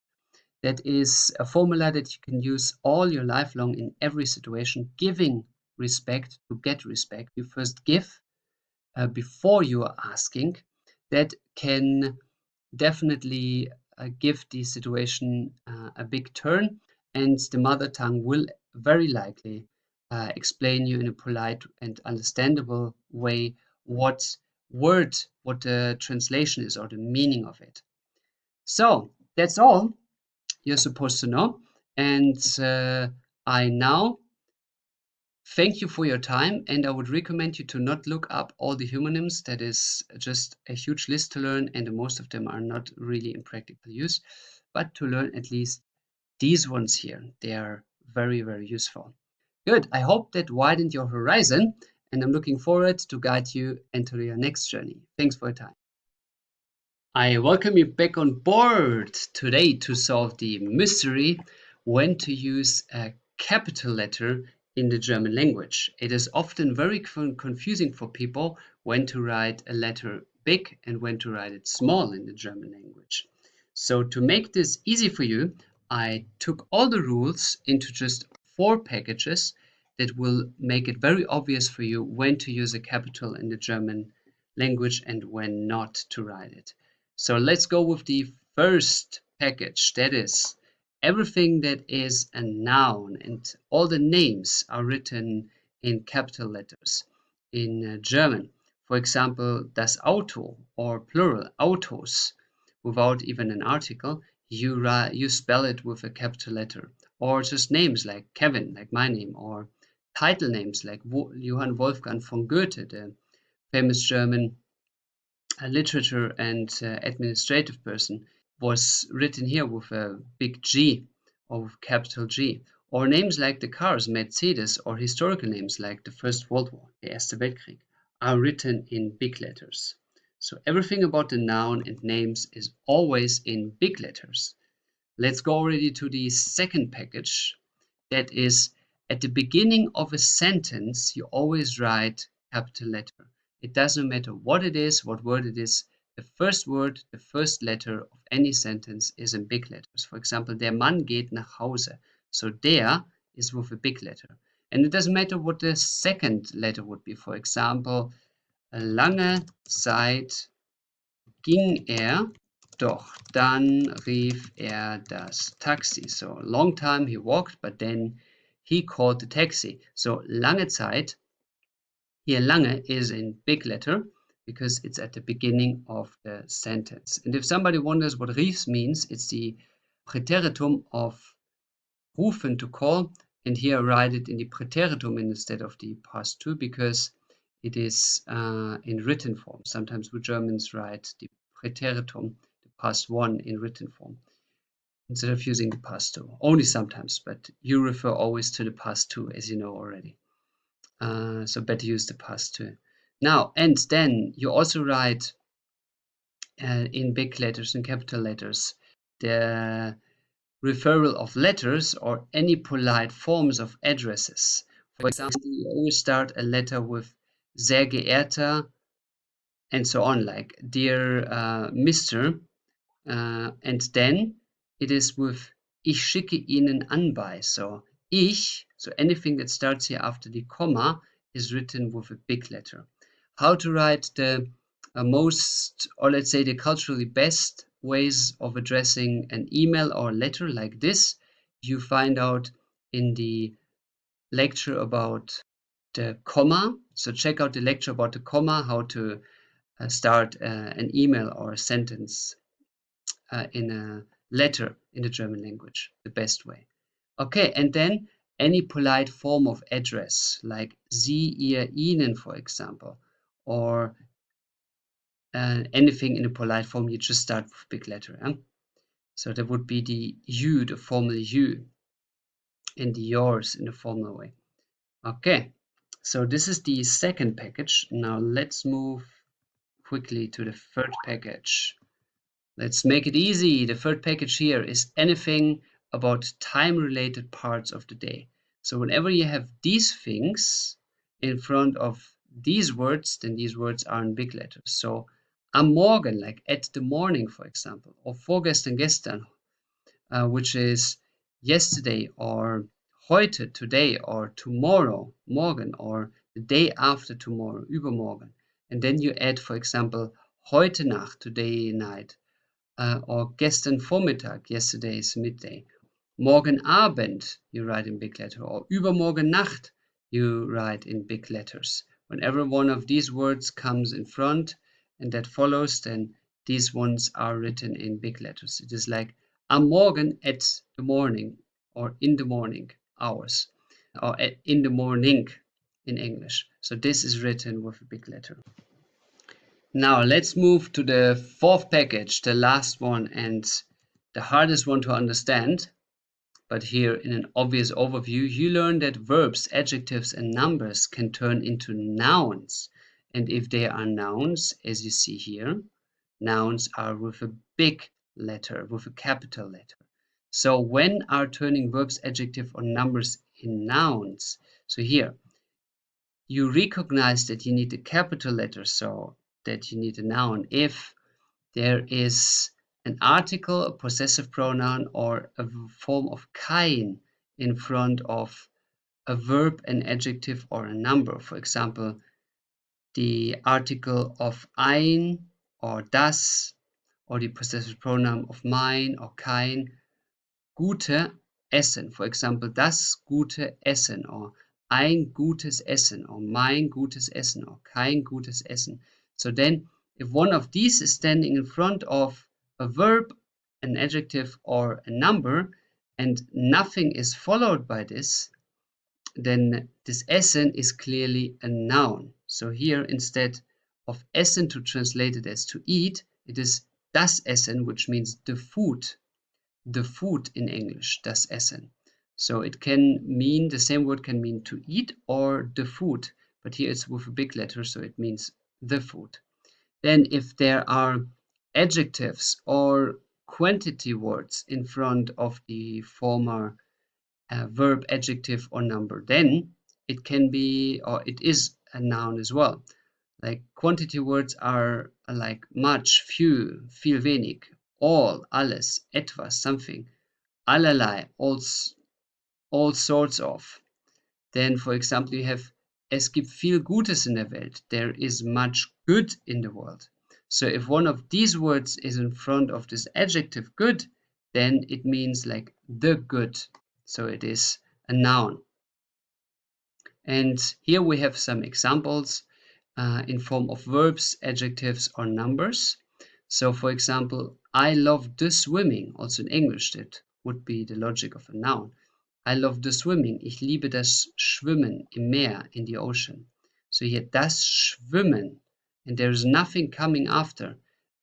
That is a formula that you can use all your life long in every situation. Giving respect to get respect. You first give before you are asking. That can definitely give the situation a big turn, and the mother tongue will very likely explain you in a polite and understandable way what the translation is or the meaning of it. So that's all you're supposed to know, and I now thank you for your time, and I would recommend you to not look up all the homonyms. That is just a huge list to learn, and most of them are not really in practical use, but to learn at least these ones here. They are very, very useful. Good. I hope that widened your horizon, and I'm looking forward to guide you into your next journey. Thanks for your time. I welcome you back on board today to solve the mystery when to use a capital letter in the German language. It is often very confusing for people when to write a letter big and when to write it small in the German language. So to make this easy for you, I took all the rules into just 4 packages that will make it very obvious for you when to use a capital in the German language and when not to write it. So let's go with the first package. That is everything that is a noun, and all the names are written in capital letters in German. For example, das Auto or plural Autos, without even an article, you spell it with a capital letter. Or just names like Kevin, like my name, or title names like Johann Wolfgang von Goethe, the famous German literature and administrative person, was written here with a big G or with capital G. Or names like the cars, Mercedes, or historical names like the First World War, the Erste Weltkrieg, are written in big letters. So everything about the noun and names is always in big letters. Let's go already to the second package. That is, at the beginning of a sentence, you always write capital letter. It doesn't matter what it is, what word it is. The first word, the first letter of any sentence is in big letters. For example, der Mann geht nach Hause. So der is with a big letter. And it doesn't matter what the second letter would be. For example, lange Zeit ging doch dann rief das Taxi. So long time he walked, but then he called the taxi. So lange Zeit, here lange is in big letter because it's at the beginning of the sentence. And if somebody wonders what rief means, it's the Präteritum of rufen, to call, and here I write it in the Präteritum instead of the past two because it is in written form. Sometimes we Germans write the Präteritum, the past one, in written form instead of using the past two. Only sometimes, but you refer always to the past two, as you know already. So better use the past two. Now, and then you also write in big letters, in capital letters, the referral of letters or any polite forms of addresses. For example, you always start a letter with sehr geehrter and so on, like dear Mr. And then it is with ich schicke Ihnen anbei. So ich, so anything that starts here after the comma is written with a big letter. How to write the most, or let's say the culturally best ways of addressing an email or letter like this, you find out in the lecture about the comma. So check out the lecture about the comma, how to start an email or a sentence in a letter in the German language, the best way. Okay, and then any polite form of address, like Sie, ihr, ihnen, for example, or anything in a polite form, you just start with big letter. So that would be the you, the formal you, and the yours in the formal way. Okay, so this is the second package. Now let's move quickly to the third package. Let's make it easy. The third package here is anything about time-related parts of the day. So whenever you have these things in front of these words, then these words are in big letters. So am Morgen, like at the morning, for example, or vorgestern, gestern, which is yesterday, or heute, today, or tomorrow, morgen, or the day after tomorrow, übermorgen. And then you add, for example, heute Nacht, today night, or gestern Vormittag, yesterday's midday. Morgen Abend, you write in big letter, or übermorgen Nacht, you write in big letters. Whenever one of these words comes in front and that follows, then these ones are written in big letters. It is like am Morgen, at the morning, or in the morning hours, or in the morning in English. So this is written with a big letter. Now let's move to the fourth package, the last one and the hardest one to understand. But here in an obvious overview, you learn that verbs, adjectives, and numbers can turn into nouns. And if they are nouns, as you see here, nouns are with a big letter, with a capital letter. So when are turning verbs, adjective, or numbers in nouns? So here, you recognize that you need a capital letter, so that you need a noun if there is an article, a possessive pronoun, or a form of kein in front of a verb, an adjective, or a number. For example, the article of ein or das, or the possessive pronoun of mein or kein. Gute Essen, for example, das gute Essen, or ein gutes Essen, or mein gutes Essen, or kein gutes Essen. So then, if one of these is standing in front of a verb, an adjective, or a number, and nothing is followed by this, then this essen is clearly a noun. So here, instead of essen to translate it as to eat, it is das Essen, which means the food in English, das Essen. So it can mean, the same word can mean to eat or the food, but here it's with a big letter, so it means the food. Then if there are adjectives or quantity words in front of the former verb, adjective, or number, then it can be, or it is a noun as well. Like quantity words are like much, few, viel, wenig, all, alles, etwas, something, allerlei, all sorts of. Then, for example, you have es gibt viel Gutes in der Welt. There is much good in the world. So if one of these words is in front of this adjective good, then it means like the good. So it is a noun. And here we have some examples in form of verbs, adjectives, or numbers. So for example, I love the swimming. Also in English, that would be the logic of a noun. I love the swimming. Ich liebe das Schwimmen im Meer, in the ocean. So here, das Schwimmen, and there's nothing coming after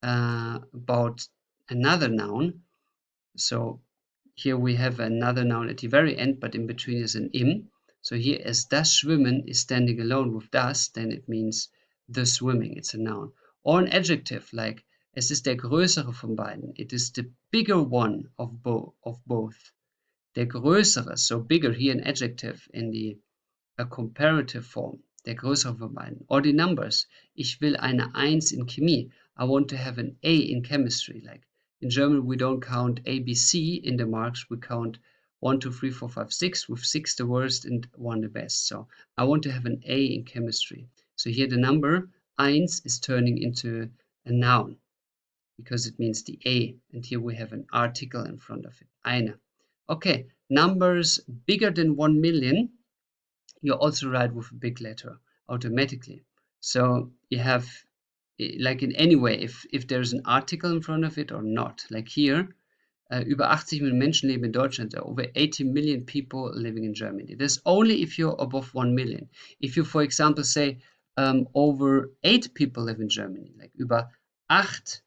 about another noun. So here we have another noun at the very end, but in between is an im. So here, as das Schwimmen is standing alone with das, then it means the swimming. It's a noun. Or an adjective, like es ist der größere von beiden. It is the bigger one of both. Der größere, so bigger, here an adjective in the comparative form. Der größere von beiden. Or the numbers. Ich will eine 1 in Chemie. I want to have an A in chemistry. Like in German, we don't count A, B, C in the marks. We count 1, 2, 3, 4, 5, 6, with 6 the worst and 1 the best. So I want to have an A in chemistry. So here the number 1 is turning into a noun because it means the A. And here we have an article in front of it. Eine. Okay, numbers bigger than 1 million, you also write with a big letter automatically. So you have, like in any way, if there's an article in front of it or not. Like here, über 80 million Menschen leben in Deutschland. There are over 80 million people living in Germany. This only if you're above 1 million. If you, for example, say over 8 people live in Germany, like über 8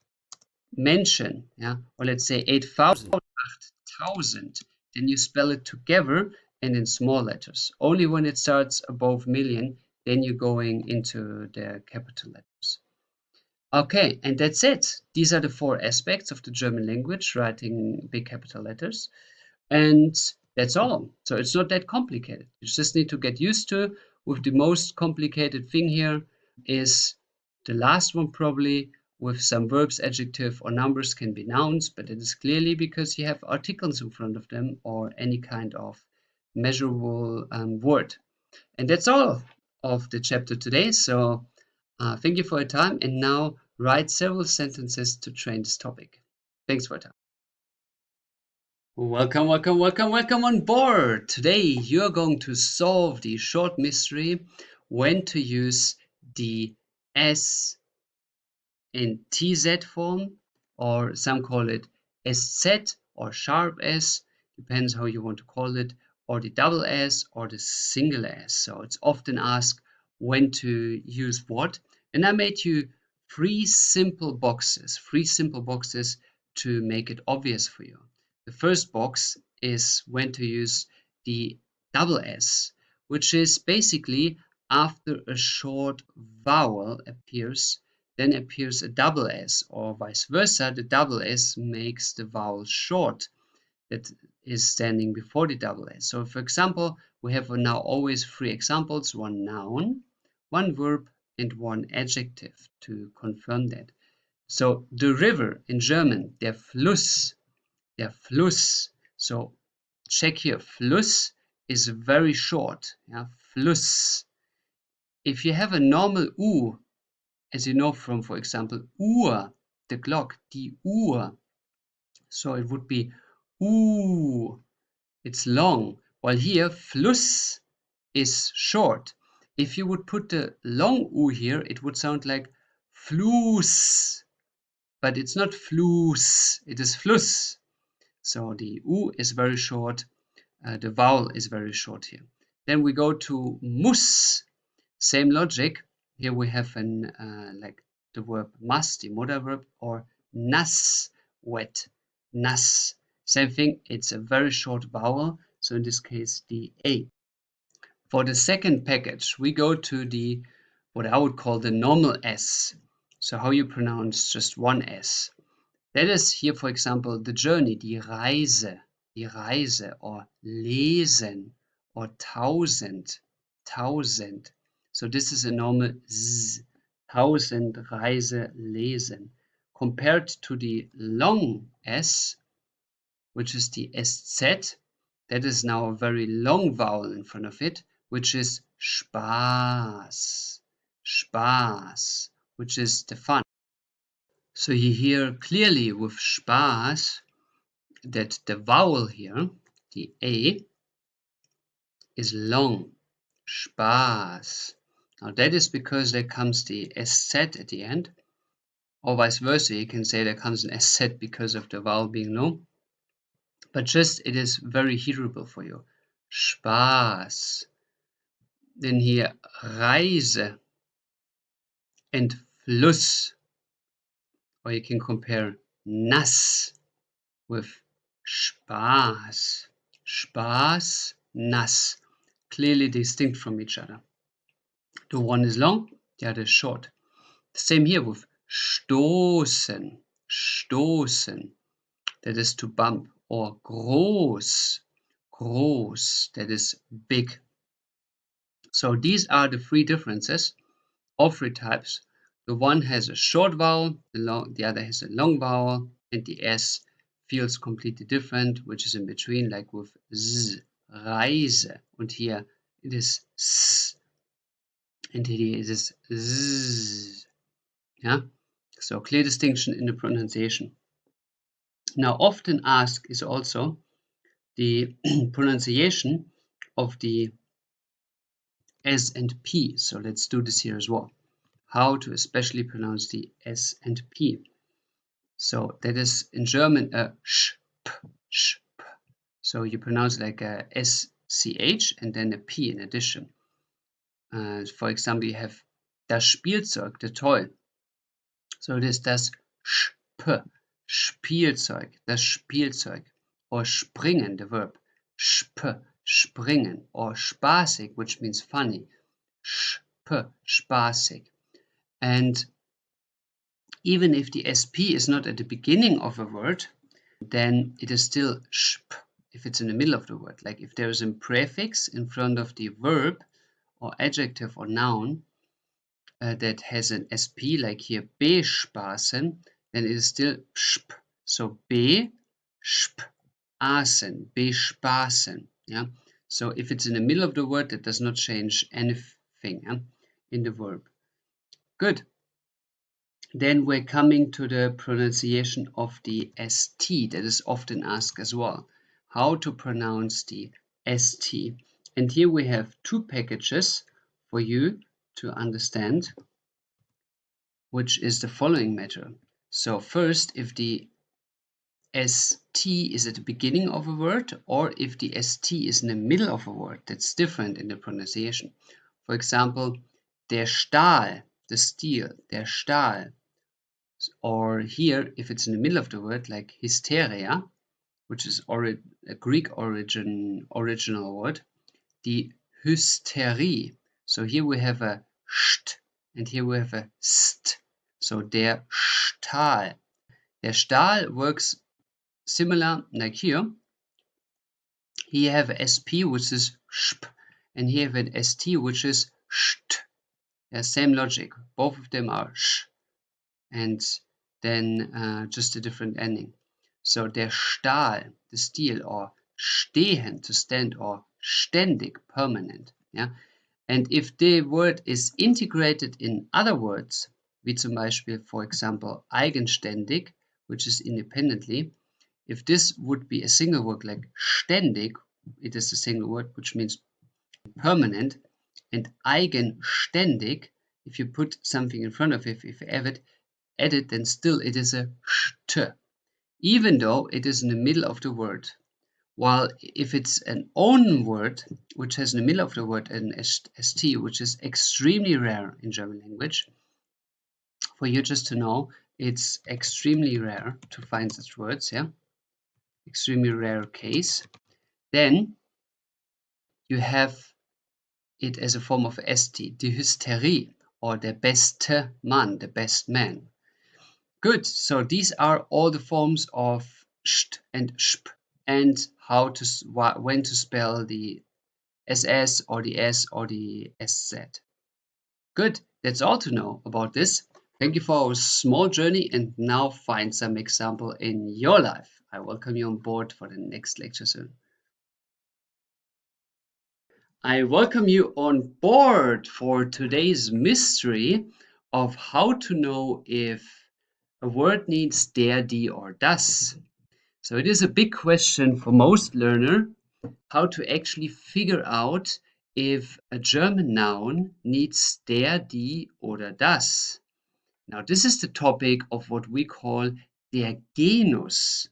Menschen, yeah, or let's say 8,000, 8,000, then you spell it together and in small letters. Only when it starts above million, then you're going into the capital letters. Okay, and that's it. These are the 4 aspects of the German language, writing big capital letters. And that's all. So it's not that complicated. You just need to get used to. With the most complicated thing here is the last one, probably, with some verbs, adjective, or numbers can be nouns, but it is clearly because you have articles in front of them or any kind of measurable word. And that's all of the chapter today. So thank you for your time. And now write several sentences to train this topic. Thanks for your time. Welcome, welcome, welcome, welcome on board. Today you're going to solve the short mystery when to use the S in TZ form, or some call it SZ or sharp S, depends how you want to call it, or the double S or the single S. So it's often asked when to use what. And I made you 3 simple boxes to make it obvious for you. The first box is when to use the double S, which is basically after a short vowel appears, then appears a double S, or vice versa. The double S makes the vowel short that is standing before the double S. So for example, we have now always 3 examples, 1 noun, 1 verb, and 1 adjective to confirm that. So the river in German, der Fluss. So check here, Fluss is very short. Yeah? Fluss. If you have a normal U, as you know from, for example, Uhr, the clock, die Uhr. So it would be it's long. While here, Fluss is short. If you would put the long U here, it would sound like Fluss. but it's not flus, it is flus. So the U is very short, the vowel is very short here. Then we go to muss, same logic. Here we have an like the verb must, the modal verb, or nass, wet, nass. Same thing, it's a very short vowel, so in this case the A. For the second package, we go to the what I would call the normal S. So how you pronounce just one S. That is here, for example, the journey, die Reise, or lesen, or tausend. So this is a normal Z, tausend, Reise, lesen. Compared to the long S, which is the SZ, that is now a very long vowel in front of it, which is Spaß, which is the fun. So you hear clearly with Spaß that the vowel here, the A, is long, Spaß. Now that is because there comes the SZ at the end, or vice versa, you can say there comes an SZ because of the vowel being long. But just it is very hearable for you. Spaß. Then here Reise and Fluss. Or you can compare nass with Spaß. Spaß, nass. Clearly distinct from each other. The one is long, the other is short. The same here with stoßen. That is to bump. Or groß, that is big. So these are the three differences, all three types. The one has a short vowel, the other has a long vowel, and the S feels completely different, which is in between, like with Z, Reise. And here it is S, and here it is Z. Yeah? So clear distinction in the pronunciation. Now often asked is also the pronunciation of the S and P. So let's do this here as well. How to especially pronounce the S and P. So that is in German a sh, p. So you pronounce like a SCH and then a P in addition. For example, you have das Spielzeug, the toy. So it is das Sp, Spielzeug, das Spielzeug. Or springen, the verb. Sp, springen. Or spaßig, which means funny. Sp, spaßig. And even if the SP is not at the beginning of a word, then it is still sp if it's in the middle of the word. Like if there is a prefix in front of the verb or adjective or noun that has an SP, like here bespaßen, then it is still sp. So bespaßen. Yeah. So if it's in the middle of the word, that does not change anything in the verb. Good. Then we're coming to the pronunciation of the ST that is often asked as well. How to pronounce the ST. And here we have two packages for you to understand, which is the following matter. So first, if the ST is at the beginning of a word or if the ST is in the middle of a word, that's different in the pronunciation. For example, der Stahl, the steel, der Stahl. Or here, if it's in the middle of the word, like hysteria, which is a Greek original word, the Hysterie. So here we have a st, and here we have a st. So der Stahl. Der Stahl works similar like here. Here you have a SP, which is sp, and here you have an ST, which is st. Yeah, same logic. Both of them are sh. And then just a different ending. So der Stahl, the steel, or stehen, to stand, or ständig, permanent. Yeah? And if the word is integrated in other words, wie zum Beispiel, for example, eigenständig, which is independently, if this would be a single word like ständig, it is a single word, which means permanent, and eigenständig, if you put something in front of it, if you have it, added, then still it is a st, even though it is in the middle of the word. While if it's an own word, which has in the middle of the word an st, which is extremely rare in German language, for you just to know, it's extremely rare to find such words, yeah? Extremely rare case. Then you have it as a form of st, die Hysterie, or der beste Mann, the best man. Good, so these are all the forms of st and sp, and how to when to spell the ss or the s or the sz. Good, that's all to know about this. Thank you for our small journey, and now find some example in your life. I welcome you on board for the next lecture soon. I welcome you on board for today's mystery of how to know if a word needs der, die, or das. So it is a big question for most learners how to actually figure out if a German noun needs der, die, oder das. Now this is the topic of what we call der genus.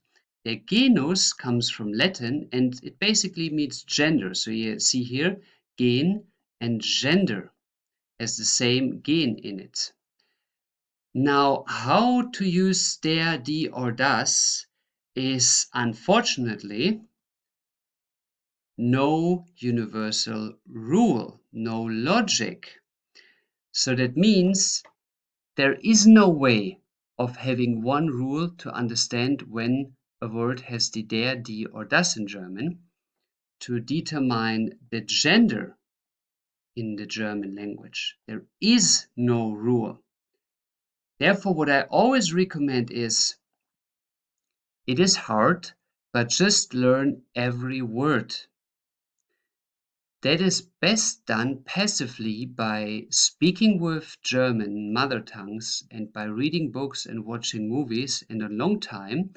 Der genus comes from Latin and it basically means gender. So you see here, gen and gender has the same gen in it. Now, how to use der, die, or das is unfortunately no universal rule, no logic. So that means there is no way of having one rule to understand when a word has the der, die, or das in German to determine the gender in the German language. There is no rule. Therefore, what I always recommend is, it is hard, but just learn every word. That is best done passively by speaking with German mother tongues and by reading books and watching movies, and a long time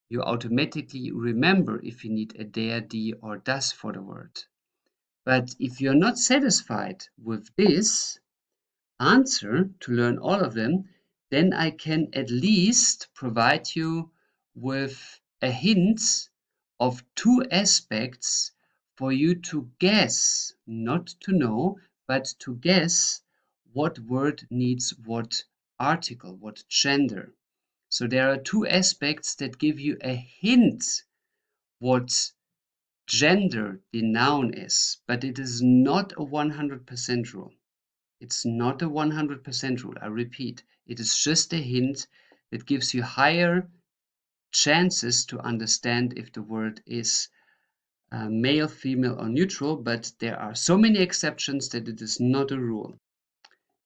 you automatically remember if you need a der, die, or das for the word. But if you're not satisfied with this answer to learn all of them, then I can at least provide you with a hint of two aspects for you to guess, not to know, but to guess what word needs what article, what gender. So there are two aspects that give you a hint what gender the noun is, but it is not a 100% rule. It's not a 100% rule. I repeat, it is just a hint that gives you higher chances to understand if the word is male, female, or neutral, but there are so many exceptions that it is not a rule.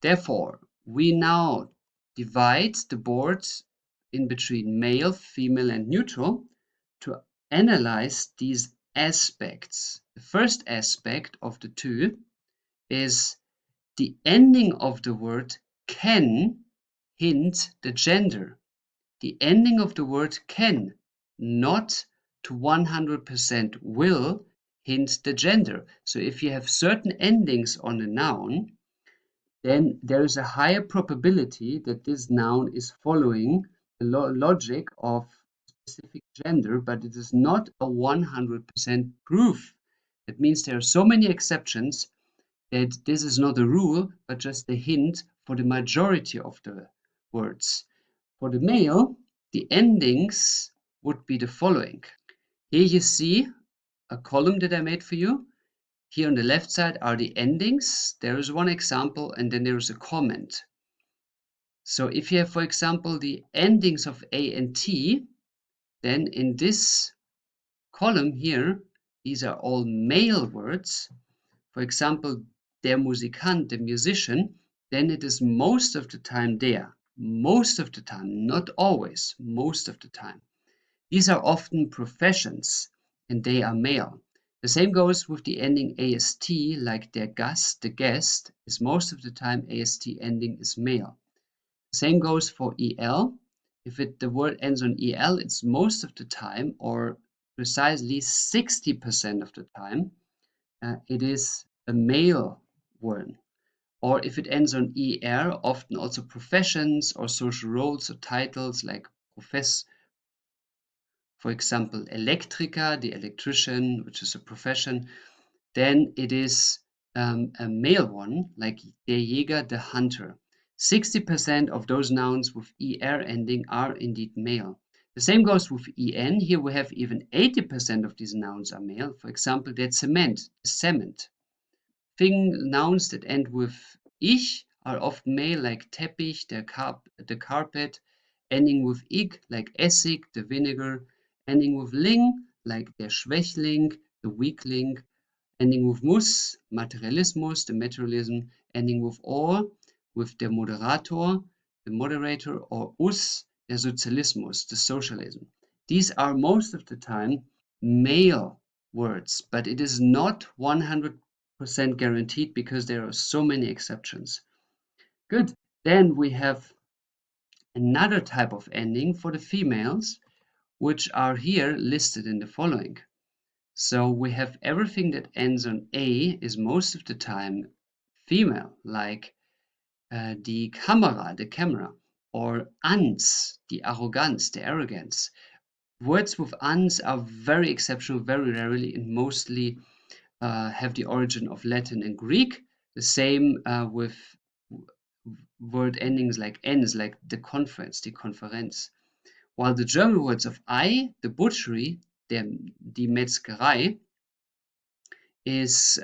Therefore, we now divide the board in between male, female, and neutral to analyze these aspects. The first aspect of the two is the ending of the word can hint the gender. The ending of the word can, not to 100% will, hint the gender. So if you have certain endings on a noun, then there is a higher probability that this noun is following the logic of specific gender, but it is not a 100% proof. That means there are so many exceptions that this is not a rule, but just a hint for the majority of the words. For the male, the endings would be the following. Here you see a column that I made for you. Here on the left side are the endings. There is one example, and then there is a comment. So if you have, for example, the endings of A and T, then in this column here, these are all male words. For example, der Musikant, the musician, then it is most of the time der. Most of the time, not always, most of the time. These are often professions, and they are male. The same goes with the ending ast, like der Gast, the guest, is most of the time ast ending is male. The same goes for el. If the word ends on el, it's most of the time, or precisely 60% of the time, it is a male word. Or if it ends on er, often also professions or social roles or titles like profess. For example, Elektriker, the electrician, which is a profession. Then it is a male one, like der Jäger, the hunter. 60% of those nouns with er ending are indeed male. The same goes with en. Here we have even 80% of these nouns are male. For example, der Zement, the cement. Nouns that end with ich are often male, like Teppich, the carpet. Ending with ig, like Essig, the vinegar. Ending with ling, like der Schwächling, the weakling. Ending with muss, Materialismus, the materialism. Ending with or, with der Moderator, the moderator, or us, der Sozialismus, the socialism. These are most of the time male words, but it is not 100% guaranteed because there are so many exceptions. Good. Then we have another type of ending for the females, which are here listed in the following. So we have everything that ends on a is most of the time female, like die Kamera, the camera, or ans, the arrogance, the arrogance. Words with ans are very exceptional, very rarely, and mostly have the origin of Latin and Greek. The same with word endings like ens, like the conference, die Konferenz. While the German words of I, the butchery, die Metzgerei, is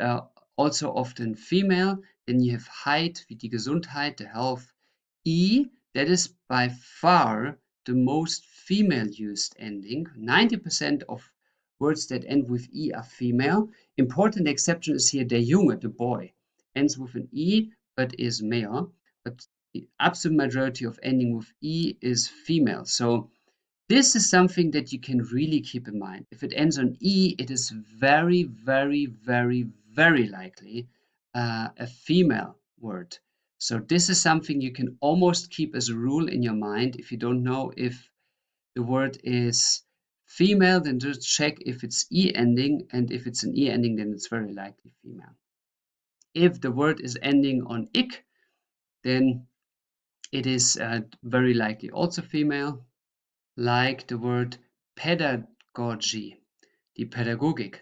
also often female. Then you have Heit, wie die Gesundheit, the health. I, that is by far the most female used ending. 90% of words that end with I are female. Important exception is here der Junge, the boy. Ends with an I, but is male. But the absolute majority of ending with I is female. So this is something that you can really keep in mind. If it ends on E, it is very, very, very, very likely a female word. So this is something you can almost keep as a rule in your mind. If you don't know if the word is female, then just check if it's E ending, and if it's an E ending, then it's very likely female. If the word is ending on ik, then it is very likely also female, like the word pedagogy, the Pädagogik.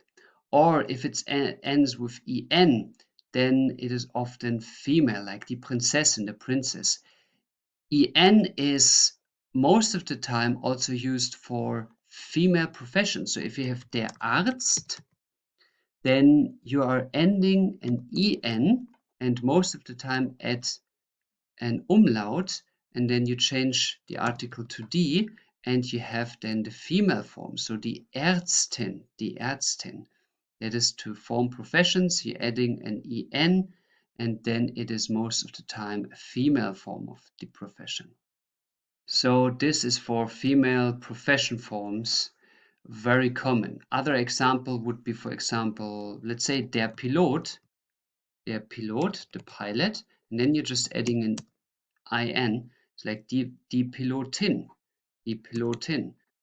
Or if it ends with en, then it is often female, like die Prinzessin, the princess. En is most of the time also used for female professions. So if you have der Arzt, then you are ending an en, and most of the time add an umlaut, and then you change the article to die, and you have then the female form. So the Ärztin, that is to form professions, you're adding an en, and then it is most of the time a female form of the profession. So this is for female profession forms, very common. Other example would be, for example, let's say der Pilot, the pilot, and then you're just adding an in. It's like die Pilotin,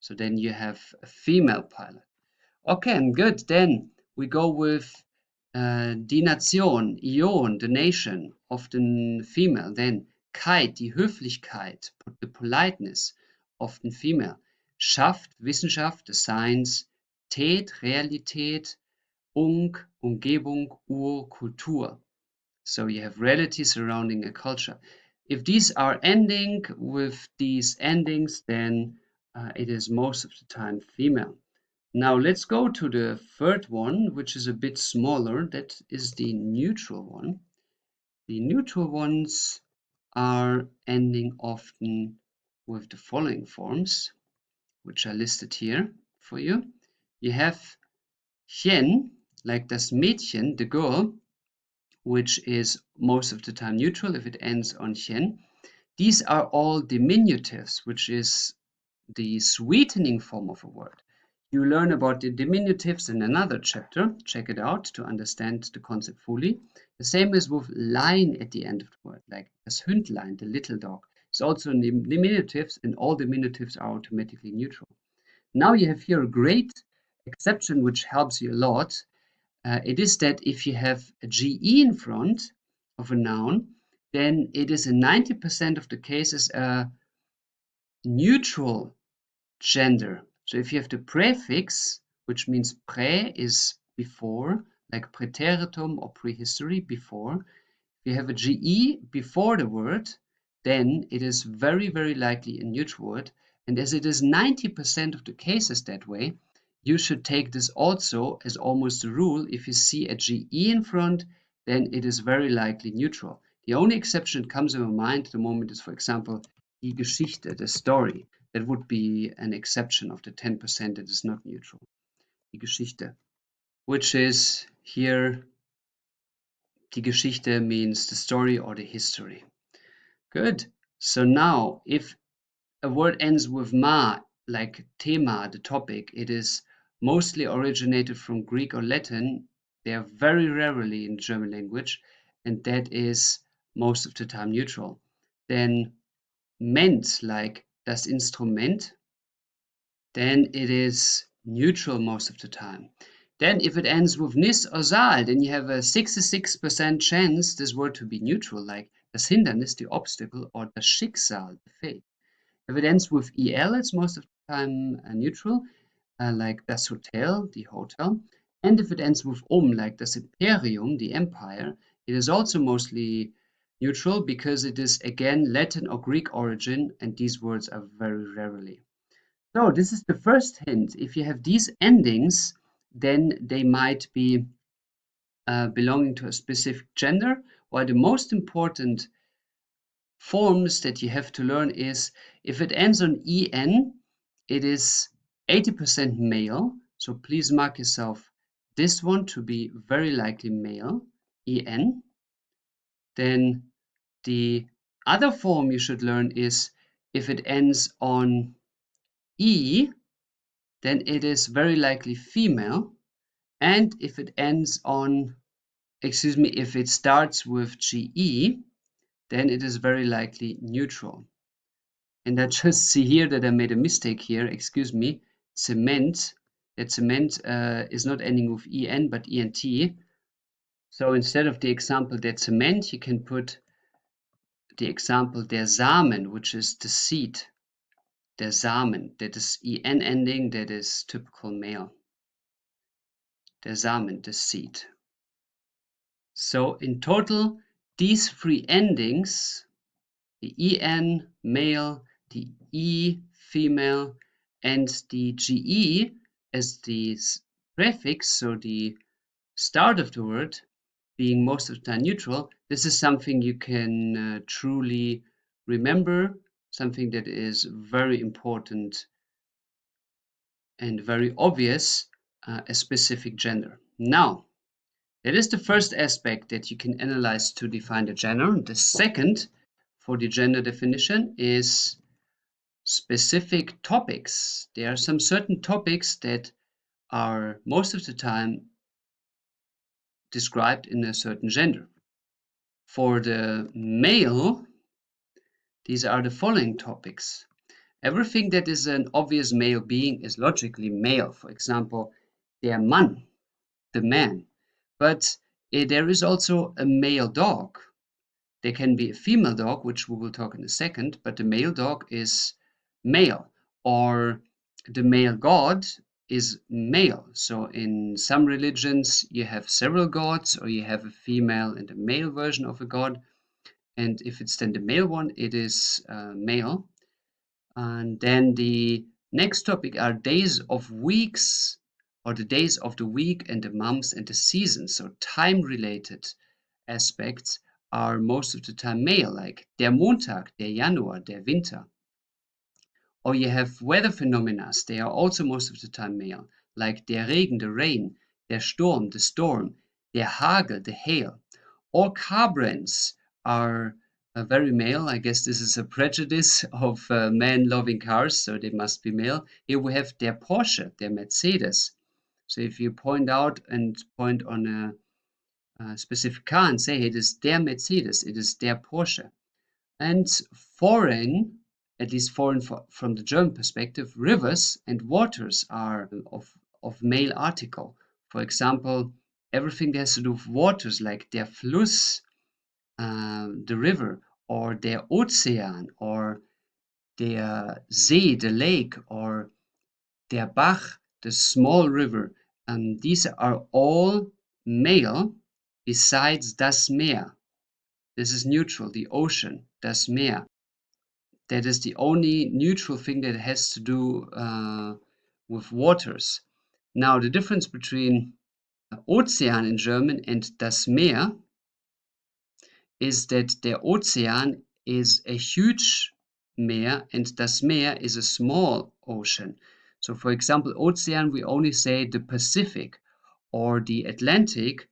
So then you have a female pilot. Okay, good. Then we go with die Nation, Ion, the nation, often female. Then Keit, die Höflichkeit, the politeness, often female. Schaft, Wissenschaft, the science. Tät, Realität. Umgebung, Kultur. So you have reality surrounding a culture. If these are ending with these endings, then it is most of the time female. Now let's go to the third one, which is a bit smaller. That is the neutral one. The neutral ones are ending often with the following forms, which are listed here for you. You have chen, like das Mädchen, the girl, which is most of the time neutral if it ends on chen. These are all diminutives, which is the sweetening form of a word. You learn about the diminutives in another chapter. Check it out to understand the concept fully. The same is with line at the end of the word, like das Hündlein, the little dog. It's also in the diminutives, and all diminutives are automatically neutral. Now you have here a great exception which helps you a lot. It is that if you have a GE in front of a noun, then it is in 90% of the cases a neutral gender. So if you have the prefix, which means pre is before, like preteritum or prehistory, before, if you have a ge before the word, then it is very, very likely a neutral word. And as it is 90% of the cases that way, you should take this also as almost a rule. If you see a ge in front, then it is very likely neutral. The only exception that comes in my mind at the moment is, for example, die Geschichte, the story. That would be an exception of the 10% that is not neutral. Die Geschichte, which is here, die Geschichte means the story or the history. Good. So now, if a word ends with ma, like thema, the topic, it is mostly originated from Greek or Latin. They are very rarely in German language, and that is most of the time neutral. Then ment, like das Instrument, then it is neutral most of the time. Then if it ends with nis or sal, then you have a 66% chance this word to be neutral, like das Hindernis, the obstacle, or das Schicksal, the fate. If it ends with el, it's most of the time neutral, like das Hotel, the hotel. And if it ends with like das Imperium, the empire, it is also mostly neutral because it is again Latin or Greek origin, and these words are very rarely. So this is the first hint. If you have these endings, then they might be belonging to a specific gender, while the most important forms that you have to learn is if it ends on en, it is 80% male. So please mark yourself this one to be very likely male, en. Then the other form you should learn is if it ends on e, then it is very likely female. And if it ends on, if it starts with ge, then it is very likely neutral. And I just see here that I made a mistake here, excuse me, cement. That cement is not ending with en, but ent. So instead of the example der Zement, you can put the example der Samen, which is the seed. Der Samen, that is en ending, that is typical male. Der Samen, the seed. So in total, these three endings, the en, male, the e, female, and the ge as the prefix, so the start of the word, being most of the time neutral, this is something you can truly remember, something that is very important and very obvious, a specific gender. Now, that is the first aspect that you can analyze to define the gender. The second for the gender definition is specific topics. There are some certain topics that are most of the time described in a certain gender. For the male, these are the following topics. Everything that is an obvious male being is logically male. For example, der Mann, the man. But there is also a male dog. There can be a female dog, which we will talk in a second, but the male dog is male. Or the male god is male. So in some religions, you have several gods, or you have a female and a male version of a god. And if it's then the male one, it is male. And then the next topic are days of weeks, or the days of the week and the months and the seasons. So time-related aspects are most of the time male, like der Montag, der Januar, der Winter. Or you have weather phenomena, they are also most of the time male, like der Regen, the rain, der Sturm, the storm, der Hagel, the hail. All car brands are very male. I guess this is a prejudice of men loving cars, so they must be male. Here we have der Porsche, der Mercedes. So if you point out and point on a specific car and say it is der Mercedes, it is der Porsche. And foreign, at least foreign from the German perspective, rivers and waters are of male article. For example, everything that has to do with waters, like der Fluss, the river, or der Ozean, or der See, the lake, or der Bach, the small river. These are all male besides das Meer. This is neutral, the ocean, das Meer. That is the only neutral thing that has to do with waters. Now, the difference between Ozean in German and das Meer is that der Ozean is a huge Meer and das Meer is a small ocean. So, for example, Ozean, we only say the Pacific or the Atlantic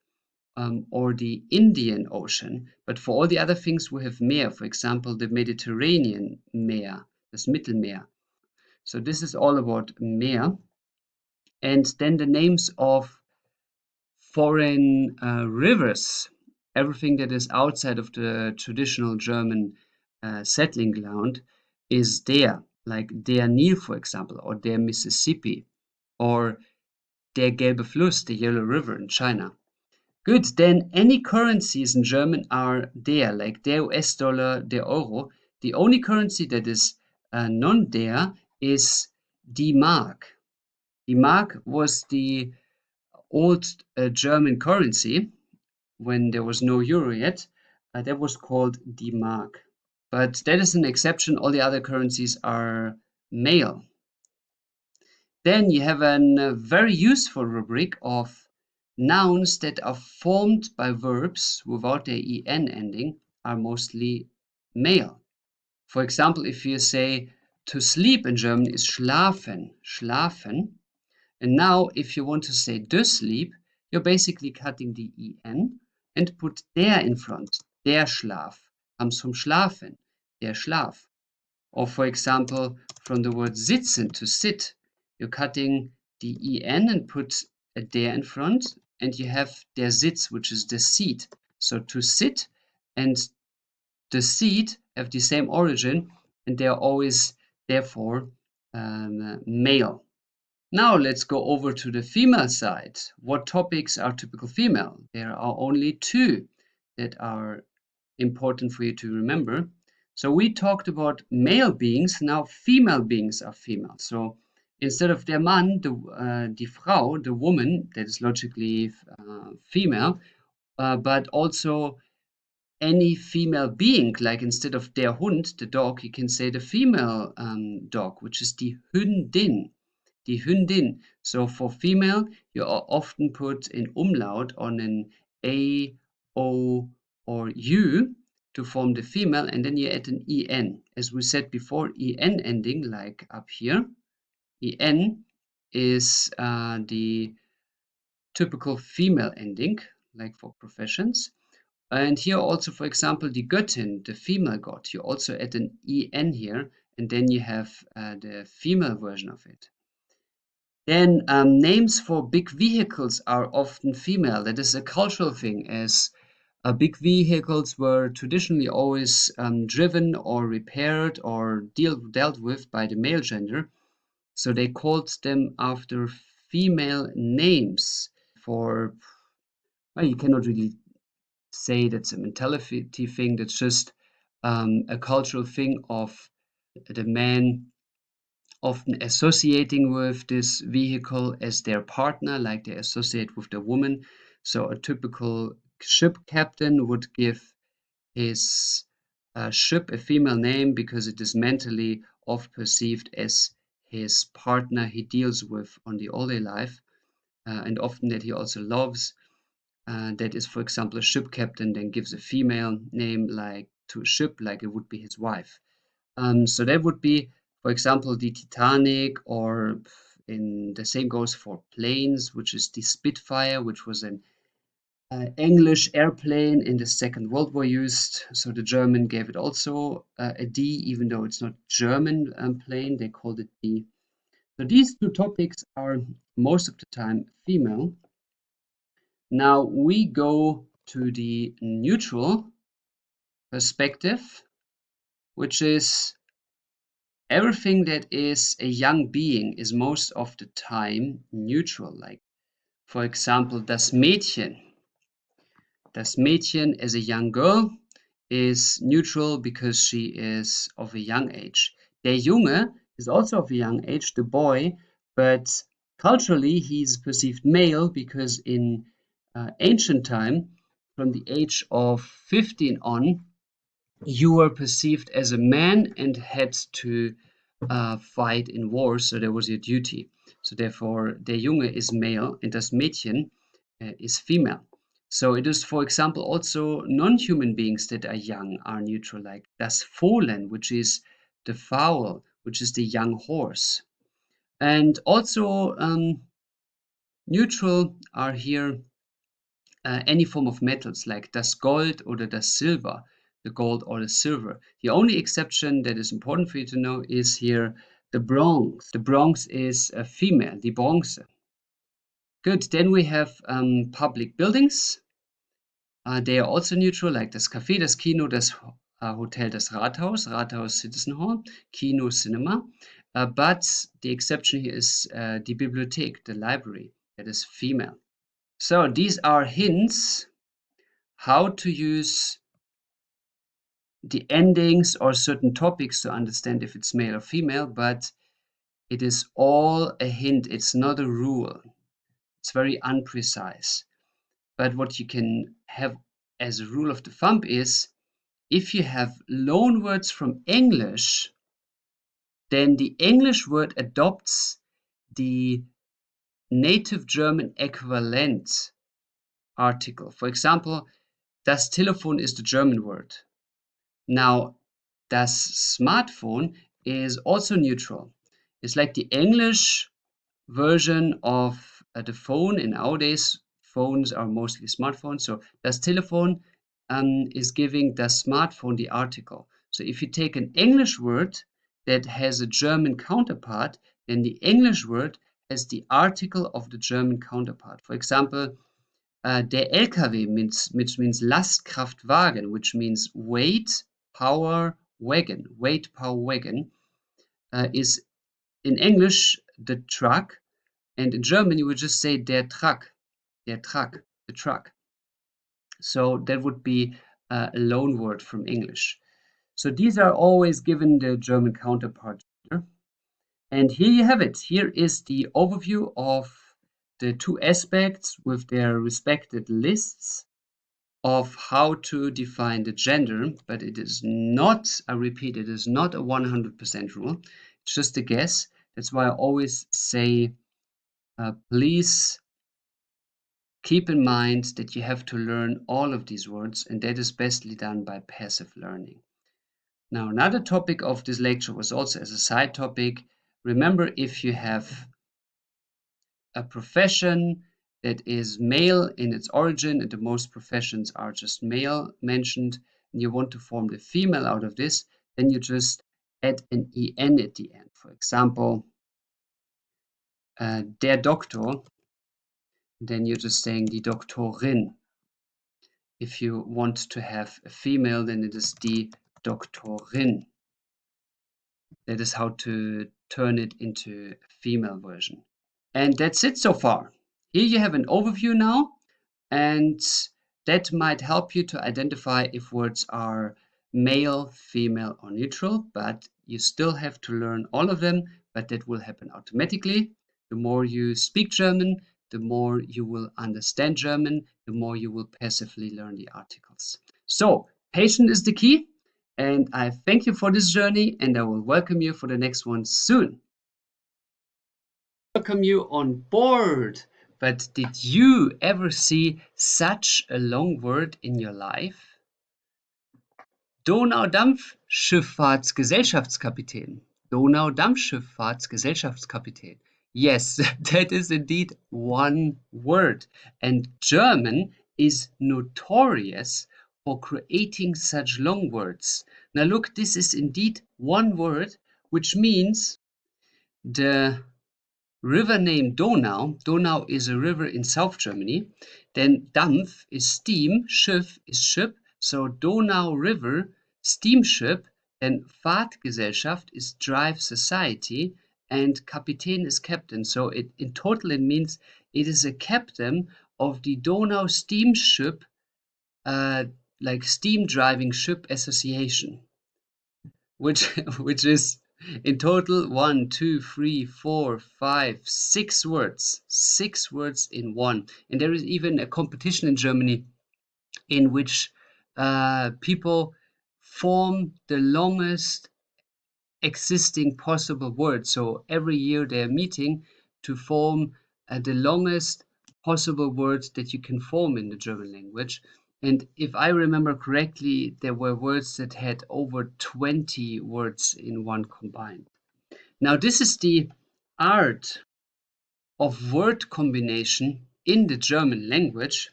or the Indian Ocean. But for all the other things, we have Meer, for example, the Mediterranean Meer, das Mittelmeer. So this is all about Meer. And then the names of foreign rivers, everything that is outside of the traditional German settling ground is der, like der Nil, for example, or der Mississippi, or der Gelbe Fluss, the Yellow River in China. Good, then any currencies in German are der, like der US dollar, der Euro. The only currency that is non-der is die Mark. Die Mark was the old German currency when there was no euro yet. That was called die Mark. But that is an exception. All the other currencies are male. Then you have a very useful rubric of nouns that are formed by verbs without their en ending are mostly male. For example, if you say to sleep in German is schlafen, schlafen. And now if you want to say de sleep, you're basically cutting the en and put der in front. Der Schlaf comes from schlafen, der Schlaf. Or for example, from the word sitzen, to sit, you're cutting the en and put a der in front, and you have der Sitz, which is the seat. So to sit and the seat have the same origin, and they are always therefore male. Now let's go over to the female side. What topics are typical female? There are only two that are important for you to remember. So we talked about male beings, now female beings are female. So instead of der Mann, die Frau, the woman, that is logically female, but also any female being, like instead of der Hund, the dog, you can say the female dog, which is die Hündin. Die Hündin. So for female, you often put an umlaut on an A, O, or U to form the female, and then you add an en. As we said before, en ending, like up here, en is the typical female ending, like for professions. And here also, for example, die Göttin, the female god, you also add an en here, and then you have the female version of it. Then names for big vehicles are often female. That is a cultural thing, as big vehicles were traditionally always driven or repaired or dealt with by the male gender. So they called them after female names. For, well, you cannot really say that's a mentality thing. That's just a cultural thing of the man often associating with this vehicle as their partner, like they associate with the woman. So a typical ship captain would give his ship a female name because it is mentally often perceived as his partner he deals with on the all-day life, and often that he also loves. That is, for example, a ship captain then gives a female name like to a ship, like it would be his wife. So that would be, for example, the Titanic, or in the same goes for planes, which is the Spitfire, which was an English airplane in the Second World War used. So the German gave it also a D, even though it's not German plane, they called it D. So these two topics are most of the time female. Now we go to the neutral perspective, which is everything that is a young being is most of the time neutral. Like, for example, das Mädchen. Das Mädchen is a young girl. is neutral because she is of a young age. Der Junge is also of a young age, the boy, but culturally he's perceived male because in ancient time, from the age of 15 on, you were perceived as a man and had to fight in war, so that was your duty. So therefore, der Junge is male and das Mädchen is female. So it is, for example, also non-human beings that are young are neutral, like das Fohlen, which is the fowl, which is the young horse. And also neutral are here any form of metals like das Gold oder das Silber, the gold or the silver. The only exception that is important for you to know is here the bronze. The bronze is a female, die Bronze. Good, then we have public buildings. They are also neutral, like das Café, das Kino, das Hotel, das Rathaus, Rathaus Citizen Hall, Kino, Cinema. But the exception here is die Bibliothek, the library, that is female. So these are hints how to use the endings or certain topics to understand if it's male or female, but it is all a hint. It's not a rule. It's very unprecise. But what you can have as a rule of the thumb is if you have loan words from English, then the English word adopts the native German equivalent article. For example, das Telefon is the German word. Now, das Smartphone is also neutral. It's like the English version of the phone. In nowadays, phones are mostly smartphones. So das Telefon is giving das Smartphone the article. So if you take an English word that has a German counterpart, then the English word has the article of the German counterpart. For example, der LKW which means Lastkraftwagen, which means weight power wagon. Weight power wagon is in English the truck, and in German you would just say der Truck, the truck. So that would be a loan word from English. So these are always given the German counterpart. And here you have it. Here is the overview of the two aspects with their respected lists of how to define the gender, but it is not, I repeat, it is not a 100% rule. It's just a guess. That's why I always say, please keep in mind that you have to learn all of these words, and that is bestly done by passive learning. Now, another topic of this lecture was also as a side topic. Remember, if you have a profession that is male in its origin, and the most professions are just male mentioned, and you want to form the female out of this, then you just add an en at the end. For example, der Doktor, then you're just saying die Doktorin. If you want to have a female, then it is die Doktorin. That is how to turn it into a female version. And that's it so far. Here you have an overview now, and that might help you to identify if words are male, female, or neutral, but you still have to learn all of them, but that will happen automatically. The more you speak German, the more you will understand German, the more you will passively learn the articles. So, patience is the key, and I thank you for this journey, and I will welcome you for the next one soon. Welcome you on board. But did you ever see such a long word in your life? Donaudampfschifffahrtsgesellschaftskapitän. Donaudampfschifffahrtsgesellschaftskapitän. Yes, that is indeed one word. And German is notorious for creating such long words. Now look, this is indeed one word, which means the river name Donau. Donau is a river in South Germany. Then Dampf is steam, Schiff is ship. So Donau River steamship. Then Fahrtgesellschaft is drive society, and Kapitän is captain. So in total it means it is a captain of the Donau steamship like Steam Driving Ship Association, which which is in total 1, 2, 3, 4, 5, 6 words. 6 words in one. And there is even a competition in Germany in which people form the longest existing possible word. So every year they're meeting to form the longest possible words that you can form in the German language. And if I remember correctly, there were words that had over 20 words in one combined. Now, this is the art of word combination in the German language,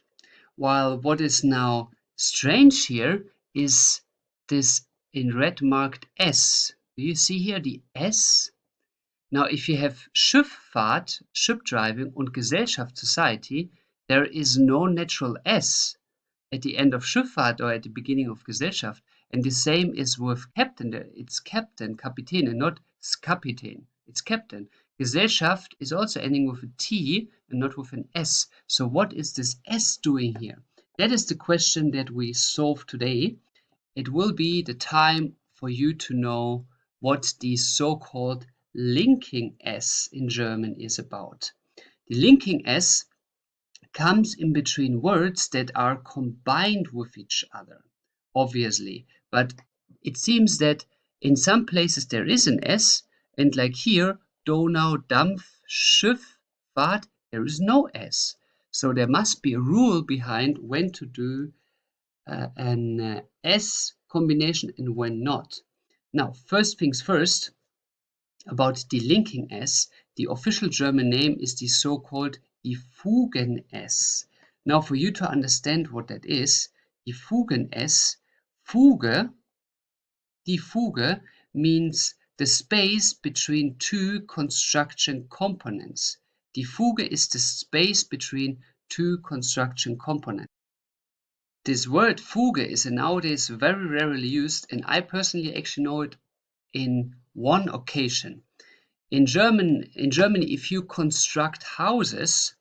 while what is now strange here is this in red marked S. Do you see here the S? Now, if you have Schifffahrt, ship driving, und Gesellschaft, society, there is no natural S at the end of Schifffahrt or at the beginning of Gesellschaft. And the same is with captain. It's captain, Kapitän, and not Kapitän. It's captain. Gesellschaft is also ending with a T and not with an S. So what is this S doing here? That is the question that we solve today. It will be the time for you to know what the so-called linking S in German is about. The linking S comes in between words that are combined with each other, obviously. But it seems that in some places there is an S, and like here, Donau, Dampf, Schiff, Fahrt, there is no S. So there must be a rule behind when to do an S combination and when not. Now, first things first, about the linking S, the official German name is the so-called Gefugen S. Now, for you to understand what that is, Gefugen S, Fuge, die Fuge means the space between two construction components. Die Fuge is the space between two construction components. This word Fuge is nowadays very rarely used, and I personally actually know it in one occasion. In Germany, if you construct houses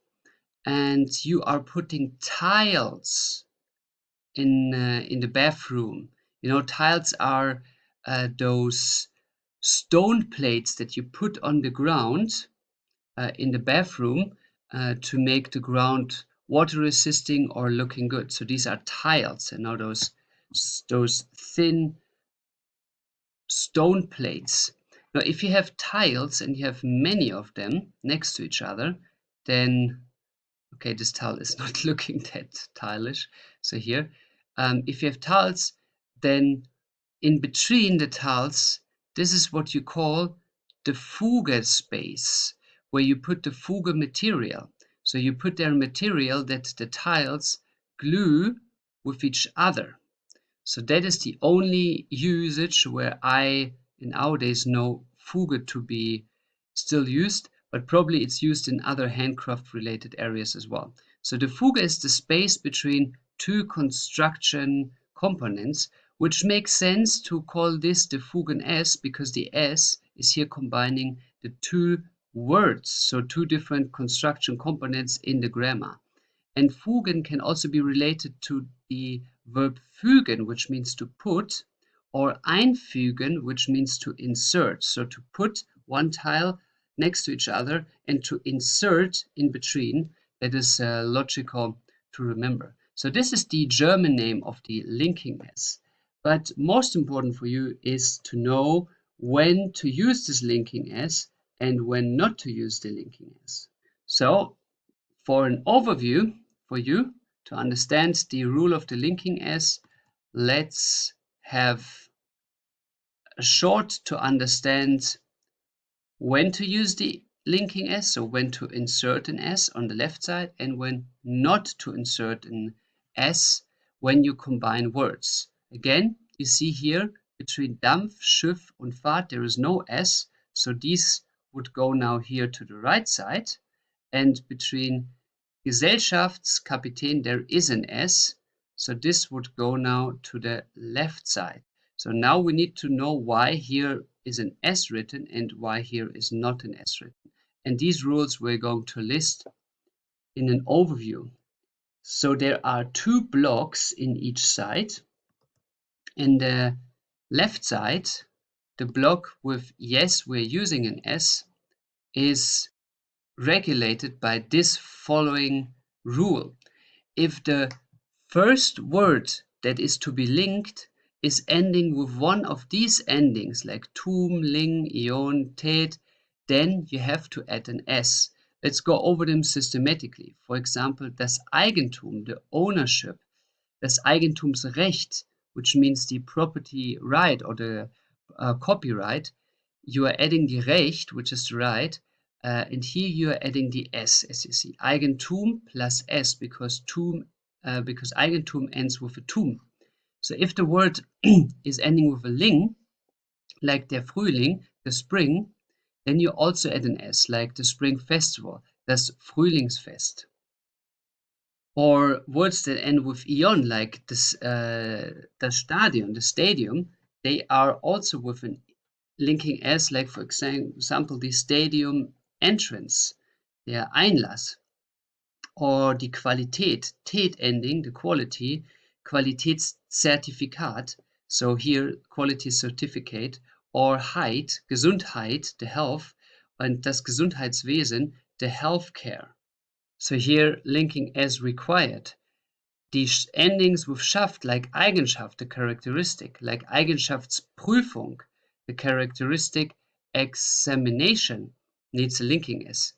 and you are putting tiles in the bathroom, you know, tiles are those stone plates that you put on the ground in the bathroom to make the ground water resisting or looking good. So these are tiles, and now those thin stone plates. Now, if you have tiles and you have many of them next to each other, then, okay, this tile is not looking that tileish. So here, if you have tiles, then in between the tiles, this is what you call the Fuge space, where you put the Fuge material. So you put there material that the tiles glue with each other. So that is the only usage where I nowadays know Fuge to be still used, but probably it's used in other handcraft related areas as well. So the Fuge is the space between two construction components, which makes sense to call this the Fugen S because the S is here combining the two words, so two different construction components in the grammar. And Fugen can also be related to the verb fügen, which means to put, or einfügen, which means to insert. So to put one tile next to each other and to insert in between. That is logical to remember. So this is the German name of the linking S. But most important for you is to know when to use this linking S and when not to use the linking S. So for an overview for you to understand the rule of the linking S, let's have a short to understand when to use the linking S, so when to insert an S on the left side and when not to insert an S when you combine words. Again, you see here between Dampf, Schiff und Fahrt there is no S, so these would go now here to the right side, and between Gesellschaftskapitän there is an S, so this would go now to the left side. So now we need to know why here is an S written and why here is not an S written. And these rules we're going to list in an overview. So there are two blocks in each side. In the left side, the block with yes, we're using an S, is regulated by this following rule. If the first word that is to be linked is ending with one of these endings like tum, ling, ion, tet, then you have to add an S. Let's go over them systematically. For example, das Eigentum, the ownership, das Eigentumsrecht, which means the property right or the copyright, you are adding the Recht, which is the right, and here you are adding the S, as you see. Eigentum plus S, because Eigentum ends with a tum. So if the word is ending with a ling, like der Frühling, the spring, then you also add an S, like the Spring Festival, das Frühlingsfest. Or words that end with ion, like this, das Stadion, the stadium, they are also with an linking S, like for example, the stadium entrance, der Einlass. Or die Qualität, Tät ending, the quality, Qualitätszertifikat, so here quality certificate, or Heit, Gesundheit, the health, and das Gesundheitswesen, the healthcare. So here linking as required. Die endings with Schaft, like Eigenschaft, the characteristic, like Eigenschaftsprüfung, the characteristic, examination, needs a linking S.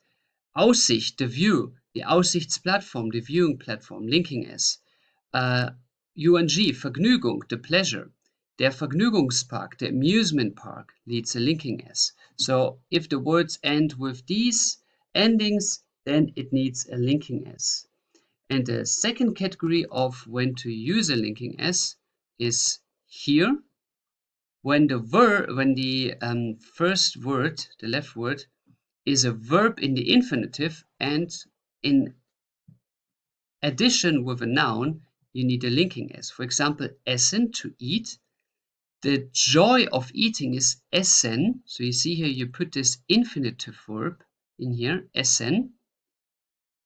Aussicht, the view, the Aussichtsplatform, the viewing platform, linking S. UNG, Vergnügung, the pleasure. Der Vergnügungspark, the amusement park, needs a linking S. So if the words end with these endings, then it needs a linking S. And the second category of when to use a linking S is here, when the first word, the left word, is a verb in the infinitive, and in addition with a noun, you need a linking S. For example, essen, to eat. The joy of eating is essen. So you see here, you put this infinitive verb in here, essen.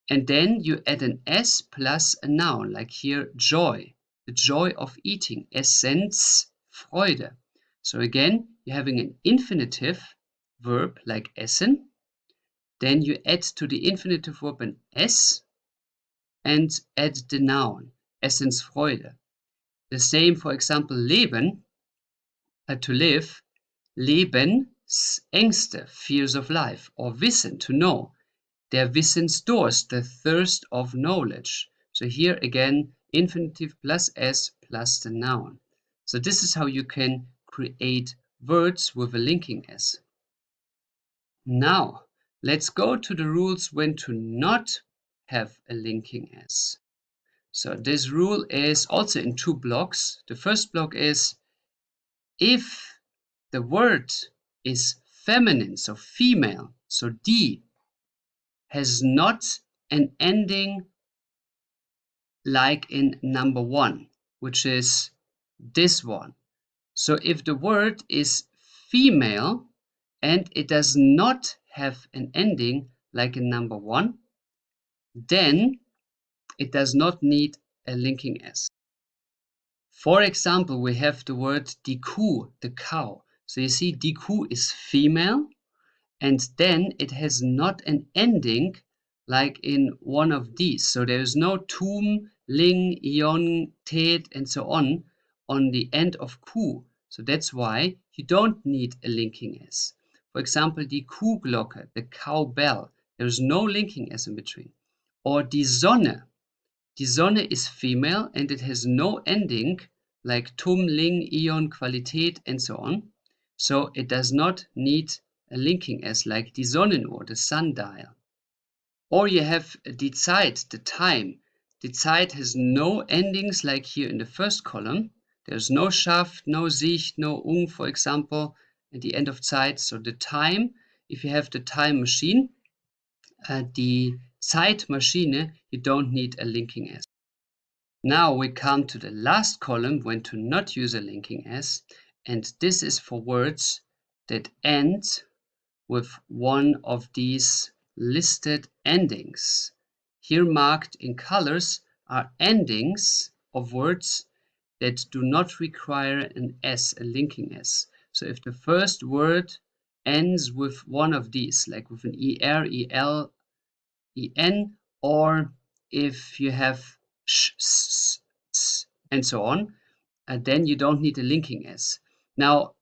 And then you add an S plus a noun, like here, joy, the joy of eating, Essensfreude. So again, you're having an infinitive verb like essen, then you add to the infinitive verb an S and add the noun, Essensfreude. The same, for example, leben, to live, Lebensängste, fears of life, or wissen, to know. Der Wissensdurst, the thirst of knowledge. So here again, infinitive plus S plus the noun. So this is how you can create words with a linking S. Now, let's go to the rules when to not have a linking S. So this rule is also in two blocks. The first block is if the word is feminine, so female, so die, has not an ending like in number one, which is this one. So if the word is female and it does not have an ending like in number one, then it does not need a linking S. For example, we have the word die Kuh, the cow. So you see, die Kuh is female, and then it has not an ending like in one of these. So there is no tum, ling, ion, tet, and so on the end of Kuh. So that's why you don't need a linking S. For example, die Kuhglocke, the cowbell, there is no linking S in between. Or die Sonne. Die Sonne is female and it has no ending like tum, ling, ion, Qualität, and so on. So it does not need a linking S like die Sonnenuhr, the sundial. Or you have die Zeit, the time. Die Zeit has no endings like here in the first column. There's no Schaft, no Sicht, no ung, for example, at the end of Zeit. So the time, if you have the time machine, die Zeitmaschine, you don't need a linking S. Now we come to the last column when to not use a linking S, and this is for words that end with one of these listed endings. Here marked in colors are endings of words that do not require an S, a linking S. So if the first word ends with one of these, like with an ER, EL, EN, or if you have sh, s, s, and so on, then you don't need a linking S. Now,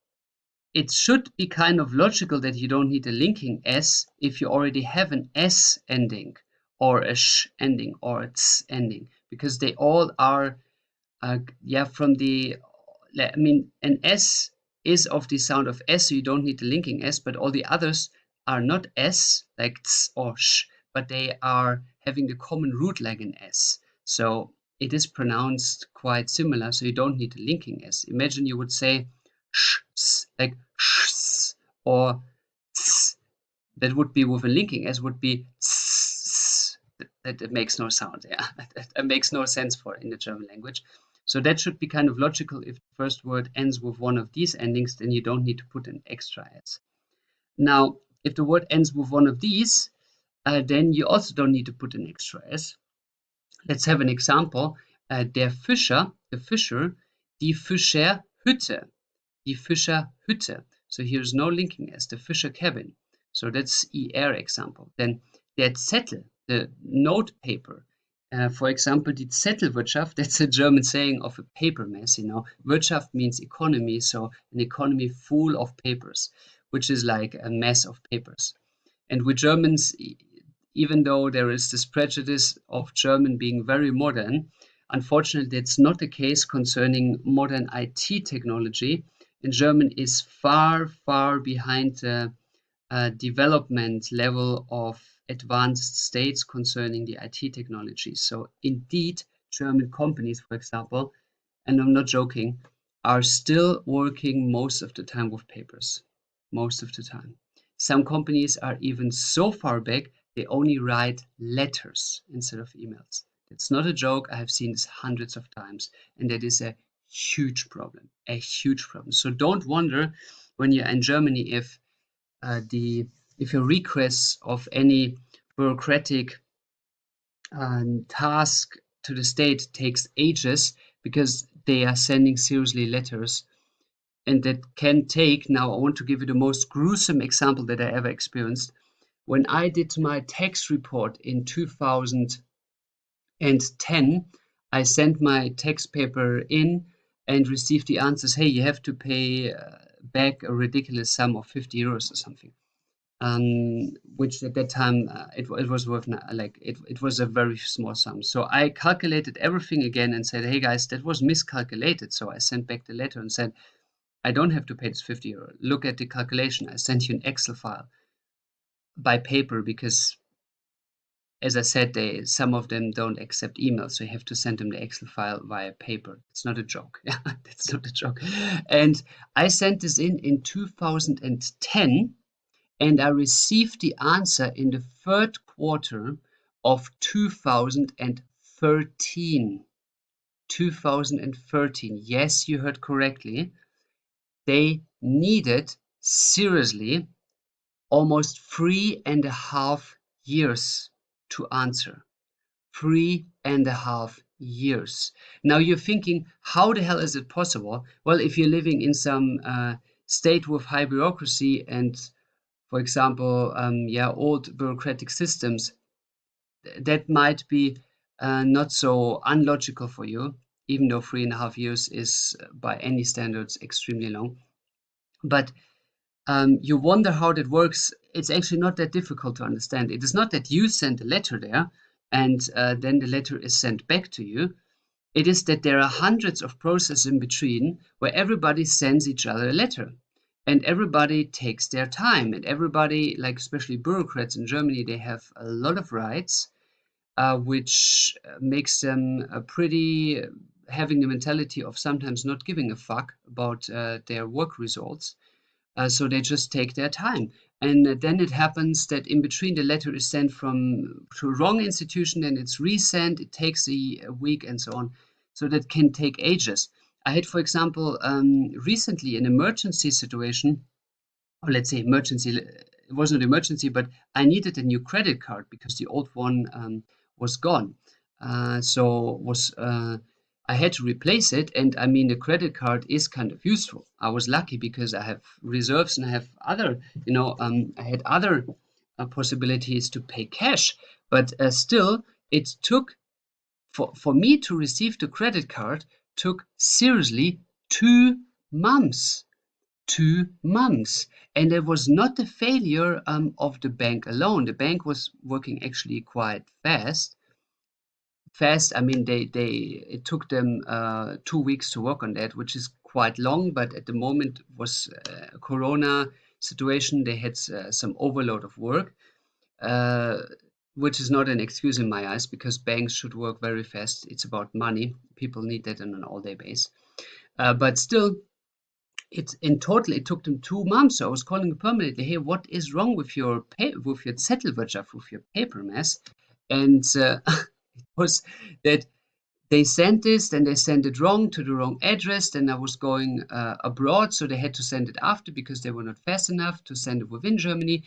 it should be kind of logical that you don't need a linking S if you already have an S ending or a sh ending or a ts ending, because they all are, from the, I mean, an S is of the sound of S, so you don't need the linking S, but all the others are not S, like ts or sh, but they are having the common root like an S. So it is pronounced quite similar, so you don't need a linking S. Imagine you would say sh, like sh, or ts. That would be with a linking S, would be ts. That makes no sound. Yeah, that makes no sense for in the German language. So that should be kind of logical. If the first word ends with one of these endings, then you don't need to put an extra S. Now, if the word ends with one of these, then you also don't need to put an extra S. Let's have an example. Der Fischer, the fisher, die Fischerhütte, die Fischerhütte. So here's no linking S, the Fisher cabin. So that's ER example. Then der Zettel, the note paper. For example, die Zettelwirtschaft, that's a German saying of a paper mess, you know. Wirtschaft means economy, so an economy full of papers, which is like a mess of papers. And we Germans, even though there is this prejudice of German being very modern, unfortunately, that's not the case concerning modern IT technology. And German is far, far behind the development level of advanced states concerning the IT technology. So indeed, German companies, for example, and I'm not joking, are still working most of the time with papers. Most of the time. Some companies are even so far back, they only write letters instead of emails. It's not a joke. I have seen this hundreds of times, and that is a huge problem. A huge problem. So don't wonder when you're in Germany if your requests of any bureaucratic task to the state takes ages, because they are sending seriously letters, and that can take. Now I want to give you the most gruesome example that I ever experienced. When I did my tax report in 2010, I sent my tax paper in and received the answers, hey, you have to pay back a ridiculous sum of 50 euros or something. Which at that time it was worth it was a very small sum. So I calculated everything again and said, hey guys, that was miscalculated. So I sent back the letter and said, I don't have to pay this 50 euro. Look at the calculation. I sent you an Excel file by paper, because as I said, some of them don't accept emails, so you have to send them the Excel file via paper. It's not a joke. Yeah, that's not a joke. And I sent this in 2010, and I received the answer in the third quarter of 2013. 2013. Yes, you heard correctly. They needed, seriously, almost 3.5 years to answer. 3.5 years. Now you're thinking, how the hell is it possible? Well, if you're living in some state with high bureaucracy and, for example, old bureaucratic systems, that might be not so unlogical for you, even though 3.5 years is, by any standards, extremely long. But you wonder how that works. It's actually not that difficult to understand. It is not that you send a letter there and then the letter is sent back to you. It is that there are hundreds of processes in between where everybody sends each other a letter. And everybody takes their time. And everybody, like especially bureaucrats in Germany, they have a lot of rights, which makes them pretty having the mentality of sometimes not giving a fuck about their work results. So they just take their time. And then it happens that in between the letter is sent to a wrong institution, and it's resent, it takes a week and so on. So that can take ages. I had, for example, recently an emergency situation, or let's say emergency, it wasn't an emergency, but I needed a new credit card because the old one was gone. I had to replace it, and I mean the credit card is kind of useful. I was lucky because I have reserves and I have other, I had other possibilities to pay cash, but still, it took for me to receive the credit card took seriously 2 months. 2 months, and it was not the failure of the bank alone. The bank was working actually quite fast. I mean, it took them 2 weeks to work on that, which is quite long. But at the moment was a Corona situation. They had some overload of work, uh, which is not an excuse in my eyes because banks should work very fast. It's about money. People need that on an all-day basis. But still, it's in total it took them 2 months. So I was calling permanently, hey, what is wrong with your Zettelwirtschaft, with your paper mess? And it was that they sent this, then they sent it wrong to the wrong address. Then I was going abroad, so they had to send it after because they were not fast enough to send it within Germany.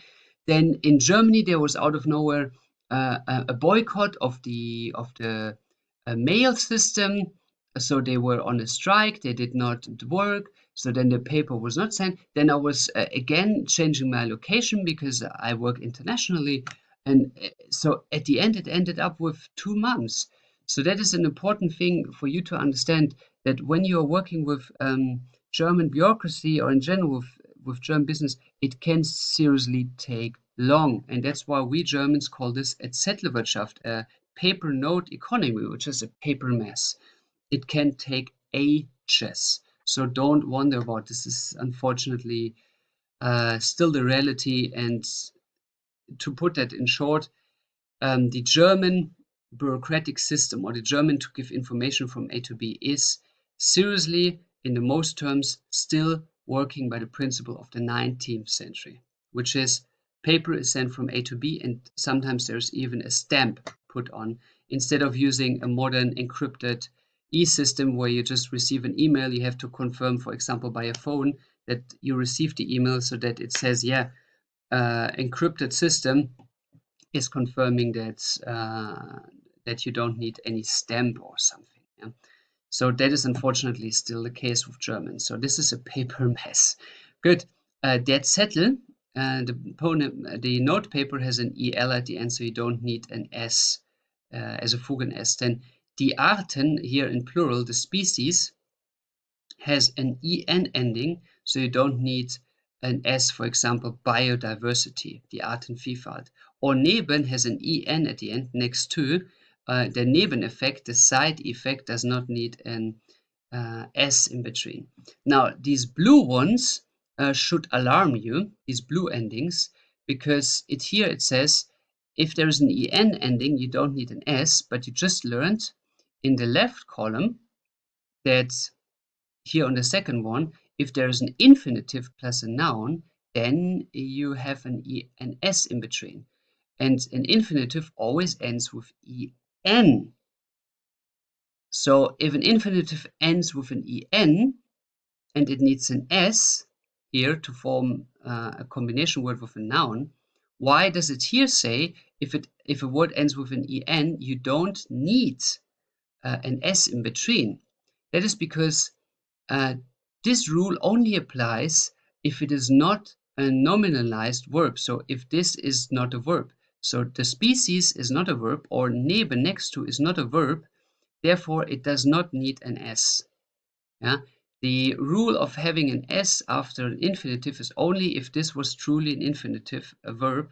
Then in Germany, there was out of nowhere a boycott of the mail system. So they were on a strike. They did not work. So then the paper was not sent. Then I was again changing my location because I work internationally. And so at the end, it ended up with 2 months. So that is an important thing for you to understand, that when you are working with German bureaucracy or in general with German business, it can seriously take long. And that's why we Germans call this a Zettelwirtschaft, a paper note economy, which is a paper mess. It can take ages. So don't wonder about this. This is unfortunately still the reality. And to put that in short, the German bureaucratic system, or the German to give information from A to B, is seriously, in the most terms, still working by the principle of the 19th century, which is paper is sent from A to B, and sometimes there's even a stamp put on, instead of using a modern encrypted e-system where you just receive an email. You have to confirm, for example, by a phone that you received the email, so that it says, yeah, encrypted system is confirming that you don't need any stamp or something. Yeah? So that is unfortunately still the case with German. So this is a paper mess. Good. Der Zettel, the note paper has an EL at the end, so you don't need an S as a Fugen S. Then die Arten, here in plural, the species, has an EN ending, so you don't need an S, for example, biodiversity, die Artenvielfalt. Or neben has an EN at the end, next to. The Nebeneffekt, the side effect, does not need an S in between. Now, these blue ones should alarm you, these blue endings, because here it says, if there is an EN ending, you don't need an S, but you just learned in the left column that here on the second one, if there is an infinitive plus a noun, then you have an S in between. And an infinitive always ends with en. So if an infinitive ends with an en and it needs an S here to form a combination word with a noun, why does it here say if a word ends with an en, you don't need an S in between? That is because this rule only applies if it is not a nominalized verb. So if this is not a verb, so the species is not a verb, or neben, next to, is not a verb, therefore it does not need an S. Yeah? The rule of having an S after an infinitive is only if this was truly an infinitive, a verb,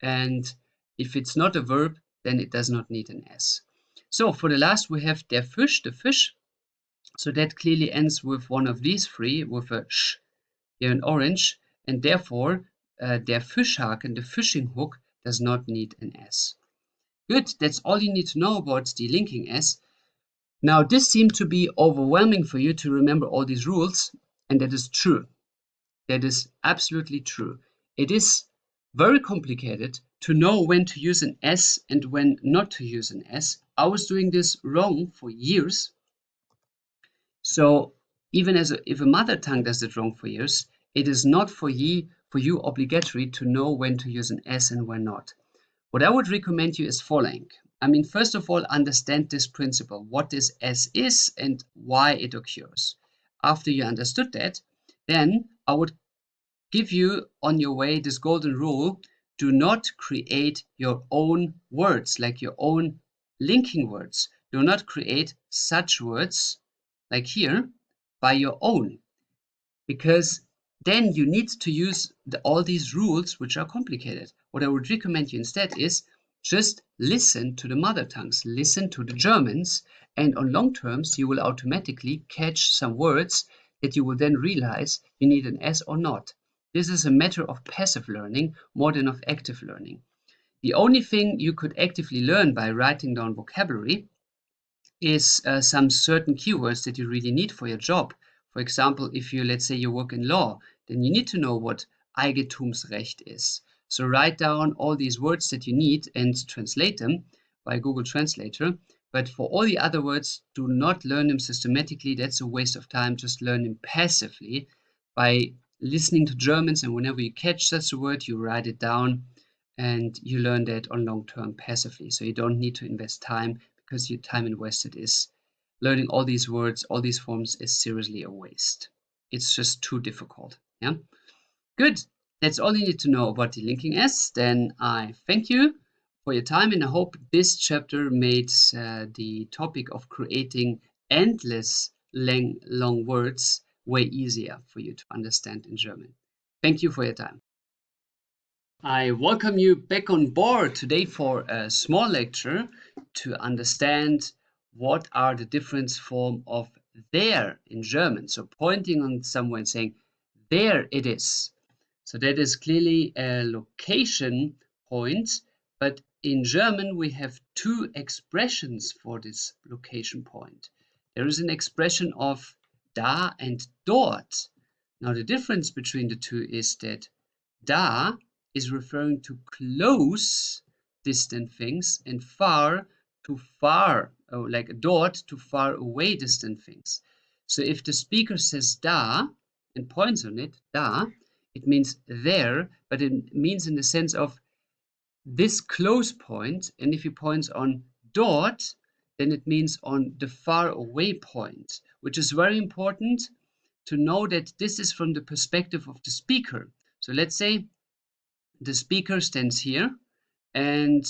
and if it's not a verb, then it does not need an S. So for the last, we have der Fisch, the fish. So that clearly ends with one of these three, with a sh, here in orange, and therefore der Fischhaken, the fishing hook, does not need an S. Good, that's all you need to know about the linking S. Now, this seemed to be overwhelming for you to remember all these rules, and that is true. That is absolutely true. It is very complicated to know when to use an S and when not to use an S. I was doing this wrong for years. So even if a mother tongue does it wrong for years, it is not for you obligatory to know when to use an S and when not. What I would recommend you is following. I mean, first of all, understand this principle, what this as is and why it occurs. After you understood that, then I would give you on your way this golden rule: do not create your own words, like your own linking words. Do not create such words like here by your own, because then you need to use all these rules, which are complicated. What I would recommend you instead is just listen to the mother tongues, listen to the Germans, and on long terms you will automatically catch some words that you will then realize you need an S or not. This is a matter of passive learning more than of active learning. The only thing you could actively learn by writing down vocabulary is some certain keywords that you really need for your job. For example, if you, let's say you work in law, then you need to know what Eigentumsrecht is. So write down all these words that you need and translate them by Google Translator. But for all the other words, do not learn them systematically. That's a waste of time. Just learn them passively by listening to Germans, and whenever you catch such a word, you write it down and you learn that on long term passively. So you don't need to invest time, because your time invested is learning all these words, all these forms, is seriously a waste. It's just too difficult. Yeah. Good. That's all you need to know about the linking S. Then I thank you for your time, and I hope this chapter made the topic of creating endless long words way easier for you to understand in German. Thank you for your time. I welcome you back on board today for a small lecture to understand what are the different form of there in German. So pointing on somewhere and saying, there it is. So that is clearly a location point, but in German we have two expressions for this location point. There is an expression of da and dort. Now the difference between the two is that da is referring to close distant things, and far to far, or like dort to far away distant things. So if the speaker says da and points on it, da, it means there, but it means in the sense of this close point. And if he points on dort, then it means on the far away point, which is very important to know that this is from the perspective of the speaker. So let's say the speaker stands here and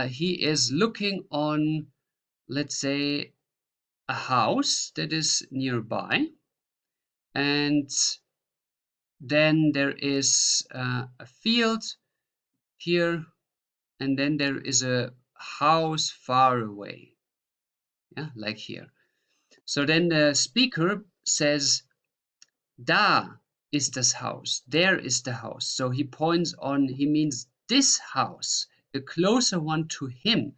he is looking on, let's say, a house that is nearby, and then there is a field here, and then there is a house far away, yeah, like here. So then the speaker says, da ist das Haus, there is the house. So he points on, he means this house, the closer one to him.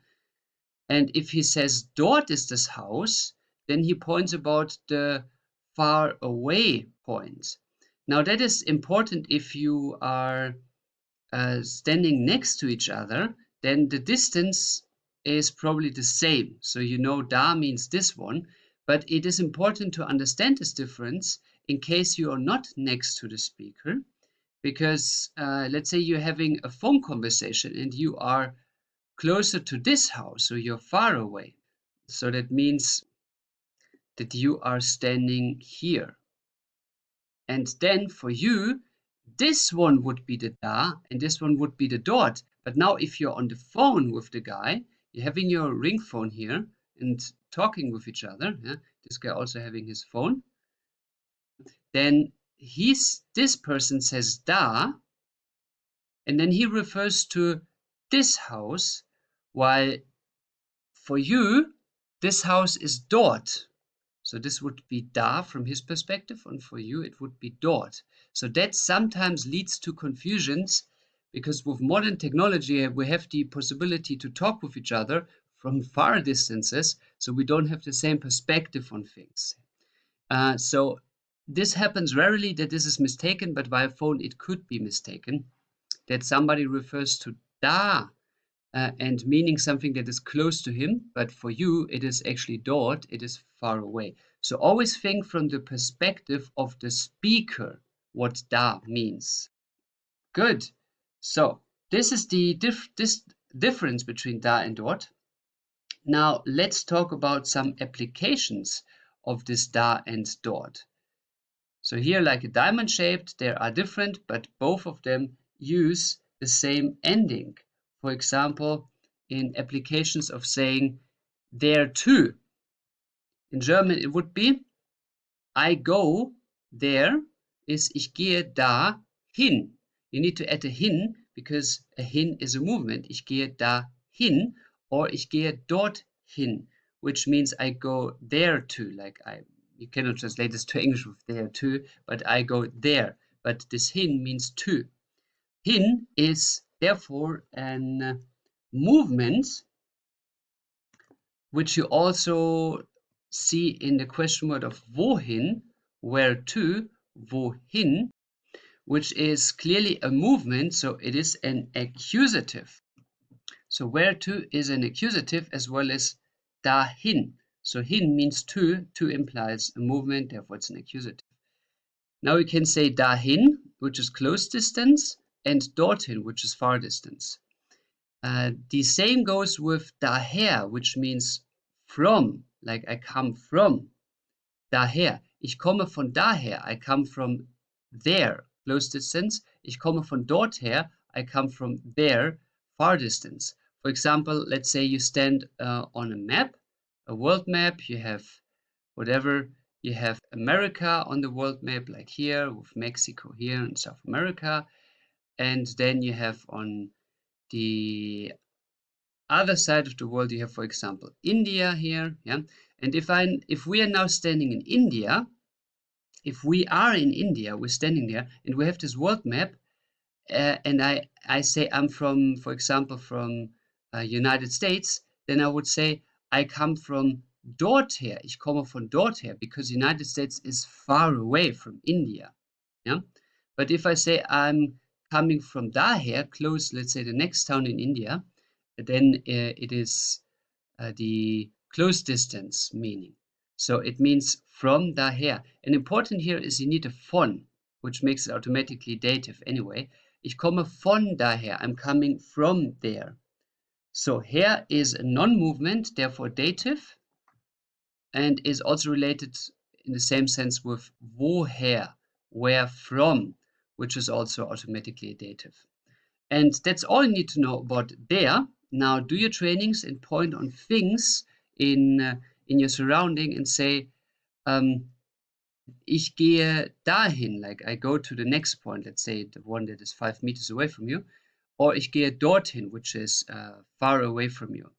And if he says dort ist das Haus, then he points about the far away point. Now that is important if you are standing next to each other, then the distance is probably the same. So you know da means this one, but it is important to understand this difference in case you are not next to the speaker, because let's say you're having a phone conversation and you are closer to this house, so you're far away. So that means that you are standing here. And then for you, this one would be the da and this one would be the dort. But now if you're on the phone with the guy, you're having your ring phone here and talking with each other, yeah? This guy also having his phone, then this person says da, and then he refers to this house, while for you this house is dort. So this would be da from his perspective, and for you it would be dort. So that sometimes leads to confusions, because with modern technology we have the possibility to talk with each other from far distances, so we don't have the same perspective on things. So this happens rarely that this is mistaken, but by phone it could be mistaken, that somebody refers to da and meaning something that is close to him, but for you it is actually dort, it is far away. So always think from the perspective of the speaker what da means. Good. So this is the difference between da and dort. Now let's talk about some applications of this da and dort. So here, like a diamond shaped, there are different, but both of them use the same ending. For example, in applications of saying there too. In German it would be I go there is ich gehe da hin. You need to add a hin because a hin is a movement. Ich gehe da hin or ich gehe dort hin, which means I go there to. You cannot translate this to English with there to, but I go there. But this hin means to. Hin is therefore an movement which you also see in the question word of wohin, where to, wohin, which is clearly a movement, so it is an accusative. So where to is an accusative as well as dahin. So hin means to implies a movement, therefore it's an accusative. Now we can say dahin, which is close distance, and dorthin, which is far distance. The same goes with daher, which means from, like I come from. Daher. Ich komme von daher. I come from there, close distance. Ich komme von dorther. I come from there, far distance. For example, let's say you stand on a map, a world map. You have whatever. You have America on the world map, like here, with Mexico here in South America. And then you have on the other side of the world, you have, for example, India here. Yeah. And if we are now standing in India, if we are in India, we're standing there and we have this world map, and I say I'm from, for example, from United States, then I would say I come from dorther. Ich komme von dorther, because United States is far away from India. Yeah. But if I say I'm coming from daher, close, let's say the next town in India, then it is the close distance meaning. So it means from daher. And important here is you need a von, which makes it automatically dative anyway. Ich komme von daher. I'm coming from there. So her is a non-movement, therefore dative, and is also related in the same sense with woher, where from, which is also automatically a dative. And that's all you need to know about there. Now do your trainings and point on things in your surrounding and say, ich gehe dahin, like I go to the next point, let's say the one that is 5 meters away from you, or ich gehe dorthin, which is far away from you.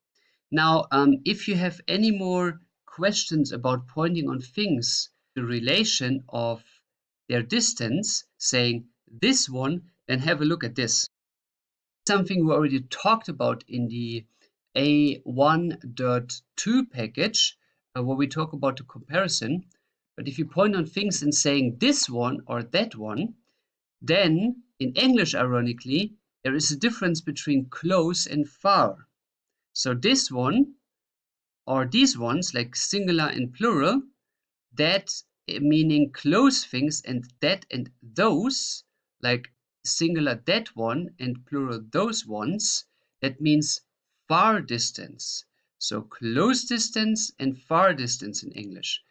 Now, if you have any more questions about pointing on things, the relation of their distance, saying this one, then have a look at this. Something we already talked about in the A1.2 package, where we talk about the comparison. But if you point on things and saying this one or that one, then in English, ironically, there is a difference between close and far. So this one or these ones, like singular and plural, that meaning close things, and that and those, like singular that one and plural those ones, that means far distance. So close distance and far distance in English.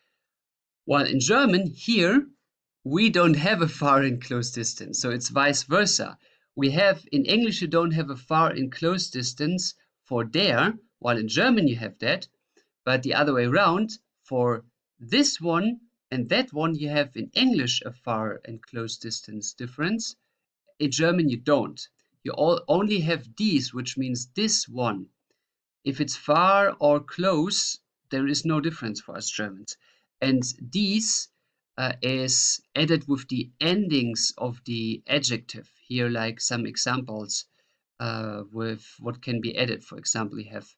While in German, here, we don't have a far and close distance. So it's vice versa. We have, in English, you don't have a far and close distance for there, while in German you have that. But the other way around, for this one and that one, you have in English a far and close distance difference. In German, you don't. You only have these, which means this one. If it's far or close, there is no difference for us Germans. And these is added with the endings of the adjective. Here, like some examples with what can be added. For example, you have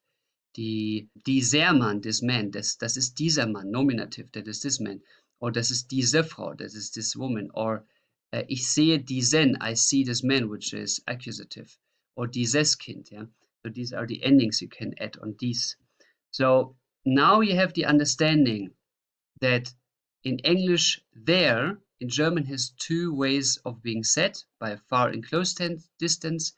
dieser Mann, this man, das ist dieser Mann, nominative, that is this man. Or das ist diese Frau, that is this woman. Or ich sehe diesen, I see this man, which is accusative. Or dieses Kind, yeah. So these are the endings you can add on these. So now you have the understanding that in English, there, in German has two ways of being said, by far and close distance,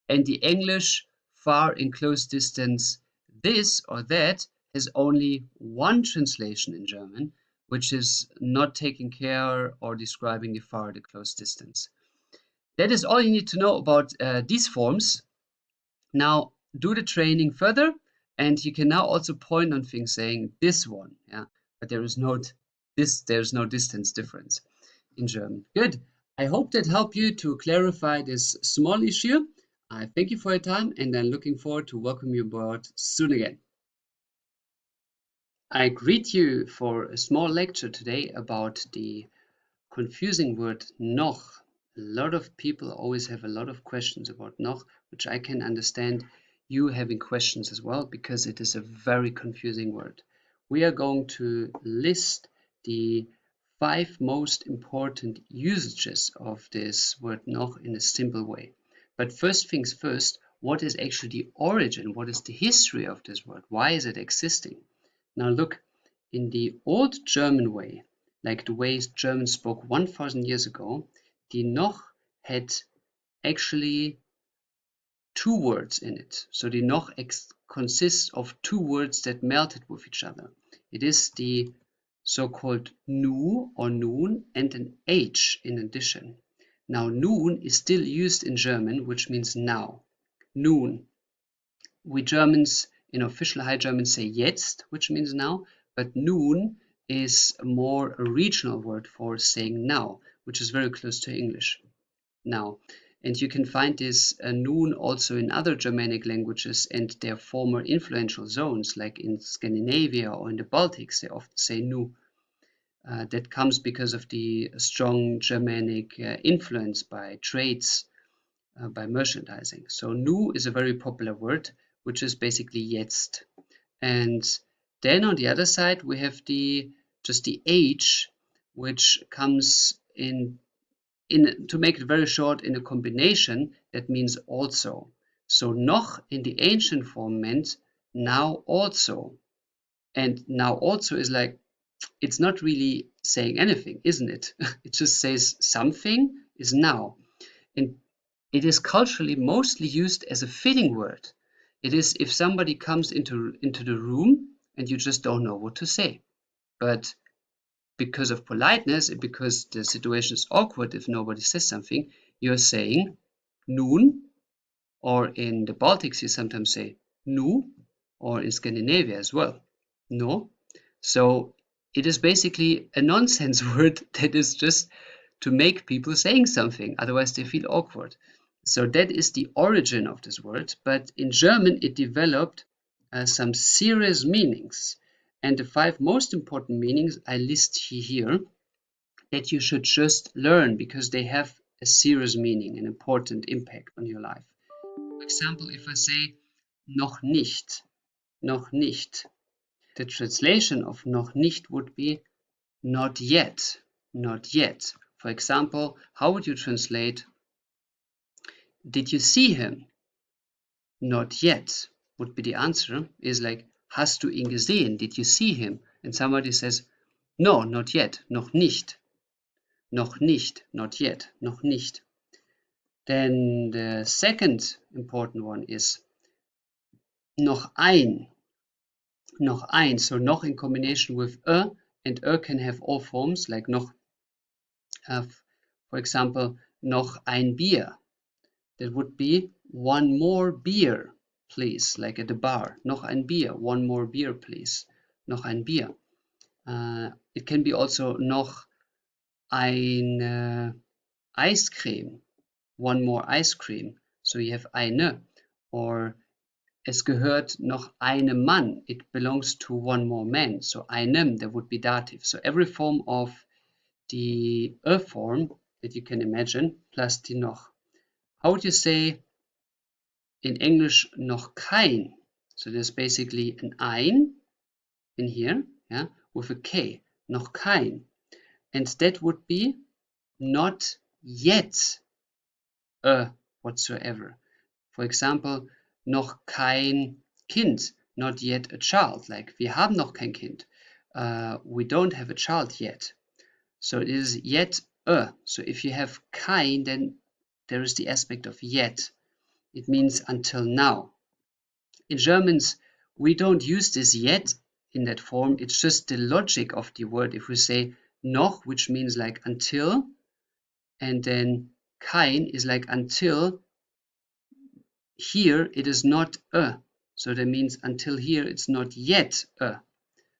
and the English far and close distance, this or that has only one translation in German, which is not taking care or describing the far or the close distance. That is all you need to know about these forms. Now do the training further, and you can now also point on things saying this one, yeah, but there's no distance difference in German. Good. I hope that helped you to clarify this small issue. I thank you for your time, and I'm looking forward to welcome you aboard soon again. I greet you for a small lecture today about the confusing word noch. A lot of people always have a lot of questions about noch, which I can understand you having questions as well, because it is a very confusing word. We are going to list the 5 most important usages of this word noch in a simple way. But first things first, what is actually the origin? What is the history of this word? Why is it existing? Now look, in the old German way, like the way Germans spoke 1000 years ago, the noch had actually 2 words in it. So the noch consists of 2 words that melted with each other. It is the so-called nu or nun and an h in addition. Now nun is still used in German, which means now. Nun. We Germans in official High German say jetzt, which means now, but nun is more a regional word for saying now, which is very close to English. Now, and you can find this nun also in other Germanic languages and their former influential zones, like in Scandinavia or in the Baltics, they often say nu. That comes because of the strong Germanic influence by trades, by merchandising. So nu is a very popular word, which is basically jetzt. And then on the other side, we have just the h, which comes in to make it very short, in a combination that means also. So noch in the ancient form meant now also. And now also is like, it's not really saying anything, isn't it? It just says something is now. And it is culturally mostly used as a fitting word. It is if somebody comes into the room and you just don't know what to say. But because of politeness and because the situation is awkward if nobody says something, you're saying nun, or in the Baltics you sometimes say nu, or in Scandinavia as well, no. So it is basically a nonsense word that is just to make people saying something, otherwise they feel awkward. So that is the origin of this word, but in German it developed some serious meanings. And the 5 most important meanings I list here that you should just learn because they have a serious meaning, an important impact on your life. For example, if I say noch nicht, the translation of noch nicht would be not yet, not yet. For example, how would you translate did you see him? Not yet would be the answer, is like, hast du ihn gesehen? Did you see him? And somebody says, no, not yet, noch nicht. Noch nicht, not yet, noch nicht. Then the second important one is noch ein. Noch ein. So noch in combination with and can have all forms, like noch, for example, noch ein Bier. That would be one more beer, please, like at the bar. Noch ein Bier, one more beer, please. Noch ein Bier. It can be also noch ein ice cream, one more ice cream. So you have eine, or es gehört noch einem Mann. It belongs to one more man. So einem, that would be dative. So every form of the form that you can imagine, plus die noch. How would you say in English noch kein? So there's basically an ein in here, yeah, with a K, noch kein. And that would be not yet whatsoever. For example, noch kein Kind, not yet a child, like wir haben noch kein Kind. We don't have a child yet. So it is yet So if you have kein, then there is the aspect of yet. It means until now. In Germans, we don't use this yet in that form. It's just the logic of the word. If we say noch, which means like until, and then kein is like until, here it is not a. So that means until here it's not yet a.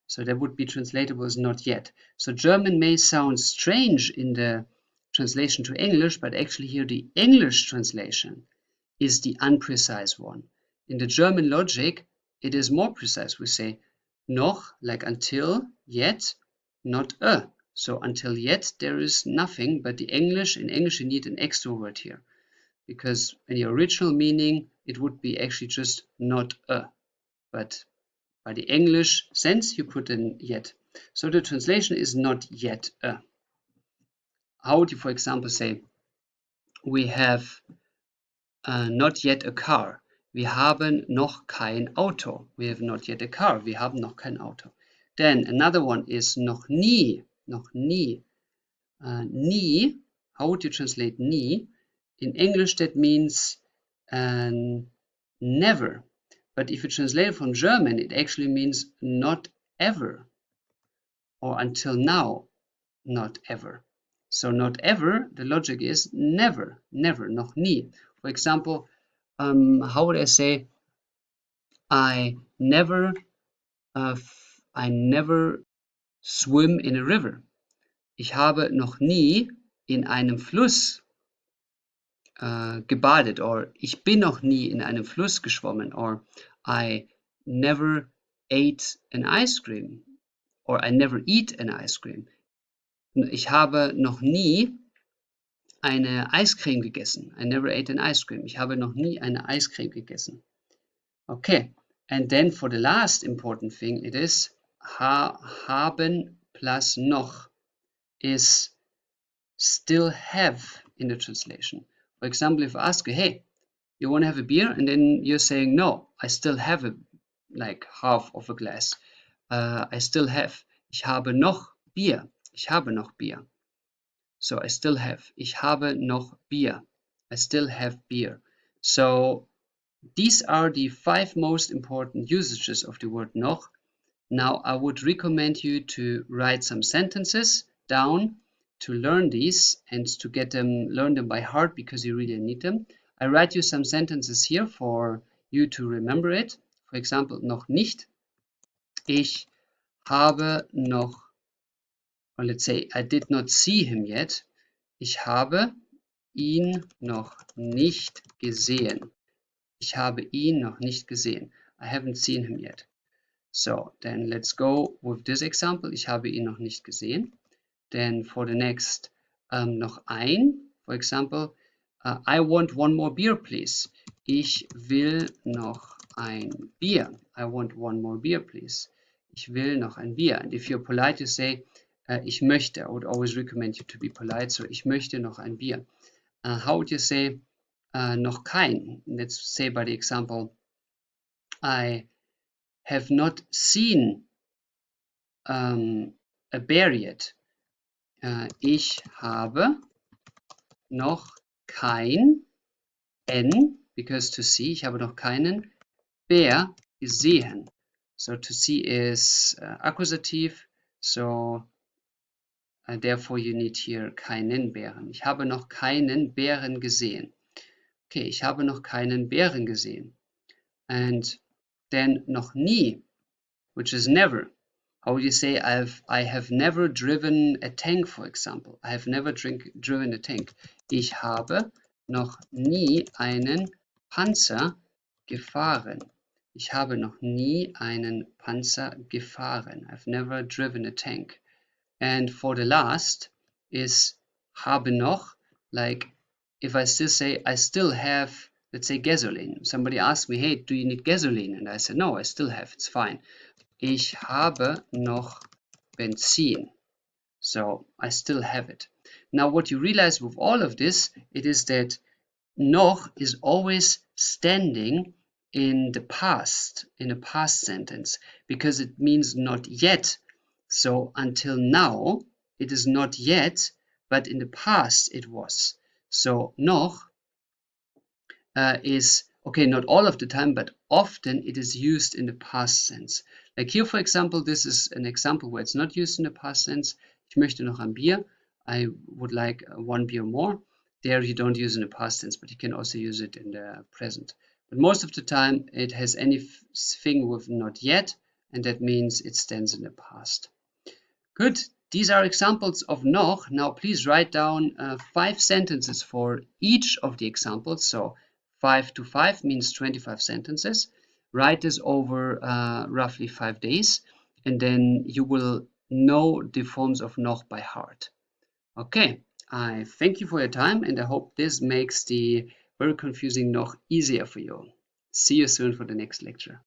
So that would be translatable as not yet. So German may sound strange in the translation to English, but actually here the English translation is the unprecise one. In the German logic, it is more precise. We say noch, like until, yet, not a. So until yet, there is nothing, but in English you need an extra word here. Because in the original meaning, it would be actually just not a. But by the English sense, you put in yet. So the translation is not yet a. How would you, for example, say, we have not yet a car. Wir haben noch kein Auto. We have not yet a car. Wir haben noch kein Auto. Then another one is noch nie. Noch nie. Nie. How would you translate nie? In English, that means never. But if you translate it from German, it actually means not ever. Or until now, not ever. So not ever, the logic is never, never, noch nie. For example, how would I say, I never swim in a river. Ich habe noch nie in einem Fluss gebadet, or ich bin noch nie in einem Fluss geschwommen, or I never ate an ice cream, or I never eat an ice cream. Ich habe noch nie eine Eiscreme gegessen. I never ate an ice cream. Ich habe noch nie eine Eiscreme gegessen. Okay, and then for the last important thing, it is haben plus noch is still have in the translation. For example, if I ask you, hey, you want to have a beer? And then you're saying, no, I still have like half of a glass. I still have. Ich habe noch Bier. Ich habe noch Bier. So I still have. Ich habe noch Bier. I still have beer. So these are the 5 most important usages of the word noch. Now I would recommend you to write some sentences down to learn these and to learn them by heart, because you really need them. I write you some sentences here for you to remember it. For example, noch nicht. Ich habe noch, or let's say, I did not see him yet. Ich habe ihn noch nicht gesehen. Ich habe ihn noch nicht gesehen. I haven't seen him yet. So then let's go with this example. Ich habe ihn noch nicht gesehen. Then for the next, noch ein. For example, I want one more beer, please. Ich will noch ein Bier. I want one more beer, please. Ich will noch ein Bier. And if you're polite, you say, ich möchte. I would always recommend you to be polite. So, ich möchte noch ein Bier. How would you say noch kein? Let's say by the example, I have not seen a bear yet. Ich habe noch keinen, because to see, ich habe noch keinen Bär gesehen. So to see is accusative, so therefore you need here keinen Bären. Ich habe noch keinen Bären gesehen. Okay, ich habe noch keinen Bären gesehen. And then noch nie, which is never. How would you say I have never driven a tank, for example? I have never driven a tank. Ich habe noch nie einen Panzer gefahren. Ich habe noch nie einen Panzer gefahren. I've never driven a tank. And for the last is habe noch, like if I still say I still have, let's say, gasoline. Somebody asked me, hey, do you need gasoline? And I said, no, I still have, it's fine. Ich habe noch Benzin. So I still have it. Now what you realize with all of this, it is that noch is always standing in the past, in a past sentence, because it means not yet. So until now, it is not yet, but in the past it was. So noch is, Okay, not all of the time, but often it is used in the past sense. Like here, for example, this is an example where it's not used in the past sense. Ich möchte noch ein Bier. I would like one beer more. There you don't use in the past tense, but you can also use it in the present. But most of the time it has anything with not yet, and that means it stands in the past. Good. These are examples of noch. Now please write down 5 sentences for each of the examples. So 5 to 5 means 25 sentences. Write this over roughly 5 days, and then you will know the forms of noch by heart. Okay, I thank you for your time, and I hope this makes the very confusing noch easier for you. See you soon for the next lecture.